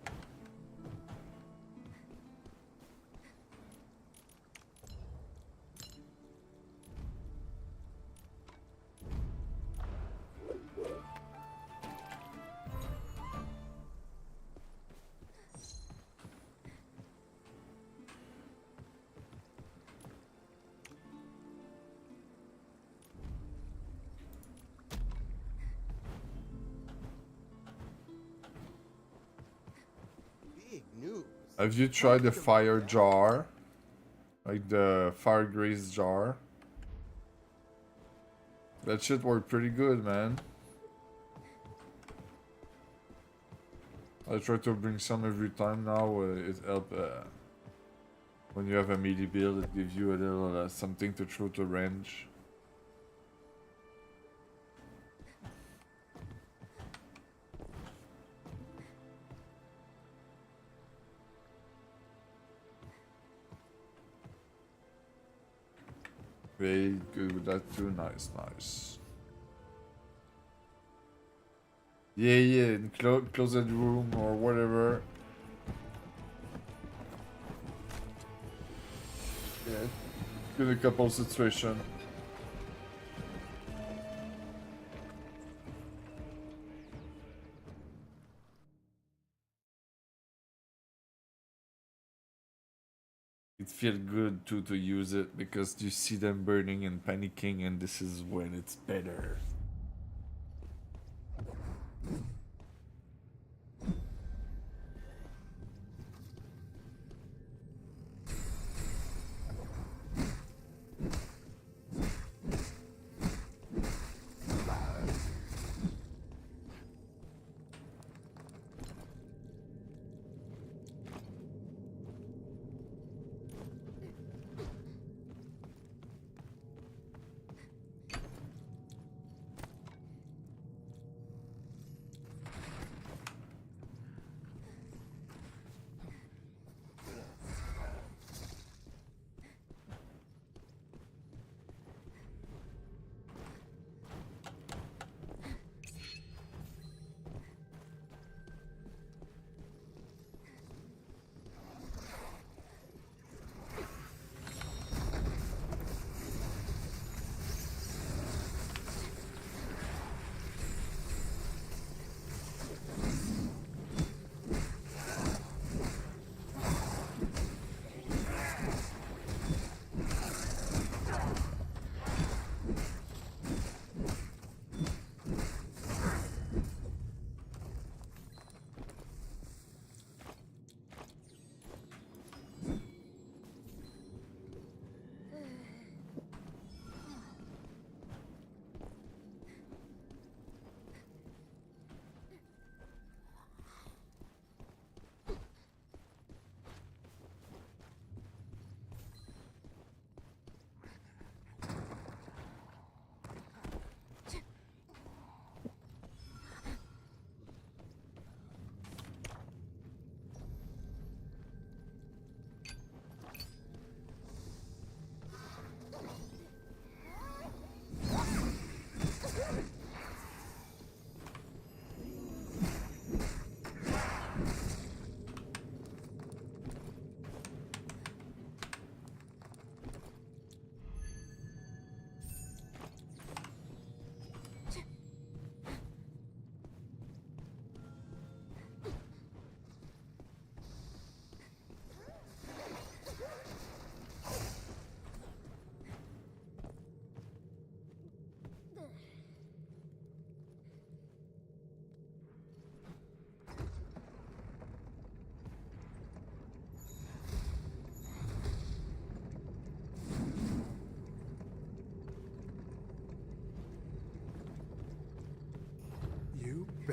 Big news. Have you tried the fire jar? Like the fire grease jar? That shit worked pretty good, man. I try to bring some every time now. It helps when you have a melee build. It gives you a little something to throw to range. Very good with that too. Nice. Yeah, in closed room or whatever. Yeah, good a couple situation. It feels good too to use it because you see them burning and panicking, and this is when it's better.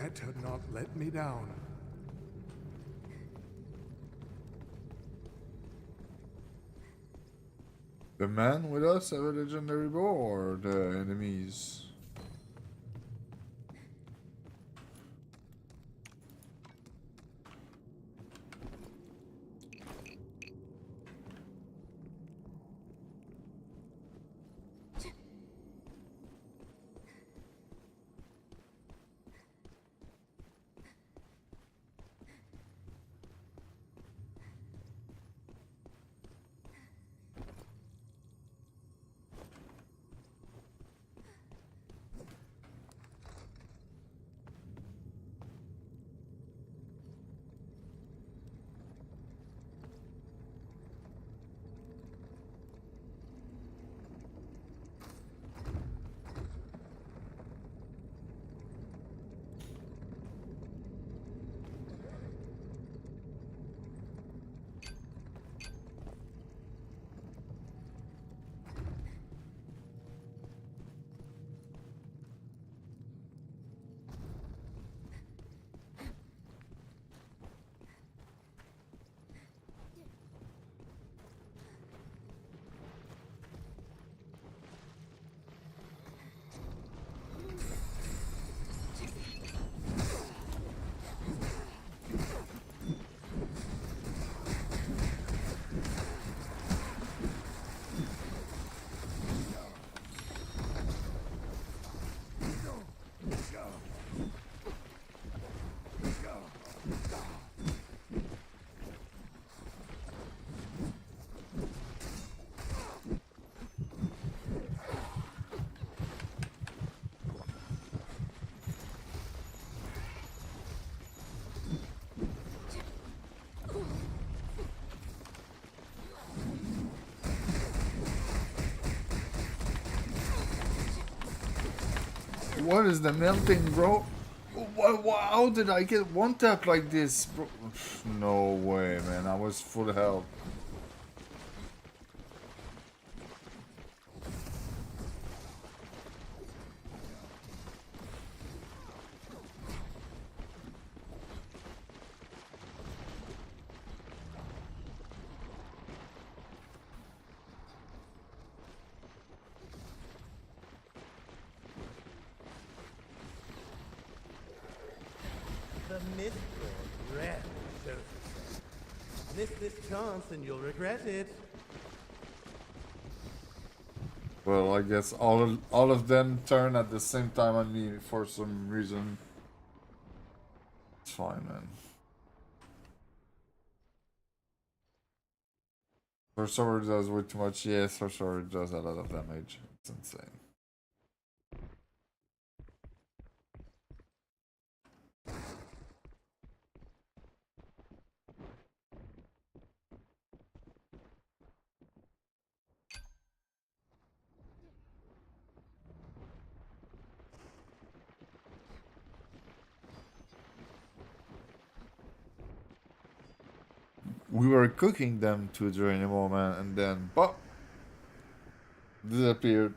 better not let me down. The man with us have a legendary bow or the enemies? What is the melting, bro? How did I get one tap like this, bro? No way, man. I was full health. The Mistfall rarely shows itself. Miss this chance and you'll regret it. Well, I guess all of them turn at the same time on me for some reason. It's fine, man. Sorcerer does way too much. Yeah, Sorcerer does a lot of damage. It's insane. We were cooking them to during a moment and then pop disappeared.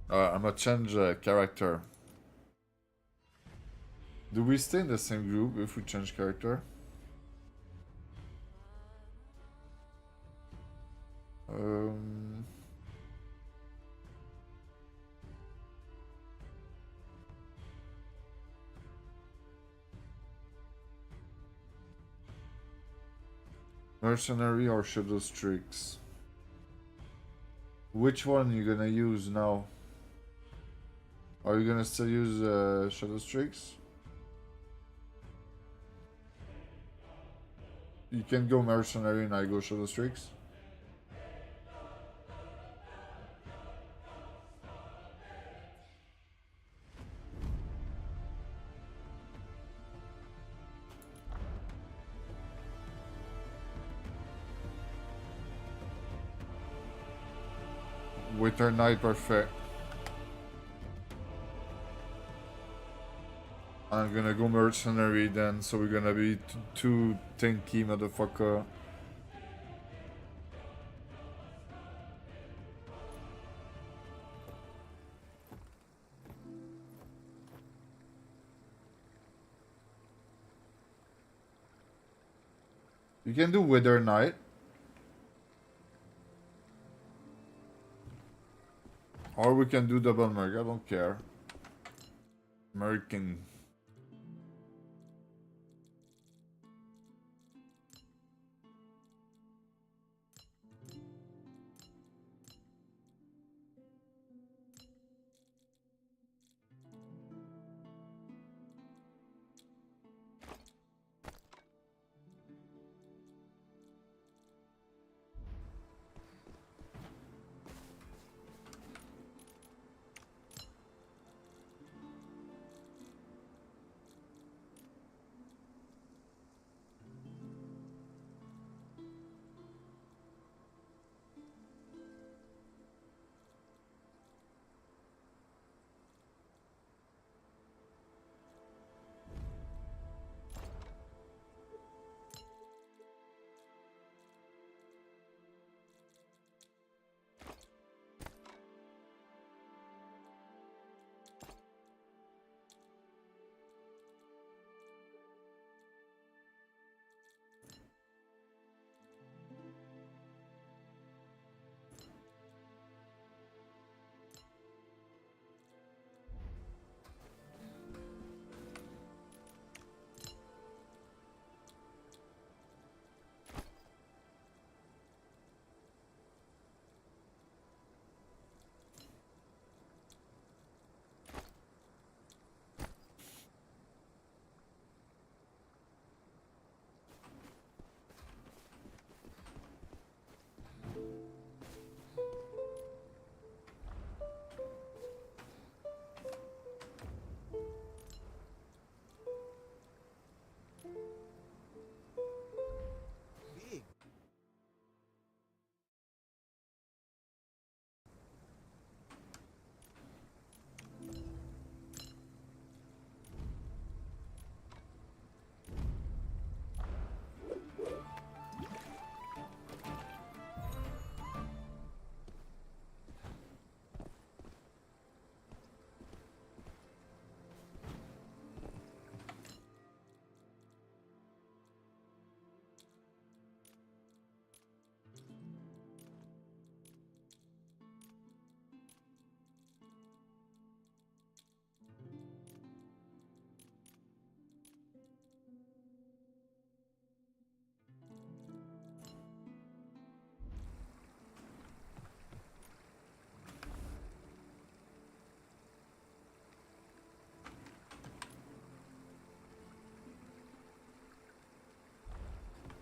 I'm gonna change character. Do we stay in the same group if we change character? Mercenary or Shadow Streaks? Which one are you gonna use now? Are you gonna still use Shadow Streaks? You can go Mercenary and I go Shadow Streaks. Winter Night, perfect. I'm gonna go mercenary then, so we're gonna be two tanky motherfucker. You can do Wither Knight. Or we can do double merc, I don't care. Merking.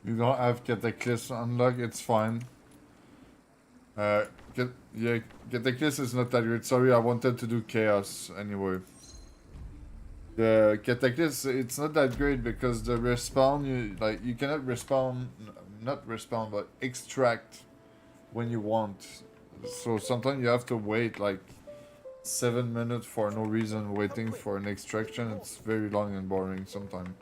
You don't have Cataclysm unlocked, it's fine. Yeah, Cataclysm is not that great. Sorry, I wanted to do Chaos anyway. The Cataclysm, it's not that great because the respawn, you cannot respawn, not respawn, but extract when you want. So sometimes you have to wait like 7 minutes for no reason waiting for an extraction. It's very long and boring sometimes.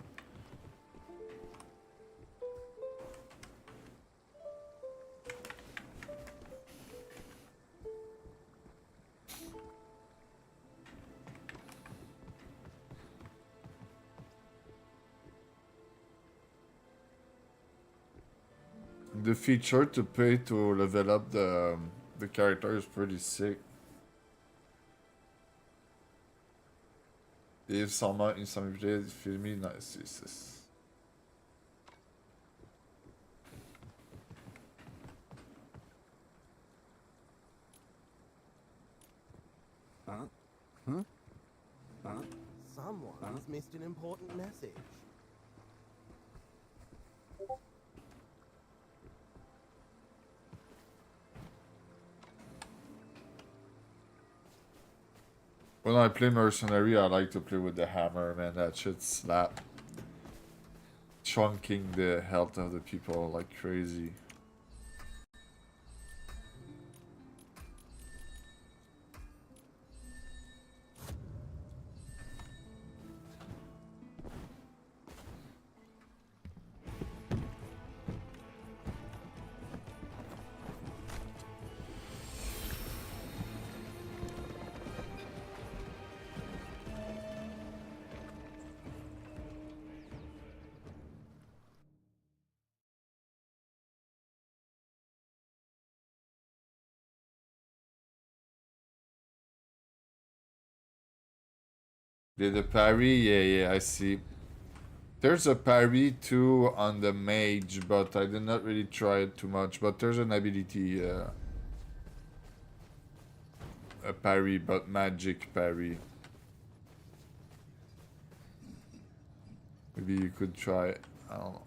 The feature to pay to level up the character is pretty sick. Et sûrement une similitude filmée dans c'est. Someone's missed an important message. When I play Mercenary, I like to play with the hammer, man. That shit slap. Chunking the health of the people like crazy. Did a parry? Yeah, I see. There's a parry too on the mage, but I did not really try it too much. But there's an ability, a parry, but magic parry. Maybe you could try it. I don't know.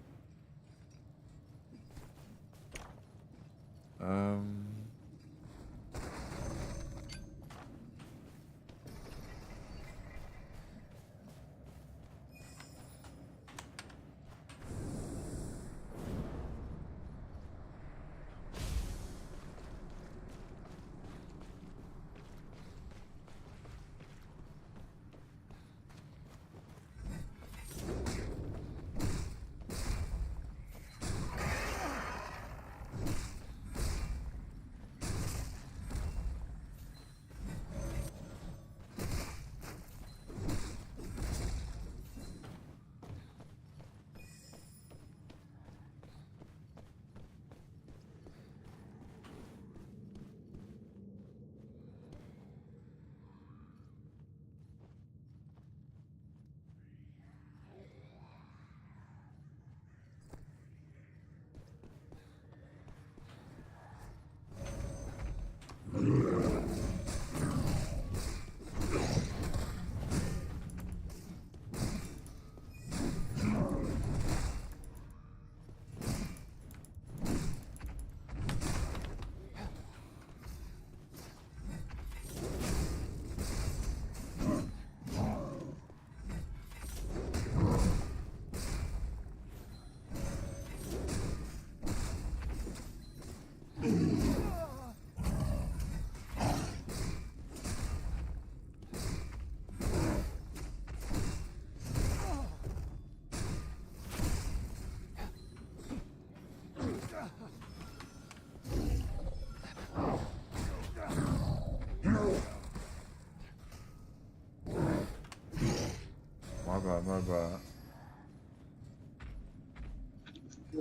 My bad.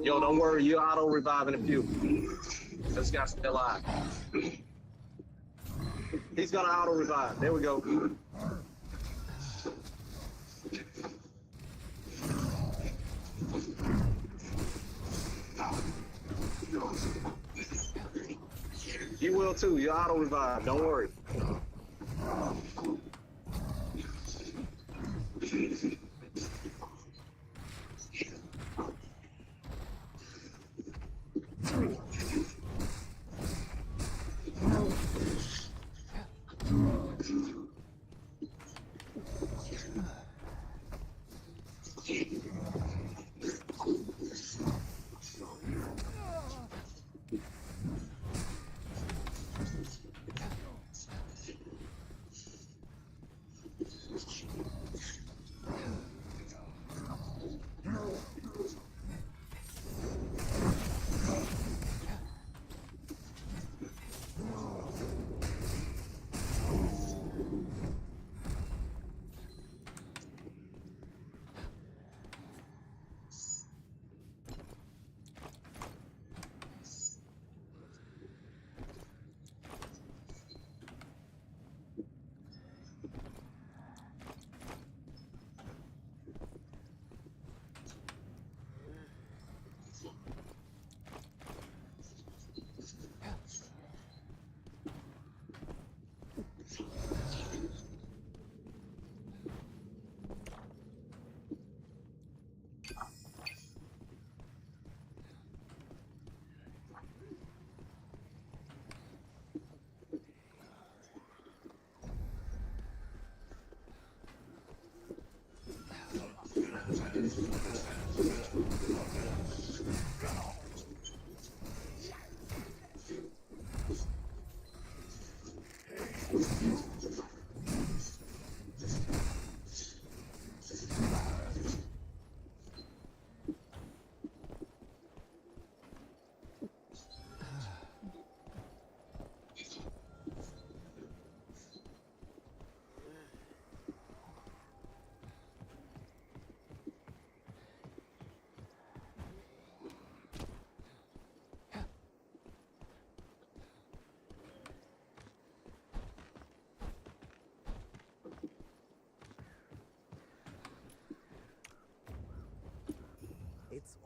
Yo, don't worry, you auto revive in a few. This guy's still alive. He's gonna auto revive. There we go. You will too. You auto revive. Don't worry.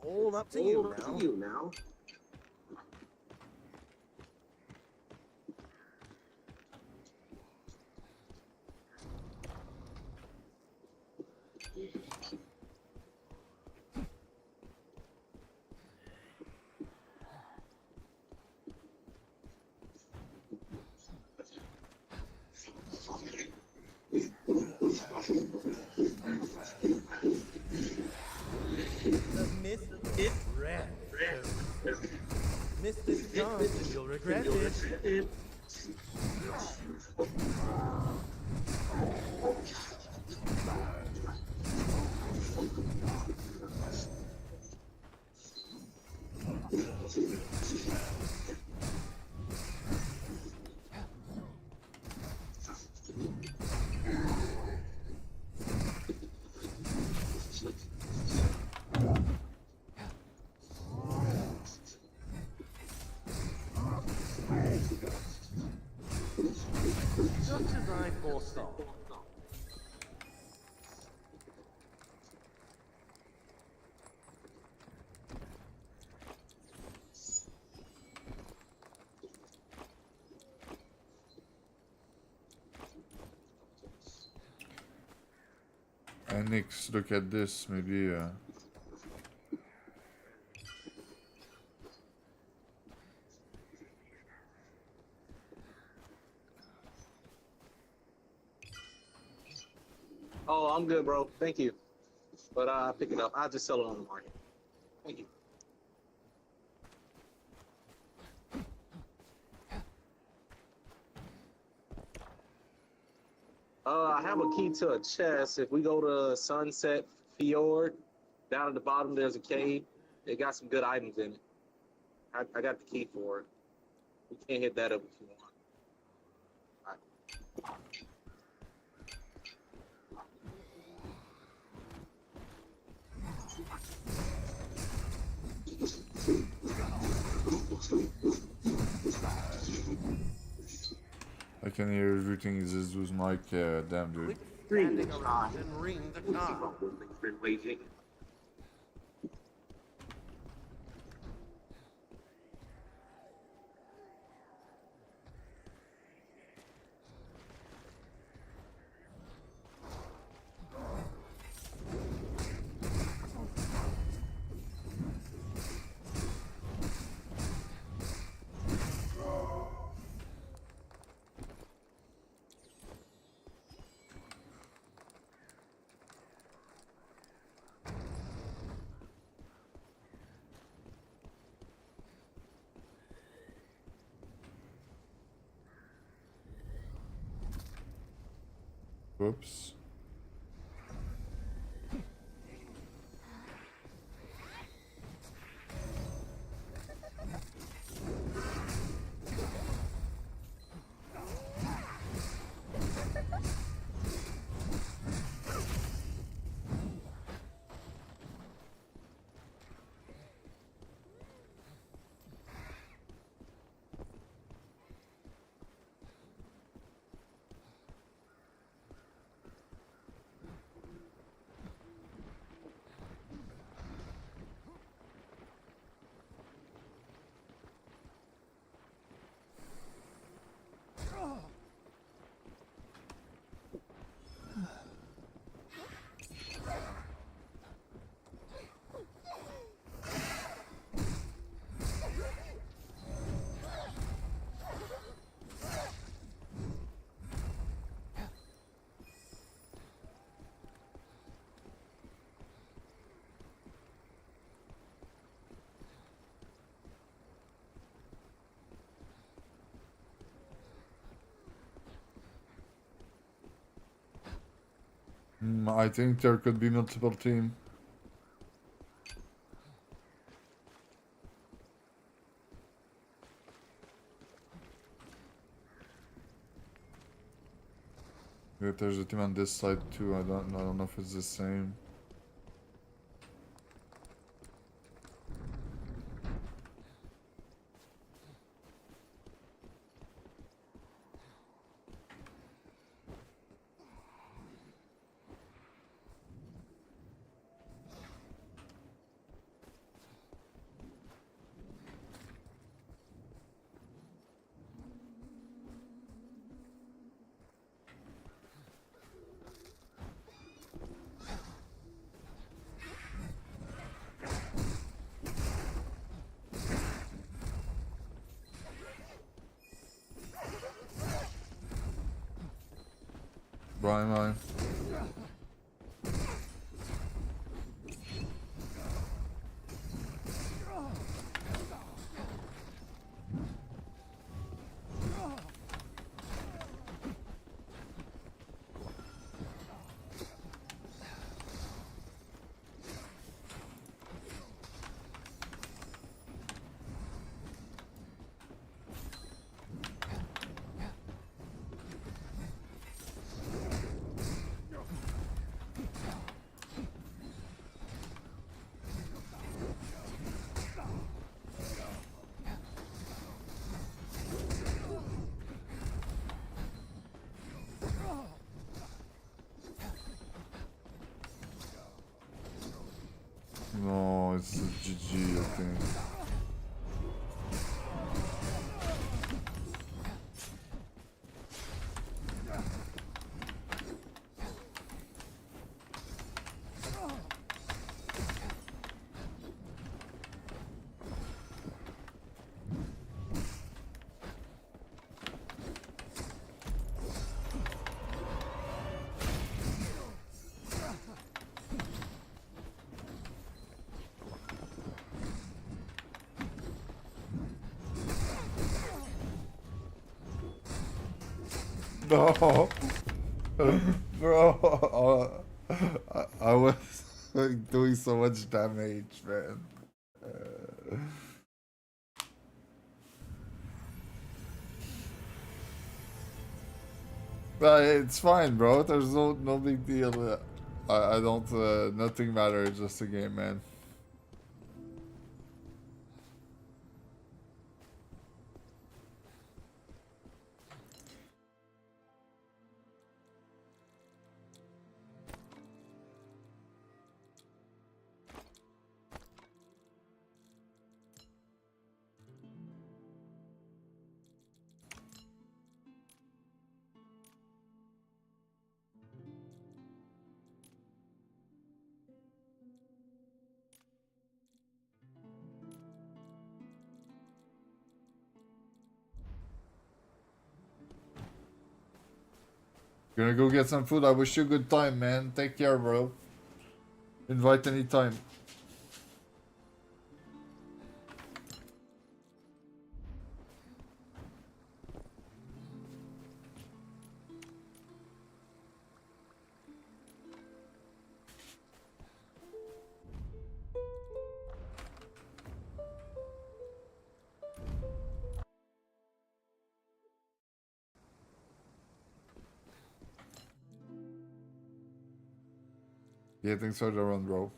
all up to you now. The Mistfall rarely shows. Miss this chance and you'll regret it. Just as I foresaw. And Nix, look at this, maybe Oh, I'm good, bro. Thank you. But pick it up. I'll just sell it on the market. Thank you. I have a key to a chest. If we go to Sunset Fjord, down at the bottom there's a cave. It got some good items in it. I got the key for it. We can't hit that up if you want. I can hear everything. This was mic, damn dude. Standing around and ring the car. Whoops. I think there could be multiple team. If there's a team on this side too, I don't know if it's the same. Bye, man. No, it's a GG, I think. No, bro, I was like, doing so much damage, man. But it's fine, bro. There's no big deal. I don't. Nothing matters. Just a game, man. Gonna go get some food. I wish you a good time, man. Take care, bro. Invite anytime. Yeah, things are around, bro.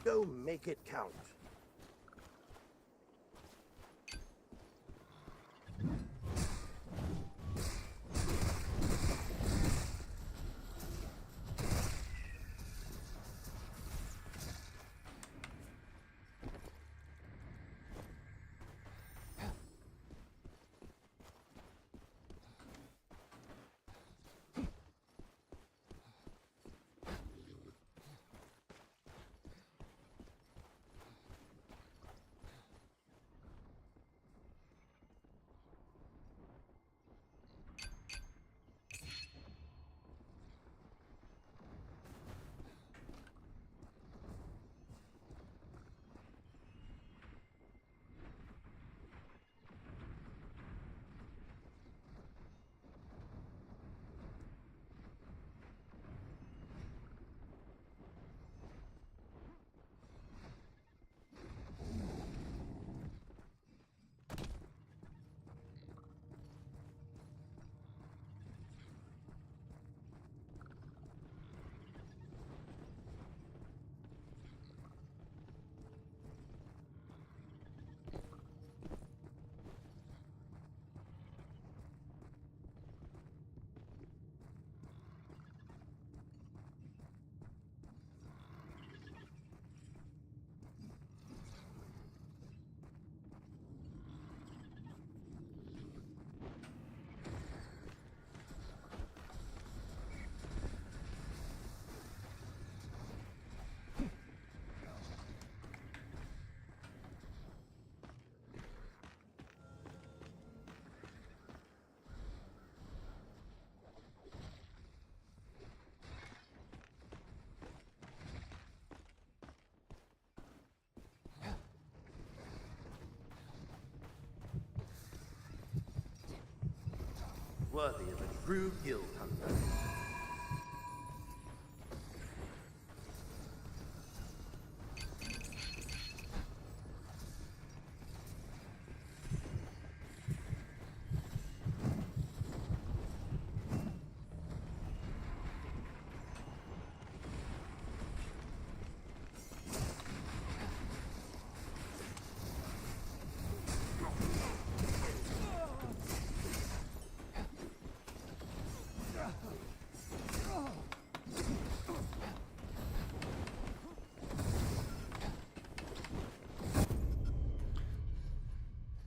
Go make it count. Worthy of a true guild hunter.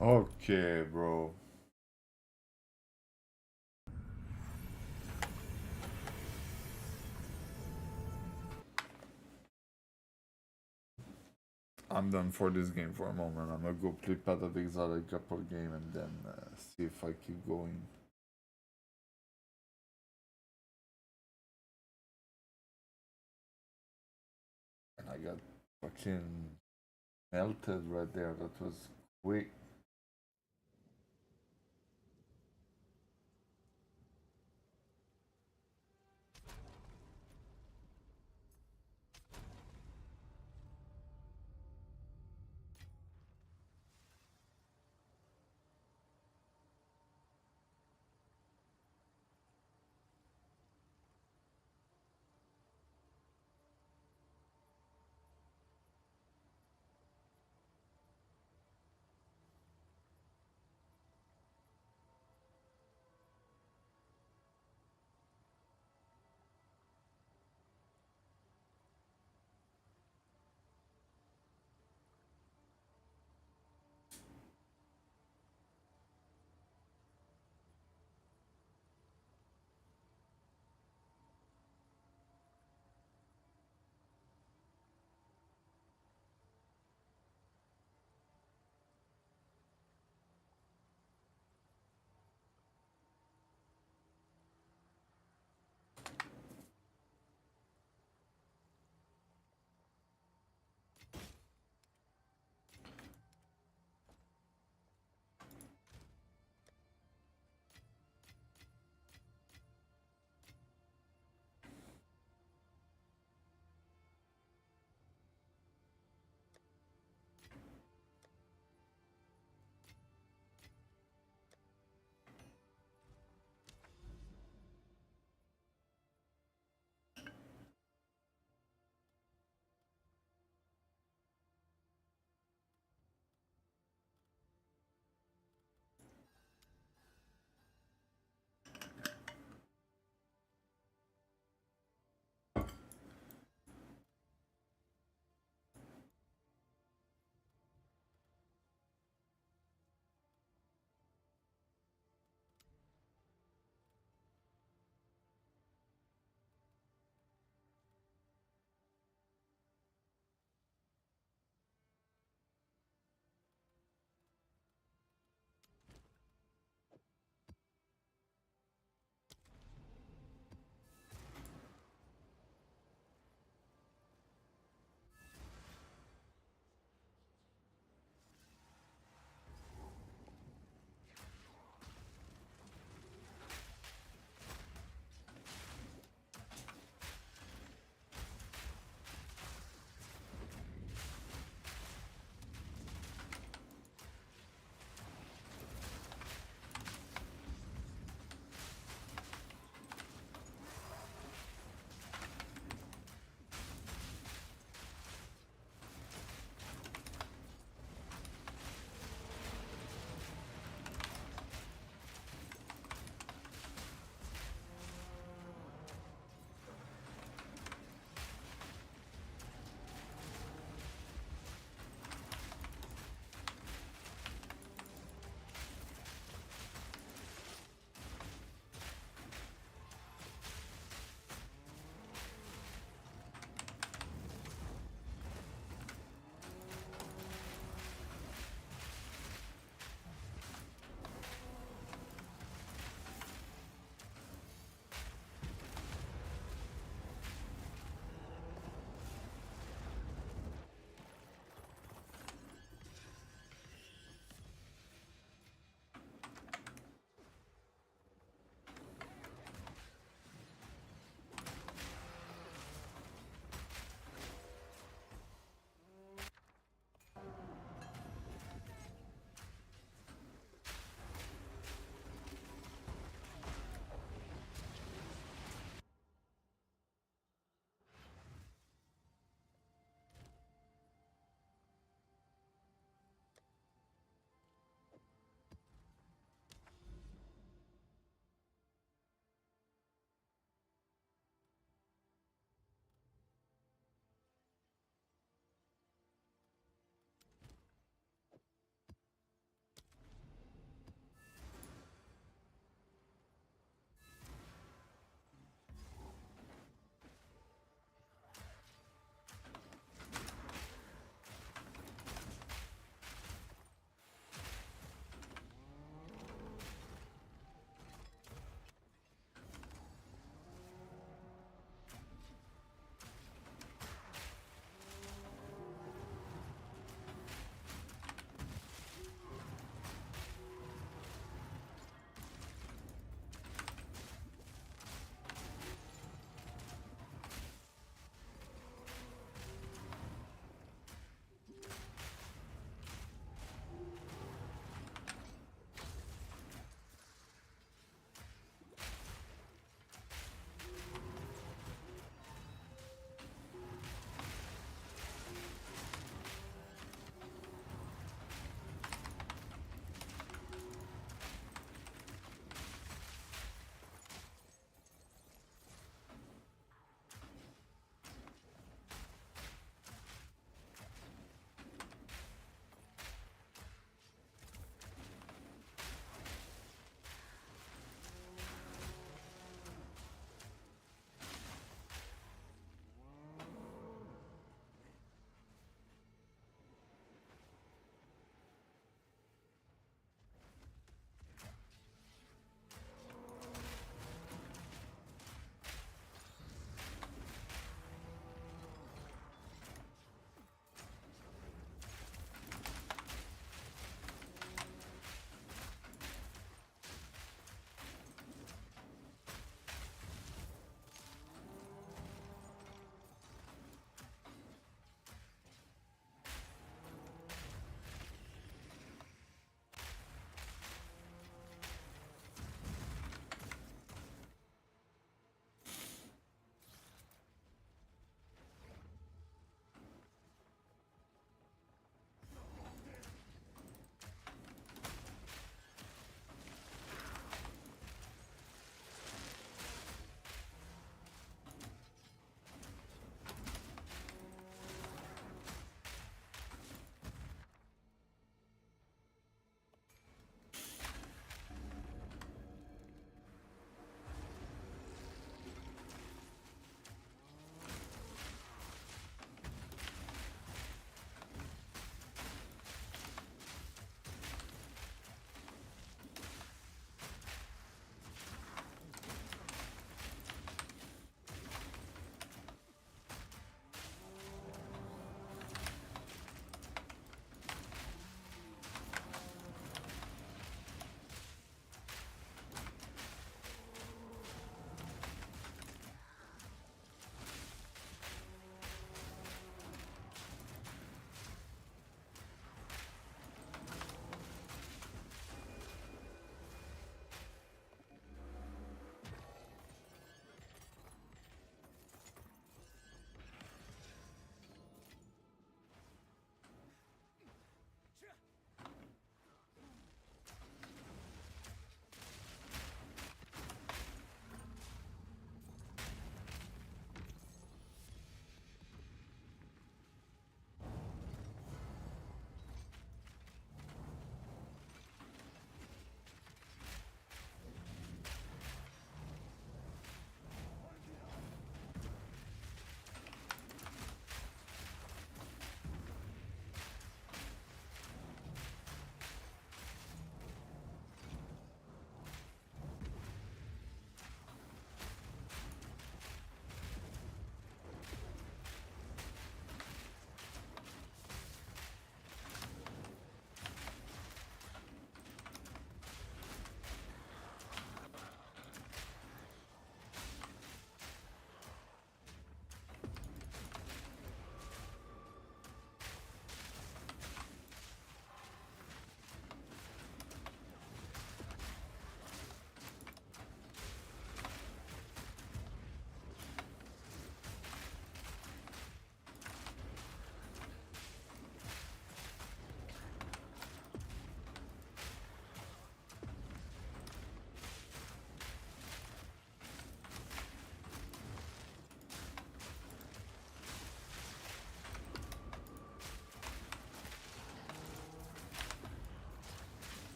Okay, bro. I'm done for this game for a moment. I'm gonna go play Path of Exile a couple game and then see if I keep going. And I got fucking melted right there. That was quick.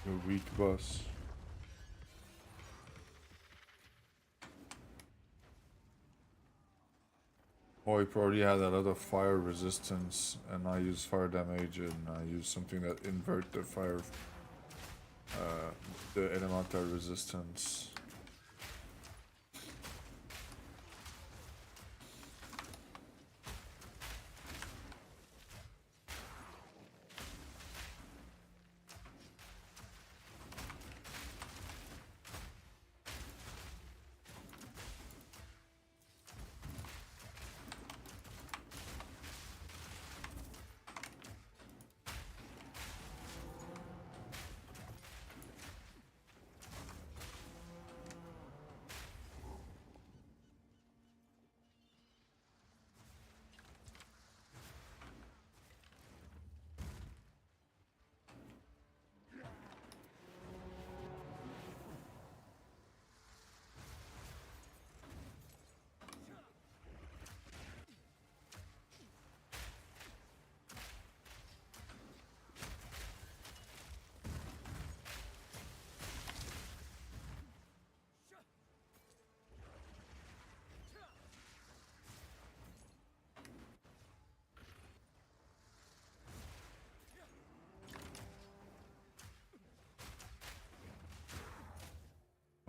The weak boss. Oh, he probably had a lot of fire resistance, and I use fire damage, and I use something that invert the fire, the elemental resistance.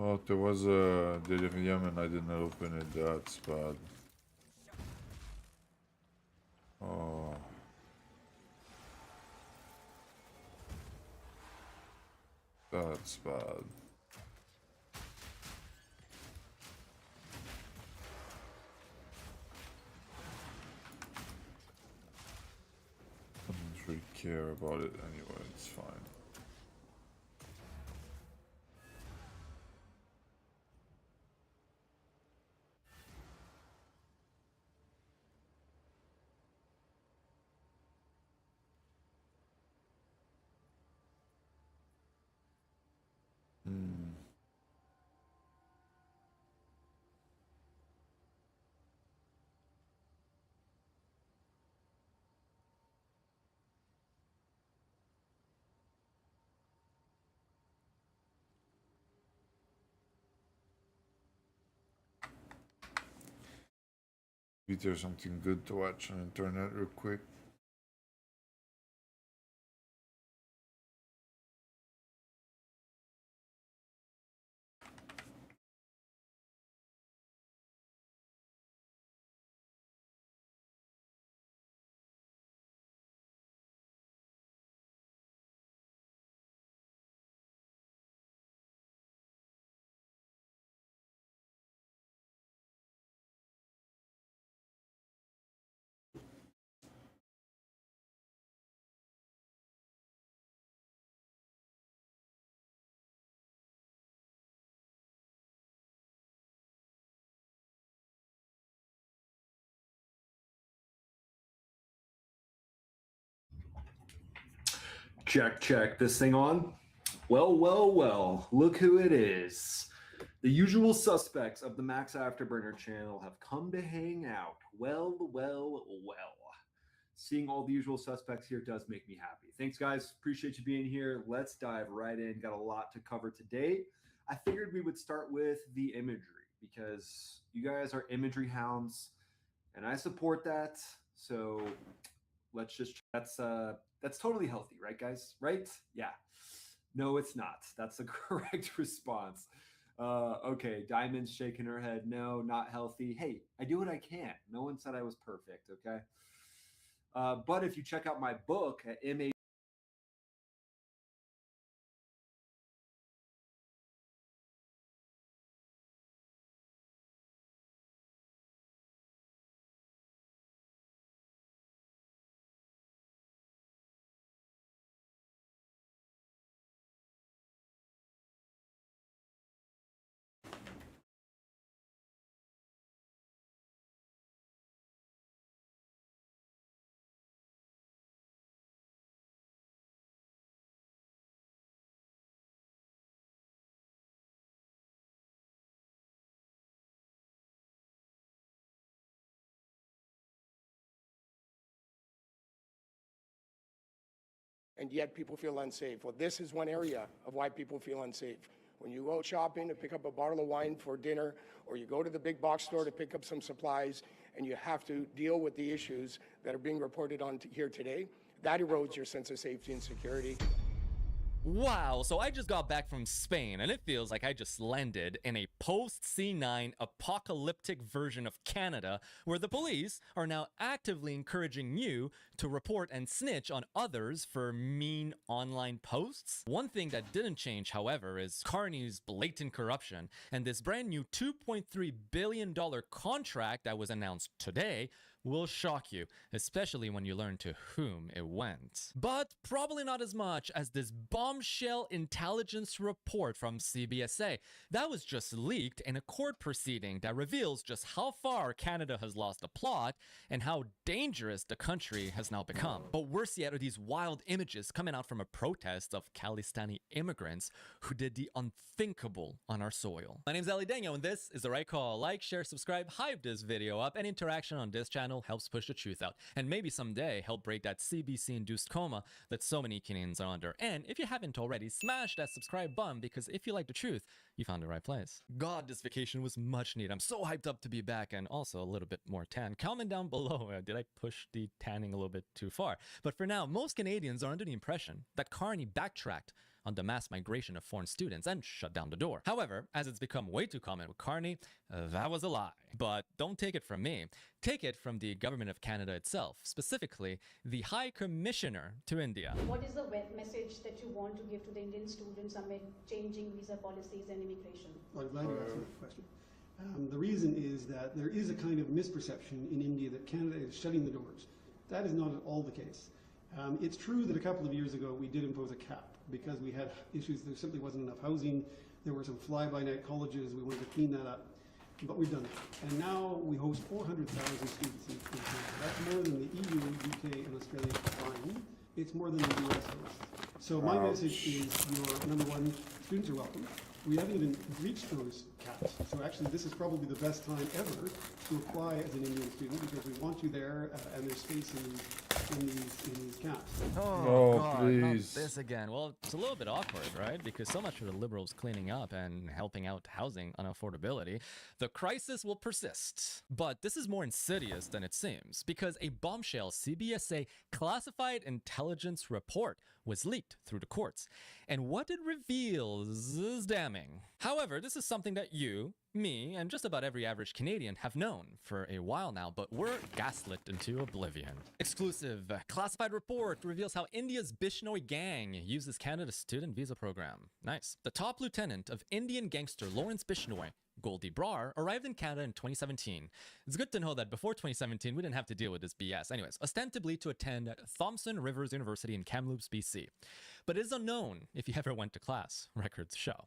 Oh, there was a delirium and I didn't open it. That's bad. Oh. That's bad. I don't really care about it anyway, it's fine. Hmm. Maybe there's something good to watch on the internet real quick. Check, check. This thing on? Well, well, well. Look who it is. The usual suspects of the Max Afterburner channel have come to hang out. Well, well, well. Seeing all the usual suspects here does make me happy. Thanks, guys. Appreciate you being here. Let's dive right in. Got a lot to cover today. I figured we would start with the imagery because you guys are imagery hounds, and I support that. So let's just that's totally healthy, right, guys? Right? Yeah. No, it's not. That's the correct response. Okay, Diamond's shaking her head. No, not healthy. Hey, I do what I can. No one said I was perfect, okay? But if you check out my book at MA and yet people feel unsafe. Well, this is one area of why people feel unsafe. When you go out shopping to pick up a bottle of wine for dinner, or you go to the big box store to pick up some supplies, and you have to deal with the issues that are being reported on here today, that erodes your sense of safety and security. Wow, so I just got back from Spain, and it feels like I just landed in a post-C9 apocalyptic version of Canada, where the police are now actively encouraging you to report and snitch on others for mean online posts. One thing that didn't change, however, is Carney's blatant corruption, and this brand new $2.3 billion contract that was announced today will shock you, especially when you learn to whom it went. But probably not as much as this bombshell intelligence report from CBSA that was just leaked in a court proceeding that reveals just how far Canada has lost the plot and how dangerous the country has now become. But worse yet are these wild images coming out from a protest of Khalistani immigrants who did the unthinkable on our soil. My name's Ali Daniel, and this is The Right Call. Like, share, subscribe, hype this video up, and interaction on this channel helps push the truth out, and maybe someday help break that CBC-induced coma that so many Canadians are under. And if you haven't already, smash that subscribe button, because if you like the truth, you found the right place. God, this vacation was much needed. I'm so hyped up to be back, and also a little bit more tan. Comment down below, did I push the tanning a little bit too far? But for now, most Canadians are under the impression that Carney backtracked on the mass migration of foreign students and shut down the door. However, as it's become way too common with Carney, that was a lie. But don't take it from me. Take it from the government of Canada itself, specifically the High Commissioner to India. What is the message that you want to give to the Indian students amid changing visa policies and immigration? Well, I'm glad you asked that question. The reason is that there is a kind of misperception in India that Canada is shutting the doors. That is not at all the case. It's true that a couple of years ago we did impose a cap because we had issues. There simply wasn't enough housing. There were some fly-by-night colleges. We wanted to clean that up, but we've done that. And now we host 400,000 students in Canada. That's more than the EU, UK, and Australia combined. It's more than the US hosts. So my message is, number one, students are welcome. We haven't even reached those caps. So actually, this is probably the best time ever to apply as an Indian student because we want you there and there's space in these caps. Oh God, please. Not this again. Well, it's a little bit awkward, right? Because so much for the Liberals cleaning up and helping out housing unaffordability, the crisis will persist. But this is more insidious than it seems, because a bombshell CBSA classified intelligence report was leaked through the courts. And what it reveals is damning. However, this is something that you, me, and just about every average Canadian have known for a while now, but we're gaslit into oblivion. Exclusive classified report reveals how India's Bishnoi gang uses Canada's student visa program. Nice. The top lieutenant of Indian gangster Lawrence Bishnoi, Goldie Brar, arrived in Canada in 2017. It's good to know that before 2017, we didn't have to deal with this BS. Anyways, ostensibly to attend Thompson Rivers University in Kamloops, BC. But it is unknown if he ever went to class, records show.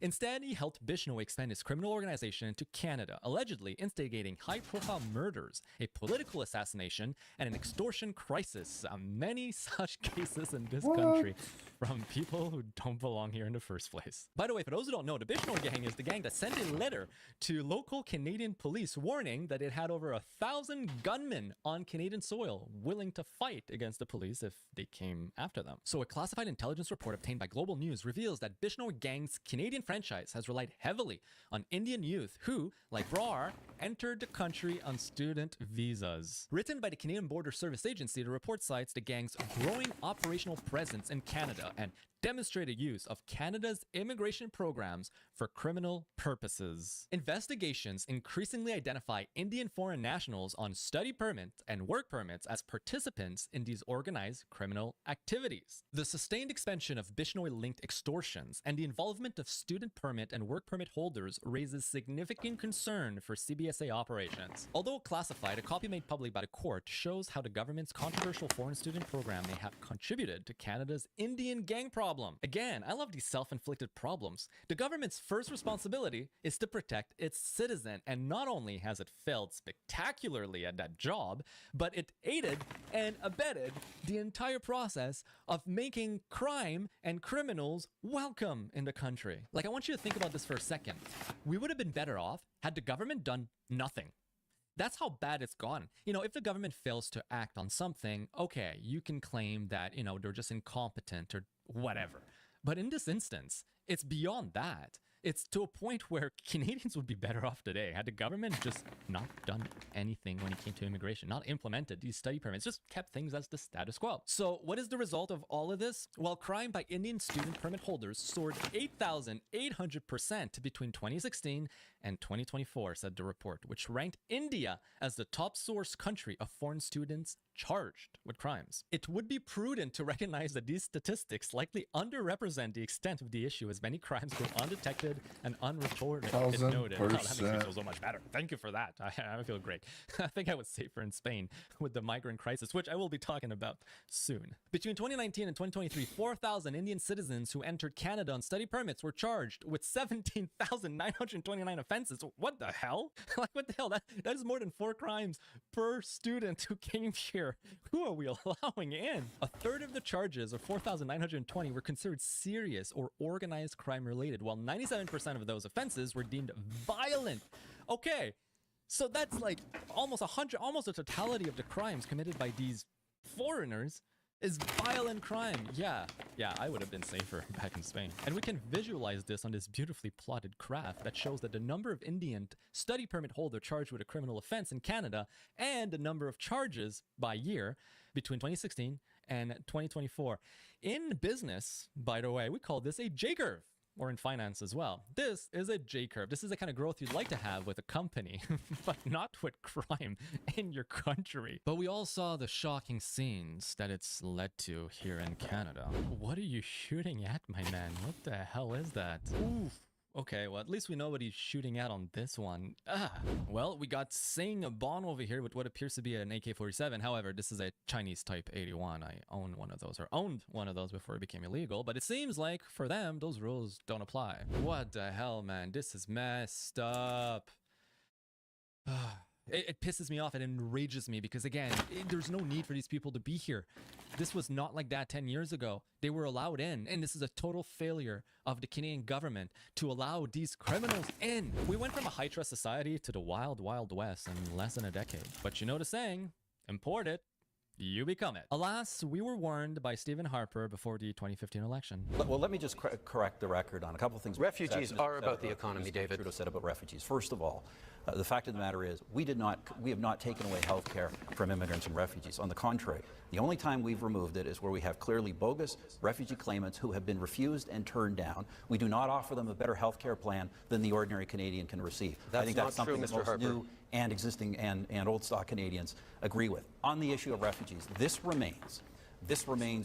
Instead, he helped Bishnoi expand his criminal organization into Canada, allegedly instigating high-profile murders, a political assassination, and an extortion crisis. Many such cases in this country from people who don't belong here in the first place. By the way, for those who don't know, the Bishnoi gang is the gang that sent a letter to local Canadian police warning that it had over 1,000 gunmen on Canadian soil willing to fight against the police if they came after them. So a classified intelligence report obtained by Global News reveals that Bishnoi gang's Canadian franchise has relied heavily on Indian youth who, like Brar, entered the country on student visas. Written by the Canadian Border Service Agency, the report cites the gang's growing operational presence in Canada and demonstrated use of Canada's immigration programs for criminal purposes. Investigations increasingly identify Indian foreign nationals on study permits and work permits as participants in these organized criminal activities. The sustained expansion of Bishnoi-linked extortions and the involvement of student permit and work permit holders raises significant concern for CBSA operations. Although classified, a copy made public by the court shows how the government's controversial foreign student program may have contributed to Canada's Indian gang problem. Again, I love these self-inflicted problems. The government's first responsibility is to protect its citizen, and not only has it failed spectacularly at that job, but it aided and abetted the entire process of making crime and criminals welcome in the country. Like, I want you to think about this for a second. We would have been better off had the government done nothing. That's how bad it's gone. You know, if the government fails to act on something, okay, you can claim that, you know, they're just incompetent or whatever. But in this instance, it's beyond that. It's to a point where Canadians would be better off today had the government just not done anything when it came to immigration, not implemented these study permits, just kept things as the status quo. So what is the result of all of this? Well, crime by Indian student permit holders soared 8,800% between 2016 and 2024, said the report, which ranked India as the top source country of foreign students charged with crimes. It would be prudent to recognize that these statistics likely underrepresent the extent of the issue, as many crimes go undetected and unreported. It noted. Oh, that makes me feel so much better. Thank you for that. I feel great. I think I was safer in Spain with the migrant crisis, which I will be talking about soon. Between 2019 and 2023, 4,000 Indian citizens who entered Canada on study permits were charged with 17,929 offenses. What the hell? Like, what the hell? That is more than 4 crimes per student who came here. Who are we allowing in? A third of the charges, of 4,920, were considered serious or organized crime related, while 97% of those offenses were deemed violent. Okay, so that's like almost the totality of the crimes committed by these foreigners is violent crime. Yeah, I would have been safer back in Spain. And we can visualize this on this beautifully plotted graph that shows that the number of Indian study permit holder charged with a criminal offense in Canada and the number of charges by year between 2016 and 2024. In business, by the way, we call this a J-curve. Or in finance as well. This is a J-curve. This is the kind of growth you'd like to have with a company, but not with crime in your country. But we all saw the shocking scenes that it's led to here in Canada. What are you shooting at, my man? What the hell is that? Oof. Okay, well, at least we know what he's shooting at on this one. Well, we got Sing Bon over here with what appears to be an AK-47. However, this is a Chinese Type 81. I own one of those, or owned one of those before it became illegal, but it seems like for them, those rules don't apply. What the hell, man? This is messed up. It pisses me off. It enrages me because, again, there's no need for these people to be here. This was not like that 10 years ago. They were allowed in, and this is a total failure of the Canadian government to allow these criminals in. We went from a high-trust society to the wild, wild west in less than a decade. But you know the saying, import it, you become it. Alas, we were warned by Stephen Harper before the 2015 election. Well, let me just correct the record on a couple of things. Refugees are about the economy, David. Trudeau said about refugees. First of all, the fact of the matter is, we have not taken away health care from immigrants and refugees. On the contrary, the only time we've removed it is where we have clearly bogus refugee claimants who have been refused and turned down. We do not offer them a better health care plan than the ordinary Canadian can receive. That's I think that's something true, that Mr. most Harper. new and existing and old stock Canadians agree with. On the issue of refugees, this remains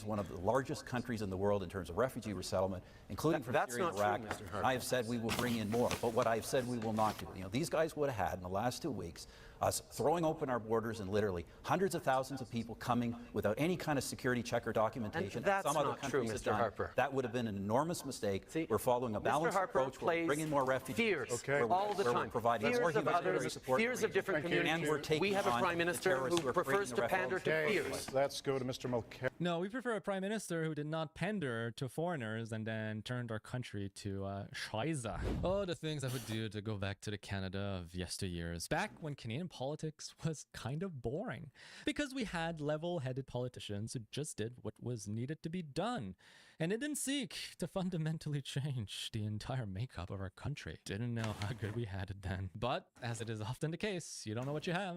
one of the largest countries in the world in terms of refugee resettlement, including from That's Syria and not true, Iraq. Mr. Harper. I have said we will bring in more, but what I have said we will not do. You know, these guys would have had in the last 2 weeks us throwing open our borders and literally hundreds of thousands of people coming without any kind of security check or documentation. And that's some other not true, countries have Mr. done. Harper. That would have been an enormous mistake. See, we're following a Mr. balanced Harper approach. We're bringing more refugees. Fears all the where time. We're providing Fears more of humanitarian others, support. fears of different And we're communities. taking We have a on prime the minister terrorists who are creating prefers the to pander to refugees. fears. Let's go to Mr. Mulcahy. No, we prefer a prime minister who did not pander to foreigners and then turned our country to Scheiße. Oh, the things I would do to go back to the Canada of yesteryears, back when Canadian politics was kind of boring, because we had level-headed politicians who just did what was needed to be done, and it didn't seek to fundamentally change the entire makeup of our country. Didn't know how good we had it then. But, as it is often the case, you don't know what you have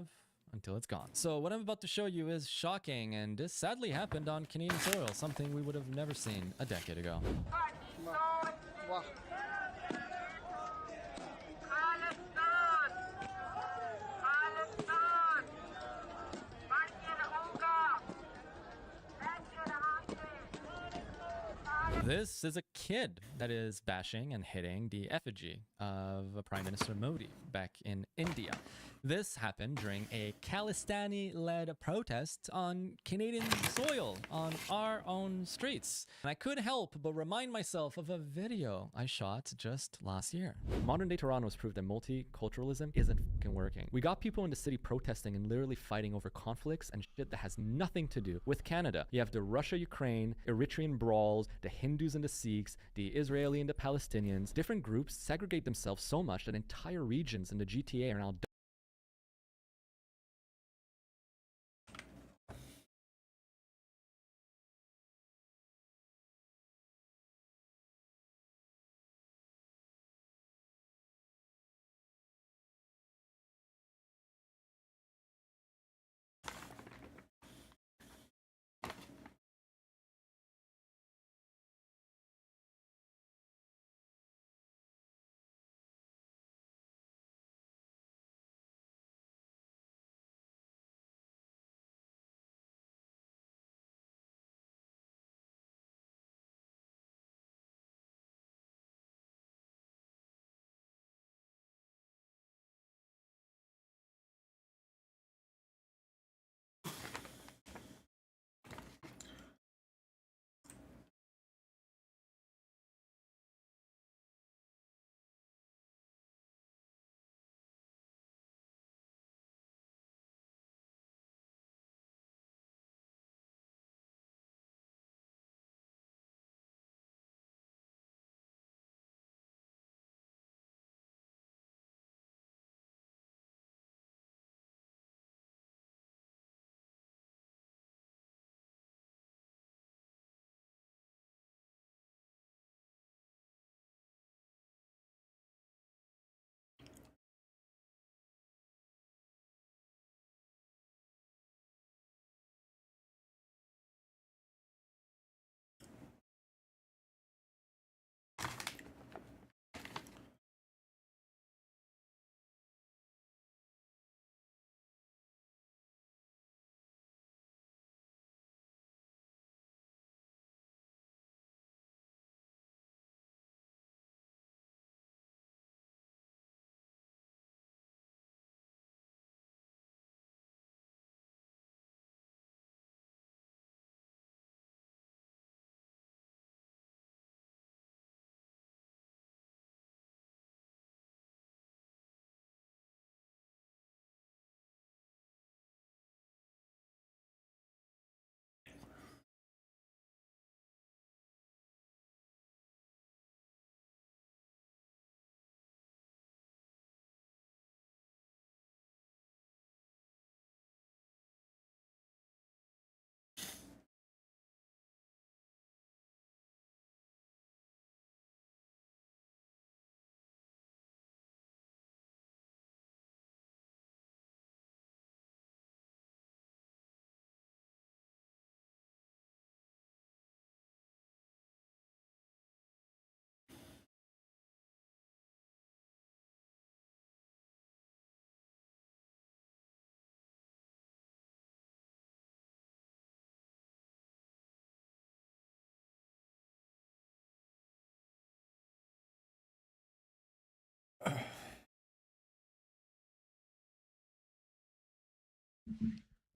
until it's gone. So what I'm about to show you is shocking, and this sadly happened on Canadian soil, something we would have never seen a decade ago. This is a kid that is bashing and hitting the effigy of Prime Minister Modi back in India. This happened during a Khalistani-led protest on Canadian soil, on our own streets. And I couldn't help but remind myself of a video I shot just last year. Modern-day Toronto has proved that multiculturalism isn't fucking working. We got people in the city protesting and literally fighting over conflicts and shit that has nothing to do with Canada. You have the Russia-Ukraine, Eritrean brawls, the Hindus and the Sikhs, the Israeli and the Palestinians. Different groups segregate themselves so much that entire regions in the GTA are now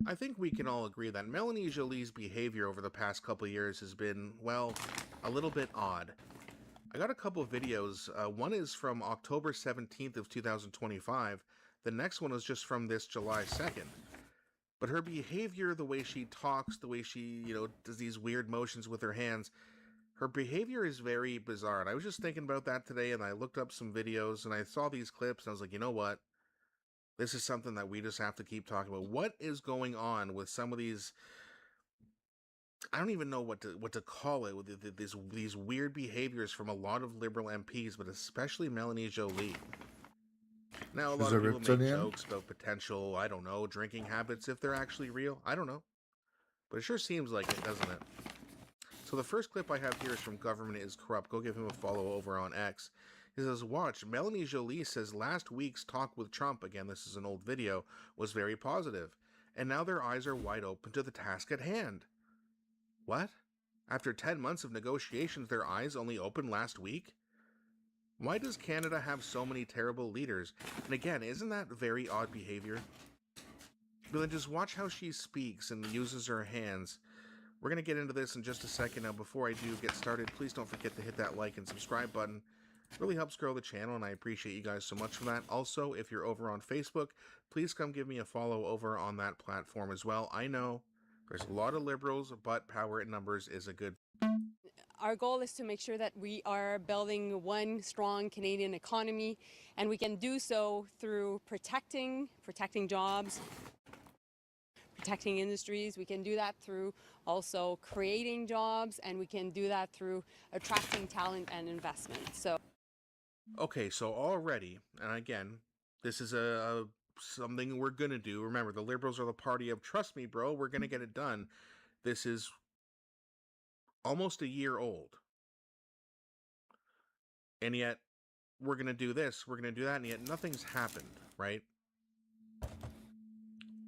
I think we can all agree that Melanie Jolie's behavior over the past couple of years has been, well, a little bit odd. I got a couple of videos. One is from October 17th of 2025. The next one is just from this July 2nd. But her behavior, the way she talks, the way she, does these weird motions with her hands, her behavior is very bizarre. And I was just thinking about that today, and I looked up some videos, and I saw these clips, and I was like, you know what? This is something that we just have to keep talking about. What is going on with some of these? I don't even know what to call it, with these weird behaviors from a lot of Liberal MPs, but especially Melanie Jolie. Now, a lot of people make jokes about potential, I don't know, drinking habits, if they're actually real. I don't know. But it sure seems like it, doesn't it? So the first clip I have here is from Government is Corrupt. Go give him a follow over on X. He says, watch, Melanie Jolie says last week's talk with Trump, again, this is an old video, was very positive. And now their eyes are wide open to the task at hand. What? After 10 months of negotiations, their eyes only opened last week? Why does Canada have so many terrible leaders? And again, isn't that very odd behavior? But then just watch how she speaks and uses her hands. We're going to get into this in just a second. Now, before I do get started, please don't forget to hit that like and subscribe button. It really helps grow the channel, and I appreciate you guys so much for that. Also, if you're over on Facebook, please come give me a follow over on that platform as well. I know there's a lot of Liberals, but power in numbers is a good. Our goal is to make sure that we are building one strong Canadian economy, and we can do so through protecting jobs, protecting industries. We can do that through also creating jobs, and we can do that through attracting talent and investment. So, okay, so already, and again, this is something we're gonna do. Remember, the Liberals are the party of trust me, bro. We're gonna get it done. This is almost a year old, and yet we're gonna do this, we're gonna do that, and yet nothing's happened, right?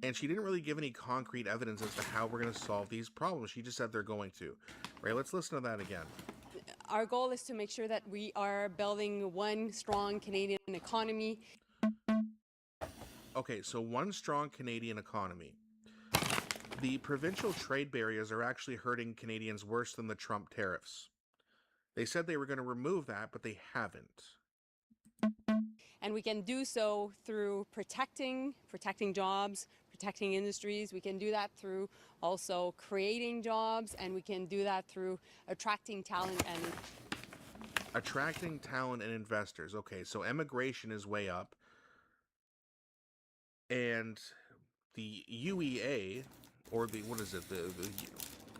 And she didn't really give any concrete evidence as to how we're going to solve these problems. She just said they're going to. Right, let's listen to that again. Our goal is to make sure that we are building one strong Canadian economy. Okay, so one strong Canadian economy. The provincial trade barriers are actually hurting Canadians worse than the Trump tariffs. They said they were going to remove that, but they haven't. And we can do so through protecting jobs, protecting industries. We can do that through also creating jobs, and we can do that through attracting talent and investors. Okay, so immigration is way up. And the UEA, or the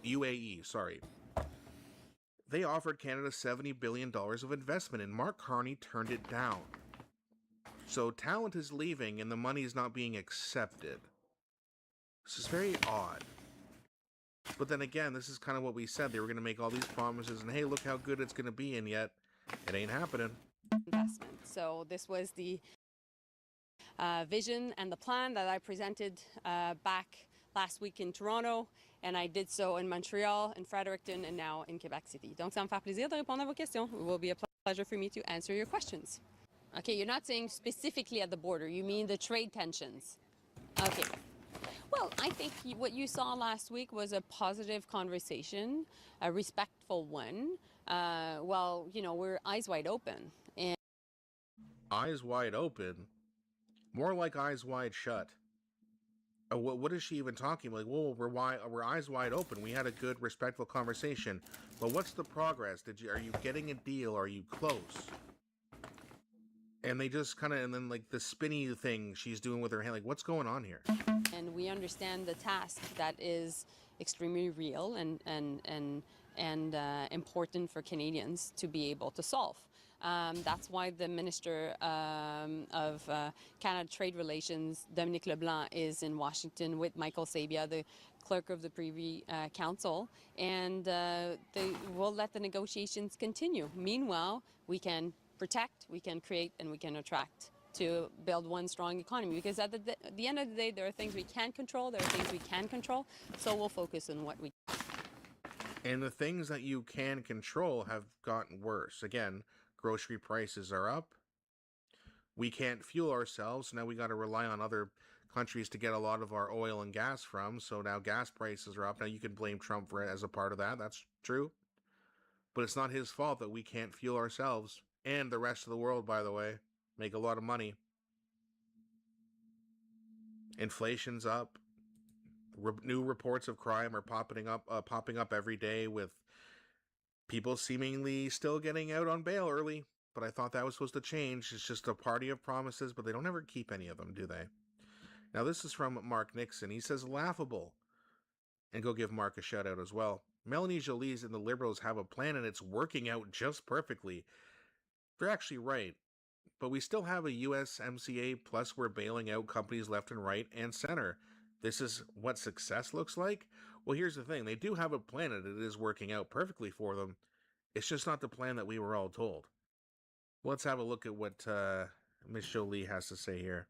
UAE, sorry. They offered Canada $70 billion of investment, and Mark Carney turned it down. So talent is leaving, and the money is not being accepted. This is very odd. But then again, this is kind of what we said. They were going to make all these promises, and hey, look how good it's going to be, and yet it ain't happening. Investment. So this was the vision and the plan that I presented back last week in Toronto, and I did so in Montreal, in Fredericton, and now in Quebec City. Donc ça me fait plaisir de répondre à vos questions. It will be a pleasure for me to answer your questions. Okay, you're not saying specifically at the border. You mean the trade tensions. Okay. Well, I think what you saw last week was a positive conversation, a respectful one. Well, we're eyes wide open. And eyes wide open? More like eyes wide shut. What is she even talking? Like, whoa, we're eyes wide open. We had a good, respectful conversation. But what's the progress? Are you getting a deal? Are you close? And they just kind of, and then like the spinny thing she's doing with her hand, like what's going on here? And we understand the task that is extremely real and important for Canadians to be able to solve. That's why the Minister of Canada Trade Relations, Dominic LeBlanc, is in Washington with Michael Sabia, the clerk of the Privy Council, and they will let the negotiations continue. Meanwhile, we can protect, we can create, and we can attract to build one strong economy. Because at the end of the day, there are things we can't control, there are things we can control, so we'll focus on what we can. And the things that you can control have gotten worse. Again, grocery prices are up. We can't fuel ourselves, so now we got to rely on other countries to get a lot of our oil and gas from. So now gas prices are up. Now you can blame Trump for it as a part of that. That's true. But it's not his fault that we can't fuel ourselves and the rest of the world, by the way, make a lot of money. Inflation's up. New reports of crime are popping up every day, with people seemingly still getting out on bail early. But I thought that was supposed to change. It's just a party of promises, but they don't ever keep any of them, do they? Now, this is from Mark Nixon. He says, laughable. And go give Mark a shout out as well. Melanie Joly's and the Liberals have a plan, and it's working out just perfectly. They're actually right. But we still have a USMCA, plus we're bailing out companies left and right and center. This is what success looks like? Well, here's the thing. They do have a plan, and it is working out perfectly for them. It's just not the plan that we were all told. Let's have a look at what Ms. Joly has to say here.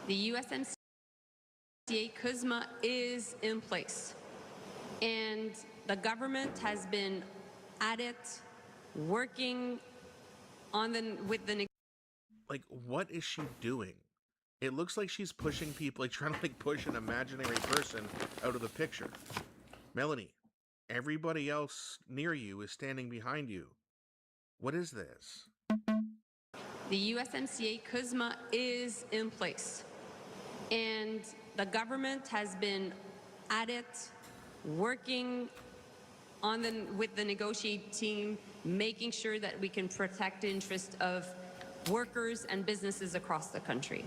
The USMCA CUSMA is in place, and the government has been at it, working on with the. Like, what is she doing? It looks like she's pushing people, like trying to push an imaginary person out of the picture. Melanie, everybody else near you is standing behind you. What is this? The USMCA CUSMA is in place, and the government has been at it, working on with the negotiating team, making sure that we can protect the interest of workers and businesses across the country.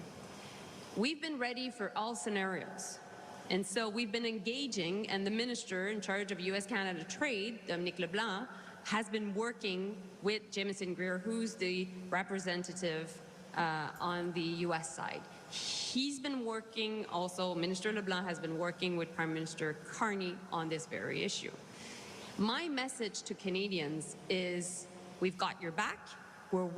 We've been ready for all scenarios. And so we've been engaging, and the minister in charge of U.S.-Canada Trade, Dominic LeBlanc, has been working with Jamieson Greer, who's the representative on the U.S. side. He's been working also, Minister LeBlanc has been working with Prime Minister Carney on this very issue. My message to Canadians is, we've got your back, we're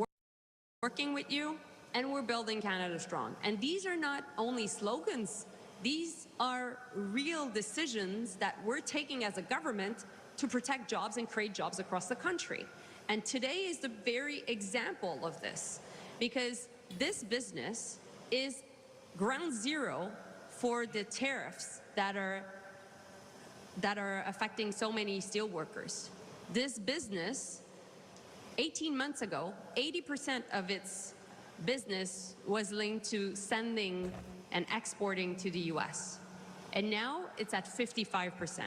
working with you, and we're building Canada strong. And these are not only slogans, these are real decisions that we're taking as a government to protect jobs and create jobs across the country. And today is the very example of this, because this business is ground zero for the tariffs that are affecting so many steel workers. This business, 18 months ago, 80% of its business was linked to sending and exporting to the US. And now it's at 55%.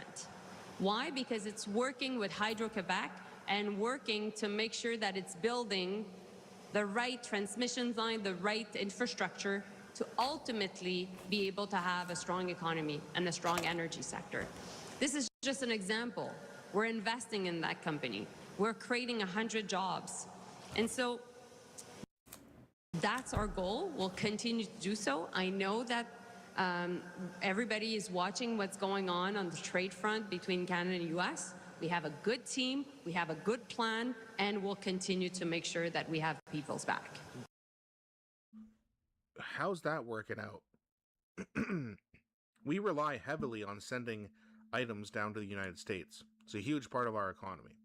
Why? Because it's working with Hydro-Quebec and working to make sure that it's building the right transmission line, the right infrastructure to ultimately be able to have a strong economy and a strong energy sector. This is just an example. We're investing in that company. We're creating 100 jobs. And so that's our goal. We'll continue to do so. I know that everybody is watching what's going on the trade front between Canada and the US. We have a good team, we have a good plan, and we'll continue to make sure that we have people's back. How's that working out? We rely heavily on sending items down to the United States. It's a huge part of our economy.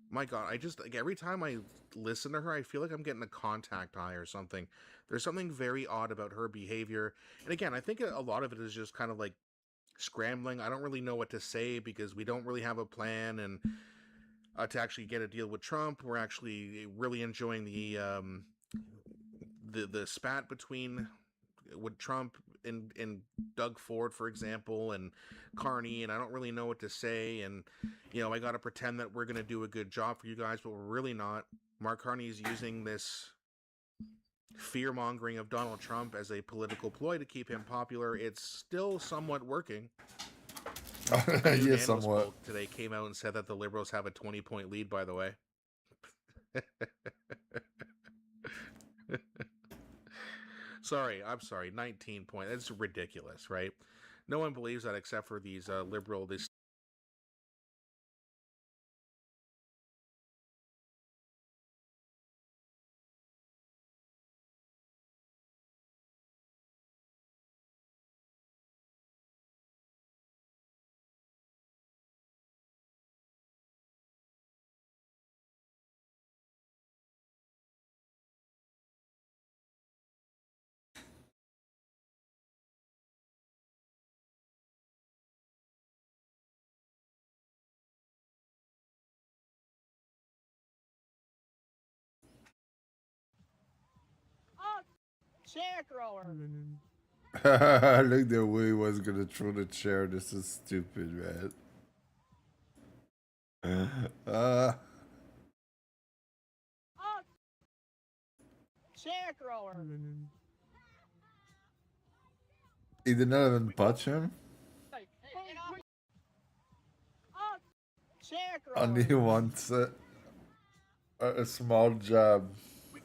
My God, I just, like, every time I listen to her, I feel like I'm getting a contact eye or something. There's something very odd about her behavior. And again, I think a lot of it is just kind of like scrambling. I don't really know what to say because we don't really have a plan. And to actually get a deal with Trump, we're actually really enjoying the spat between with Trump and Doug Ford, for example, and Carney, and I don't really know what to say, and, you know, I got to pretend that we're going to do a good job for you guys, but we're really not. Mark Carney is using this fear-mongering of Donald Trump as a political ploy to keep him popular. It's still somewhat working. Yes, somewhat. Today came out and said that the Liberals have a 20-point lead, by the way. I'm sorry, 19 points. That's ridiculous, right? No one believes that except for these liberal, these Chair thrower. Look the way he was gonna throw the chair. This is stupid, man. Chair thrower. He did not even touch him. Chair thrower. And he wants a small jab. Put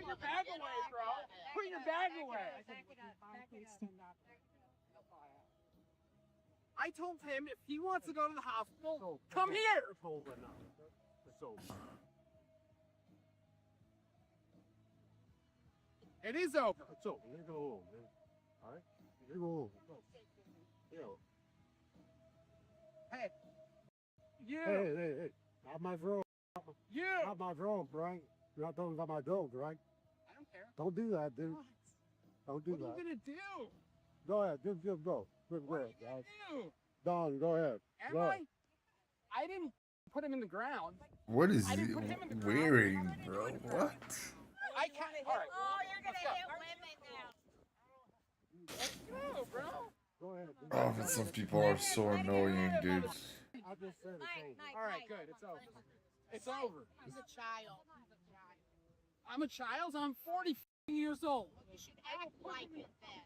your bag away, bro. Put your bag away. I told him if he wants to go to the hospital, come here. It's over now. It's over. It is over. It's over. You go home, man. All right? You go home. Hey. You. Hey. Not my drone. You. Not my drone, right? You're not talking about my drone, right? I don't care. Don't do that, dude. What? Don't do that. What are you going to do? Go ahead. Just go. Good work, guys. Don, go ahead. Am I? I didn't put him in the ground. What is he wearing, bro? What? I can't. All right. Oh, you're going to hit women now. Let's go, bro. Go ahead. Oh, but some people are so annoying, dude. I just said it's over. All right, good. It's over. It's over. He's a child. I'm a child? I'm 40 years old. You should act like it then.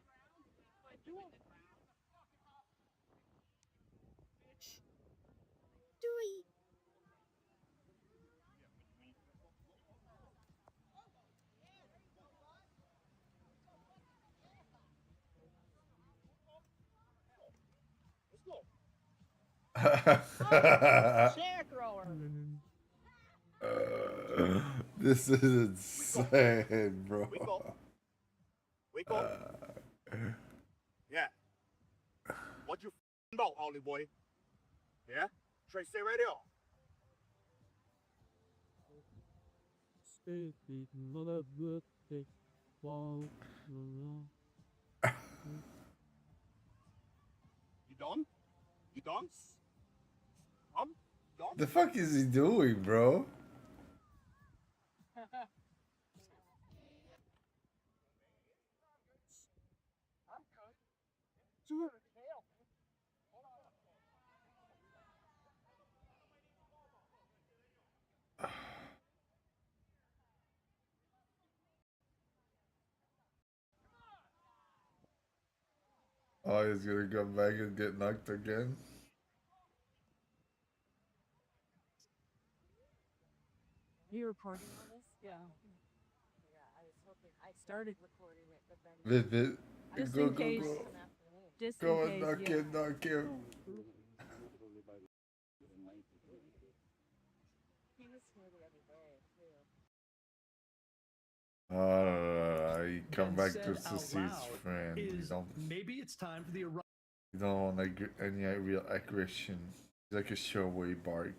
Dewey. Chair thrower. This is insane, bro. Wake up. Yeah. What you about, Ollie boy? Yeah? Trey, stay right here. You done? You done? Done? The fuck is he doing, bro? Oh, he's gonna come back and get knocked again. You recording on this? Yeah. Yeah, I was hoping I started recording it, but then Vivid. just Go, in go, case. go. Just Go in and case. knock him, knock him. He was here the other day too. He come back to see his friend. Maybe it's time for the You don't want any real aggression. He's like a showaway bark.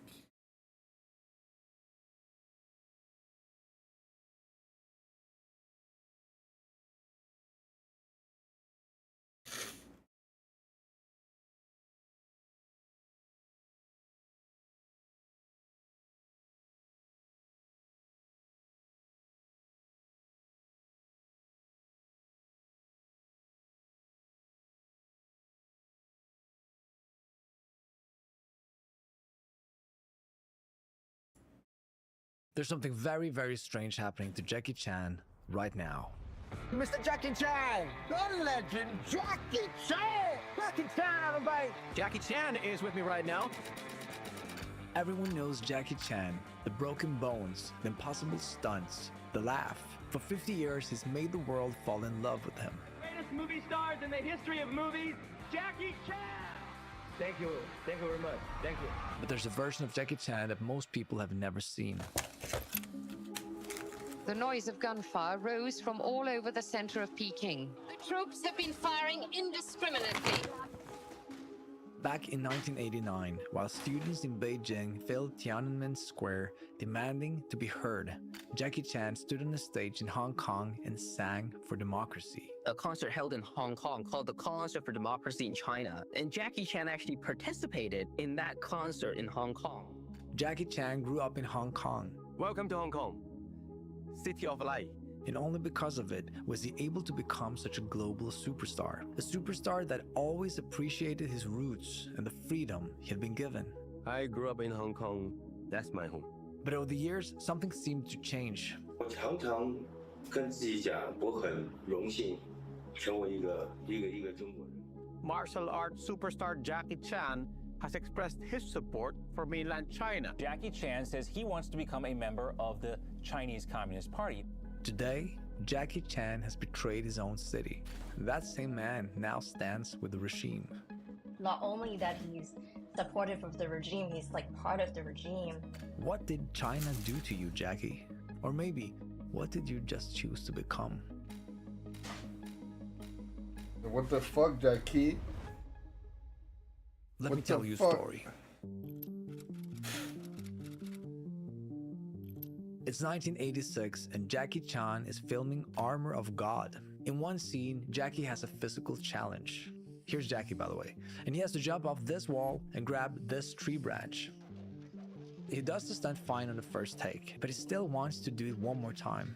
There's something very, very strange happening to Jackie Chan right now. Mr. Jackie Chan! The legend, Jackie Chan! Jackie Chan, everybody! Jackie Chan is with me right now. Everyone knows Jackie Chan, the broken bones, the impossible stunts, the laugh. For 50 years, he's made the world fall in love with him. Greatest movie stars in the history of movies, Jackie Chan! Thank you very much. Thank you. But there's a version of Jackie Chan that most people have never seen. The noise of gunfire rose from all over the center of Peking. The troops have been firing indiscriminately. Back in 1989, while students in Beijing filled Tiananmen Square demanding to be heard, Jackie Chan stood on a stage in Hong Kong and sang for democracy. A concert held in Hong Kong called the Concert for Democracy in China, and Jackie Chan actually participated in that concert in Hong Kong. Jackie Chan grew up in Hong Kong. Welcome to Hong Kong, City of Light. And only because of it was he able to become such a global superstar. A superstar that always appreciated his roots and the freedom he had been given. I grew up in Hong Kong. That's my home. But over the years, something seemed to change. 我常常跟自己讲，我很荣幸成为一个中国人。 Martial arts superstar Jackie Chan has expressed his support for mainland China. Jackie Chan says he wants to become a member of the Chinese Communist Party. Today, Jackie Chan has betrayed his own city. That same man now stands with the regime. Not only that he's supportive of the regime, he's like part of the regime. What did China do to you, Jackie? Or maybe, what did you just choose to become? What the fuck, Jackie? Let me tell you a story. It's 1986 and Jackie Chan is filming Armor of God. In one scene, Jackie has a physical challenge. Here's Jackie, by the way. And he has to jump off this wall and grab this tree branch. He does the stunt fine on the first take, but he still wants to do it one more time.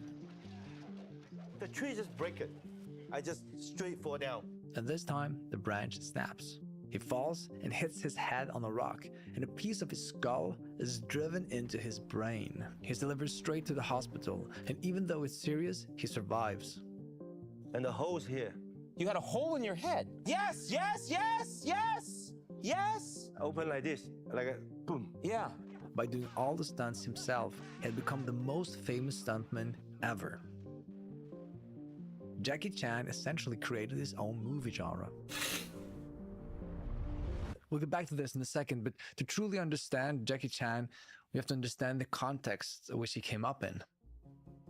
The tree just break it. I just straight fall down. And this time, the branch snaps. He falls and hits his head on a rock, and a piece of his skull is driven into his brain. He's delivered straight to the hospital, and even though it's serious, he survives. And the hole's here. You had a hole in your head. Yes, yes, yes, yes, yes. Open like this, like a boom. Yeah. By doing all the stunts himself, he had become the most famous stuntman ever. Jackie Chan essentially created his own movie genre. We'll get back to this in a second, but to truly understand Jackie Chan, we have to understand the context which he came up in.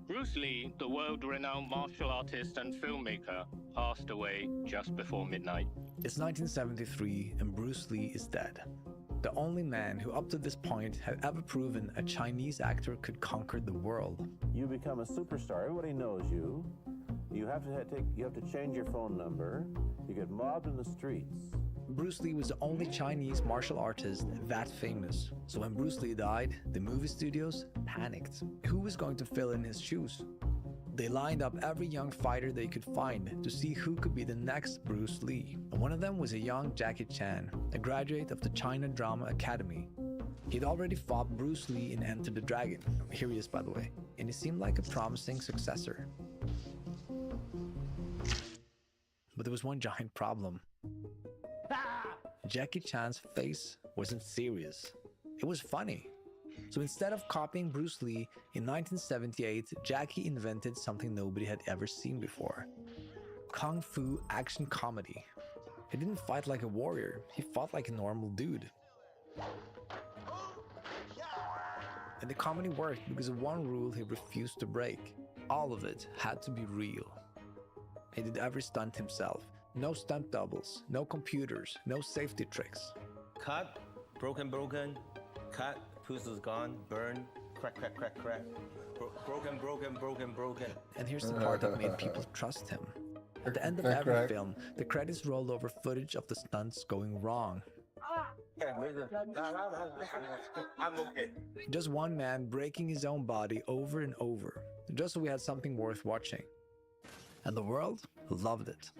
Bruce Lee, the world-renowned martial artist and filmmaker, passed away just before midnight. It's 1973 and Bruce Lee is dead. The only man who up to this point had ever proven a Chinese actor could conquer the world. You become a superstar, everybody knows you. You have to change your phone number. You get mobbed in the streets. Bruce Lee was the only Chinese martial artist that famous. So when Bruce Lee died, the movie studios panicked. Who was going to fill in his shoes? They lined up every young fighter they could find to see who could be the next Bruce Lee. And one of them was a young Jackie Chan, a graduate of the China Drama Academy. He'd already fought Bruce Lee in Enter the Dragon. Here he is, by the way. And he seemed like a promising successor. But there was one giant problem. Jackie Chan's face wasn't serious. It was funny. So instead of copying Bruce Lee, in 1978, Jackie invented something nobody had ever seen before. Kung Fu action comedy. He didn't fight like a warrior, he fought like a normal dude. And the comedy worked because of one rule he refused to break. All of it had to be real. He did every stunt himself. No stunt doubles, no computers, no safety tricks. Cut, broken, cut, pools is gone, burn, crack, broken. And here's the part that made people trust him. At the end of every film, the credits rolled over footage of the stunts going wrong. I'm okay. Just one man breaking his own body over and over, just so we had something worth watching. And the world loved it.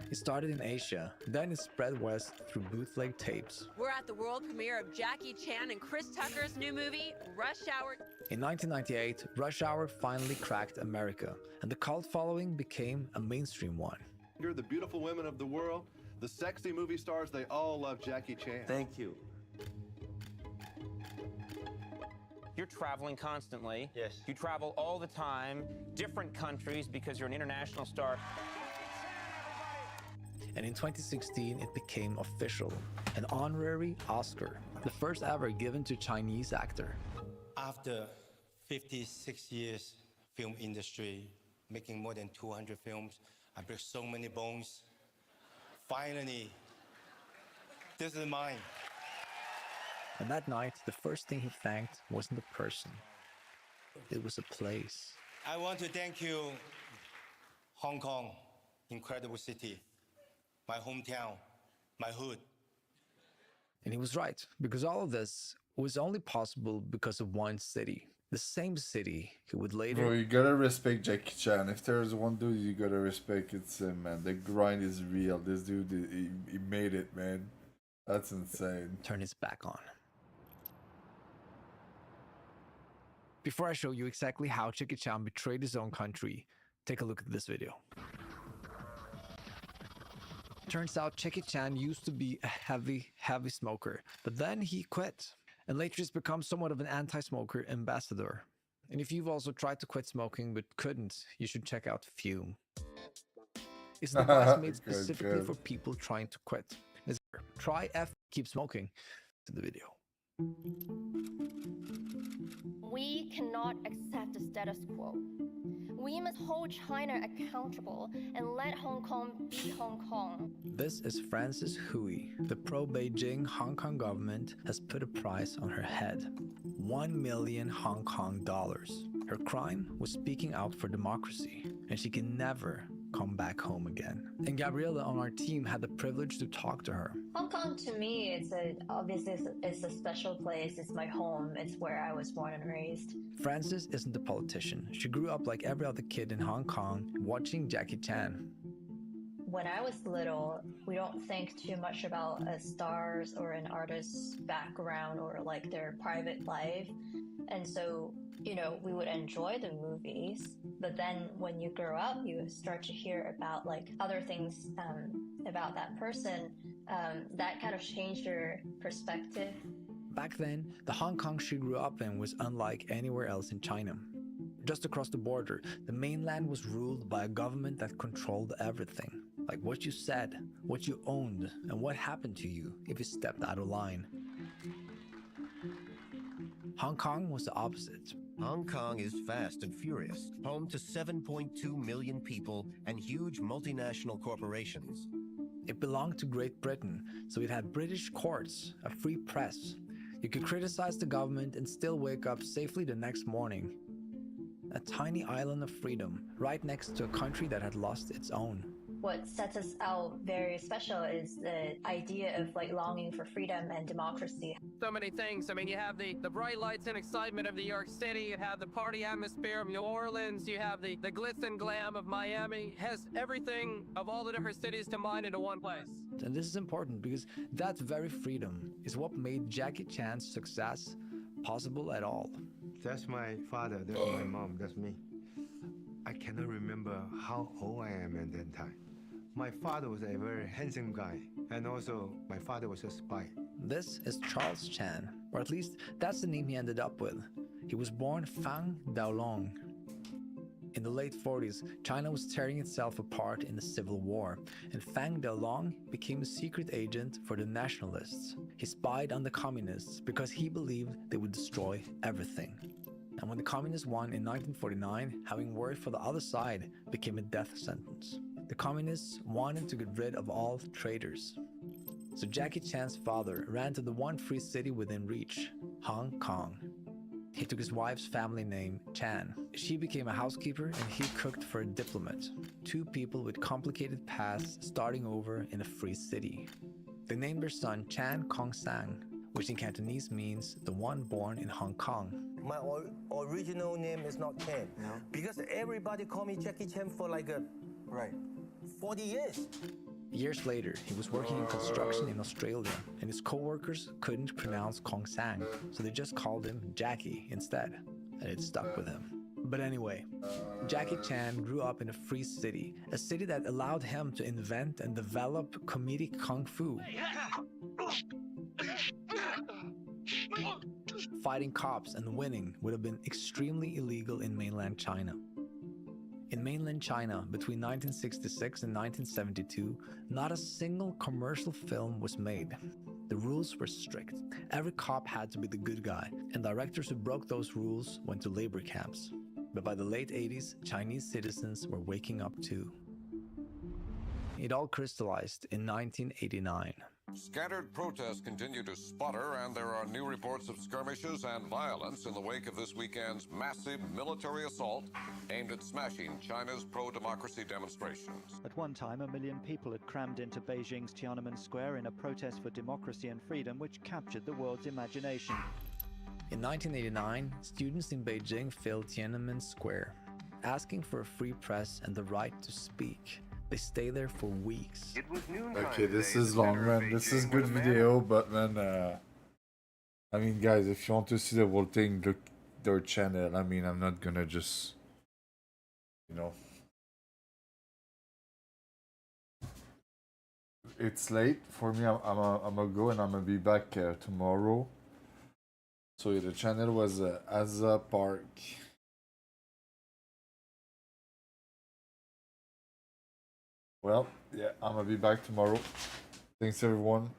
It started in Asia, then it spread west through bootleg tapes. We're at the world premiere of Jackie Chan and Chris Tucker's new movie, Rush Hour. In 1998, Rush Hour finally cracked America, and the cult following became a mainstream one. You're the beautiful women of the world, the sexy movie stars, they all love Jackie Chan. Thank you. You're traveling constantly. Yes. You travel all the time, different countries because you're an international star. And in 2016, it became official, an honorary Oscar, the first ever given to a Chinese actor. After 56 years film industry, making more than 200 films, I break so many bones. Finally, this is mine. And that night, the first thing he thanked wasn't a person. It was a place. I want to thank you, Hong Kong, incredible city, my hometown, my hood. And he was right, because all of this was only possible because of one city. The same city who would Bro, later... you gotta respect Jackie Chan. If there's one dude you gotta respect, it's him, man. The grind is real. This dude, he made it, man. That's insane. Turn his back on. Before I show you exactly how Jackie Chan betrayed his own country, take a look at this video. Turns out Jackie Chan used to be a heavy smoker, but then he quit, and later has become somewhat of an anti-smoker ambassador. And if you've also tried to quit smoking but couldn't, you should check out Fume. It's a device made specifically for people trying to quit. Try keep smoking. To the video. We cannot accept the status quo. We must hold China accountable and let Hong Kong be Hong Kong. This is Frances Hui. The pro-Beijing Hong Kong government has put a price on her head. 1 million Hong Kong dollars. Her crime was speaking out for democracy, and she can never come back home again. And Gabriella on our team had the privilege to talk to her. Hong Kong to me, obviously it's a special place. It's my home. It's where I was born and raised. Frances isn't a politician. She grew up like every other kid in Hong Kong, watching Jackie Chan. When I was little, we don't think too much about a star's or an artist's background or like their private life. And so, you know, we would enjoy the movies, but then when you grow up, you start to hear about like other things about that person that kind of changed your perspective. Back then, the Hong Kong she grew up in was unlike anywhere else in China. Just across the border, the mainland was ruled by a government that controlled everything. Like what you said, what you owned, and what happened to you if you stepped out of line. Hong Kong was the opposite. Hong Kong is fast and furious, home to 7.2 million people and huge multinational corporations. It belonged to Great Britain, so it had British courts, a free press. You could criticize the government and still wake up safely the next morning. A tiny island of freedom, right next to a country that had lost its own. What sets us out very special is the idea of like longing for freedom and democracy. So many things. I mean, you have the bright lights and excitement of New York City, you have the party atmosphere of New Orleans, you have the glitz and glam of Miami. It has everything of all the different cities combined into one place. And this is important because that very freedom is what made Jackie Chan's success possible at all. That's my father, that's my mom, that's me. I cannot remember how old I am at that time. My father was a very handsome guy, and also my father was a spy. This is Charles Chan, or at least that's the name he ended up with. He was born Fang Daolong. In the late 40s, China was tearing itself apart in the Civil War, and Fang Daolong became a secret agent for the nationalists. He spied on the communists because he believed they would destroy everything. And when the communists won in 1949, having worked for the other side became a death sentence. The communists wanted to get rid of all traitors. So Jackie Chan's father ran to the one free city within reach, Hong Kong. He took his wife's family name, Chan. She became a housekeeper and he cooked for a diplomat. Two people with complicated pasts starting over in a free city. They named their son Chan Kong Sang, which in Cantonese means the one born in Hong Kong. My original name is not Chan. No. Because everybody call me Jackie Chan for like 40 years. Years later, he was working in construction in Australia, and his co-workers couldn't pronounce Kong Sang, so they just called him Jackie instead, and it stuck with him. But anyway, Jackie Chan grew up in a free city, a city that allowed him to invent and develop comedic kung fu. Fighting cops and winning would have been extremely illegal in mainland China. In mainland China, between 1966 and 1972, not a single commercial film was made. The rules were strict. Every cop had to be the good guy, and directors who broke those rules went to labor camps. But by the late 80s, Chinese citizens were waking up too. It all crystallized in 1989. Scattered protests continue to sputter, and there are new reports of skirmishes and violence in the wake of this weekend's massive military assault aimed at smashing China's pro-democracy demonstrations. At one time, 1 million people had crammed into Beijing's Tiananmen Square in a protest for democracy and freedom which captured the world's imagination. In 1989, students in Beijing filled Tiananmen Square, asking for a free press and the right to speak. They stay there for weeks. Okay, this is long, man. This is good video, but man, I mean, guys, if you want to see the whole thing, look their channel. I mean, I'm not gonna just, you know. It's late for me. I'm gonna go and I'm gonna be back tomorrow. So yeah, the channel was Asa Park. Well, yeah, I'm gonna be back tomorrow. Thanks everyone.